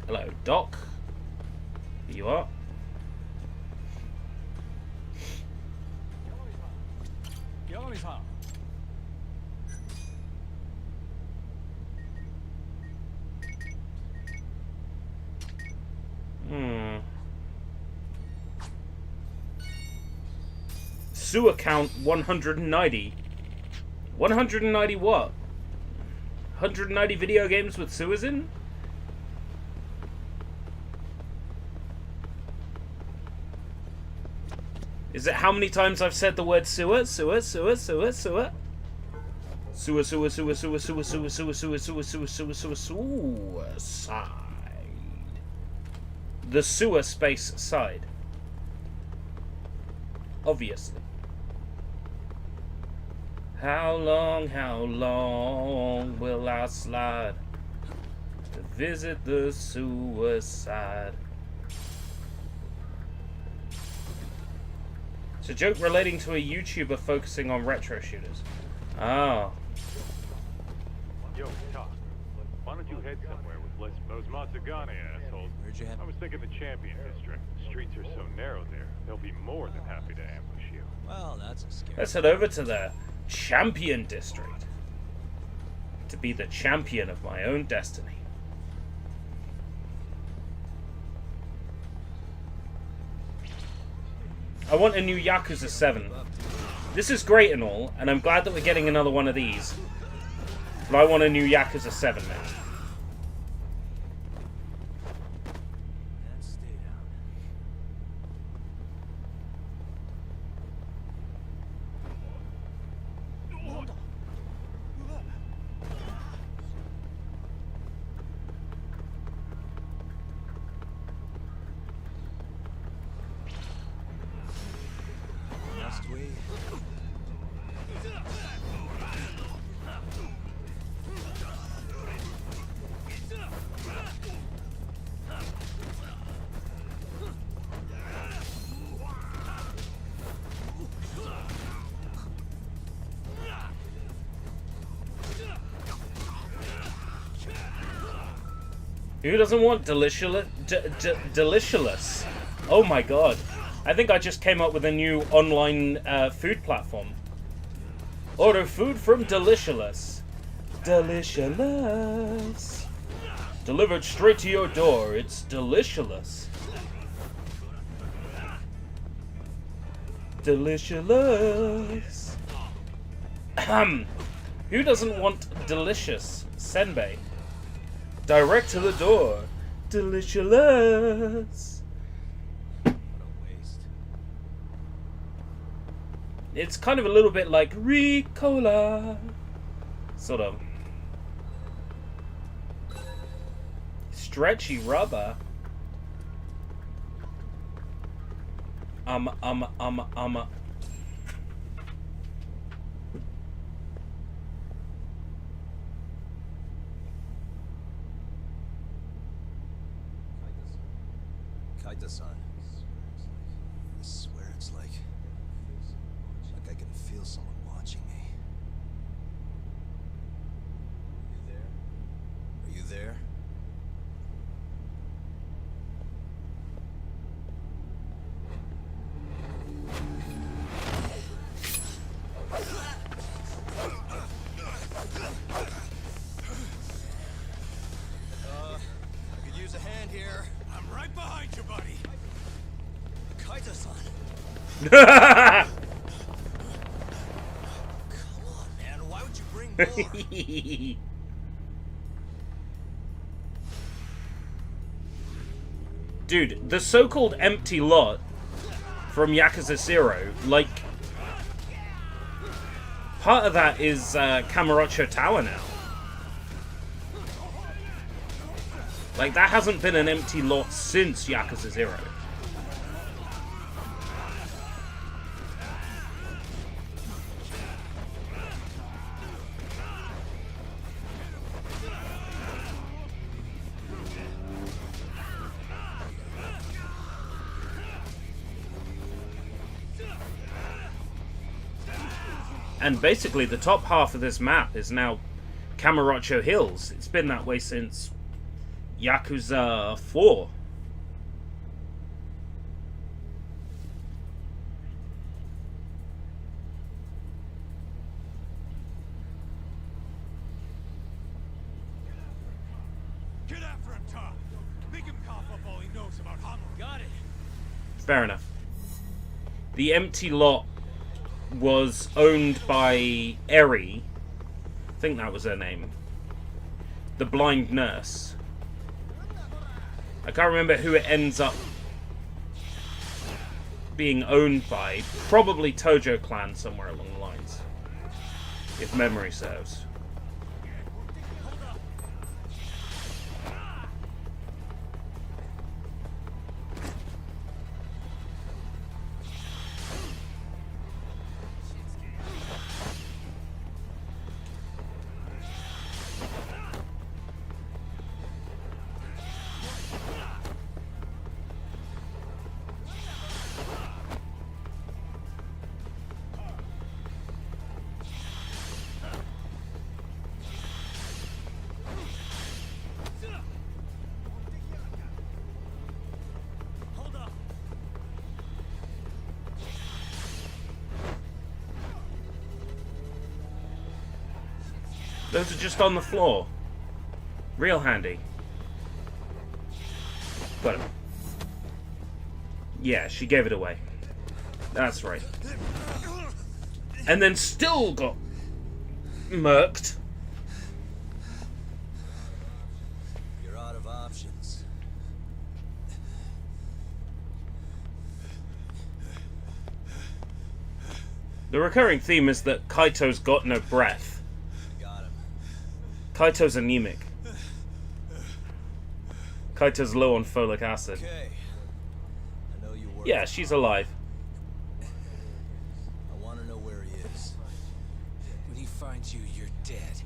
Hello, Doc. Here you are. Sewer count 190. 190 what? 190 video games with sewers in? Is it how many times I've said the word sewer? Sewer, sewer, sewer, sewer. Sewer, sewer, sewer, sewer, sewer, sewer, sewer, sewer, sewer, sewer, sewer, sewer, suicide. The sewer space side. Obviously. How long will I slide to visit the suicide? It's a joke relating to a YouTuber focusing on retro shooters. Oh. Yo, Doc. Why don't you head somewhere with less those Matsugane assholes? Where'd you have? I was thinking the Champion District. The streets are so narrow there. They'll be more than happy to ambush you. Well, that's a scary. Let's head over to the Champion District to be the champion of my own destiny. I want a new Yakuza 7. This is great and all, and I'm glad that we're getting another one of these. But I want a new Yakuza 7 now. Who doesn't want delicious? Oh my god. I think I just came up with a new online food platform. Order food from Delicious. Delicious. Delivered straight to your door. It's Delicious. Delicious. Who doesn't want delicious senbei? Direct to the door. Delicious. It's kind of a little bit like Ricola. Sort of. Stretchy rubber. Kaita-san. I swear it's like I can feel someone watching me. Are you there? I could use a hand here. I'm right behind you, buddy. Kaita-san. Come on, man. Why would you bring more? Dude, the so-called empty lot from Yakuza 0, like, part of that is Kamurocho Tower now. Like, that hasn't been an empty lot since Yakuza 0. And basically, the top half of this map is now Kamurocho Hills. It's been that way since Yakuza 4. Get after him, Tom. Make him cough up all he knows about Hammer. Got it. Fair enough. The empty lot was owned by Eri. I think that was her name. The blind nurse. I can't remember who it ends up being owned by. Probably Tojo Clan somewhere along the lines, if memory serves. Those are just on the floor. Real handy. Got him. Yeah, she gave it away. That's right. And then still got murked. You're out of options. The recurring theme is that Kaito's got no breath. Kaito's anemic. Kaito's low on folic acid. Okay. I know you work. Yeah, she's alive. I want to know where he is. When he finds you, you're dead.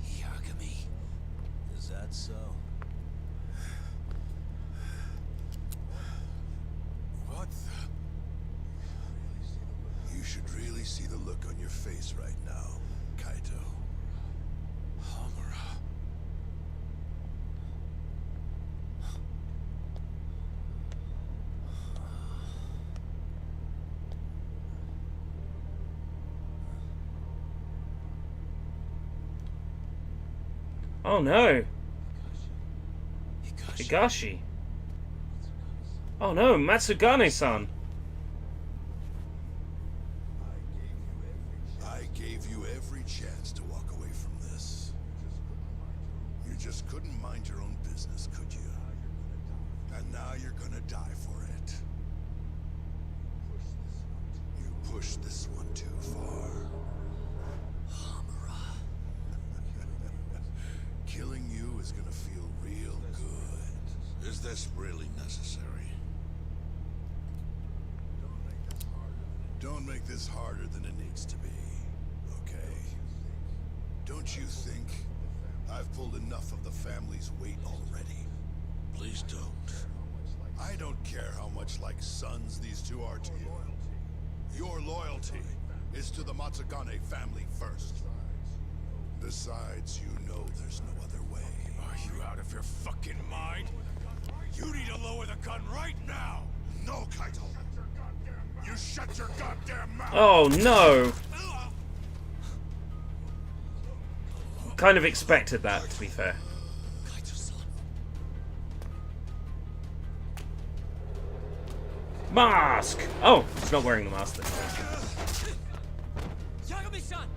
Yagami. Is that so? What the? You should really see the look on your face right now, Kaito. Oh no. Higashi. Oh no, Matsugane-san. I gave you every chance to walk away from this. You just couldn't mind your own business, could you? And now you're gonna die for it. You pushed this one too far. Hamura. Killing you is gonna feel real good. Is this really necessary? Don't make this harder than it needs to be, okay? Don't you think I've pulled enough of the family's weight already? Please don't. I don't care how much like sons these two are to you. Your loyalty is to the Matsugane family first. Besides, you know there's no other way. Are you out of your fucking mind? You need to lower the gun right now! No, Kaito! You shut your goddamn mouth! Oh no! Kind of expected that, to be fair. Mask! Oh, he's not wearing the mask this time. Yagami-san!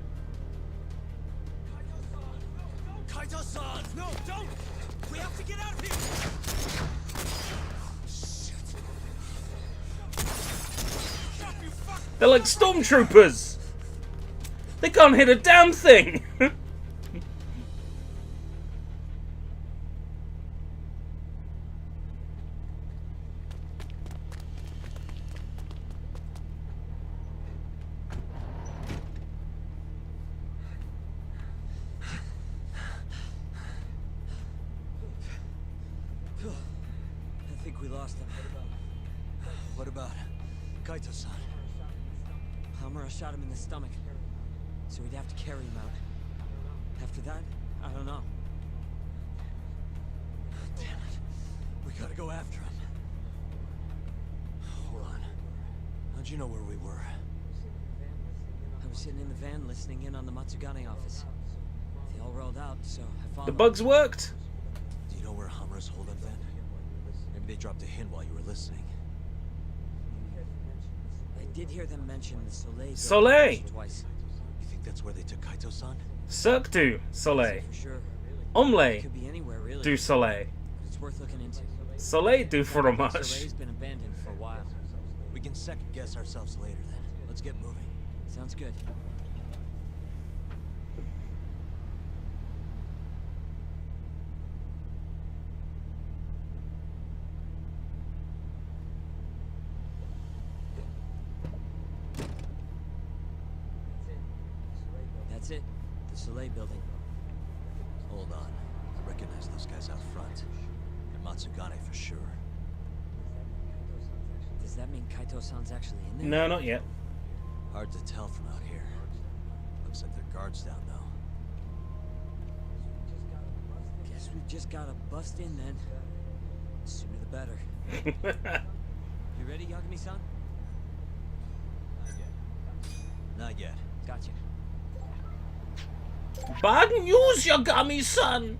Kaito-san! No, don't! We have to get out of here! They're like stormtroopers! They can't hit a damn thing! I think we lost him. What about Kaito-san? Hamura shot him in the stomach, so we'd have to carry him out. After that, I don't know. Damn it. We gotta go after him. Hold on. How'd you know where we were? I was sitting in the van listening in on the Matsugane office. They all rolled out, so I followed. The bugs worked? Do you know where Hamura's holding then? Maybe they dropped a hint while you were listening. I did hear them mention the Soleil. Soleil! Twice. You think that's where they took Kaito-san? Cirque du Soleil. For sure. Omelette Could be anywhere, really. du Soleil. But it's worth looking into. Soleil du fromage. Soleil's been abandoned for a while. We can second guess ourselves later then. Let's get moving. Sounds good. That's it. The Soleil building. Hold on. I recognize those guys out front. They're Matsugane for sure. Does that mean Kaito-san's actually in there? No, not yet. Hard to tell from out here. Looks like their guard's down though. Guess we've just gotta bust in then. Sooner the better. You ready, Yagami-san? Not yet. Gotcha. Bad news, Yagami-san!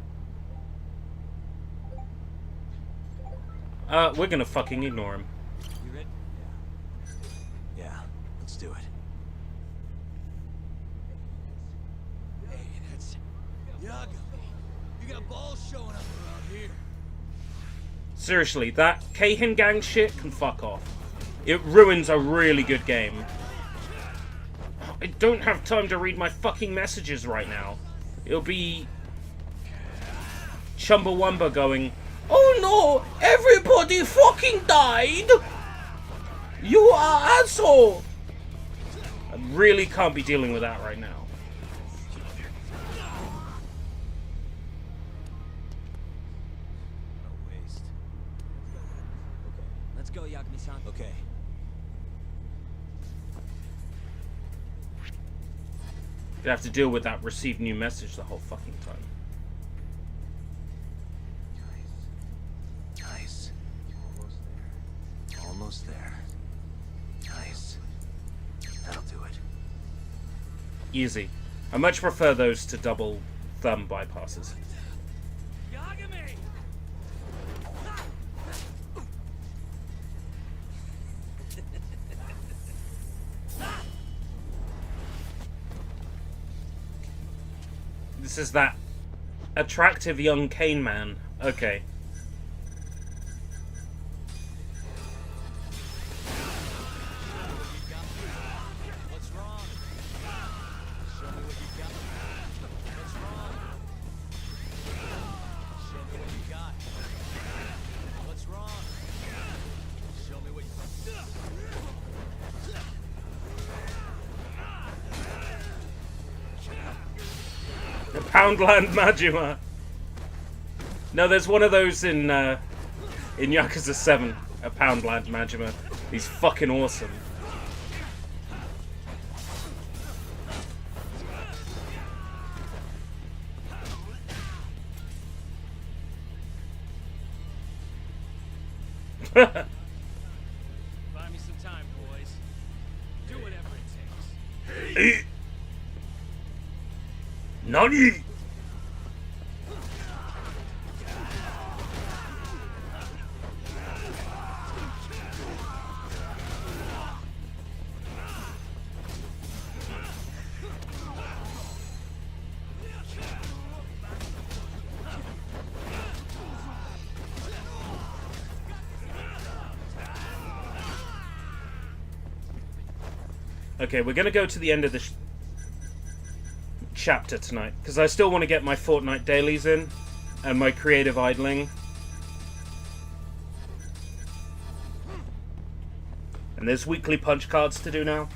We're gonna fucking ignore him. You ready? Yeah, let's do it. Hey, that's Yagami. You got balls showing up around here. Seriously, that Keihin gang shit can fuck off. It ruins a really good game. I don't have time to read my fucking messages right now. It'll be Chumbawamba going, "Oh no, everybody fucking died! You are asshole!" I really can't be dealing with that right now. Let's go, Yagami-san. Okay. You have to deal with that receive new message the whole fucking time. Nice. Almost there. Nice. That'll do it. Easy. I much prefer those to double thumb bypasses. This is that attractive young cane man. Okay. What's wrong? Show me what you got. What's wrong? Show me what you got. What's wrong? Show me what you The Poundland Majima. No, there's one of those in Yakuza 7. A Poundland Majima. He's fucking awesome. Buy me some time, boys. Do whatever it takes. Nani? Okay, we're gonna go to the end of the chapter tonight, because I still want to get my Fortnite dailies in, and my creative idling. And there's weekly punch cards to do now.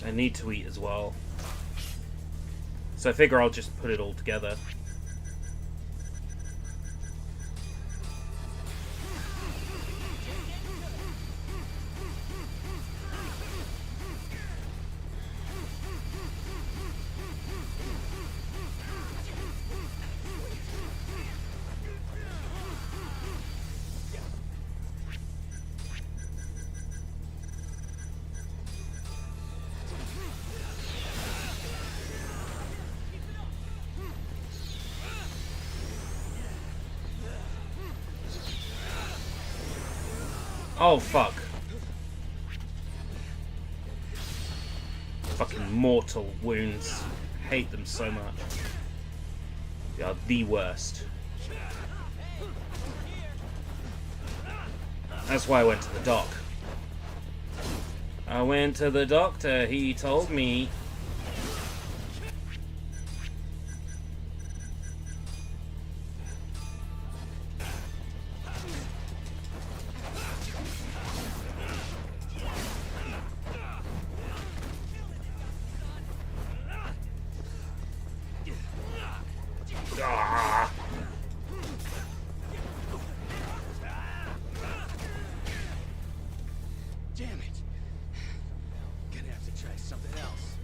I need to eat as well. So I figure I'll just put it all together. Oh, fuck. Fucking mortal wounds. Hate them so much. They are the worst. That's why I went to the doc. I went to the doctor, he told me. Damn it. Gonna have to try something else.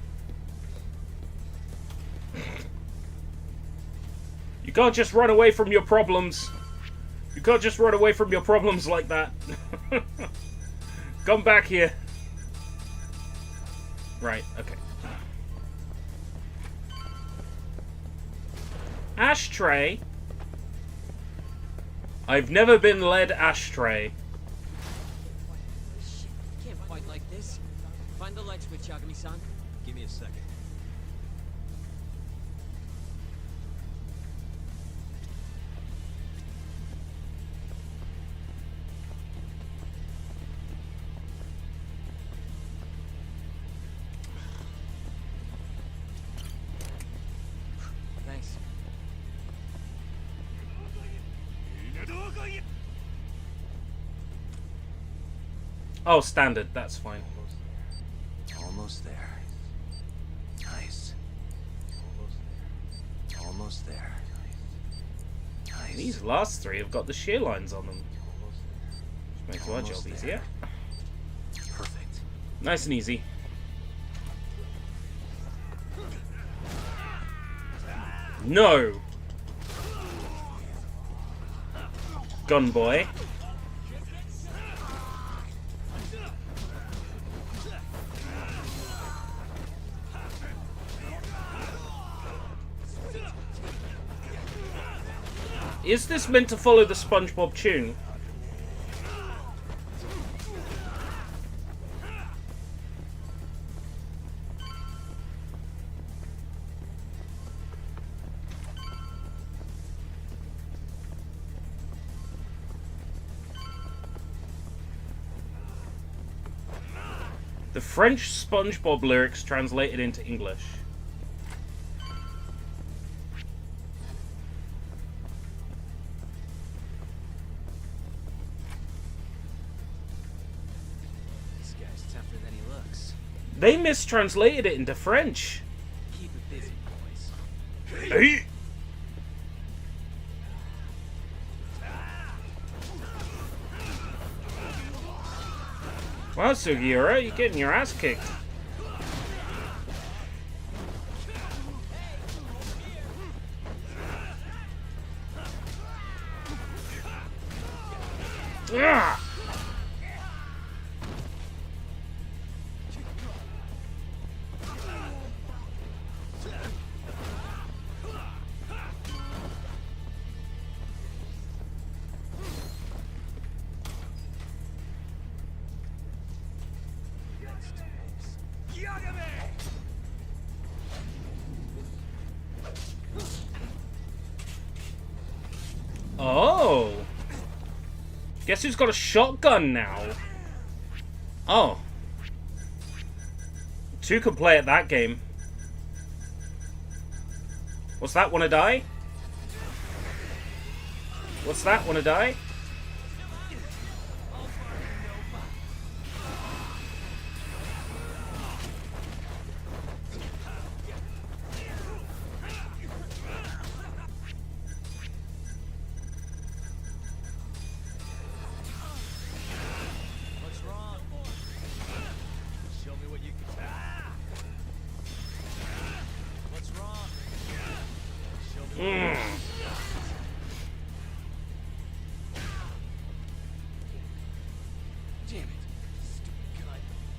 You can't just run away from your problems. You can't just run away from your problems like that. Come back here. Right, okay. Ashtray? I've never been led ashtray. Shit, can't fight like this. Find the light switch, Yagami-san. Give me a second. Thanks. Oh, standard, that's fine. Almost there. Nice. Almost there. Nice. These last three have got the shear lines on them. Which makes our job Almost easier. Perfect. Nice and easy. No! Gun boy. Is this meant to follow the SpongeBob tune? The French SpongeBob lyrics translated into English. This guy's tougher than he looks. They mistranslated it into French. Keep it busy, boys. Hey. Wow, Sugiura, you're getting your ass kicked. Ugh. Oh. Guess who's got a shotgun now? Oh. Two can play at that game. What's that, wanna die? What's that, wanna die?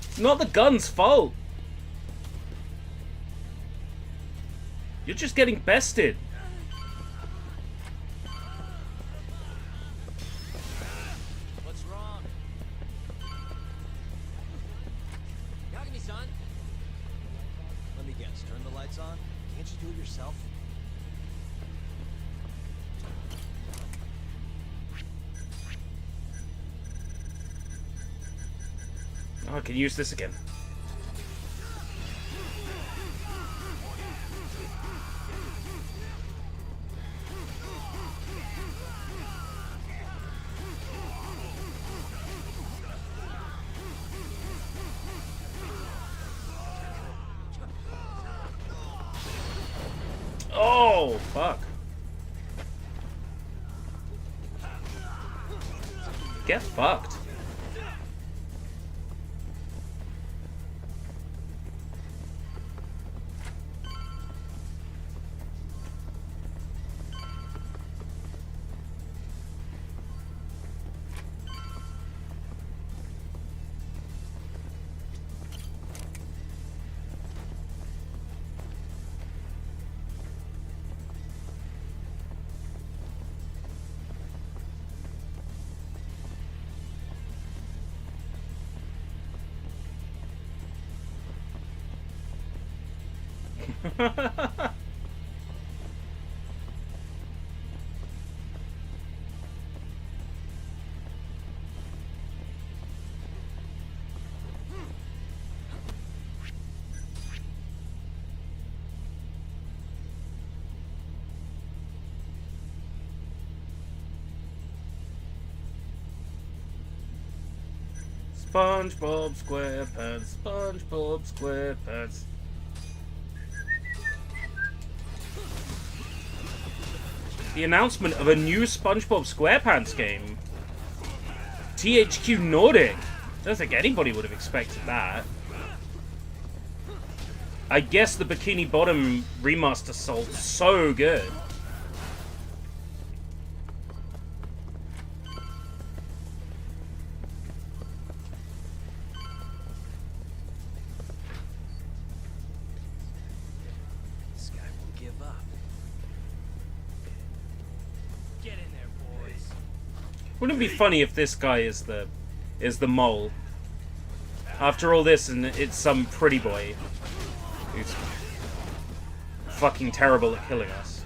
It's not the gun's fault. You're just getting bested. What's wrong? Yagami-san? Let me guess, turn the lights on? Can't you do it yourself? Oh, I can use this again. Oh, fuck. Get fucked. SpongeBob SquarePants, SpongeBob SquarePants. The announcement of a new SpongeBob SquarePants game. THQ Nordic. I don't think anybody would have expected that. I guess the Bikini Bottom remaster sold so good. This guy won't give up. Get in there, boys. Wouldn't it be funny if this guy is the mole? After all this, and it's some pretty boy who's fucking terrible at killing us.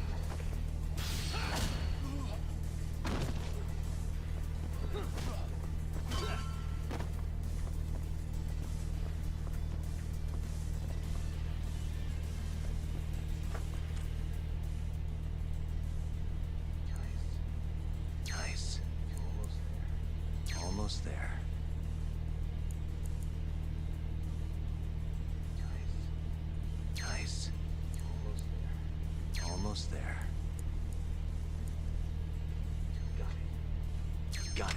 almost there. Nice. Almost there. Got it.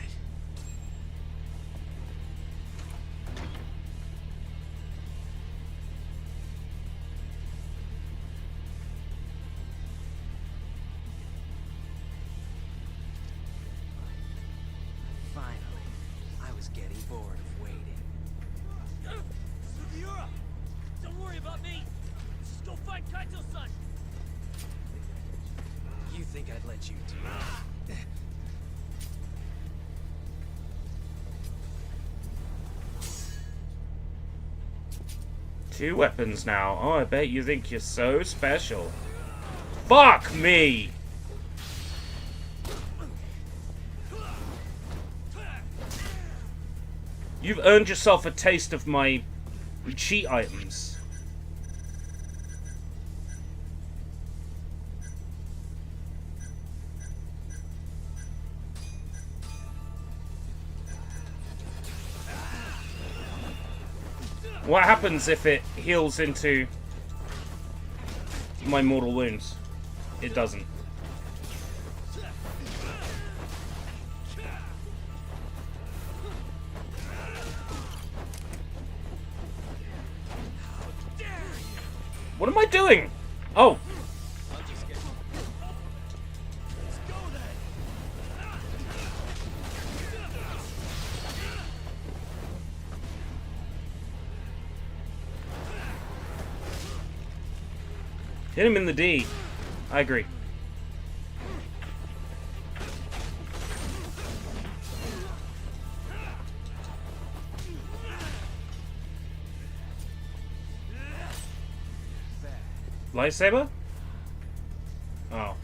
Finally. I was getting bored of waiting. Sugiura! Don't worry about me! Just go find Kaito-san! You think I'd let you do that? 2 weapons now. Oh, I bet you think you're so special. Fuck me! You've earned yourself a taste of my cheat items. What happens if it heals into my mortal wounds? It doesn't. What am I doing? Oh. Hit him in the D. I agree. Lightsaber? Oh.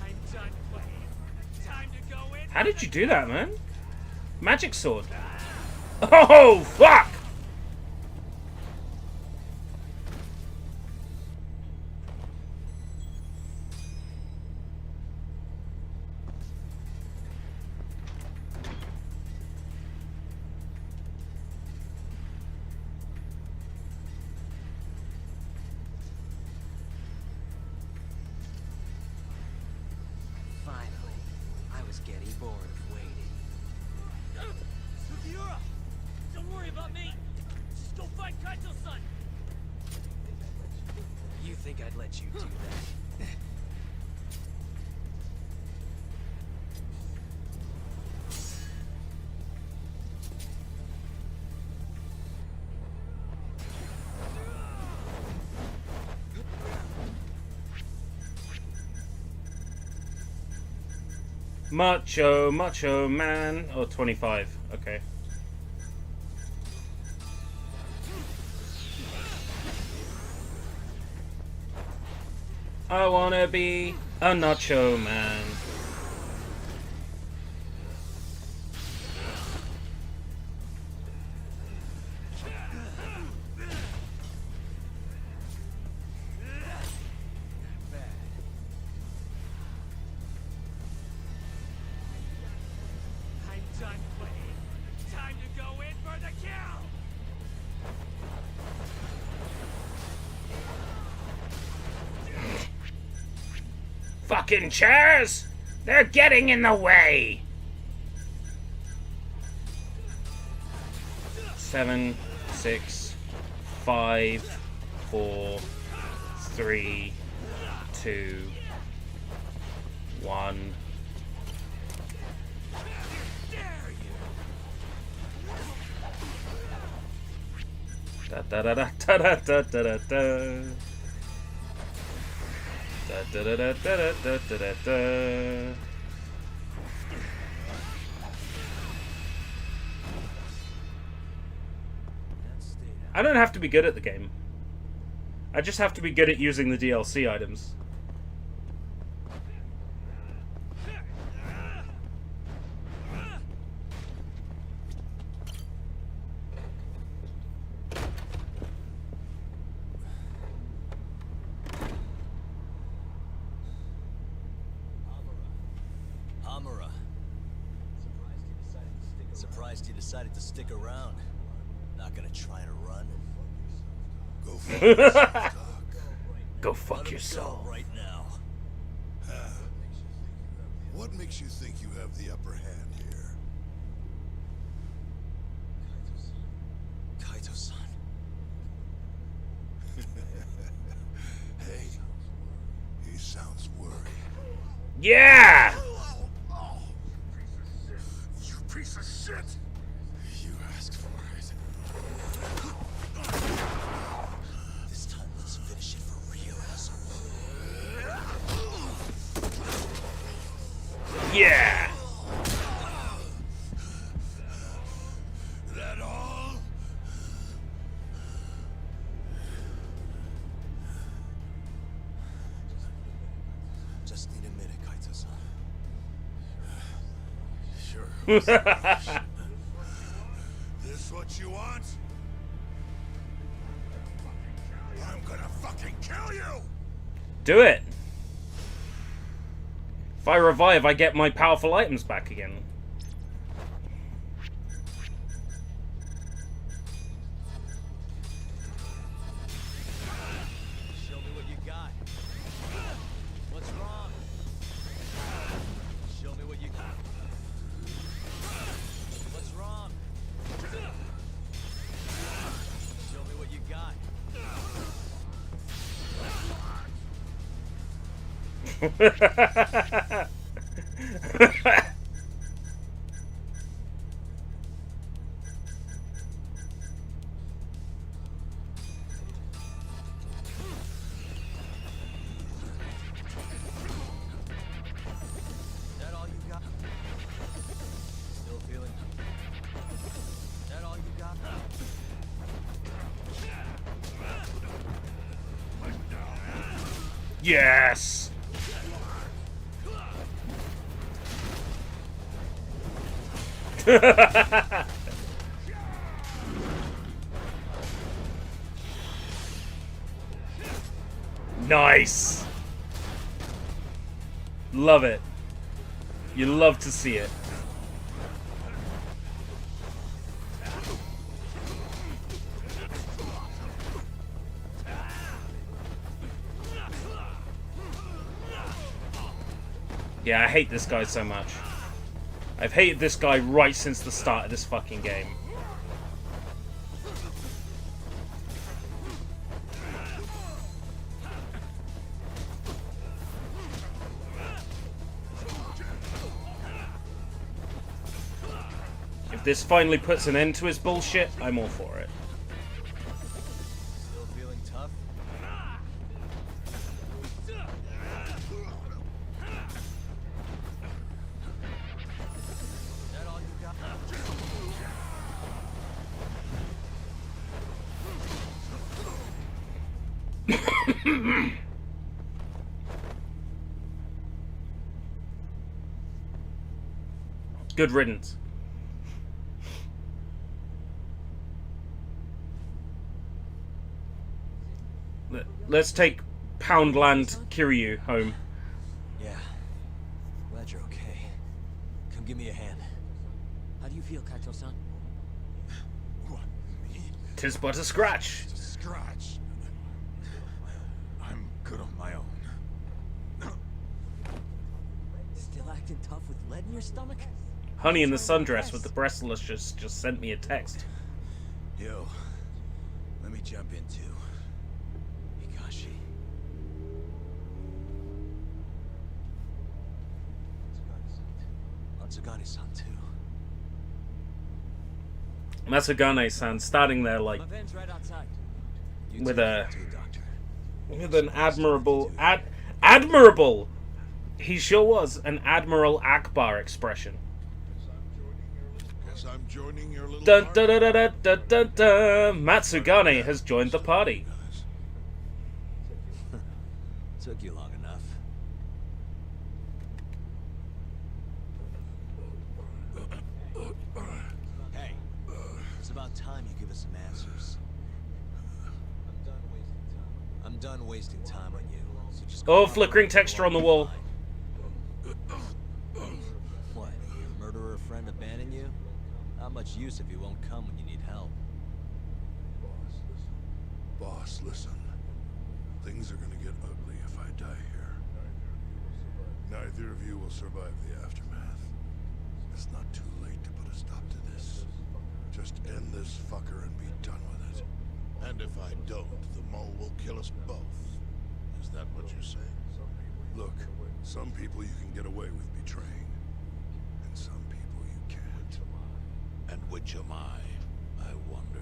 I'm done playing. Time to go in. How did you do that, man? Magic sword. Oh, fuck! Finally. I was getting bored of waiting. Sugiura! Don't worry about me! Just go find Kaito-san! You think I'd let you do that? Macho man. Oh, 25. Okay. I wanna be a nacho man. I'm done playing. Time to go in for the kill! Fucking chairs! They're getting in the way! 7, 6, 5, 4, 3, 2, 1. Da da da da da da da da da da. Da da da da da da da da da. I don't have to be good at the game. I just have to be good at using the DLC items. Hamura. surprised you decided to stick around. Not gonna try and run. Go fuck yourself, Doc. Go fuck Let him yourself. go right now. What makes you think you have the upper hand here? Kaito-san. Hey, he sounds worried. Yeah! You piece of shit! You asked for it. This time, let's finish it for real, asshole. Yeah! That all? Just need a minute, Kaito-san. Sure. This what you want? I'm gonna fucking kill you! Do it! If I revive, I get my powerful items back again. Show me what you got. What's wrong? Show me what you got. What's wrong? Show me what you got. That all you got? Still feeling? That all you got? Yes! Nice! Love it. You love to see it. Yeah, I hate this guy so much. I've hated this guy right since the start of this fucking game. If this finally puts an end to his bullshit, I'm all for it. Still feeling tough? That all you got? Good riddance. Let's take Poundland Kiryu home. Yeah. Glad you're okay. Come give me a hand. How do you feel, Kaito-san? What, me? 'Tis but a scratch. It's a scratch. I'm good on my own. Still acting tough with lead in your stomach? Honey in the sundress with the breastless just sent me a text. Yo, let me jump in too. Hikashi. Matsugane-san too. Masugane-san starting there like My van's right outside. with an admirable. He sure was an Admiral Akbar expression. Guess I'm joining your little Dun party. dun dun dun dun dun dun. Matsugane has joined the party. Took you long enough. Hey, it's about time you give us some answers. I'm done wasting time on you. So just go Oh, on flickering along texture on the your wall. line. What? Your murderer friend abandoned you? Not much use if he won't come when you need help? Boss, listen. Things are gonna get ugly if I die here. Neither of you will survive the aftermath. It's not too late to put a stop to this. Just end this fucker and be done with it. And if I don't, the mole will kill us both. Is that what you're saying? Look, some people you can get away with betraying, and some people you can't. And which am I wonder?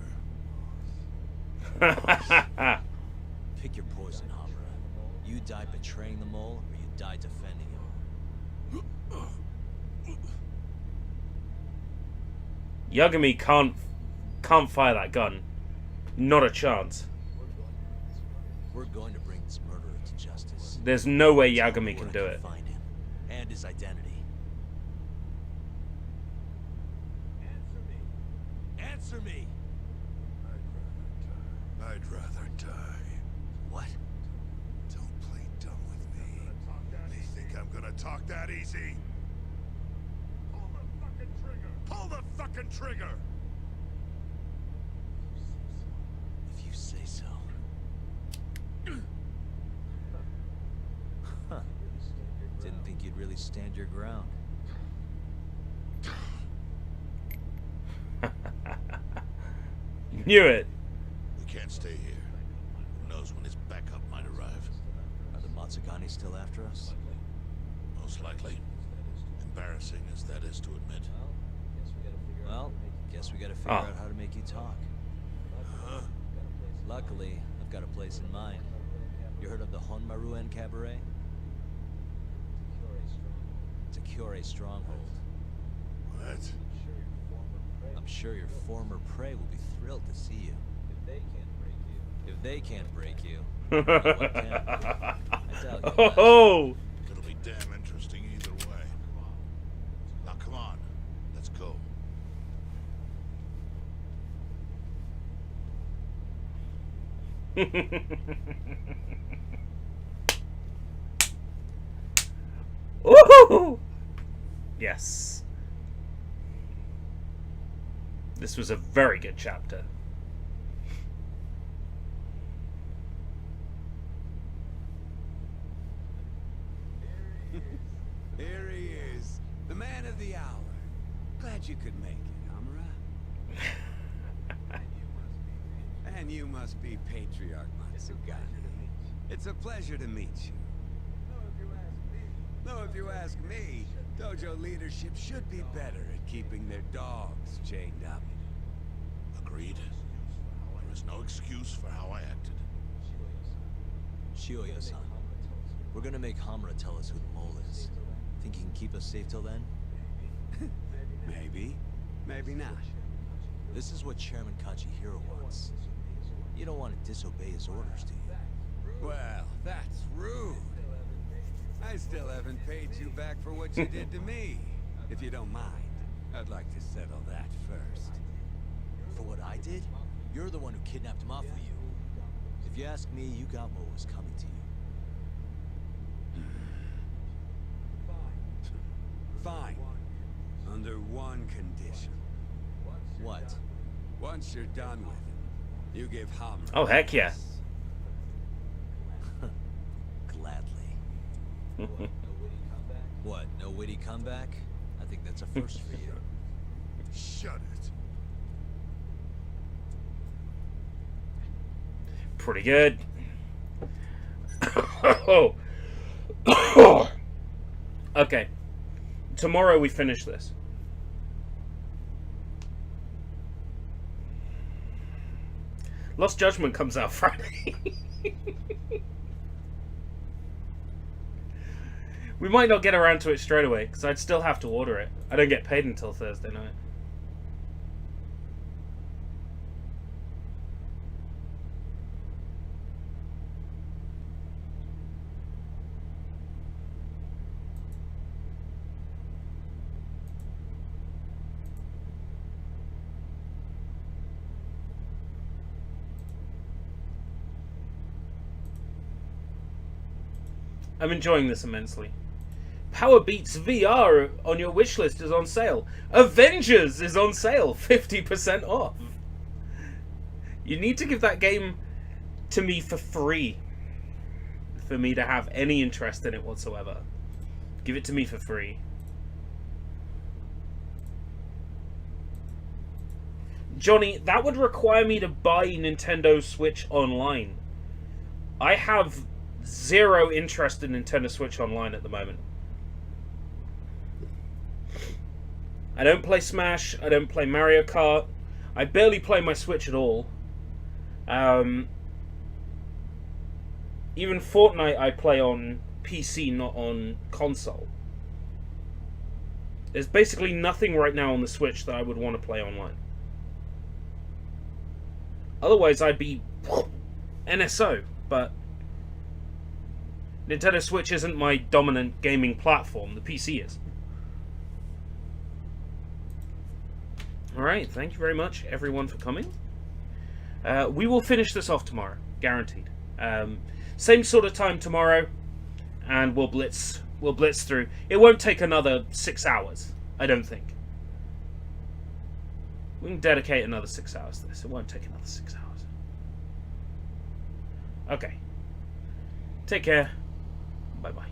Pick your poison, Hamura. You die betraying the mole, or you die defending him. Yagami can't fire that gun. Not a chance. We're going to bring this murderer to justice. There's no way Yagami can do it. Find him and his identity. Answer me. I'd rather die. What? Don't play dumb with me. They think I'm gonna talk that easy? Pull the fucking trigger! Pull the fucking trigger! If you say so. Huh. Didn't think you'd really stand your ground. Knew it. We can't stay here. Who knows when his backup might arrive? Are the Matsugani still after us? Most likely. Embarrassing as that is to admit. Well, guess we gotta figure out how to make you talk. Luckily, I've got a place in mind. You heard of the Honmaruen Cabaret? It's a Kyorei stronghold. What? I'm sure your former prey will be thrilled to see you. If they can't break you, what can? I doubt you. Oh! It'll be damn interesting either way. Now come on, let's go. Woohoo! Yes. This was a very good chapter. Here he is, the man of the hour. Glad you could make it, Hamura. And you must be Patriarch Matsugani. It's a pleasure to meet you. Though if you ask me, dojo leadership should be better at keeping their dogs chained up. Agreed. There is no excuse for how I acted. Shioya-san, we're gonna make Hamura tell us who the mole is. Think he can keep us safe till then? Maybe. Maybe not. This is what Chairman Kachihiro wants. You don't want to disobey his orders, do you? Well, that's rude. I still haven't paid you back for what you did to me. If you don't mind, I'd like to settle that first. For what I did? You're the one who kidnapped him off of you. If you ask me, you got what was coming to you. Fine. Under one condition. What? Once you're done with him, you give Hamura. Oh, heck yeah. Gladly. What, no witty comeback? I think that's a first for you. Shut it. Pretty good. Okay. Tomorrow we finish this. Lost Judgment comes out Friday. We might not get around to it straight away, because I'd still have to order it. I don't get paid until Thursday night. I'm enjoying this immensely. Power Beats VR on your wish list is on sale. Avengers is on sale, 50% off. You need to give that game to me for free for me to have any interest in it whatsoever. Give it to me for free. Johnny, that would require me to buy Nintendo Switch Online. I have zero interest in Nintendo Switch Online at the moment. I don't play Smash, I don't play Mario Kart, I barely play my Switch at all. Even Fortnite I play on PC, not on console. There's basically nothing right now on the Switch that I would want to play online. Otherwise I'd be NSO, but Nintendo Switch isn't my dominant gaming platform, the PC is. Alright, thank you very much everyone for coming. We will finish this off tomorrow, guaranteed. Same sort of time tomorrow, and we'll blitz through. It won't take another 6 hours, I don't think. We can dedicate another 6 hours to this. It won't take another 6 hours. Okay. Take care. Bye-bye.